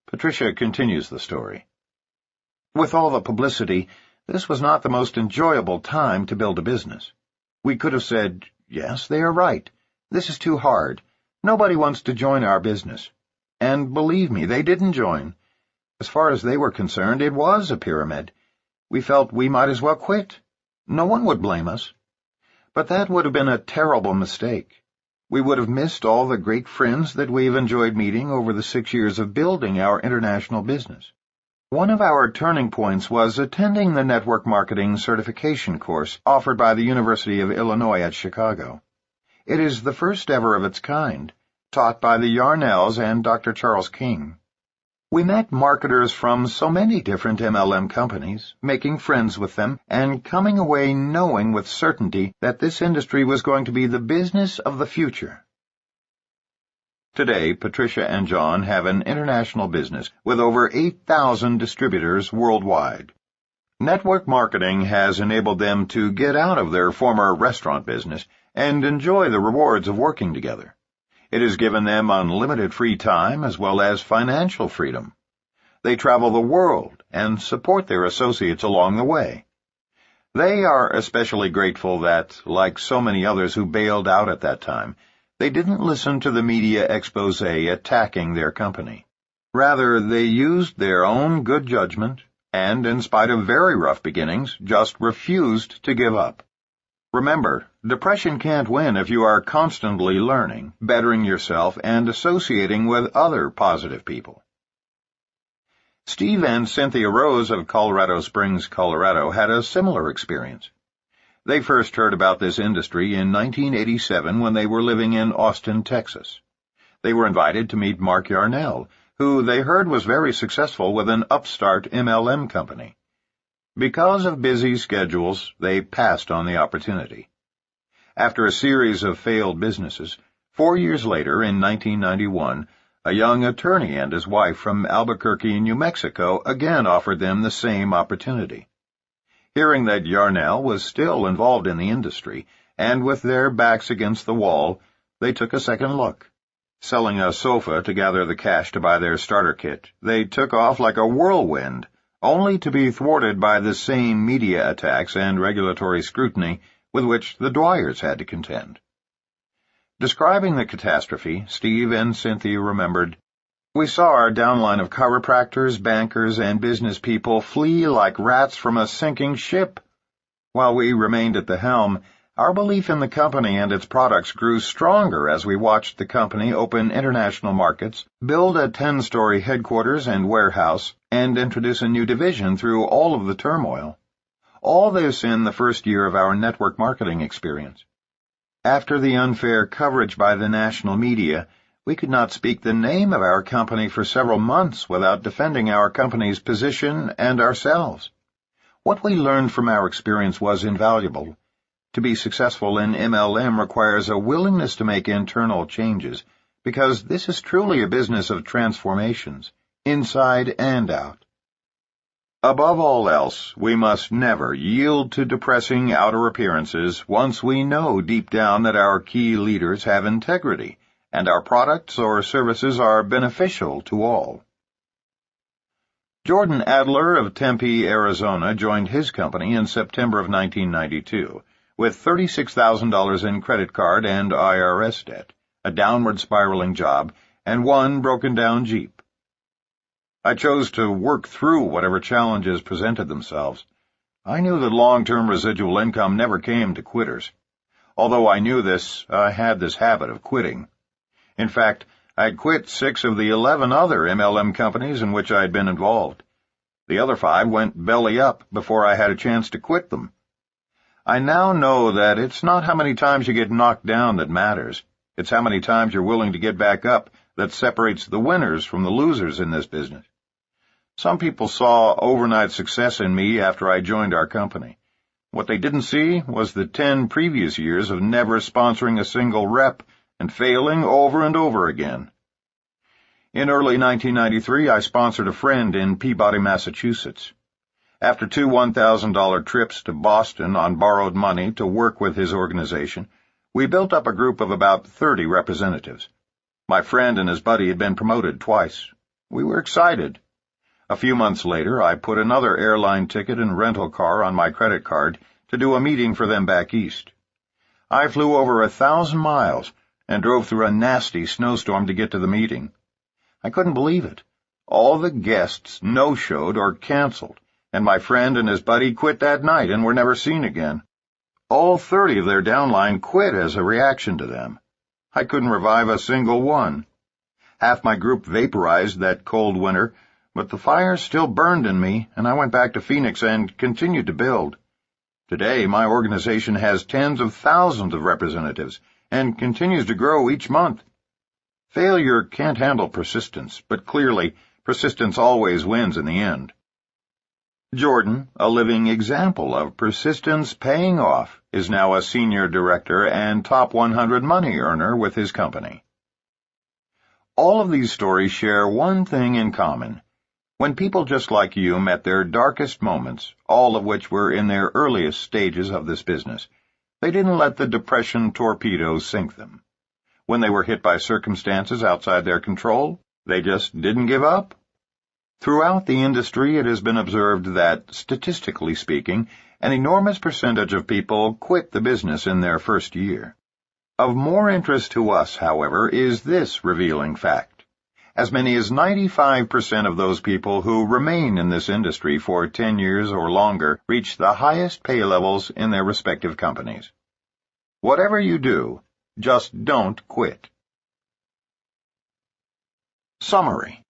Patricia continues the story. "With all the publicity, this was not the most enjoyable time to build a business. We could have said, 'Yes, they are right. This is too hard. Nobody wants to join our business.' And believe me, they didn't join. As far as they were concerned, it was a pyramid. We felt we might as well quit. No one would blame us. But that would have been a terrible mistake. We would have missed all the great friends that we've enjoyed meeting over the 6 years of building our international business. One of our turning points was attending the network marketing certification course offered by the University of Illinois at Chicago. It is the first ever of its kind, taught by the Yarnells and Dr. Charles King. We met marketers from so many different MLM companies, making friends with them, and coming away knowing with certainty that this industry was going to be the business of the future. Today, Patricia and John have an international business with over 8,000 distributors worldwide. Network marketing has enabled them to get out of their former restaurant business and enjoy the rewards of working together. It has given them unlimited free time as well as financial freedom. They travel the world and support their associates along the way. They are especially grateful that, like so many others who bailed out at that time, they didn't listen to the media expose attacking their company. Rather, they used their own good judgment and, in spite of very rough beginnings, just refused to give up. Remember, depression can't win if you are constantly learning, bettering yourself, and associating with other positive people. Steve and Cynthia Rose of Colorado Springs, Colorado, had a similar experience. They first heard about this industry in 1987 when they were living in Austin, Texas. They were invited to meet Mark Yarnell, who they heard was very successful with an upstart MLM company. Because of busy schedules, they passed on the opportunity. After a series of failed businesses, 4 years later, in 1991, a young attorney and his wife from Albuquerque, New Mexico, again offered them the same opportunity. Hearing that Yarnell was still involved in the industry, and with their backs against the wall, they took a second look. Selling a sofa to gather the cash to buy their starter kit, they took off like a whirlwind, only to be thwarted by the same media attacks and regulatory scrutiny with which the Dwyers had to contend. Describing the catastrophe, Steve and Cynthia remembered, "We saw our downline of chiropractors, bankers, and business people flee like rats from a sinking ship. While we remained at the helm, our belief in the company and its products grew stronger as we watched the company open international markets, build a 10-story headquarters and warehouse, and introduce a new division through all of the turmoil. All this in the first year of our network marketing experience. After the unfair coverage by the national media, we could not speak the name of our company for several months without defending our company's position and ourselves. What we learned from our experience was invaluable. To be successful in MLM requires a willingness to make internal changes, because this is truly a business of transformations, inside and out. Above all else, we must never yield to depressing outer appearances once we know deep down that our key leaders have integrity, and our products or services are beneficial to all." Jordan Adler of Tempe, Arizona, joined his company in September of 1992, with $36,000 in credit card and IRS debt, a downward spiraling job, and one broken-down Jeep. "I chose to work through whatever challenges presented themselves. I knew that long-term residual income never came to quitters. Although I knew this, I had this habit of quitting. In fact, I'd quit 6 of the 11 other MLM companies in which I'd been involved. The other 5 went belly up before I had a chance to quit them. I now know that it's not how many times you get knocked down that matters. It's how many times you're willing to get back up that separates the winners from the losers in this business. Some people saw overnight success in me after I joined our company. What they didn't see was the 10 previous years of never sponsoring a single rep and failing over and over again. In early 1993, I sponsored a friend in Peabody, Massachusetts. After 2 $1,000 trips to Boston on borrowed money to work with his organization, we built up a group of about 30 representatives. My friend and his buddy had been promoted twice. We were excited. A few months later, I put another airline ticket and rental car on my credit card to do a meeting for them back east. I flew over 1,000 miles and drove through a nasty snowstorm to get to the meeting. I couldn't believe it. All the guests no-showed or canceled, and my friend and his buddy quit that night and were never seen again. All 30 of their downline quit as a reaction to them. I couldn't revive a single one. Half my group vaporized that cold winter, but the fire still burned in me, and I went back to Phoenix and continued to build. Today, my organization has tens of thousands of representatives and continues to grow each month. Failure can't handle persistence, but clearly, persistence always wins in the end. Jordan, a living example of persistence paying off, is now a senior director and top 100 money earner with his company. All of these stories share one thing in common. When people just like you met their darkest moments, all of which were in their earliest stages of this business, they didn't let the depression torpedo sink them. When they were hit by circumstances outside their control, they just didn't give up. Throughout the industry, it has been observed that, statistically speaking, an enormous percentage of people quit the business in their first year. Of more interest to us, however, is this revealing fact. As many as 95% of those people who remain in this industry for 10 years or longer reach the highest pay levels in their respective companies. Whatever you do, just don't quit. Summary.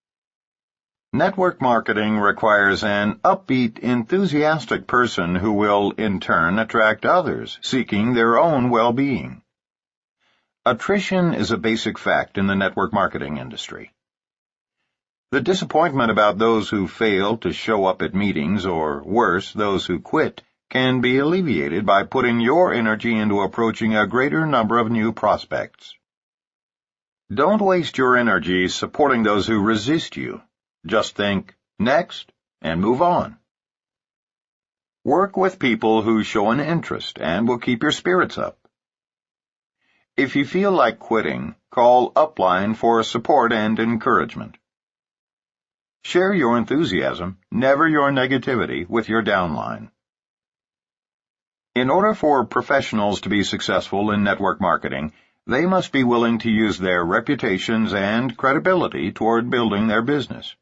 Network marketing requires an upbeat, enthusiastic person who will, in turn, attract others seeking their own well-being. Attrition is a basic fact in the network marketing industry. The disappointment about those who fail to show up at meetings, or worse, those who quit, can be alleviated by putting your energy into approaching a greater number of new prospects. Don't waste your energy supporting those who resist you. Just think, next, and move on. Work with people who show an interest and will keep your spirits up. If you feel like quitting, call Upline for support and encouragement. Share your enthusiasm, never your negativity, with your downline. In order for professionals to be successful in network marketing, they must be willing to use their reputations and credibility toward building their business.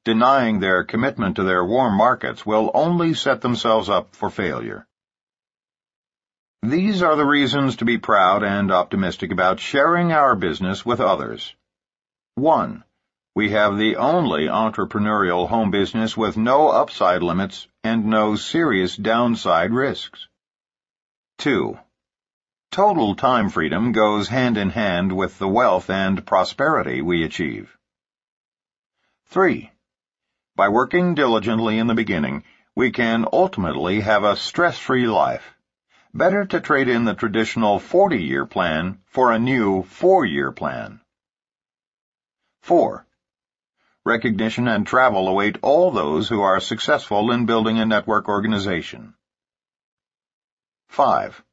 Denying their commitment to their warm markets will only set themselves up for failure. These are the reasons to be proud and optimistic about sharing our business with others. 1. We have the only entrepreneurial home business with no upside limits and no serious downside risks. 2. Total time freedom goes hand in hand with the wealth and prosperity we achieve. 3. By working diligently in the beginning, we can ultimately have a stress-free life. Better to trade in the traditional 40-year plan for a new 4-year plan. 4. Recognition and travel await all those who are successful in building a network organization. 5.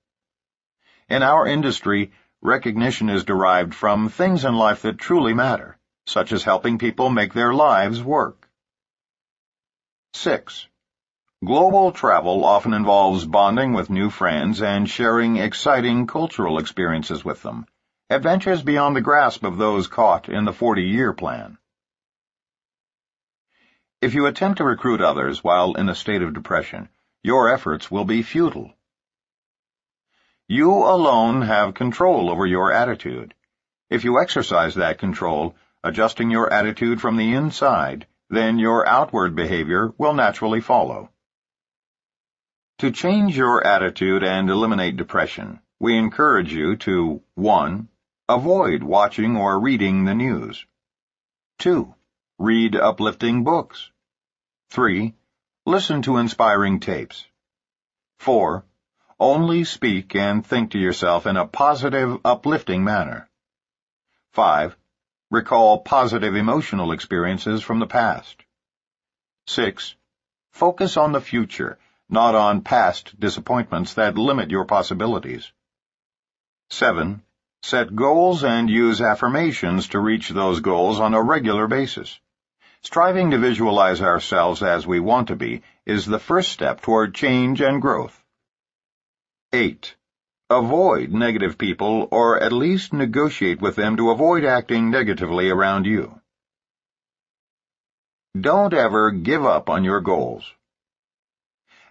In our industry, recognition is derived from things in life that truly matter, such as helping people make their lives work. 6. Global travel often involves bonding with new friends and sharing exciting cultural experiences with them, adventures beyond the grasp of those caught in the 40-year plan. If you attempt to recruit others while in a state of depression, your efforts will be futile. You alone have control over your attitude. If you exercise that control, adjusting your attitude from the inside, then your outward behavior will naturally follow. To change your attitude and eliminate depression, we encourage you to 1. Avoid watching or reading the news. 2. Read uplifting books. 3. Listen to inspiring tapes. 4. Only speak and think to yourself in a positive, uplifting manner. 5. Recall positive emotional experiences from the past. 6. Focus on the future, not on past disappointments that limit your possibilities. 7. Set goals and use affirmations to reach those goals on a regular basis. Striving to visualize ourselves as we want to be is the first step toward change and growth. 8. Avoid negative people, or at least negotiate with them to avoid acting negatively around you. Don't ever give up on your goals.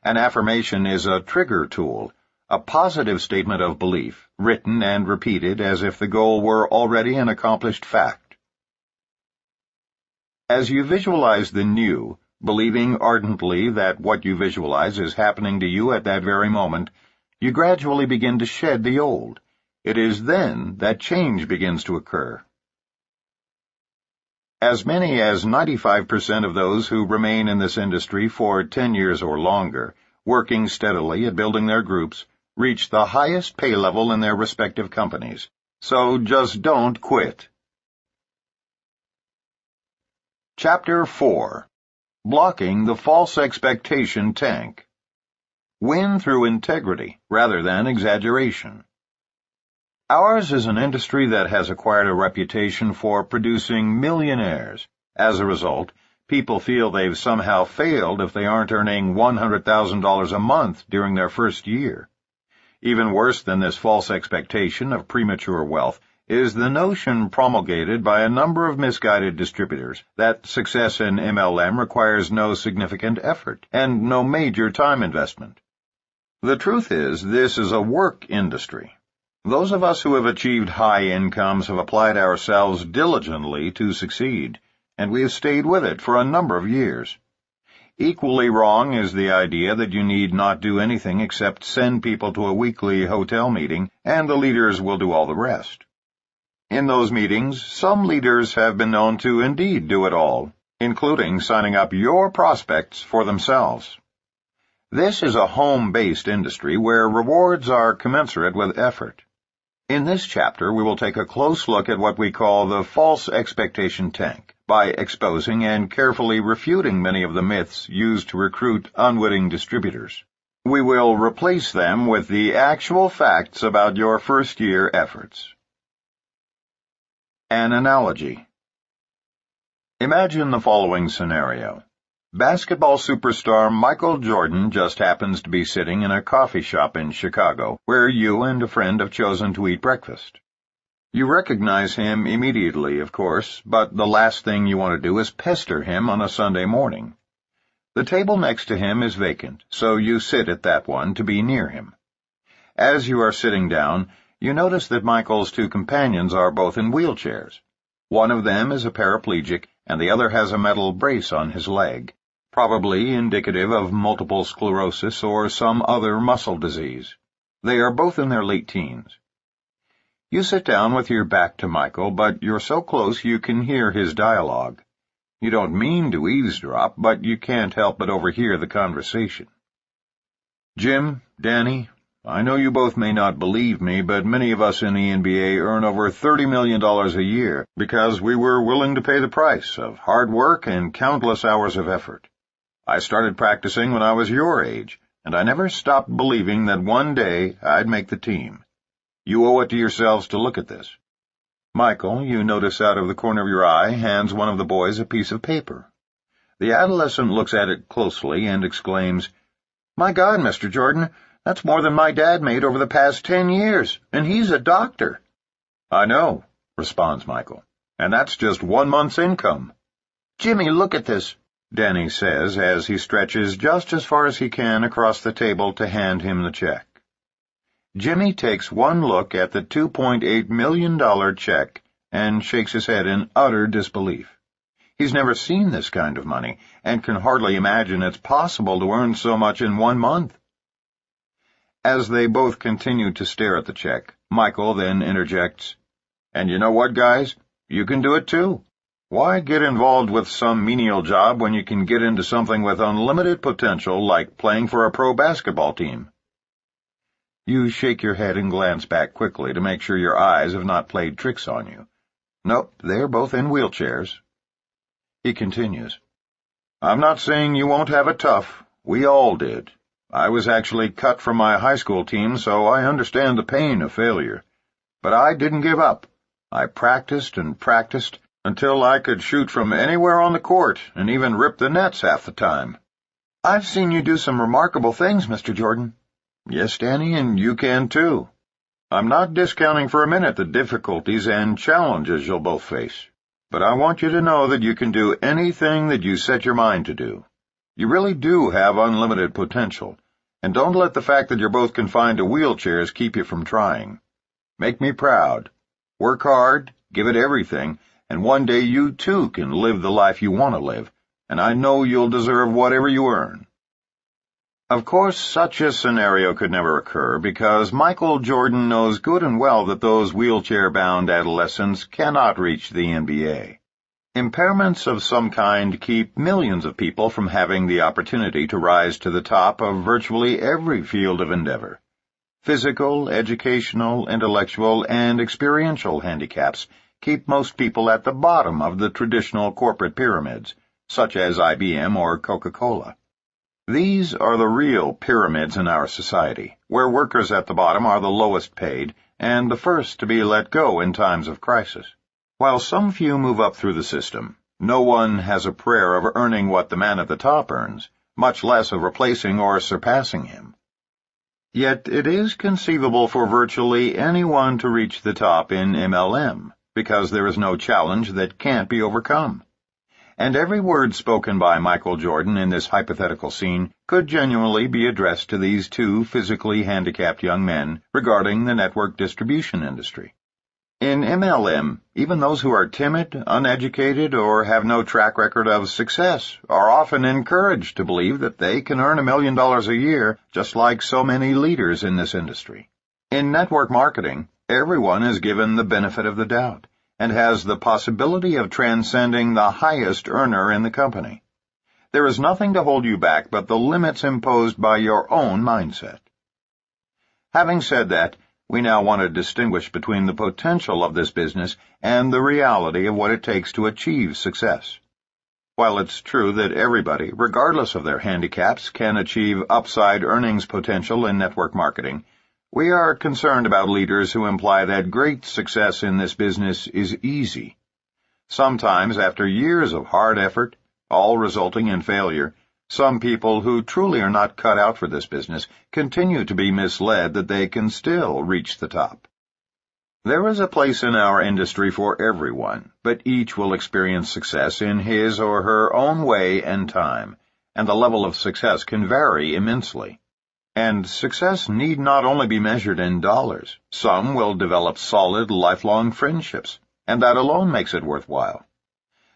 An affirmation is a trigger tool, a positive statement of belief, written and repeated as if the goal were already an accomplished fact. As you visualize the new, believing ardently that what you visualize is happening to you at that very moment, you gradually begin to shed the old. It is then that change begins to occur. As many as 95% of those who remain in this industry for 10 years or longer, working steadily at building their groups, reach the highest pay level in their respective companies. So just don't quit. Chapter 4. Blocking the False Expectation Tank. Win through integrity rather than exaggeration. Ours is an industry that has acquired a reputation for producing millionaires. As a result, people feel they've somehow failed if they aren't earning $100,000 a month during their first year. Even worse than this false expectation of premature wealth is the notion promulgated by a number of misguided distributors that success in MLM requires no significant effort and no major time investment. The truth is, this is a work industry. Those of us who have achieved high incomes have applied ourselves diligently to succeed, and we have stayed with it for a number of years. Equally wrong is the idea that you need not do anything except send people to a weekly hotel meeting and the leaders will do all the rest. In those meetings, some leaders have been known to indeed do it all, including signing up your prospects for themselves. This is a home-based industry where rewards are commensurate with effort. In this chapter, we will take a close look at what we call the false expectation tank by exposing and carefully refuting many of the myths used to recruit unwitting distributors. We will replace them with the actual facts about your first-year efforts. An analogy. Imagine the following scenario. Basketball superstar Michael Jordan just happens to be sitting in a coffee shop in Chicago, where you and a friend have chosen to eat breakfast. You recognize him immediately, of course, but the last thing you want to do is pester him on a Sunday morning. The table next to him is vacant, so you sit at that one to be near him. As you are sitting down, you notice that Michael's two companions are both in wheelchairs. One of them is a paraplegic, and the other has a metal brace on his leg, probably indicative of multiple sclerosis or some other muscle disease. They are both in their late teens. You sit down with your back to Michael, but you're so close you can hear his dialogue. You don't mean to eavesdrop, but you can't help but overhear the conversation. Jim, Danny, I know you both may not believe me, but many of us in the NBA earn over $30 million a year because we were willing to pay the price of hard work and countless hours of effort. I started practicing when I was your age, and I never stopped believing that one day I'd make the team. You owe it to yourselves to look at this. Michael, you notice out of the corner of your eye, hands one of the boys a piece of paper. The adolescent looks at it closely and exclaims, "My God, Mr. Jordan, that's more than my dad made over the past 10 years, and he's a doctor." "I know," responds Michael, "and that's just 1 month's income." "Jimmy, look at this," Danny says as he stretches just as far as he can across the table to hand him the check. Jimmy takes one look at the $2.8 million check and shakes his head in utter disbelief. He's never seen this kind of money and can hardly imagine it's possible to earn so much in 1 month. As they both continue to stare at the check, Michael then interjects, "And you know what, guys? You can do it too. Why get involved with some menial job when you can get into something with unlimited potential like playing for a pro basketball team?" You shake your head and glance back quickly to make sure your eyes have not played tricks on you. Nope, they're both in wheelchairs. He continues, "I'm not saying you won't have it tough. We all did. I was actually cut from my high school team, so I understand the pain of failure. But I didn't give up. I practiced and practiced until I could shoot from anywhere on the court and even rip the nets half the time." "I've seen you do some remarkable things, Mr. Jordan." "Yes, Danny, and you can too. I'm not discounting for a minute the difficulties and challenges you'll both face, but I want you to know that you can do anything that you set your mind to do. You really do have unlimited potential, and don't let the fact that you're both confined to wheelchairs keep you from trying. Make me proud. Work hard, give it everything, and one day you too can live the life you want to live, and I know you'll deserve whatever you earn." Of course, such a scenario could never occur because Michael Jordan knows good and well that those wheelchair-bound adolescents cannot reach the NBA. Impairments of some kind keep millions of people from having the opportunity to rise to the top of virtually every field of endeavor. Physical, educational, intellectual, and experiential handicaps keep most people at the bottom of the traditional corporate pyramids, such as IBM or Coca-Cola. These are the real pyramids in our society, where workers at the bottom are the lowest paid and the first to be let go in times of crisis. While some few move up through the system, no one has a prayer of earning what the man at the top earns, much less of replacing or surpassing him. Yet it is conceivable for virtually anyone to reach the top in MLM, because there is no challenge that can't be overcome. And every word spoken by Michael Jordan in this hypothetical scene could genuinely be addressed to these two physically handicapped young men regarding the network distribution industry. In MLM, even those who are timid, uneducated, or have no track record of success are often encouraged to believe that they can earn $1 million a year, just like so many leaders in this industry. In network marketing, everyone is given the benefit of the doubt and has the possibility of transcending the highest earner in the company. There is nothing to hold you back but the limits imposed by your own mindset. Having said that, we now want to distinguish between the potential of this business and the reality of what it takes to achieve success. While it's true that everybody, regardless of their handicaps, can achieve upside earnings potential in network marketing, we are concerned about leaders who imply that great success in this business is easy. Sometimes, after years of hard effort, all resulting in failure, some people who truly are not cut out for this business continue to be misled that they can still reach the top. There is a place in our industry for everyone, but each will experience success in his or her own way and time, and the level of success can vary immensely. And success need not only be measured in dollars. Some will develop solid, lifelong friendships, and that alone makes it worthwhile.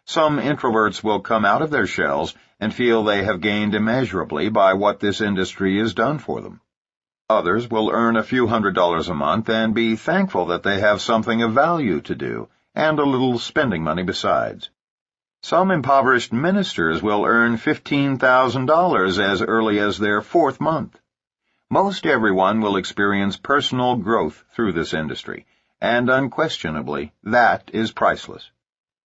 Some introverts will come out of their shells and feel they have gained immeasurably by what this industry has done for them. Others will earn a few $100s a month and be thankful that they have something of value to do, and a little spending money besides. Some impoverished ministers will earn $15,000 as early as their 4th month. Most everyone will experience personal growth through this industry, and unquestionably, that is priceless.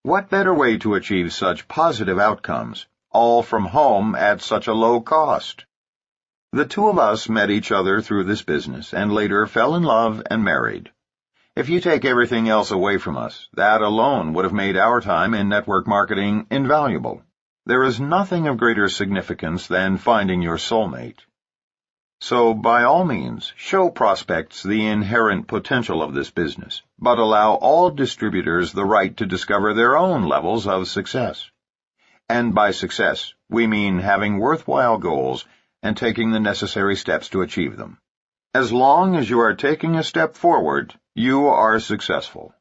What better way to achieve such positive outcomes, all from home at such a low cost? The two of us met each other through this business and later fell in love and married. If you take everything else away from us, that alone would have made our time in network marketing invaluable. There is nothing of greater significance than finding your soulmate. So, by all means, show prospects the inherent potential of this business, but allow all distributors the right to discover their own levels of success. And by success, we mean having worthwhile goals and taking the necessary steps to achieve them. As long as you are taking a step forward, you are successful.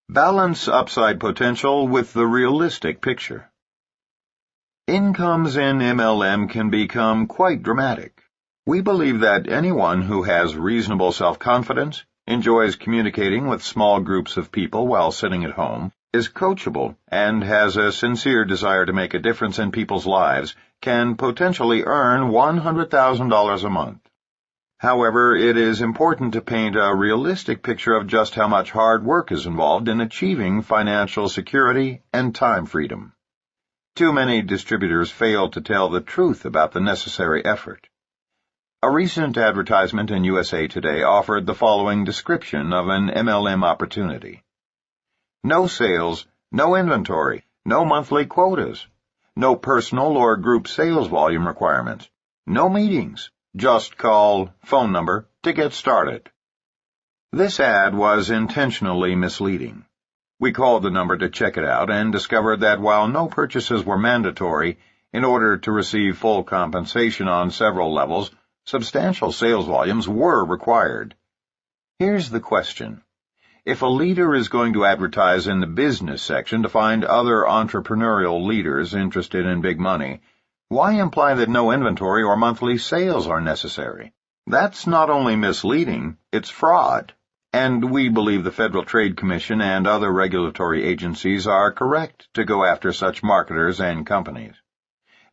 Balance upside potential with the realistic picture. Incomes in MLM can become quite dramatic. We believe that anyone who has reasonable self-confidence, enjoys communicating with small groups of people while sitting at home, is coachable, and has a sincere desire to make a difference in people's lives can potentially earn $100,000 a month. However, it is important to paint a realistic picture of just how much hard work is involved in achieving financial security and time freedom. Too many distributors fail to tell the truth about the necessary effort. A recent advertisement in USA Today offered the following description of an MLM opportunity. No sales, no inventory, no monthly quotas, no personal or group sales volume requirements, no meetings, just call, phone number, to get started. This ad was intentionally misleading. We called the number to check it out and discovered that while no purchases were mandatory, in order to receive full compensation on several levels, substantial sales volumes were required. Here's the question. If a leader is going to advertise in the business section to find other entrepreneurial leaders interested in big money, why imply that no inventory or monthly sales are necessary? That's not only misleading, it's fraud. And we believe the Federal Trade Commission and other regulatory agencies are correct to go after such marketers and companies.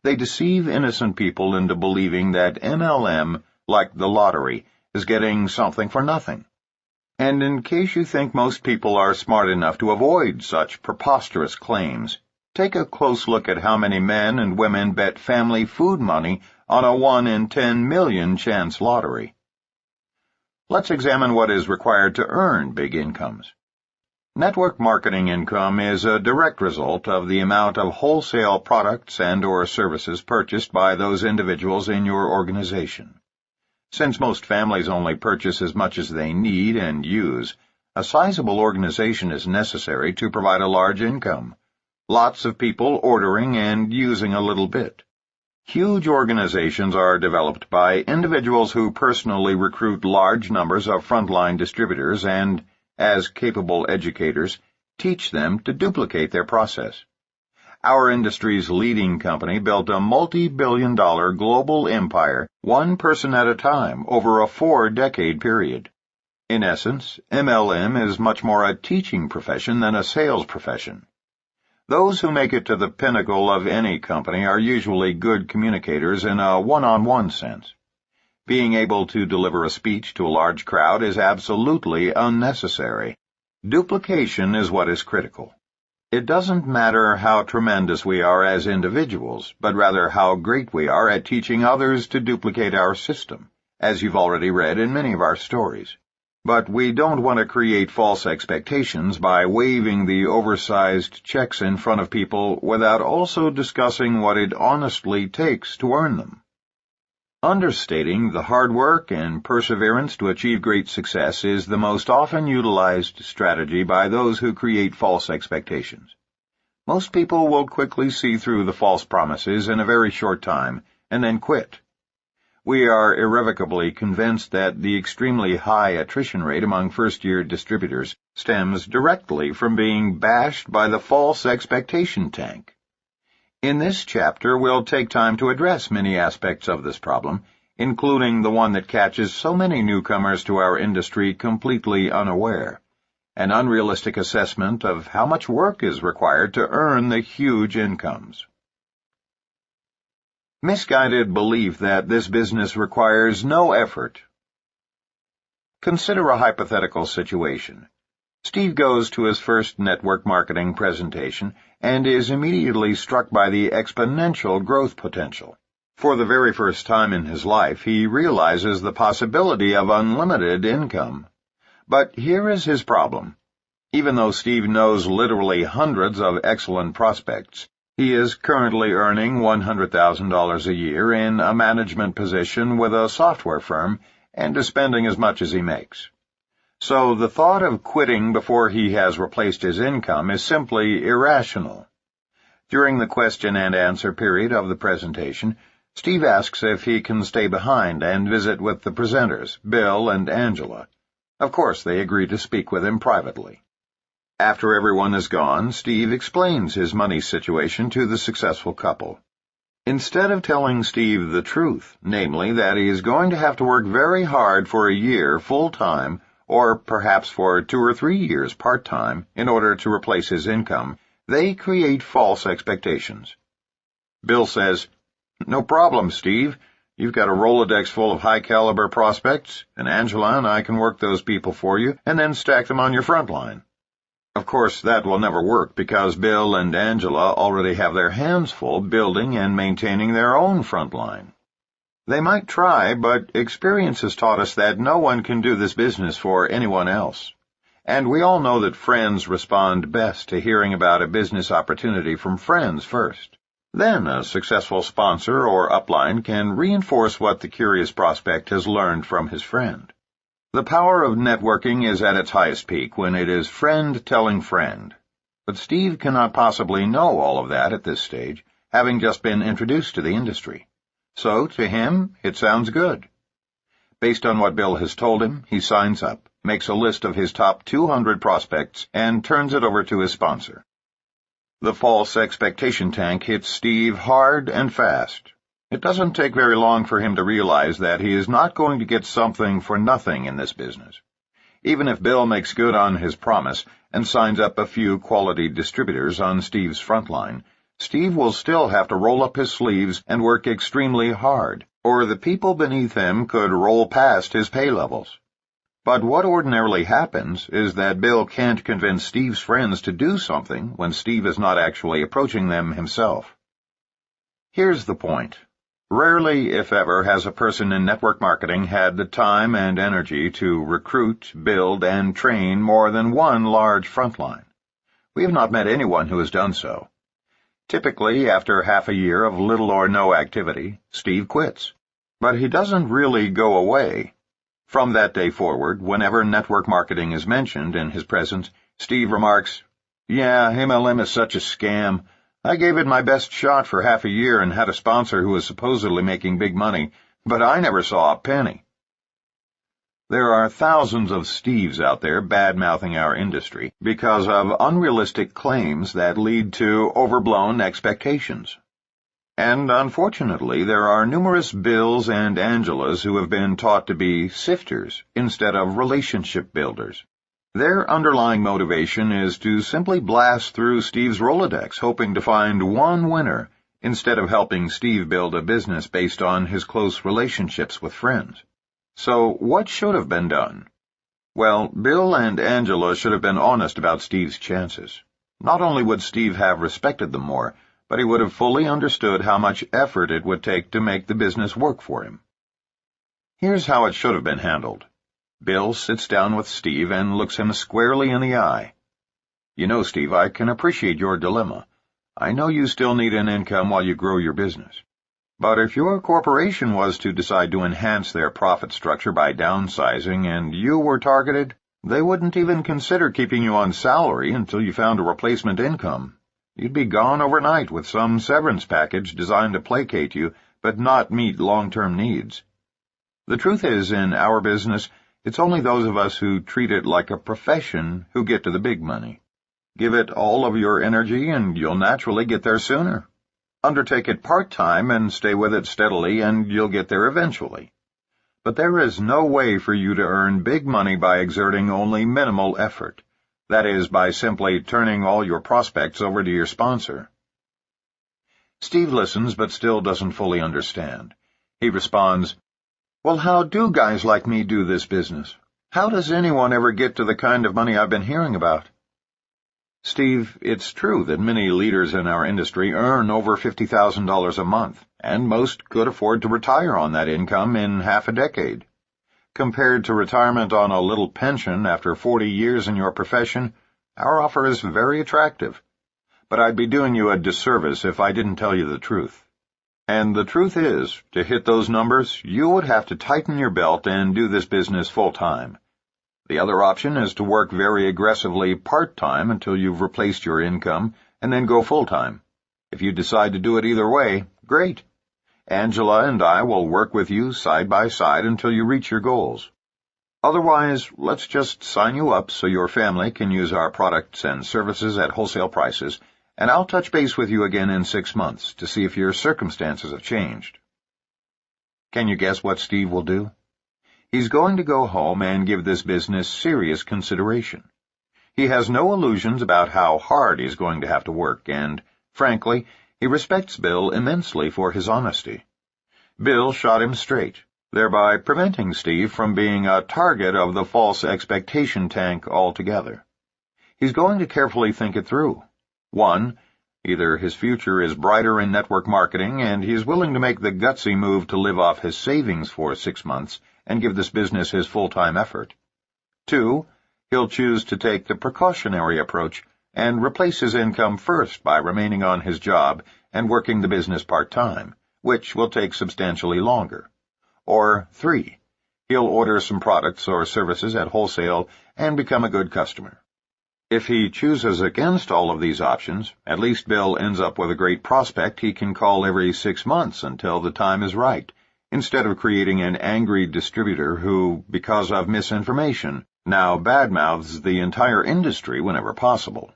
They deceive innocent people into believing that MLM, like the lottery, is getting something for nothing. And in case you think most people are smart enough to avoid such preposterous claims, take a close look at how many men and women bet family food money on a 1 in 10 million chance lottery. Let's examine what is required to earn big incomes. Network marketing income is a direct result of the amount of wholesale products and/or services purchased by those individuals in your organization. Since most families only purchase as much as they need and use, a sizable organization is necessary to provide a large income. Lots of people ordering and using a little bit. Huge organizations are developed by individuals who personally recruit large numbers of frontline distributors and, as capable educators, teach them to duplicate their process. Our industry's leading company built a multi-billion-dollar global empire, one person at a time, over a 4-decade period. In essence, MLM is much more a teaching profession than a sales profession. Those who make it to the pinnacle of any company are usually good communicators in a one-on-one sense. Being able to deliver a speech to a large crowd is absolutely unnecessary. Duplication is what is critical. It doesn't matter how tremendous we are as individuals, but rather how great we are at teaching others to duplicate our system, as you've already read in many of our stories. But we don't want to create false expectations by waving the oversized checks in front of people without also discussing what it honestly takes to earn them. Understating the hard work and perseverance to achieve great success is the most often utilized strategy by those who create false expectations. Most people will quickly see through the false promises in a very short time and then quit. We are irrevocably convinced that the extremely high attrition rate among first-year distributors stems directly from being bashed by the false expectation tank. In this chapter, we'll take time to address many aspects of this problem, including the one that catches so many newcomers to our industry completely unaware, an unrealistic assessment of how much work is required to earn the huge incomes. Misguided belief that this business requires no effort. Consider a hypothetical situation. Steve goes to his first network marketing presentation and is immediately struck by the exponential growth potential. For the very first time in his life, he realizes the possibility of unlimited income. But here is his problem. Even though Steve knows literally hundreds of excellent prospects, he is currently earning $100,000 a year in a management position with a software firm and is spending as much as he makes. So the thought of quitting before he has replaced his income is simply irrational. During the question and answer period of the presentation, Steve asks if he can stay behind and visit with the presenters, Bill and Angela. Of course, they agree to speak with him privately. After everyone is gone, Steve explains his money situation to the successful couple. Instead of telling Steve the truth, namely that he is going to have to work very hard for a year full-time, or perhaps for 2 or 3 years part-time, in order to replace his income, they create false expectations. Bill says, "No problem, Steve. You've got a Rolodex full of high-caliber prospects, and Angela and I can work those people for you and then stack them on your front line." Of course, that will never work because Bill and Angela already have their hands full building and maintaining their own front line. They might try, but experience has taught us that no one can do this business for anyone else. And we all know that friends respond best to hearing about a business opportunity from friends first. Then a successful sponsor or upline can reinforce what the curious prospect has learned from his friend. The power of networking is at its highest peak when it is friend telling friend. But Steve cannot possibly know all of that at this stage, having just been introduced to the industry. So, to him, it sounds good. Based on what Bill has told him, he signs up, makes a list of his top 200 prospects, and turns it over to his sponsor. The false expectation tank hits Steve hard and fast. It doesn't take very long for him to realize that he is not going to get something for nothing in this business. Even if Bill makes good on his promise and signs up a few quality distributors on Steve's front line, Steve will still have to roll up his sleeves and work extremely hard, or the people beneath him could roll past his pay levels. But what ordinarily happens is that Bill can't convince Steve's friends to do something when Steve is not actually approaching them himself. Here's the point. Rarely, if ever, has a person in network marketing had the time and energy to recruit, build, and train more than one large frontline. We have not met anyone who has done so. Typically, after half a year of little or no activity, Steve quits. But he doesn't really go away. From that day forward, whenever network marketing is mentioned in his presence, Steve remarks, "Yeah, MLM is such a scam. I gave it my best shot for half a year and had a sponsor who was supposedly making big money, but I never saw a penny. There are thousands of Steves out there bad-mouthing our industry because of unrealistic claims that lead to overblown expectations. And unfortunately, there are numerous Bills and Angelas who have been taught to be sifters instead of relationship builders. Their underlying motivation is to simply blast through Steve's Rolodex, hoping to find one winner, instead of helping Steve build a business based on his close relationships with friends. So what should have been done? Well, Bill and Angela should have been honest about Steve's chances. Not only would Steve have respected them more, but he would have fully understood how much effort it would take to make the business work for him. Here's how it should have been handled. Bill sits down with Steve and looks him squarely in the eye. You know, Steve, I can appreciate your dilemma. I know you still need an income while you grow your business. But if your corporation was to decide to enhance their profit structure by downsizing and you were targeted, they wouldn't even consider keeping you on salary until you found a replacement income. You'd be gone overnight with some severance package designed to placate you but not meet long-term needs. The truth is, in our business, it's only those of us who treat it like a profession who get to the big money. Give it all of your energy and you'll naturally get there sooner. Undertake it part-time and stay with it steadily and you'll get there eventually. But there is no way for you to earn big money by exerting only minimal effort. That is, by simply turning all your prospects over to your sponsor. Steve listens but still doesn't fully understand. He responds, "Well, how do guys like me do this business? How does anyone ever get to the kind of money I've been hearing about?" Steve, it's true that many leaders in our industry earn over $50,000 a month, and most could afford to retire on that income in half a decade. Compared to retirement on a little pension after 40 years in your profession, our offer is very attractive. But I'd be doing you a disservice if I didn't tell you the truth. And the truth is, to hit those numbers, you would have to tighten your belt and do this business full-time. The other option is to work very aggressively part-time until you've replaced your income, and then go full-time. If you decide to do it either way, great. Angela and I will work with you side by side until you reach your goals. Otherwise, let's just sign you up so your family can use our products and services at wholesale prices, and I'll touch base with you again in 6 months to see if your circumstances have changed." Can you guess what Steve will do? He's going to go home and give this business serious consideration. He has no illusions about how hard he's going to have to work, and, frankly, he respects Bill immensely for his honesty. Bill shot him straight, thereby preventing Steve from being a target of the false expectation tank altogether. He's going to carefully think it through. 1, either his future is brighter in network marketing and he's willing to make the gutsy move to live off his savings for 6 months and give this business his full-time effort. 2, he'll choose to take the precautionary approach and replace his income first by remaining on his job and working the business part-time, which will take substantially longer. Or 3, he'll order some products or services at wholesale and become a good customer. If he chooses against all of these options, at least Bill ends up with a great prospect he can call every 6 months until the time is right, instead of creating an angry distributor who, because of misinformation, now badmouths the entire industry whenever possible.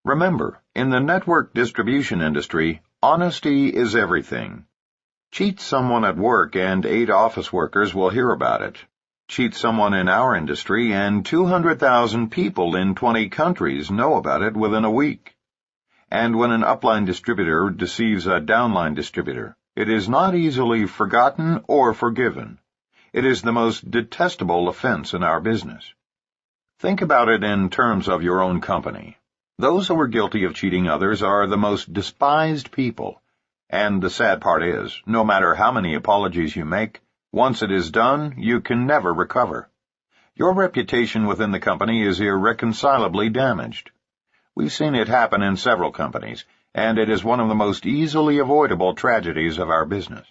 Remember, in the network distribution industry, honesty is everything. Cheat someone at work and 8 office workers will hear about it. Cheat someone in our industry and 200,000 people in 20 countries know about it within a week. And when an upline distributor deceives a downline distributor, it is not easily forgotten or forgiven. It is the most detestable offense in our business. Think about it in terms of your own company. Those who are guilty of cheating others are the most despised people. And the sad part is, no matter how many apologies you make, once it is done, you can never recover. Your reputation within the company is irreconcilably damaged. We've seen it happen in several companies, and it is one of the most easily avoidable tragedies of our business.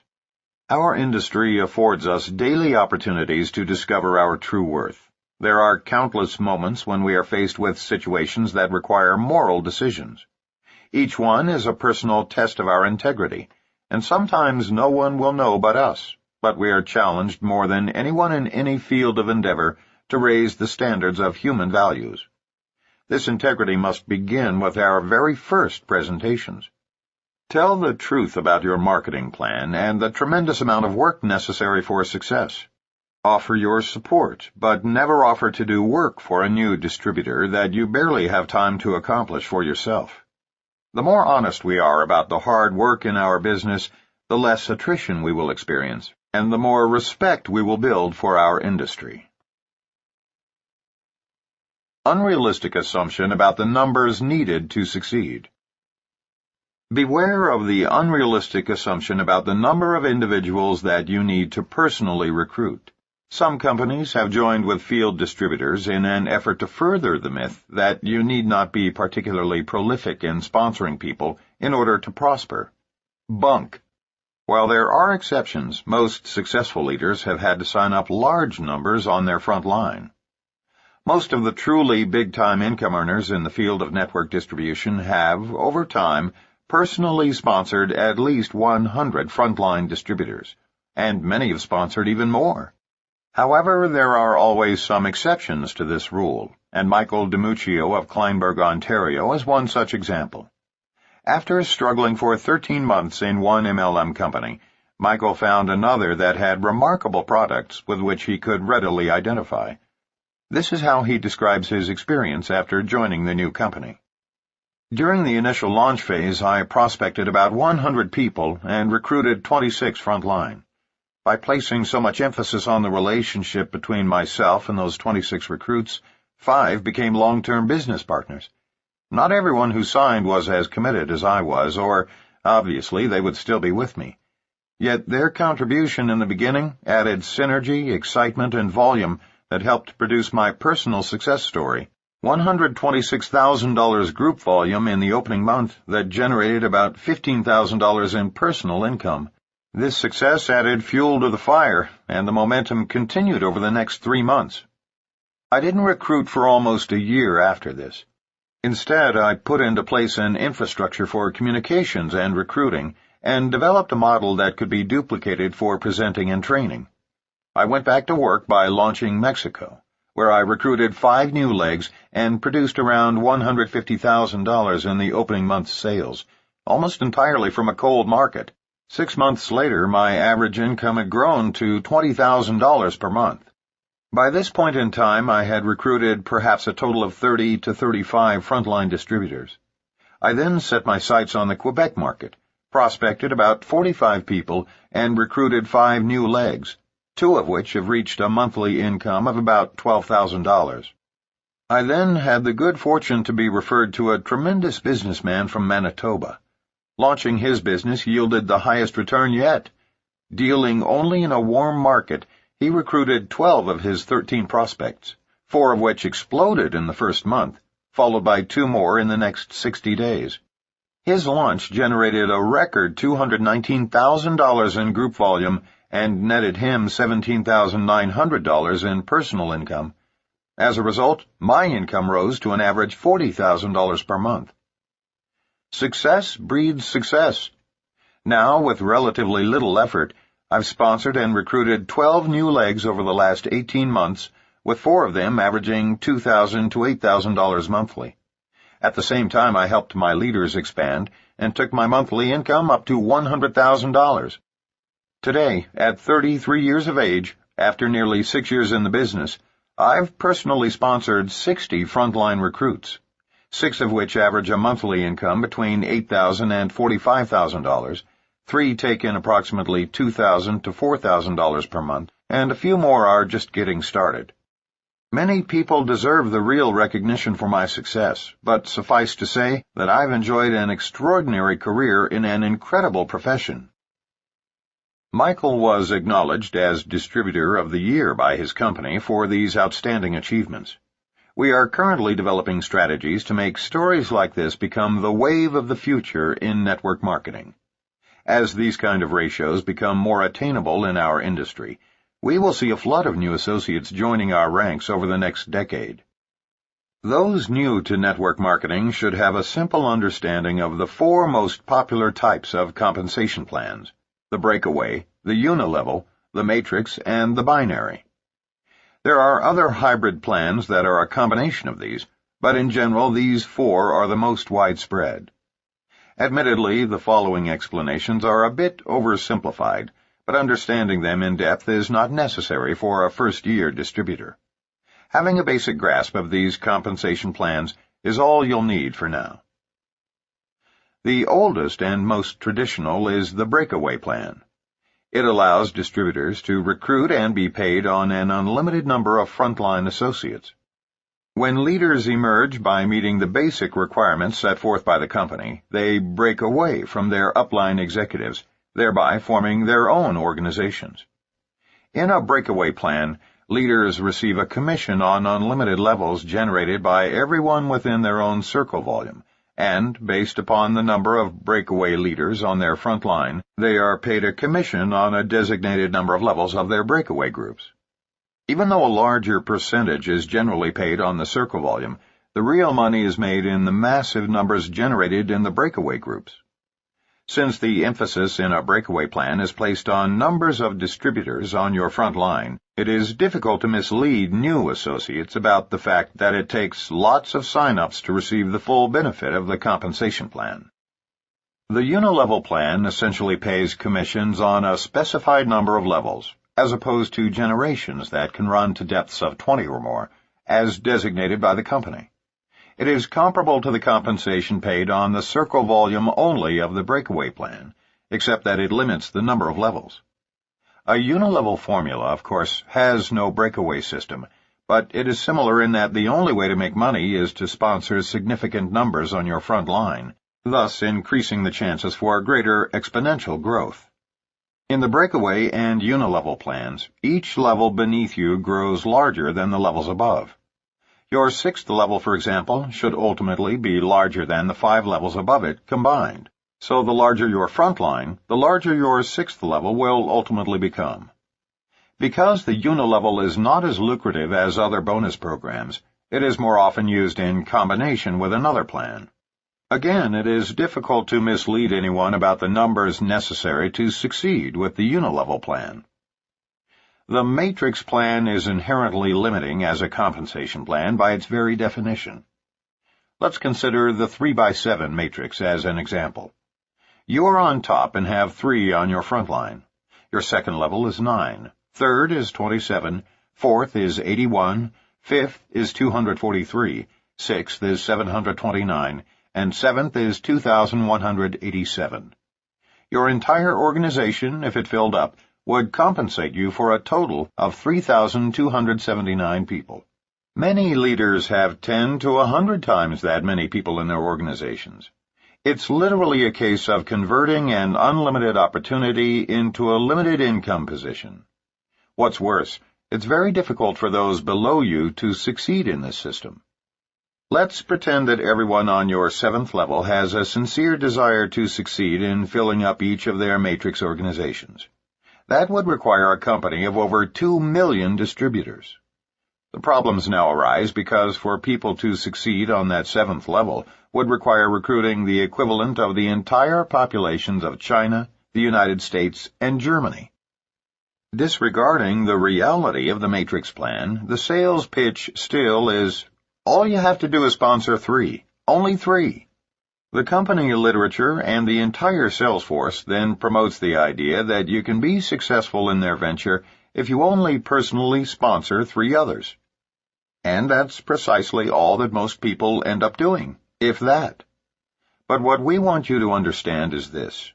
Our industry affords us daily opportunities to discover our true worth. There are countless moments when we are faced with situations that require moral decisions. Each one is a personal test of our integrity, and sometimes no one will know but us, but we are challenged more than anyone in any field of endeavor to raise the standards of human values. This integrity must begin with our very first presentations. Tell the truth about your marketing plan and the tremendous amount of work necessary for success. Offer your support, but never offer to do work for a new distributor that you barely have time to accomplish for yourself. The more honest we are about the hard work in our business, the less attrition we will experience, and the more respect we will build for our industry. Unrealistic assumption about the numbers needed to succeed. Beware of the unrealistic assumption about the number of individuals that you need to personally recruit. Some companies have joined with field distributors in an effort to further the myth that you need not be particularly prolific in sponsoring people in order to prosper. Bunk. While there are exceptions, most successful leaders have had to sign up large numbers on their front line. Most of the truly big-time income earners in the field of network distribution have, over time, personally sponsored at least 100 frontline distributors, and many have sponsored even more. However, there are always some exceptions to this rule, and Michael DiMuccio of Kleinburg, Ontario, is one such example. After struggling for 13 months in one MLM company, Michael found another that had remarkable products with which he could readily identify. This is how he describes his experience after joining the new company. During the initial launch phase, I prospected about 100 people and recruited 26 frontline. By placing so much emphasis on the relationship between myself and those 26 recruits, 5 became long-term business partners. Not everyone who signed was as committed as I was, or, obviously, they would still be with me. Yet their contribution in the beginning added synergy, excitement, and volume that helped produce my personal success story. $126,000 group volume in the opening month that generated about $15,000 in personal income. This success added fuel to the fire, and the momentum continued over the next 3 months. I didn't recruit for almost a year after this. Instead, I put into place an infrastructure for communications and recruiting, and developed a model that could be duplicated for presenting and training. I went back to work by launching Mexico, where I recruited 5 new legs and produced around $150,000 in the opening month's sales, almost entirely from a cold market. 6 months later, my average income had grown to $20,000 per month. By this point in time, I had recruited perhaps a total of 30 to 35 frontline distributors. I then set my sights on the Quebec market, prospected about 45 people, and recruited 5 new legs, 2 of which have reached a monthly income of about $12,000. I then had the good fortune to be referred to a tremendous businessman from Manitoba. Launching his business yielded the highest return yet. Dealing only in a warm market, he recruited 12 of his 13 prospects, 4 of which exploded in the first month, followed by 2 more in the next 60 days. His launch generated a record $219,000 in group volume and netted him $17,900 in personal income. As a result, my income rose to an average $40,000 per month. Success breeds success. Now, with relatively little effort, I've sponsored and recruited 12 new legs over the last 18 months, with 4 of them averaging $2,000 to $8,000 monthly. At the same time, I helped my leaders expand and took my monthly income up to $100,000. Today, at 33 years of age, after nearly 6 years in the business, I've personally sponsored 60 frontline recruits, 6 of which average a monthly income between $8,000 and $45,000, 3 take in approximately $2,000 to $4,000 per month, and a few more are just getting started. Many people deserve the real recognition for my success, but suffice to say that I've enjoyed an extraordinary career in an incredible profession. Michael was acknowledged as Distributor of the Year by his company for these outstanding achievements. We are currently developing strategies to make stories like this become the wave of the future in network marketing. As these kind of ratios become more attainable in our industry, we will see a flood of new associates joining our ranks over the next decade. Those new to network marketing should have a simple understanding of the four most popular types of compensation plans: the breakaway, the unilevel, the matrix, and the binary. There are other hybrid plans that are a combination of these, but in general these four are the most widespread. Admittedly, the following explanations are a bit oversimplified, but understanding them in depth is not necessary for a first-year distributor. Having a basic grasp of these compensation plans is all you'll need for now. The oldest and most traditional is the breakaway plan. It allows distributors to recruit and be paid on an unlimited number of frontline associates. When leaders emerge by meeting the basic requirements set forth by the company, they break away from their upline executives, thereby forming their own organizations. In a breakaway plan, leaders receive a commission on unlimited levels generated by everyone within their own circle volume, and, based upon the number of breakaway leaders on their front line, they are paid a commission on a designated number of levels of their breakaway groups. Even though a larger percentage is generally paid on the circle volume, the real money is made in the massive numbers generated in the breakaway groups. Since the emphasis in a breakaway plan is placed on numbers of distributors on your front line, it is difficult to mislead new associates about the fact that it takes lots of sign-ups to receive the full benefit of the compensation plan. The unilevel plan essentially pays commissions on a specified number of levels, as opposed to generations that can run to depths of 20 or more, as designated by the company. It is comparable to the compensation paid on the circle volume only of the breakaway plan, except that it limits the number of levels. A unilevel formula, of course, has no breakaway system, but it is similar in that the only way to make money is to sponsor significant numbers on your front line, thus increasing the chances for greater exponential growth. In the breakaway and unilevel plans, each level beneath you grows larger than the levels above. Your sixth level, for example, should ultimately be larger than the 5 levels above it combined. So the larger your front line, the larger your sixth level will ultimately become. Because the unilevel is not as lucrative as other bonus programs, it is more often used in combination with another plan. Again, it is difficult to mislead anyone about the numbers necessary to succeed with the unilevel plan. The matrix plan is inherently limiting as a compensation plan by its very definition. Let's consider the 3x7 matrix as an example. You are on top and have 3 on your front line. Your second level is 9, third is 27, fourth is 81, fifth is 243, sixth is 729, and seventh is 2,187. Your entire organization, if it filled up, would compensate you for a total of 3,279 people. Many leaders have 10 to 100 times that many people in their organizations. It's literally a case of converting an unlimited opportunity into a limited income position. What's worse, it's very difficult for those below you to succeed in this system. Let's pretend that everyone on your 7th level has a sincere desire to succeed in filling up each of their matrix organizations. That would require a company of over 2 million distributors. The problems now arise because for people to succeed on that 7th level would require recruiting the equivalent of the entire populations of China, the United States, and Germany. Disregarding the reality of the matrix plan, the sales pitch still is, all you have to do is sponsor 3, only 3. The company literature and the entire sales force then promotes the idea that you can be successful in their venture if you only personally sponsor 3 others. And that's precisely all that most people end up doing, if that. But what we want you to understand is this.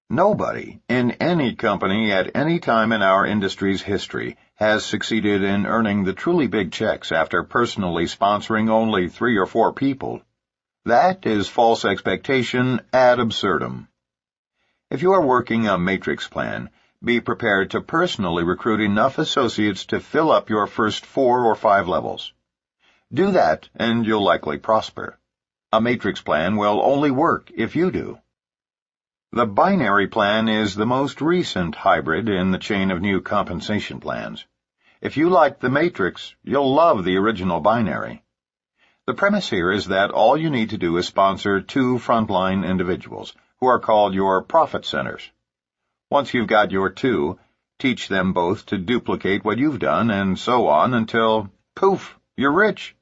Nobody in any company at any time in our industry's history has succeeded in earning the truly big checks after personally sponsoring only 3 or 4 people. That is false expectation ad absurdum. If you are working a matrix plan, be prepared to personally recruit enough associates to fill up your first 4 or 5 levels. Do that, and you'll likely prosper. A matrix plan will only work if you do. The binary plan is the most recent hybrid in the chain of new compensation plans. If you like the matrix, you'll love the original binary. The premise here is that all you need to do is sponsor 2 frontline individuals, who are called your profit centers. Once you've got your 2, teach them both to duplicate what you've done, and so on until, poof, you're rich.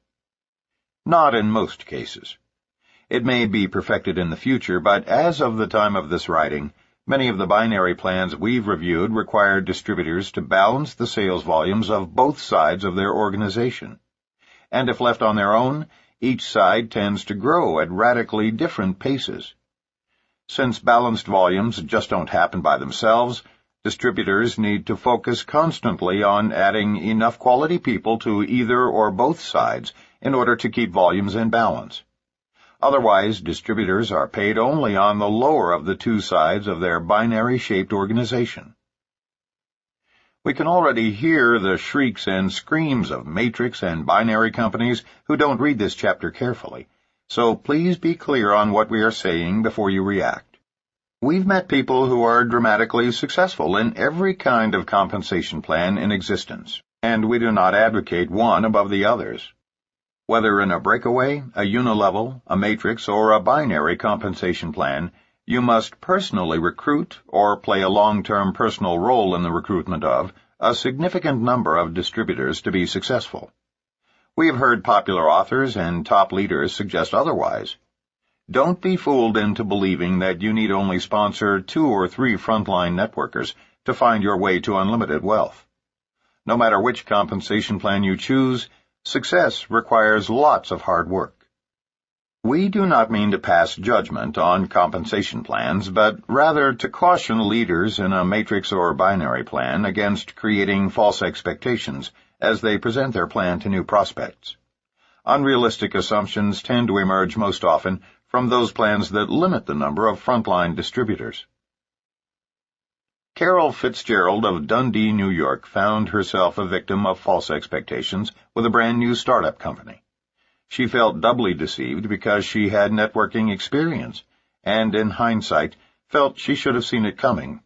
Not in most cases. It may be perfected in the future, but as of the time of this writing, many of the binary plans we've reviewed require distributors to balance the sales volumes of both sides of their organization. And if left on their own, each side tends to grow at radically different paces. Since balanced volumes just don't happen by themselves, distributors need to focus constantly on adding enough quality people to either or both sides in order to keep volumes in balance. Otherwise, distributors are paid only on the lower of the 2 sides of their binary-shaped organization. We can already hear the shrieks and screams of matrix and binary companies who don't read this chapter carefully, so please be clear on what we are saying before you react. We've met people who are dramatically successful in every kind of compensation plan in existence, and we do not advocate one above the others. Whether in a breakaway, a unilevel, a matrix, or a binary compensation plan, you must personally recruit or play a long-term personal role in the recruitment of a significant number of distributors to be successful. We have heard popular authors and top leaders suggest otherwise. Don't be fooled into believing that you need only sponsor 2 or 3 frontline networkers to find your way to unlimited wealth. No matter which compensation plan you choose, success requires lots of hard work. We do not mean to pass judgment on compensation plans, but rather to caution leaders in a matrix or binary plan against creating false expectations as they present their plan to new prospects. Unrealistic assumptions tend to emerge most often from those plans that limit the number of frontline distributors. Carol Fitzgerald of Dundee, New York, found herself a victim of false expectations with a brand new startup company. She felt doubly deceived because she had networking experience, and in hindsight, felt she should have seen it coming.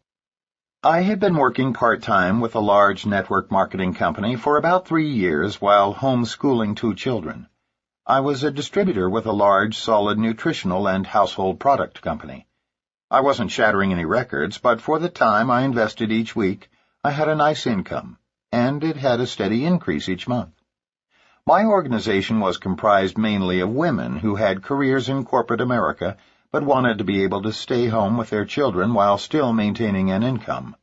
I had been working part-time with a large network marketing company for about 3 years while homeschooling 2 children. I was a distributor with a large, solid nutritional and household product company. I wasn't shattering any records, but for the time I invested each week, I had a nice income, and it had a steady increase each month. My organization was comprised mainly of women who had careers in corporate America but wanted to be able to stay home with their children while still maintaining an income.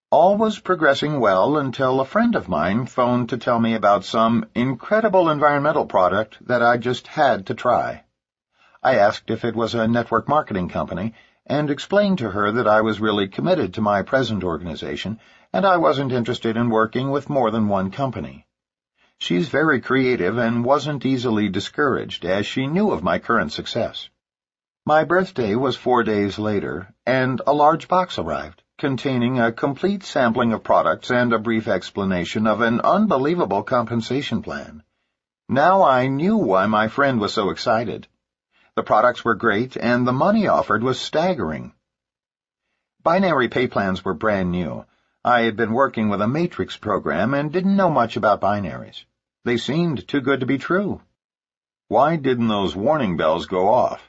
All was progressing well until a friend of mine phoned to tell me about some incredible environmental product that I just had to try. I asked if it was a network marketing company and explained to her that I was really committed to my present organization and I wasn't interested in working with more than one company. She's very creative and wasn't easily discouraged, as she knew of my current success. My birthday was 4 days later, and a large box arrived, containing a complete sampling of products and a brief explanation of an unbelievable compensation plan. Now I knew why my friend was so excited. The products were great, and the money offered was staggering. Binary pay plans were brand new. I had been working with a matrix program and didn't know much about binaries. They seemed too good to be true. Why didn't those warning bells go off?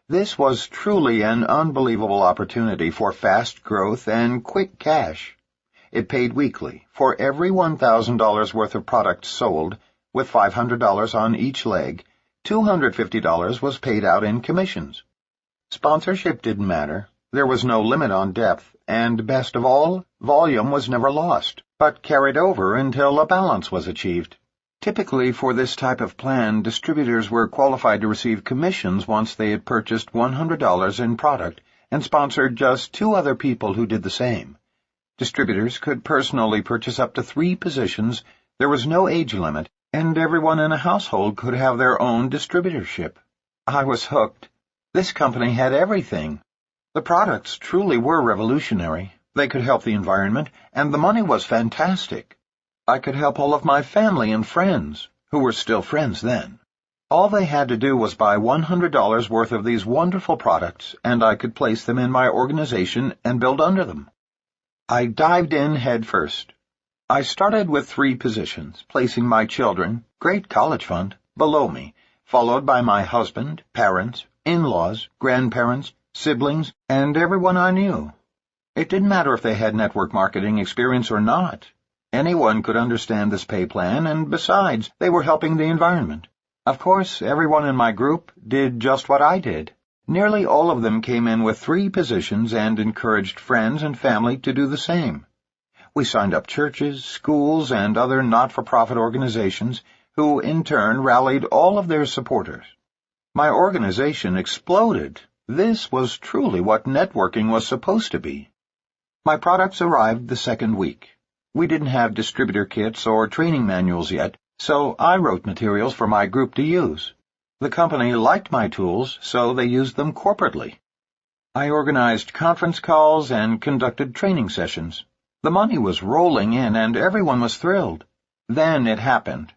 This was truly an unbelievable opportunity for fast growth and quick cash. It paid weekly for every $1,000 worth of products sold, with $500 on each leg. $250 was paid out in commissions. Sponsorship didn't matter. There was no limit on depth, and best of all, volume was never lost, but carried over until a balance was achieved. Typically, for this type of plan, distributors were qualified to receive commissions once they had purchased $100 in product and sponsored just 2 other people who did the same. Distributors could personally purchase up to 3 positions, there was no age limit, and everyone in a household could have their own distributorship. I was hooked. This company had everything. The products truly were revolutionary. They could help the environment, and the money was fantastic. I could help all of my family and friends, who were still friends then. All they had to do was buy $100 worth of these wonderful products, and I could place them in my organization and build under them. I dived in head first. I started with 3 positions, placing my children, great college fund, below me, followed by my husband, parents, in-laws, grandparents, siblings, and everyone I knew. It didn't matter if they had network marketing experience or not. Anyone could understand this pay plan, and besides, they were helping the environment. Of course, everyone in my group did just what I did. Nearly all of them came in with 3 positions and encouraged friends and family to do the same. We signed up churches, schools, and other not-for-profit organizations who, in turn, rallied all of their supporters. My organization exploded. This was truly what networking was supposed to be. My products arrived the second week. We didn't have distributor kits or training manuals yet, so I wrote materials for my group to use. The company liked my tools, so they used them corporately. I organized conference calls and conducted training sessions. The money was rolling in, and everyone was thrilled. Then it happened.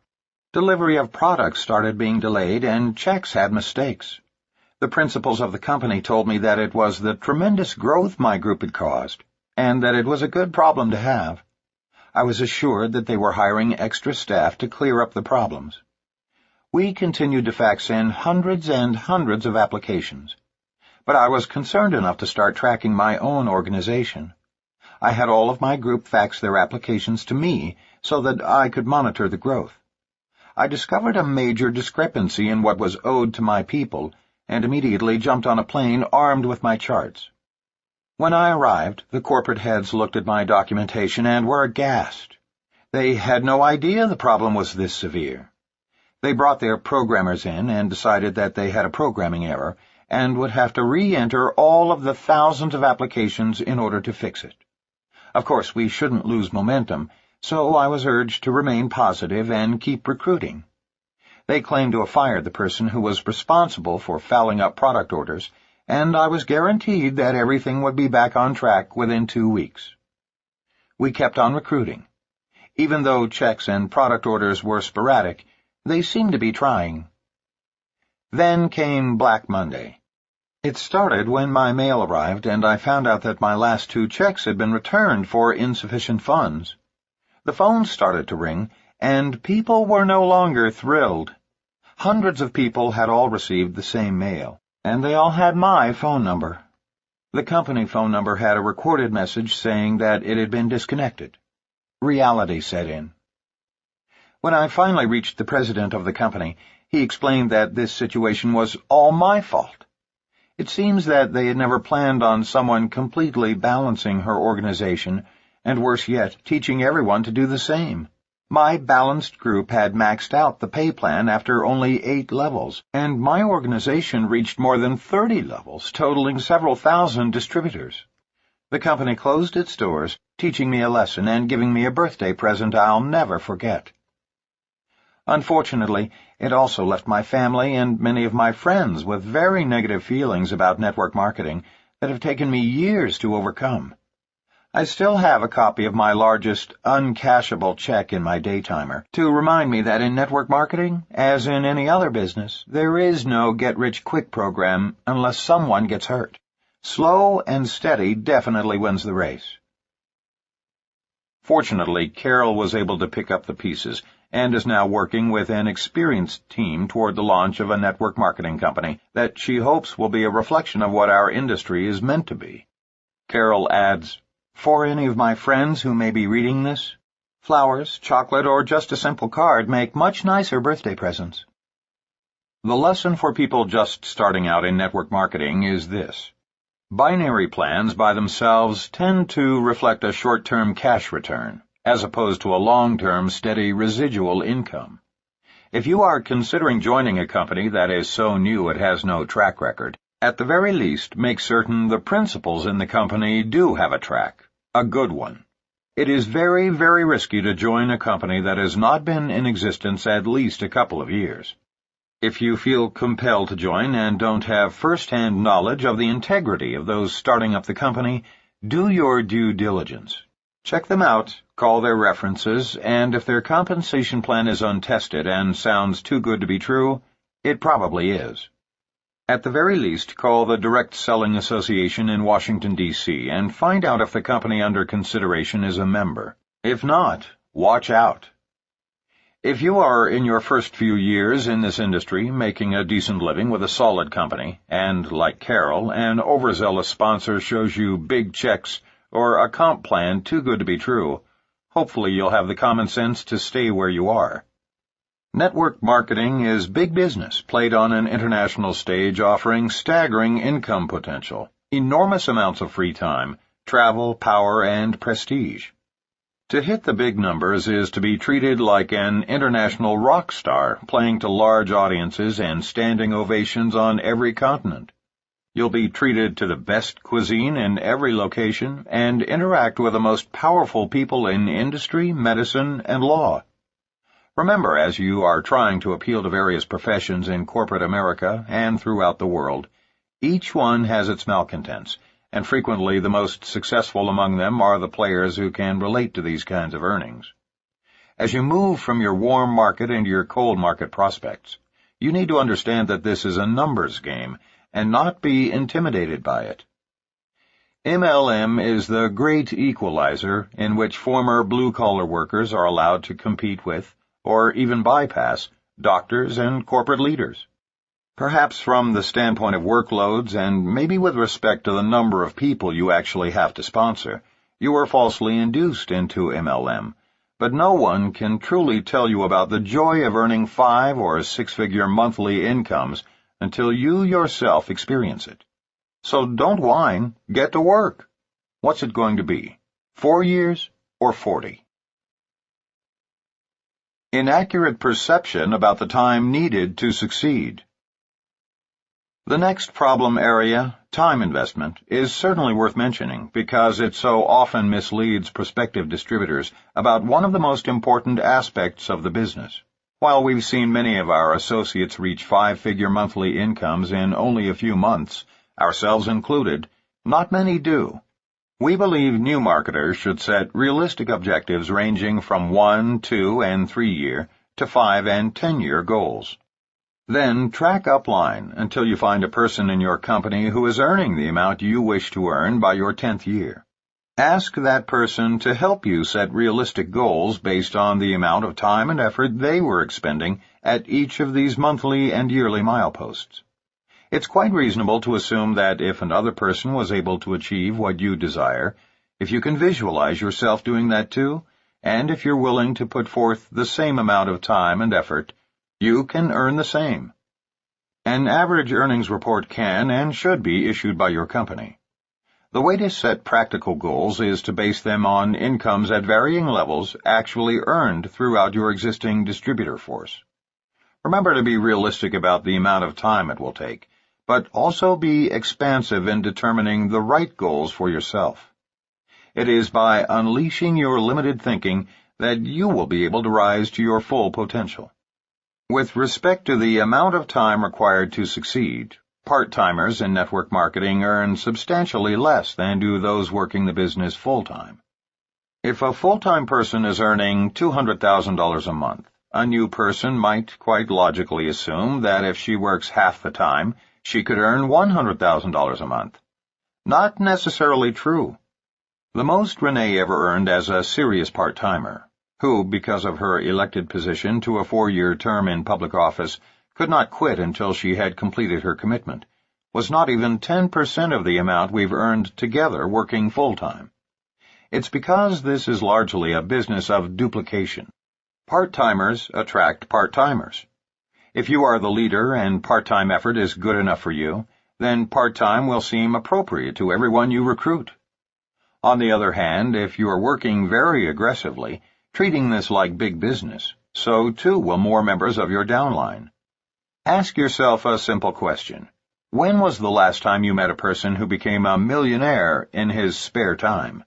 Delivery of products started being delayed, and checks had mistakes. The principals of the company told me that it was the tremendous growth my group had caused, and that it was a good problem to have. I was assured that they were hiring extra staff to clear up the problems. We continued to fax in hundreds and hundreds of applications, but I was concerned enough to start tracking my own organization. I had all of my group fax their applications to me so that I could monitor the growth. I discovered a major discrepancy in what was owed to my people and immediately jumped on a plane armed with my charts. When I arrived, the corporate heads looked at my documentation and were aghast. They had no idea the problem was this severe. They brought their programmers in and decided that they had a programming error and would have to re-enter all of the thousands of applications in order to fix it. Of course, we shouldn't lose momentum, so I was urged to remain positive and keep recruiting. They claimed to have fired the person who was responsible for fouling up product orders, and I was guaranteed that everything would be back on track within 2 weeks. We kept on recruiting. Even though checks and product orders were sporadic, they seemed to be trying. Then came Black Monday. It started when my mail arrived and I found out that my last 2 checks had been returned for insufficient funds. The phones started to ring, and people were no longer thrilled. Hundreds of people had all received the same mail, and they all had my phone number. The company phone number had a recorded message saying that it had been disconnected. Reality set in. When I finally reached the president of the company, he explained that this situation was all my fault. It seems that they had never planned on someone completely balancing her organization, and worse yet, teaching everyone to do the same. My balanced group had maxed out the pay plan after only 8 levels, and my organization reached more than 30 levels, totaling several thousand distributors. The company closed its doors, teaching me a lesson and giving me a birthday present I'll never forget. Unfortunately, it also left my family and many of my friends with very negative feelings about network marketing that have taken me years to overcome. I still have a copy of my largest uncashable check in my daytimer to remind me that in network marketing, as in any other business, there is no get-rich-quick program unless someone gets hurt. Slow and steady definitely wins the race. Fortunately, Carol was able to pick up the pieces and is now working with an experienced team toward the launch of a network marketing company that she hopes will be a reflection of what our industry is meant to be. Carol adds, "For any of my friends who may be reading this, flowers, chocolate, or just a simple card make much nicer birthday presents." The lesson for people just starting out in network marketing is this. Binary plans by themselves tend to reflect a short-term cash return, as opposed to a long-term steady residual income. If you are considering joining a company that is so new it has no track record, at the very least make certain the principals in the company do have a track, a good one. It is very, very risky to join a company that has not been in existence at least a couple of years. If you feel compelled to join and don't have first-hand knowledge of the integrity of those starting up the company, do your due diligence. Check them out, call their references, and if their compensation plan is untested and sounds too good to be true, it probably is. At the very least, call the Direct Selling Association in Washington, D.C., and find out if the company under consideration is a member. If not, watch out. If you are in your first few years in this industry, making a decent living with a solid company, and, like Carol, an overzealous sponsor shows you big checks or a comp plan too good to be true, hopefully you'll have the common sense to stay where you are. Network marketing is big business played on an international stage, offering staggering income potential, enormous amounts of free time, travel, power, and prestige. To hit the big numbers is to be treated like an international rock star, playing to large audiences and standing ovations on every continent. You'll be treated to the best cuisine in every location and interact with the most powerful people in industry, medicine, and law. Remember, as you are trying to appeal to various professions in corporate America and throughout the world, each one has its malcontents, and frequently the most successful among them are the players who can relate to these kinds of earnings. As you move from your warm market into your cold market prospects, you need to understand that this is a numbers game and not be intimidated by it. MLM is the great equalizer in which former blue-collar workers are allowed to compete with, or even bypass, doctors and corporate leaders. Perhaps from the standpoint of workloads and maybe with respect to the number of people you actually have to sponsor, you are falsely induced into MLM, but no one can truly tell you about the joy of earning 5- or 6-figure monthly incomes until you yourself experience it. So don't whine, get to work. What's it going to be? 4 years or 40? Inaccurate perception about the time needed to succeed. The next problem area, time investment, is certainly worth mentioning because it so often misleads prospective distributors about one of the most important aspects of the business. While we've seen many of our associates reach 5-figure monthly incomes in only a few months, ourselves included, not many do. We believe new marketers should set realistic objectives ranging from 1, 2, and 3-year to 5- and 10-year goals. Then track upline until you find a person in your company who is earning the amount you wish to earn by your 10th year. Ask that person to help you set realistic goals based on the amount of time and effort they were expending at each of these monthly and yearly mileposts. It's quite reasonable to assume that if another person was able to achieve what you desire, if you can visualize yourself doing that too, and if you're willing to put forth the same amount of time and effort, you can earn the same. An average earnings report can and should be issued by your company. The way to set practical goals is to base them on incomes at varying levels actually earned throughout your existing distributor force. Remember to be realistic about the amount of time it will take, but also be expansive in determining the right goals for yourself. It is by unleashing your limited thinking that you will be able to rise to your full potential. With respect to the amount of time required to succeed, part-timers in network marketing earn substantially less than do those working the business full-time. If a full-time person is earning $200,000 a month, a new person might quite logically assume that if she works half the time, she could earn $100,000 a month. Not necessarily true. The most Rene ever earned as a serious part-timer, who, because of her elected position to a 4-year term in public office, could not quit until she had completed her commitment, was not even 10% of the amount we've earned together working full-time. It's because this is largely a business of duplication. Part-timers attract part-timers. If you are the leader and part-time effort is good enough for you, then part-time will seem appropriate to everyone you recruit. On the other hand, if you are working very aggressively, treating this like big business, so too will more members of your downline. Ask yourself a simple question. When was the last time you met a person who became a millionaire in his spare time?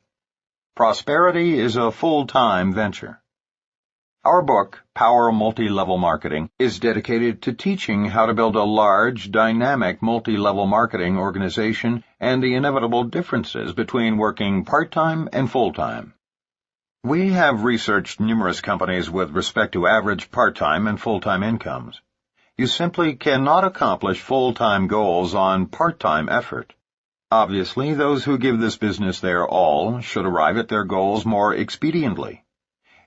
Prosperity is a full-time venture. Our book, Power Multi-Level Marketing, is dedicated to teaching how to build a large, dynamic multi-level marketing organization and the inevitable differences between working part-time and full-time. We have researched numerous companies with respect to average part-time and full-time incomes. You simply cannot accomplish full-time goals on part-time effort. Obviously, those who give this business their all should arrive at their goals more expediently.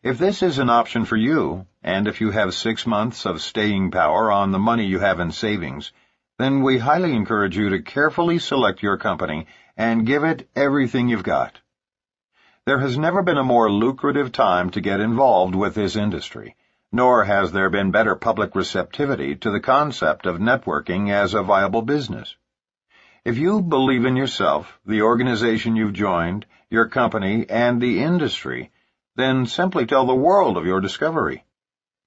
If this is an option for you, and if you have 6 months of staying power on the money you have in savings, then we highly encourage you to carefully select your company and give it everything you've got. There has never been a more lucrative time to get involved with this industry, nor has there been better public receptivity to the concept of networking as a viable business. If you believe in yourself, the organization you've joined, your company, and the industry, then simply tell the world of your discovery.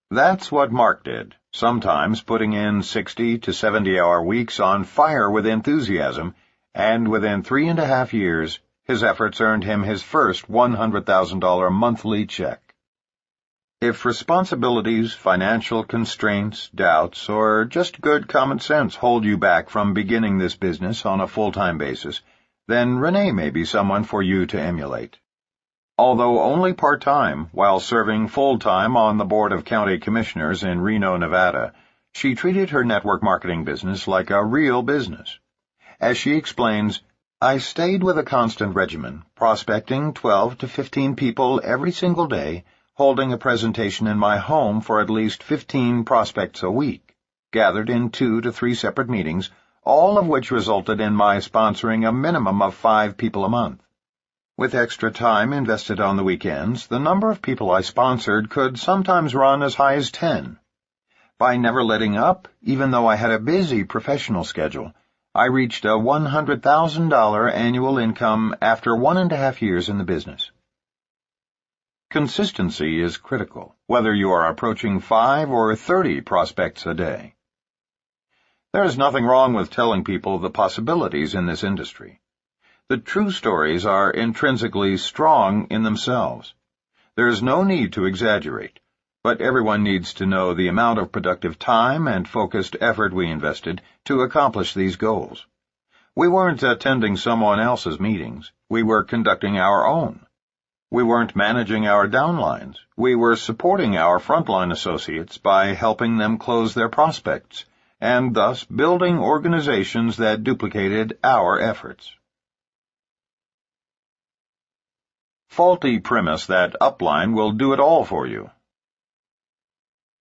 That's what Mark did, sometimes putting in 60 to 70-hour weeks on fire with enthusiasm, and within 3.5 years, his efforts earned him his first $100,000 monthly check. If responsibilities, financial constraints, doubts, or just good common sense hold you back from beginning this business on a full-time basis, then Rene may be someone for you to emulate. Although only part-time, while serving full-time on the Board of County Commissioners in Reno, Nevada, she treated her network marketing business like a real business. As she explains, I stayed with a constant regimen, prospecting 12 to 15 people every single day, holding a presentation in my home for at least 15 prospects a week, gathered in 2 to 3 separate meetings, all of which resulted in my sponsoring a minimum of 5 people a month. With extra time invested on the weekends, the number of people I sponsored could sometimes run as high as 10. By never letting up, even though I had a busy professional schedule, I reached a $100,000 annual income after 1.5 years in the business. Consistency is critical, whether you are approaching 5 or 30 prospects a day. There is nothing wrong with telling people the possibilities in this industry. The true stories are intrinsically strong in themselves. There is no need to exaggerate, but everyone needs to know the amount of productive time and focused effort we invested to accomplish these goals. We weren't attending someone else's meetings. We were conducting our own. We weren't managing our downlines. We were supporting our frontline associates by helping them close their prospects, and thus building organizations that duplicated our efforts. Faulty premise that upline will do it all for you.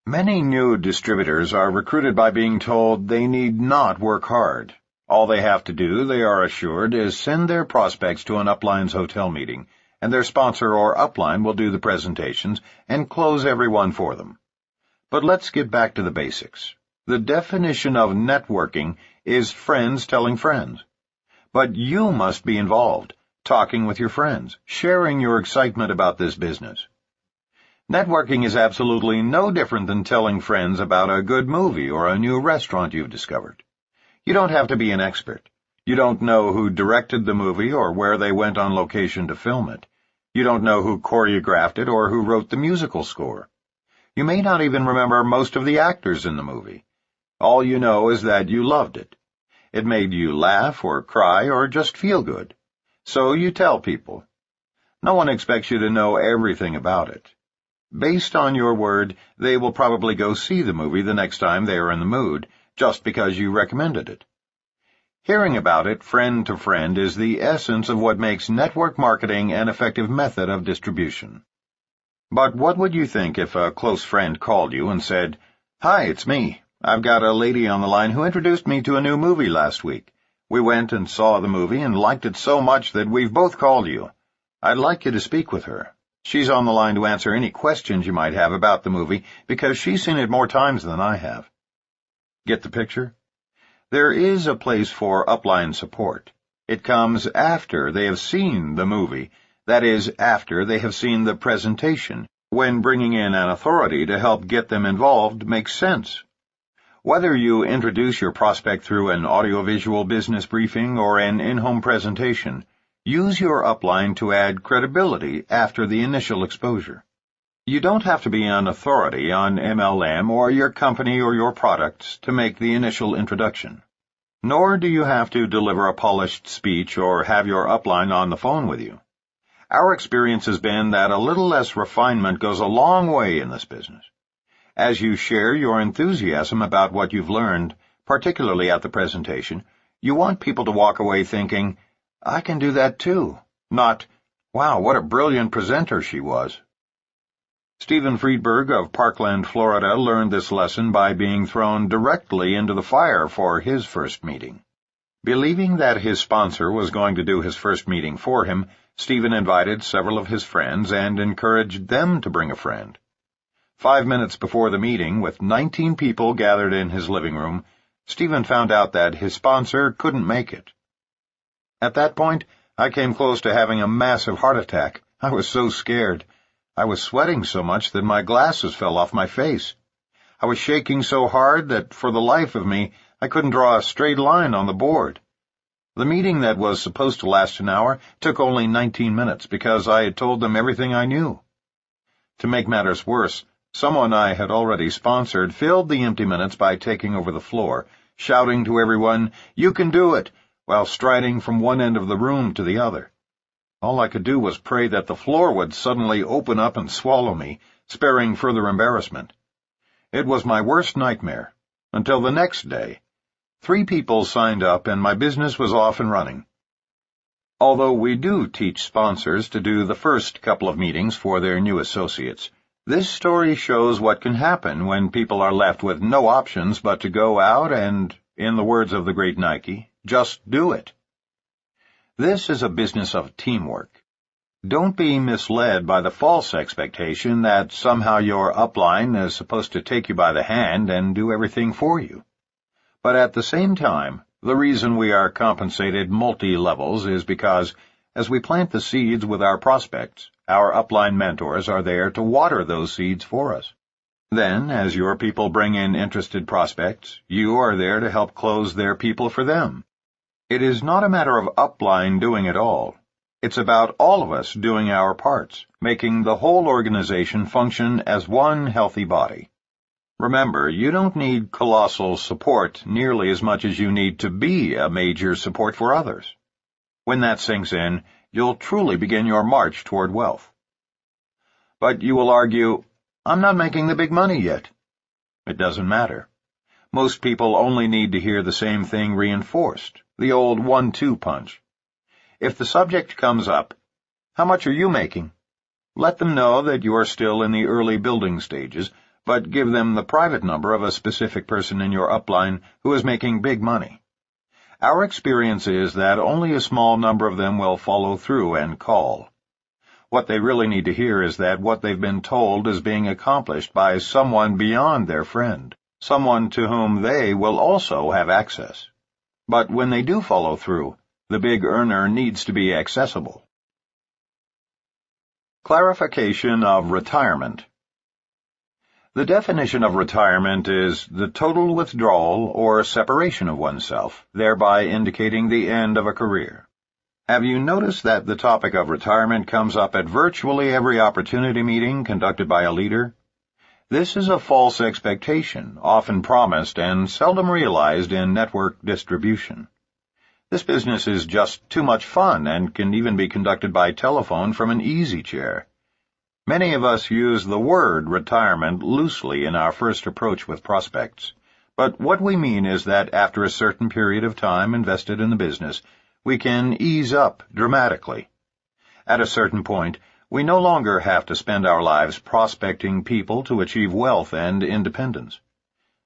Many new distributors are recruited by being told they need not work hard. All they have to do, they are assured, is send their prospects to an upline's hotel meeting, and their sponsor or upline will do the presentations and close everyone for them. But let's get back to the basics. The definition of networking is friends telling friends. But you must be involved, talking with your friends, sharing your excitement about this business. Networking is absolutely no different than telling friends about a good movie or a new restaurant you've discovered. You don't have to be an expert. You don't know who directed the movie or where they went on location to film it. You don't know who choreographed it or who wrote the musical score. You may not even remember most of the actors in the movie. All you know is that you loved it. It made you laugh or cry or just feel good. So you tell people. No one expects you to know everything about it. Based on your word, they will probably go see the movie the next time they are in the mood, just because you recommended it. Hearing about it friend to friend is the essence of what makes network marketing an effective method of distribution. But what would you think if a close friend called you and said, "Hi, it's me. I've got a lady on the line who introduced me to a new movie last week. We went and saw the movie and liked it so much that we've both called you. I'd like you to speak with her. She's on the line to answer any questions you might have about the movie because she's seen it more times than I have." Get the picture? There is a place for upline support. It comes after they have seen the movie, that is, after they have seen the presentation, when bringing in an authority to help get them involved makes sense. Whether you introduce your prospect through an audiovisual business briefing or an in-home presentation, use your upline to add credibility after the initial exposure. You don't have to be an authority on MLM or your company or your products to make the initial introduction. Nor do you have to deliver a polished speech or have your upline on the phone with you. Our experience has been that a little less refinement goes a long way in this business. As you share your enthusiasm about what you've learned, particularly at the presentation, you want people to walk away thinking, "I can do that too," not, "Wow, what a brilliant presenter she was." Steven Friedberg of Parkland, Florida, learned this lesson by being thrown directly into the fire for his first meeting. Believing that his sponsor was going to do his first meeting for him, Steven invited several of his friends and encouraged them to bring a friend. 5 minutes before the meeting, with 19 people gathered in his living room, Steven found out that his sponsor couldn't make it. At that point, I came close to having a massive heart attack. I was so scared. I was sweating so much that my glasses fell off my face. I was shaking so hard that, for the life of me, I couldn't draw a straight line on the board. The meeting that was supposed to last an hour took only 19 minutes because I had told them everything I knew. To make matters worse, someone I had already sponsored filled the empty minutes by taking over the floor, shouting to everyone, "You can do it," while striding from one end of the room to the other. All I could do was pray that the floor would suddenly open up and swallow me, sparing further embarrassment. It was my worst nightmare, until the next day. 3 people signed up and my business was off and running. Although we do teach sponsors to do the first couple of meetings for their new associates, this story shows what can happen when people are left with no options but to go out and, in the words of the great Nike, just do it. This is a business of teamwork. Don't be misled by the false expectation that somehow your upline is supposed to take you by the hand and do everything for you. But at the same time, the reason we are compensated multi-levels is because, as we plant the seeds with our prospects, our upline mentors are there to water those seeds for us. Then, as your people bring in interested prospects, you are there to help close their people for them. It is not a matter of upline doing it all. It's about all of us doing our parts, making the whole organization function as one healthy body. Remember, you don't need colossal support nearly as much as you need to be a major support for others. When that sinks in, you'll truly begin your march toward wealth. But you will argue, "I'm not making the big money yet." It doesn't matter. Most people only need to hear the same thing reinforced, the old 1-2 punch. If the subject comes up, "How much are you making?" Let them know that you are still in the early building stages, but give them the private number of a specific person in your upline who is making big money. Our experience is that only a small number of them will follow through and call. What they really need to hear is that what they've been told is being accomplished by someone beyond their friend, someone to whom they will also have access. But when they do follow through, the big earner needs to be accessible. Clarification of retirement. The definition of retirement is the total withdrawal or separation of oneself, thereby indicating the end of a career. Have you noticed that the topic of retirement comes up at virtually every opportunity meeting conducted by a leader? This is a false expectation, often promised and seldom realized in network distribution. This business is just too much fun and can even be conducted by telephone from an easy chair. Many of us use the word retirement loosely in our first approach with prospects, but what we mean is that after a certain period of time invested in the business, we can ease up dramatically. At a certain point, we no longer have to spend our lives prospecting people to achieve wealth and independence.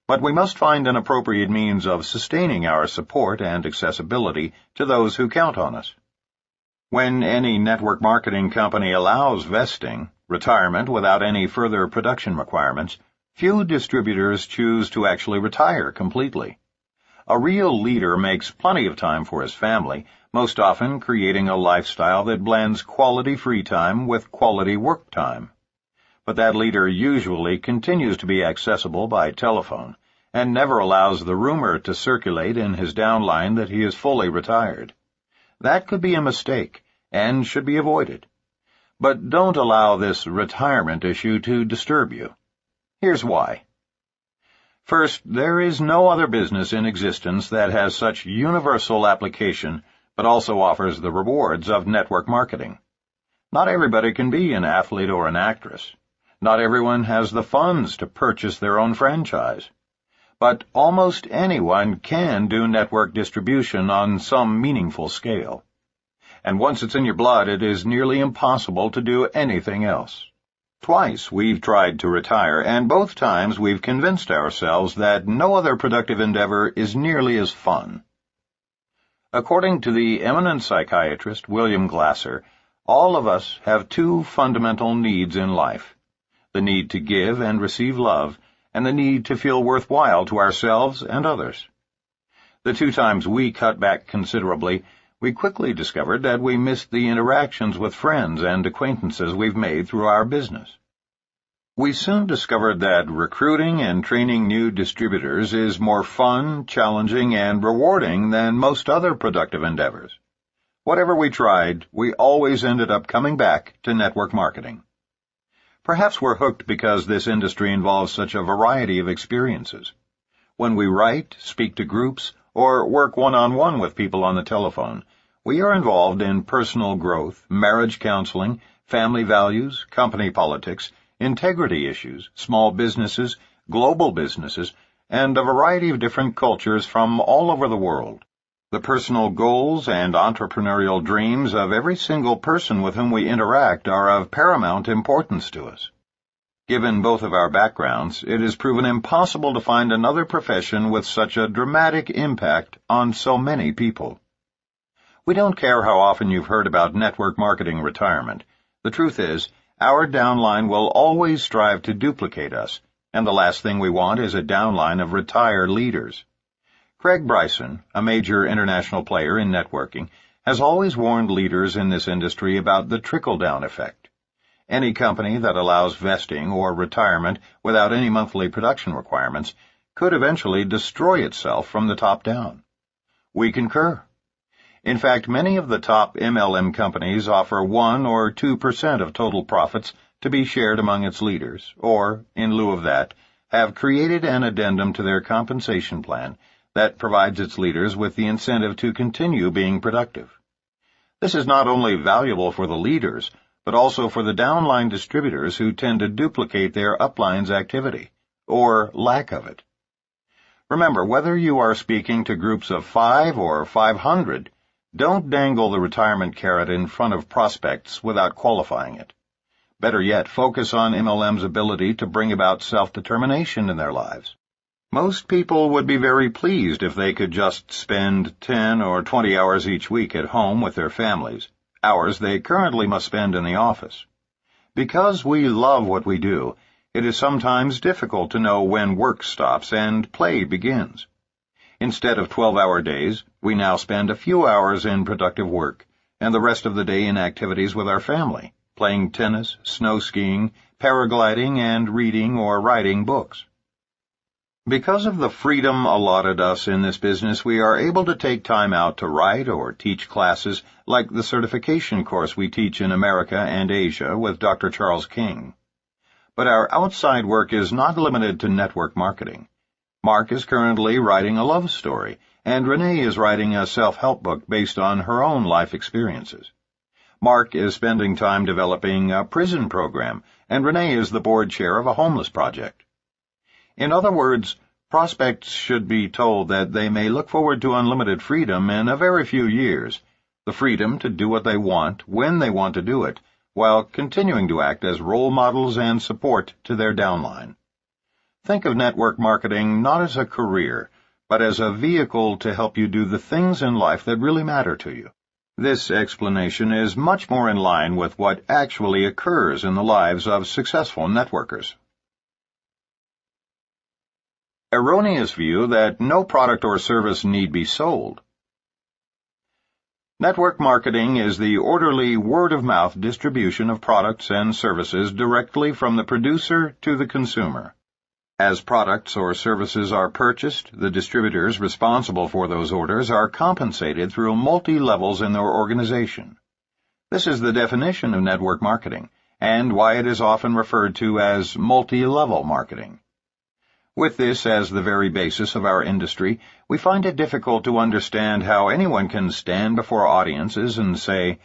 But we must find an appropriate means of sustaining our support and accessibility to those who count on us. When any network marketing company allows vesting, retirement without any further production requirements, few distributors choose to actually retire completely. A real leader makes plenty of time for his family, most often creating a lifestyle that blends quality free time with quality work time. But that leader usually continues to be accessible by telephone and never allows the rumor to circulate in his downline that he is fully retired. That could be a mistake and should be avoided. But don't allow this retirement issue to disturb you. Here's why. First, there is no other business in existence that has such universal application but also offers the rewards of network marketing. Not everybody can be an athlete or an actress. Not everyone has the funds to purchase their own franchise. But almost anyone can do network distribution on some meaningful scale. And once it's in your blood, it is nearly impossible to do anything else. Twice we've tried to retire, and both times we've convinced ourselves that no other productive endeavor is nearly as fun. According to the eminent psychiatrist William Glasser, all of us have two fundamental needs in life: the need to give and receive love, and the need to feel worthwhile to ourselves and others. The two times we cut back considerably, we quickly discovered that we missed the interactions with friends and acquaintances we've made through our business. We soon discovered that recruiting and training new distributors is more fun, challenging, and rewarding than most other productive endeavors. Whatever we tried, we always ended up coming back to network marketing. Perhaps we're hooked because this industry involves such a variety of experiences. When we write, speak to groups, or work one-on-one with people on the telephone, we are involved in personal growth, marriage counseling, family values, company politics, integrity issues, small businesses, global businesses, and a variety of different cultures from all over the world. The personal goals and entrepreneurial dreams of every single person with whom we interact are of paramount importance to us. Given both of our backgrounds, it is proven impossible to find another profession with such a dramatic impact on so many people. We don't care how often you've heard about network marketing retirement. The truth is, our downline will always strive to duplicate us, and the last thing we want is a downline of retired leaders. Craig Bryson, a major international player in networking, has always warned leaders in this industry about the trickle-down effect. Any company that allows vesting or retirement without any monthly production requirements could eventually destroy itself from the top down. We concur. In fact, many of the top MLM companies offer 1 or 2% of total profits to be shared among its leaders, or, in lieu of that, have created an addendum to their compensation plan that provides its leaders with the incentive to continue being productive. This is not only valuable for the leaders, but also for the downline distributors who tend to duplicate their upline's activity, or lack of it. Remember, whether you are speaking to groups of 5 or 500, don't dangle the retirement carrot in front of prospects without qualifying it. Better yet, focus on MLM's ability to bring about self-determination in their lives. Most people would be very pleased if they could just spend 10 or 20 hours each week at home with their families, hours they currently must spend in the office. Because we love what we do, it is sometimes difficult to know when work stops and play begins. Instead of 12-hour days, we now spend a few hours in productive work, and the rest of the day in activities with our family, playing tennis, snow skiing, paragliding, and reading or writing books. Because of the freedom allotted us in this business, we are able to take time out to write or teach classes like the certification course we teach in America and Asia with Dr. Charles King. But our outside work is not limited to network marketing. Mark is currently writing a love story, and Rene is writing a self-help book based on her own life experiences. Mark is spending time developing a prison program, and Rene is the board chair of a homeless project. In other words, prospects should be told that they may look forward to unlimited freedom in a very few years, the freedom to do what they want, when they want to do it, while continuing to act as role models and support to their downline. Think of network marketing not as a career, but as a vehicle to help you do the things in life that really matter to you. This explanation is much more in line with what actually occurs in the lives of successful networkers. Erroneous view that no product or service need be sold. Network marketing is the orderly word-of-mouth distribution of products and services directly from the producer to the consumer. As products or services are purchased, the distributors responsible for those orders are compensated through multi-levels in their organization. This is the definition of network marketing, and why it is often referred to as multi-level marketing. With this as the very basis of our industry, we find it difficult to understand how anyone can stand before audiences and say,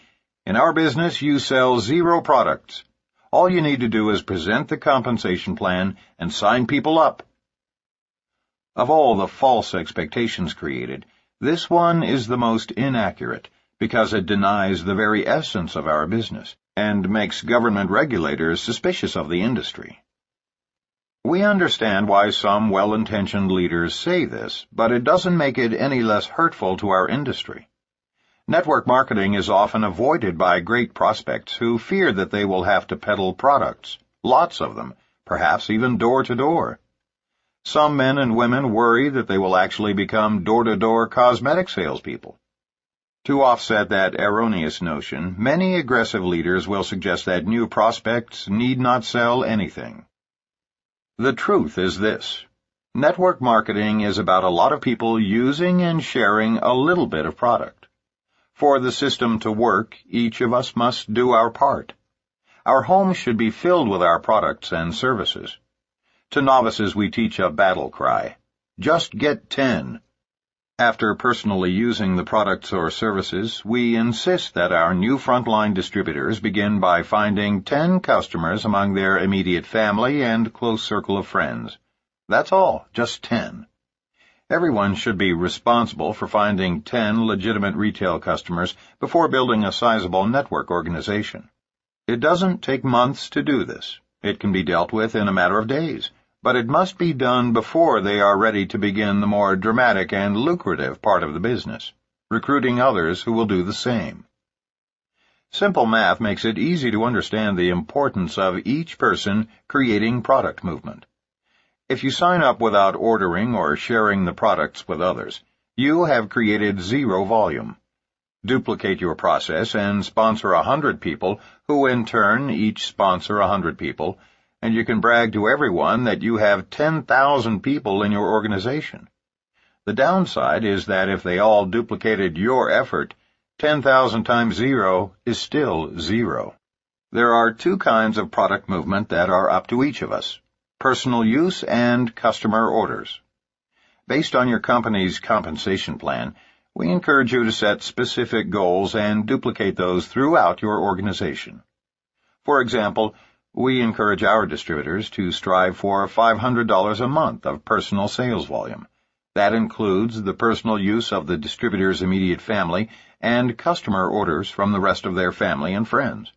"In our business, you sell 0 products. All you need to do is present the compensation plan and sign people up." Of all the false expectations created, this one is the most inaccurate because it denies the very essence of our business and makes government regulators suspicious of the industry. We understand why some well-intentioned leaders say this, but it doesn't make it any less hurtful to our industry. Network marketing is often avoided by great prospects who fear that they will have to peddle products, lots of them, perhaps even door to door. Some men and women worry that they will actually become door-to-door cosmetic salespeople. To offset that erroneous notion, many aggressive leaders will suggest that new prospects need not sell anything. The truth is this: network marketing is about a lot of people using and sharing a little bit of product. For the system to work, each of us must do our part. Our homes should be filled with our products and services. To novices we teach a battle cry: just get 10. After personally using the products or services, we insist that our new frontline distributors begin by finding 10 customers among their immediate family and close circle of friends. That's all, just 10. Everyone should be responsible for finding 10 legitimate retail customers before building a sizable network organization. It doesn't take months to do this. It can be dealt with in a matter of days, but it must be done before they are ready to begin the more dramatic and lucrative part of the business, recruiting others who will do the same. Simple math makes it easy to understand the importance of each person creating product movement. If you sign up without ordering or sharing the products with others, you have created zero volume. Duplicate your process and sponsor 100 people who in turn each sponsor 100 people, and you can brag to everyone that you have 10,000 people in your organization. The downside is that if they all duplicated your effort, 10,000 times 0 is still 0. There are two kinds of product movement that are up to each of us: personal use and customer orders. Based on your company's compensation plan, we encourage you to set specific goals and duplicate those throughout your organization. For example, we encourage our distributors to strive for $500 a month of personal sales volume. That includes the personal use of the distributor's immediate family and customer orders from the rest of their family and friends.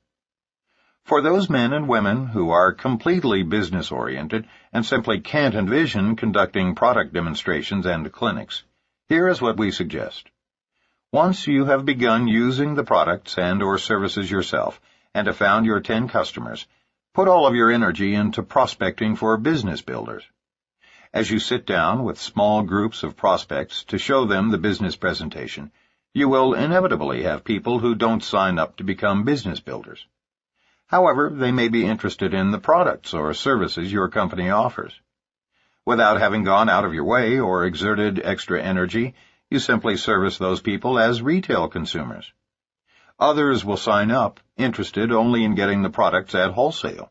For those men and women who are completely business-oriented and simply can't envision conducting product demonstrations and clinics, here is what we suggest. Once you have begun using the products and or services yourself and have found your 10 customers, put all of your energy into prospecting for business builders. As you sit down with small groups of prospects to show them the business presentation, you will inevitably have people who don't sign up to become business builders. However, they may be interested in the products or services your company offers. Without having gone out of your way or exerted extra energy, you simply service those people as retail consumers. Others will sign up, interested only in getting the products at wholesale.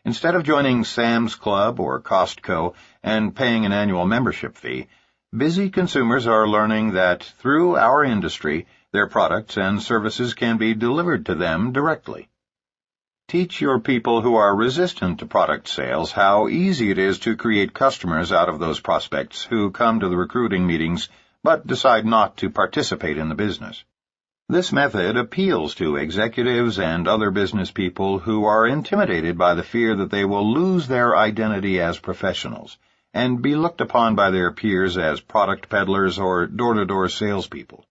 Instead of joining Sam's Club or Costco and paying an annual membership fee, busy consumers are learning that through our industry, their products and services can be delivered to them directly. Teach your people who are resistant to product sales how easy it is to create customers out of those prospects who come to the recruiting meetings but decide not to participate in the business. This method appeals to executives and other business people who are intimidated by the fear that they will lose their identity as professionals and be looked upon by their peers as product peddlers or door-to-door salespeople.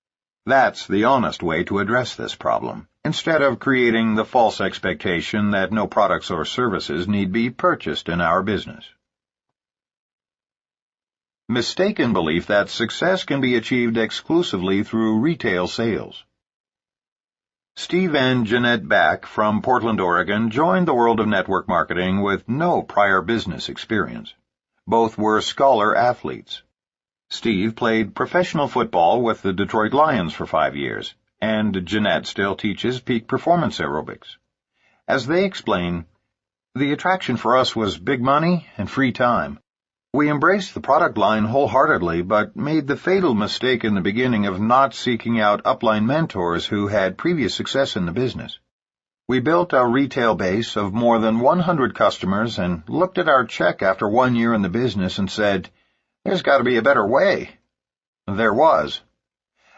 That's the honest way to address this problem, instead of creating the false expectation that no products or services need be purchased in our business. Mistaken belief that success can be achieved exclusively through retail sales. Steve and Jeanette Back from Portland, Oregon, joined the world of network marketing with no prior business experience. Both were scholar athletes. Steve played professional football with the Detroit Lions for 5 years, and Jeanette still teaches peak performance aerobics. As they explain, the attraction for us was big money and free time. We embraced the product line wholeheartedly, but made the fatal mistake in the beginning of not seeking out upline mentors who had previous success in the business. We built a retail base of more than 100 customers and looked at our check after 1 year in the business and said, "There's got to be a better way." There was.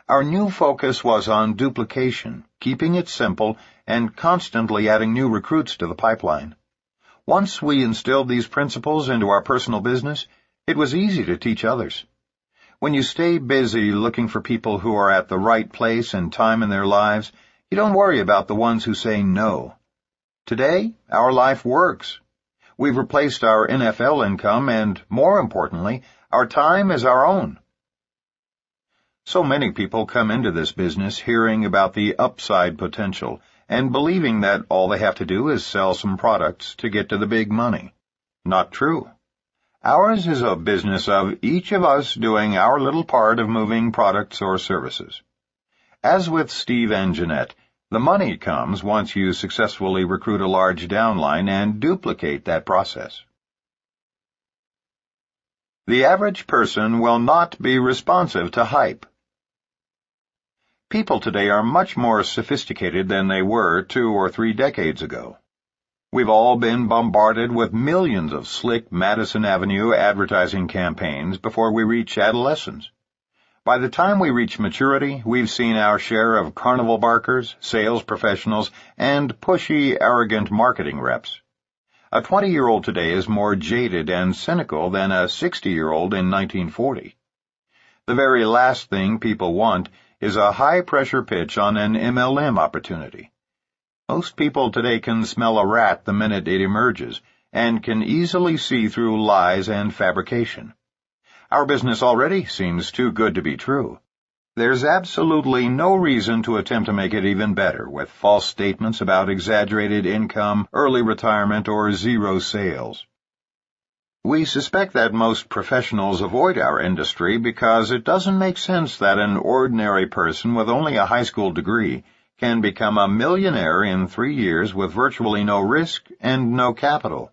Our new focus was on duplication, keeping it simple, and constantly adding new recruits to the pipeline. Once we instilled these principles into our personal business, it was easy to teach others. When you stay busy looking for people who are at the right place and time in their lives, you don't worry about the ones who say no. Today, our life works. We've replaced our NFL income and, more importantly, our time is our own. So many people come into this business hearing about the upside potential and believing that all they have to do is sell some products to get to the big money. Not true. Ours is a business of each of us doing our little part of moving products or services. As with Steve and Jeanette, the money comes once you successfully recruit a large downline and duplicate that process. The average person will not be responsive to hype. People today are much more sophisticated than they were 2 or 3 decades ago. We've all been bombarded with millions of slick Madison Avenue advertising campaigns before we reach adolescence. By the time we reach maturity, we've seen our share of carnival barkers, sales professionals, and pushy, arrogant marketing reps. A 20-year-old today is more jaded and cynical than a 60-year-old in 1940. The very last thing people want is a high-pressure pitch on an MLM opportunity. Most people today can smell a rat the minute it emerges and can easily see through lies and fabrication. Our business already seems too good to be true. There's absolutely no reason to attempt to make it even better with false statements about exaggerated income, early retirement, or zero sales. We suspect that most professionals avoid our industry because it doesn't make sense that an ordinary person with only a high school degree can become a millionaire in 3 years with virtually no risk and no capital.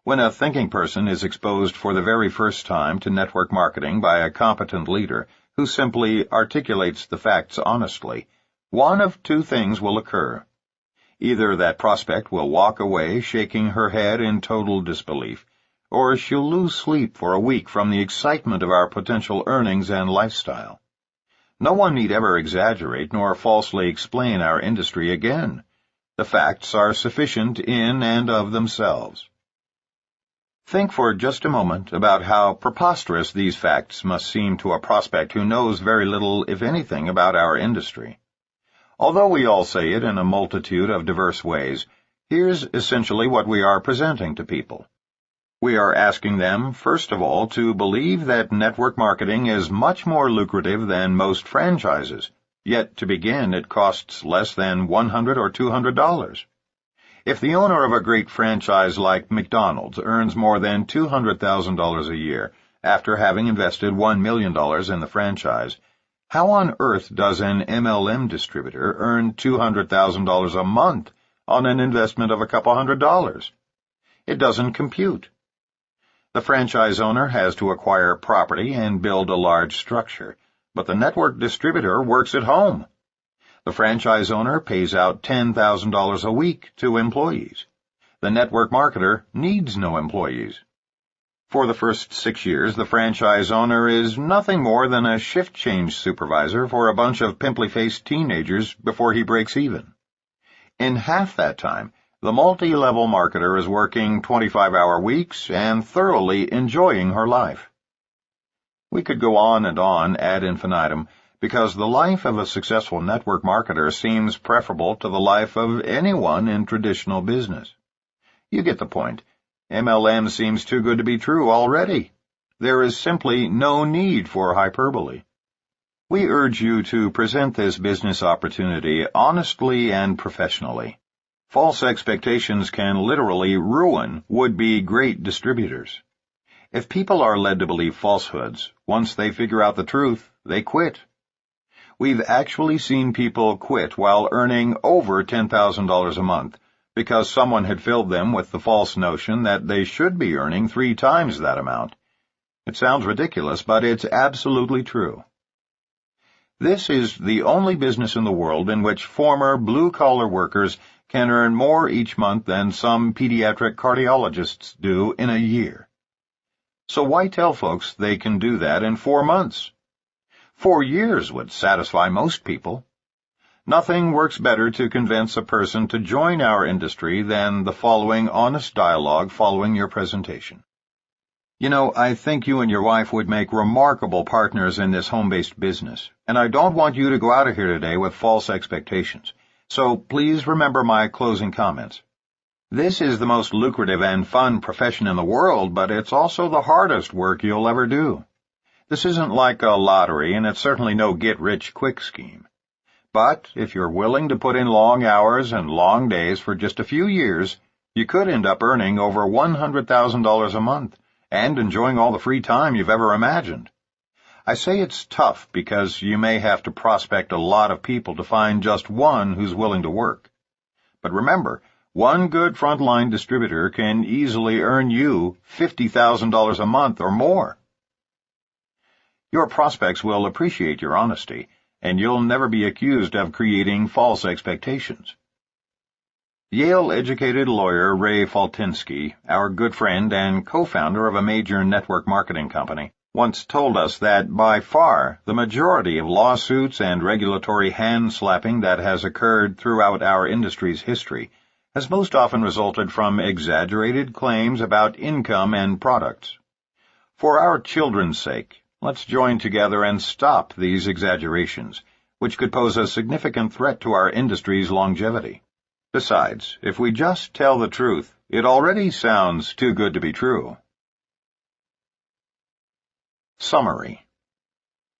When a thinking person is exposed for the very first time to network marketing by a competent leader who simply articulates the facts honestly, one of 2 things will occur. Either that prospect will walk away shaking her head in total disbelief, or she'll lose sleep for a week from the excitement of our potential earnings and lifestyle. No one need ever exaggerate nor falsely explain our industry again. The facts are sufficient in and of themselves. Think for just a moment about how preposterous these facts must seem to a prospect who knows very little, if anything, about our industry. Although we all say it in a multitude of diverse ways, here's essentially what we are presenting to people. We are asking them, first of all, to believe that network marketing is much more lucrative than most franchises, yet to begin it costs less than $100 or $200. If the owner of a great franchise like McDonald's earns more than $200,000 a year after having invested $1 million in the franchise, how on earth does an MLM distributor earn $200,000 a month on an investment of a couple $100? It doesn't compute. The franchise owner has to acquire property and build a large structure, but the network distributor works at home. The franchise owner pays out $10,000 a week to employees. The network marketer needs no employees. For the first 6 years, the franchise owner is nothing more than a shift change supervisor for a bunch of pimply-faced teenagers before he breaks even. In half that time, the multi-level marketer is working 25-hour weeks and thoroughly enjoying her life. We could go on and on ad infinitum, because the life of a successful network marketer seems preferable to the life of anyone in traditional business. You get the point. MLM seems too good to be true already. There is simply no need for hyperbole. We urge you to present this business opportunity honestly and professionally. False expectations can literally ruin would-be great distributors. If people are led to believe falsehoods, once they figure out the truth, they quit. We've actually seen people quit while earning over $10,000 a month because someone had filled them with the false notion that they should be earning 3 times that amount. It sounds ridiculous, but it's absolutely true. This is the only business in the world in which former blue-collar workers can earn more each month than some pediatric cardiologists do in a year. So why tell folks they can do that in 4 months? 4 years would satisfy most people. Nothing works better to convince a person to join our industry than the following honest dialogue following your presentation. You know, I think you and your wife would make remarkable partners in this home-based business, and I don't want you to go out of here today with false expectations. So please remember my closing comments. This is the most lucrative and fun profession in the world, but it's also the hardest work you'll ever do. This isn't like a lottery, and it's certainly no get-rich-quick scheme. But if you're willing to put in long hours and long days for just a few years, you could end up earning over $100,000 a month and enjoying all the free time you've ever imagined. I say it's tough because you may have to prospect a lot of people to find just one who's willing to work. But remember, one good frontline distributor can easily earn you $50,000 a month or more. Your prospects will appreciate your honesty, and you'll never be accused of creating false expectations. Yale-educated lawyer Ray Faltinsky, our good friend and co-founder of a major network marketing company, once told us that by far the majority of lawsuits and regulatory hand-slapping that has occurred throughout our industry's history has most often resulted from exaggerated claims about income and products. For our children's sake, let's join together and stop these exaggerations, which could pose a significant threat to our industry's longevity. Besides, if we just tell the truth, it already sounds too good to be true. Summary.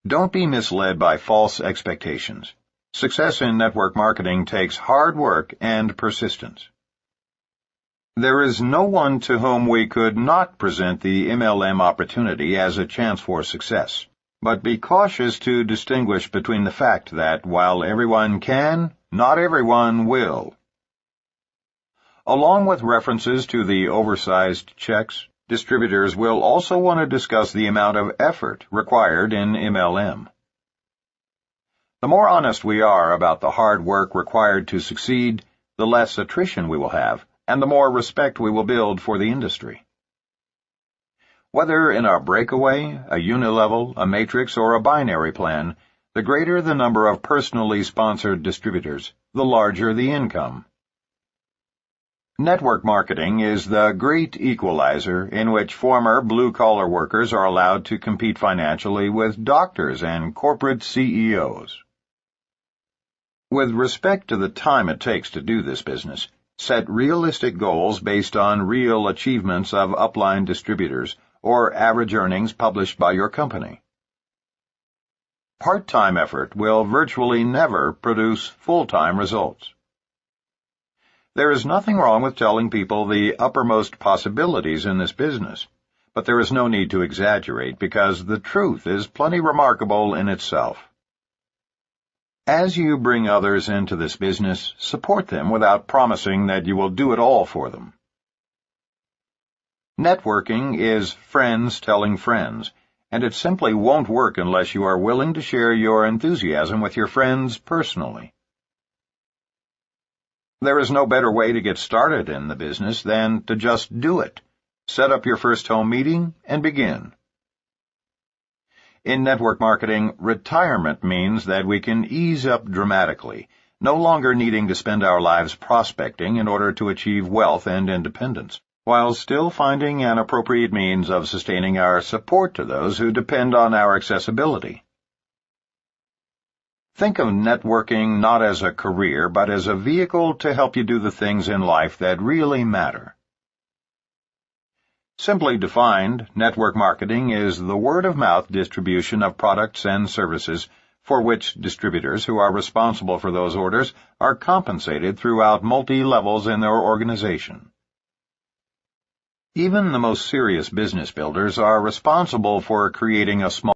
Don't be misled by false expectations. Success in network marketing takes hard work and persistence. There is no one to whom we could not present the MLM opportunity as a chance for success, but be cautious to distinguish between the fact that while everyone can, not everyone will. Along with references to the oversized checks, distributors will also want to discuss the amount of effort required in MLM. The more honest we are about the hard work required to succeed, the less attrition we will have, and the more respect we will build for the industry. Whether in a breakaway, a unilevel, a matrix, or a binary plan, the greater the number of personally sponsored distributors, the larger the income. Network marketing is the great equalizer in which former blue-collar workers are allowed to compete financially with doctors and corporate CEOs. With respect to the time it takes to do this business, set realistic goals based on real achievements of upline distributors or average earnings published by your company. Part-time effort will virtually never produce full-time results. There is nothing wrong with telling people the uppermost possibilities in this business, but there is no need to exaggerate because the truth is plenty remarkable in itself. As you bring others into this business, support them without promising that you will do it all for them. Networking is friends telling friends, and it simply won't work unless you are willing to share your enthusiasm with your friends personally. There is no better way to get started in the business than to just do it. Set up your first home meeting and begin. In network marketing, retirement means that we can ease up dramatically, no longer needing to spend our lives prospecting in order to achieve wealth and independence, while still finding an appropriate means of sustaining our support to those who depend on our accessibility. Think of networking not as a career, but as a vehicle to help you do the things in life that really matter. Simply defined, network marketing is the word-of-mouth distribution of products and services for which distributors who are responsible for those orders are compensated throughout multi-levels in their organization. Even the most serious business builders are responsible for creating a small